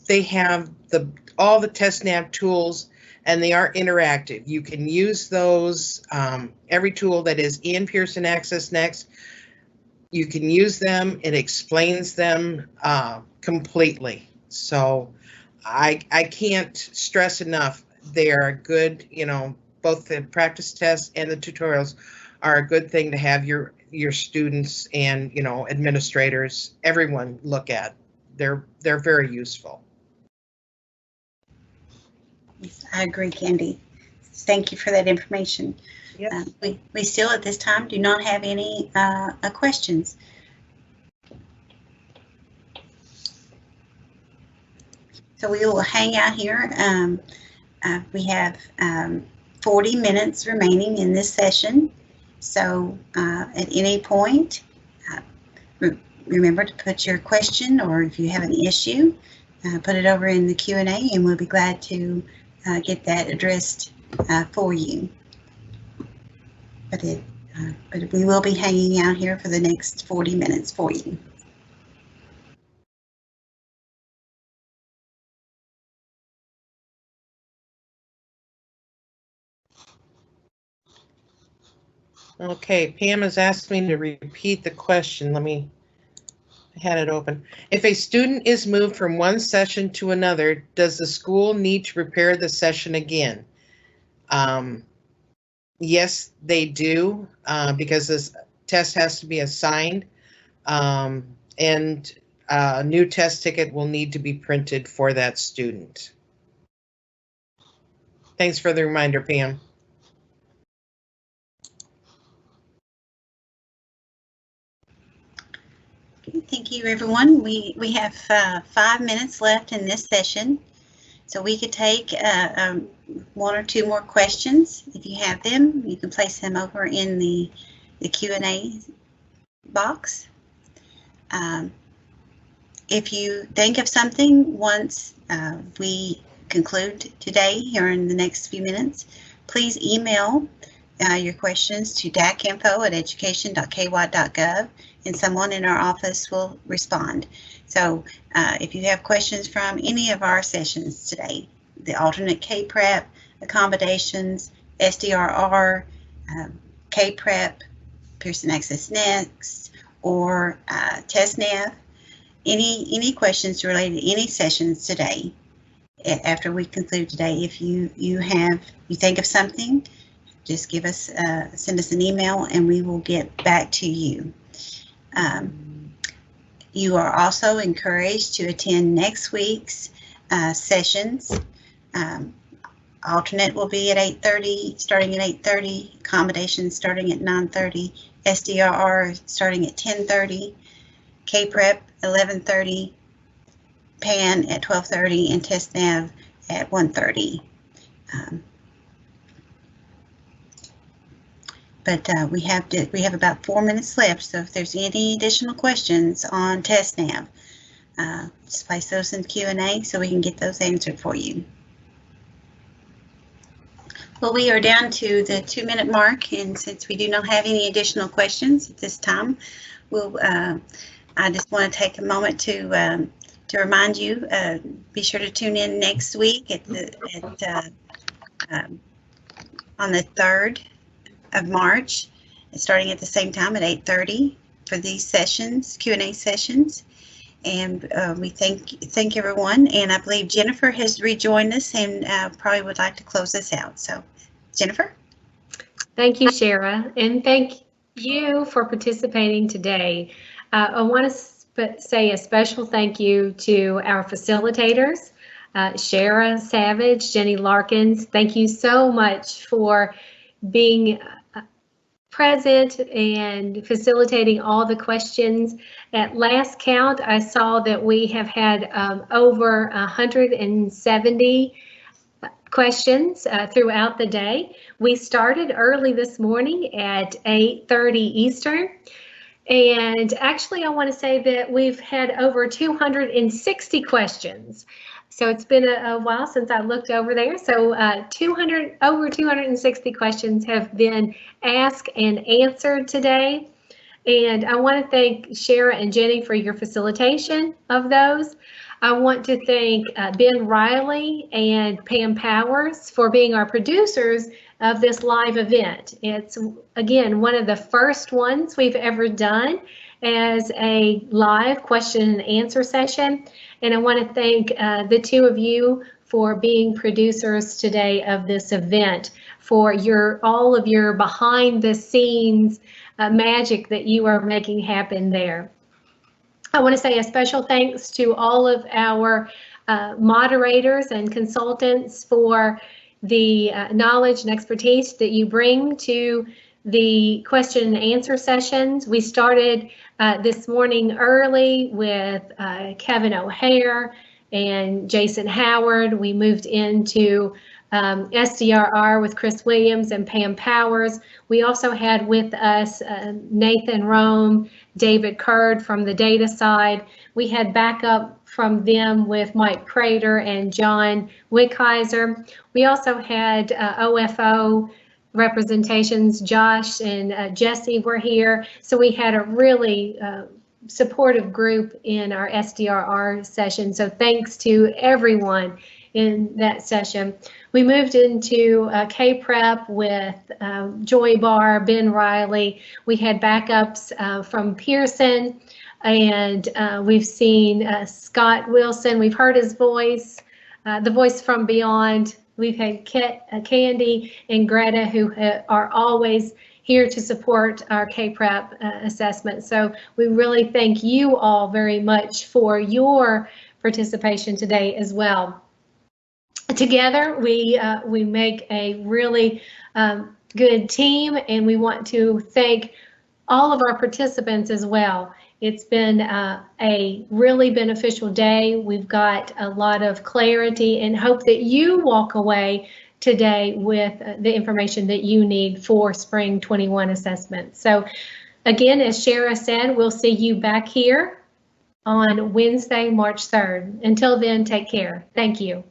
they have all the TestNav tools, and they are interactive. You can use those, every tool that is in Pearson Access Next, you can use them. It explains them completely. So I can't stress enough, they are good, both the practice tests and the tutorials are a good thing to have your students and administrators, everyone look at. They're very useful. Yes, I agree, Candy. Thank you for that information. Yep. We still at this time do not have any questions. So we will hang out here. We have 40 minutes remaining in this session. So at any point, remember to put your question, or if you have an issue, put it over in the Q&A, and we'll be glad to get that addressed for you. But we will be hanging out here for the next 40 minutes for you. Okay, Pam has asked me to repeat the question. I had it open. If a student is moved from one session to another, does the school need to prepare the session again? Yes, they do, because this test has to be assigned, and a new test ticket will need to be printed for that student. Thanks for the reminder, Pam. Thank you, everyone. We have 5 minutes left in this session, so we could take one or two more questions. If you have them, you can place them over in the Q&A box. If you think of something once we conclude today, here in the next few minutes, please email your questions to dacinfo@education.ky.gov, and someone in our office will respond. So if you have questions from any of our sessions today, the alternate K-Prep, accommodations, SDRR, K-Prep, Pearson Access Next, or TestNav, any questions related to any sessions today, after we conclude today, if you think of something, just give us, send us an email, and we will get back to you. You are also encouraged to attend next week's sessions. Alternate will be at 8:30, starting at 8:30, accommodations starting at 9:30, SDRR starting at 10:30, K-Prep 11:30, PAN at 12:30, and TestNav at 1:30. But we have about 4 minutes left, so if there's any additional questions on TestNav, just place those in Q&A so we can get those answered for you. Well, we are down to the 2-minute mark, and since we do not have any additional questions at this time, I just want to take a moment to remind you, be sure to tune in next week on the 3rd of March, starting at the same time at 8:30 for these sessions, Q&A sessions. And we thank everyone. And I believe Jennifer has rejoined us and probably would like to close us out. So, Jennifer. Thank you, Shara, and thank you for participating today. I want to say a special thank you to our facilitators, Shara Savage, Jenny Larkins. Thank you so much for being present and facilitating all the questions. At last count, I saw that we have had over 170 questions throughout the day. We started early this morning at 8:30 Eastern. And actually, I want to say that we've had over 260 questions. So it's been a while since I looked over there. So over 260 questions have been asked and answered today. And I want to thank Shara and Jenny for your facilitation of those. I want to thank Ben Riley and Pam Powers for being our producers of this live event. It's, again, one of the first ones we've ever done as a live question and answer session. And I want to thank the two of you for being producers today of this event, for all of your behind the scenes magic that you are making happen there. I want to say a special thanks to all of our moderators and consultants for the knowledge and expertise that you bring to the question and answer sessions. We started this morning early with Kevin O'Hare and Jason Howard. We moved into Sdrr with Chris Williams and Pam Powers. We also had with us Nathan Rome, David Kurd from the data side. We had backup from them with Mike Crater and John Wickheiser. We also had OFO representations. Josh and Jesse were here. So we had a really supportive group in our Sdrr session. So thanks to everyone in that session. We moved into K-Prep with Joy Barr, Ben Riley. We had backups from Pearson, and we've seen Scott Wilson. We've heard his voice, the voice from beyond. We've had Candy and Greta, who are always here to support our K-Prep assessment. So we really thank you all very much for your participation today as well. Together, we make a really good team, and we want to thank all of our participants as well. It's been a really beneficial day. We've got a lot of clarity and hope that you walk away today with the information that you need for Spring 21 assessment. So again, as Shara said, we'll see you back here on Wednesday, March 3rd. Until then, take care. Thank you.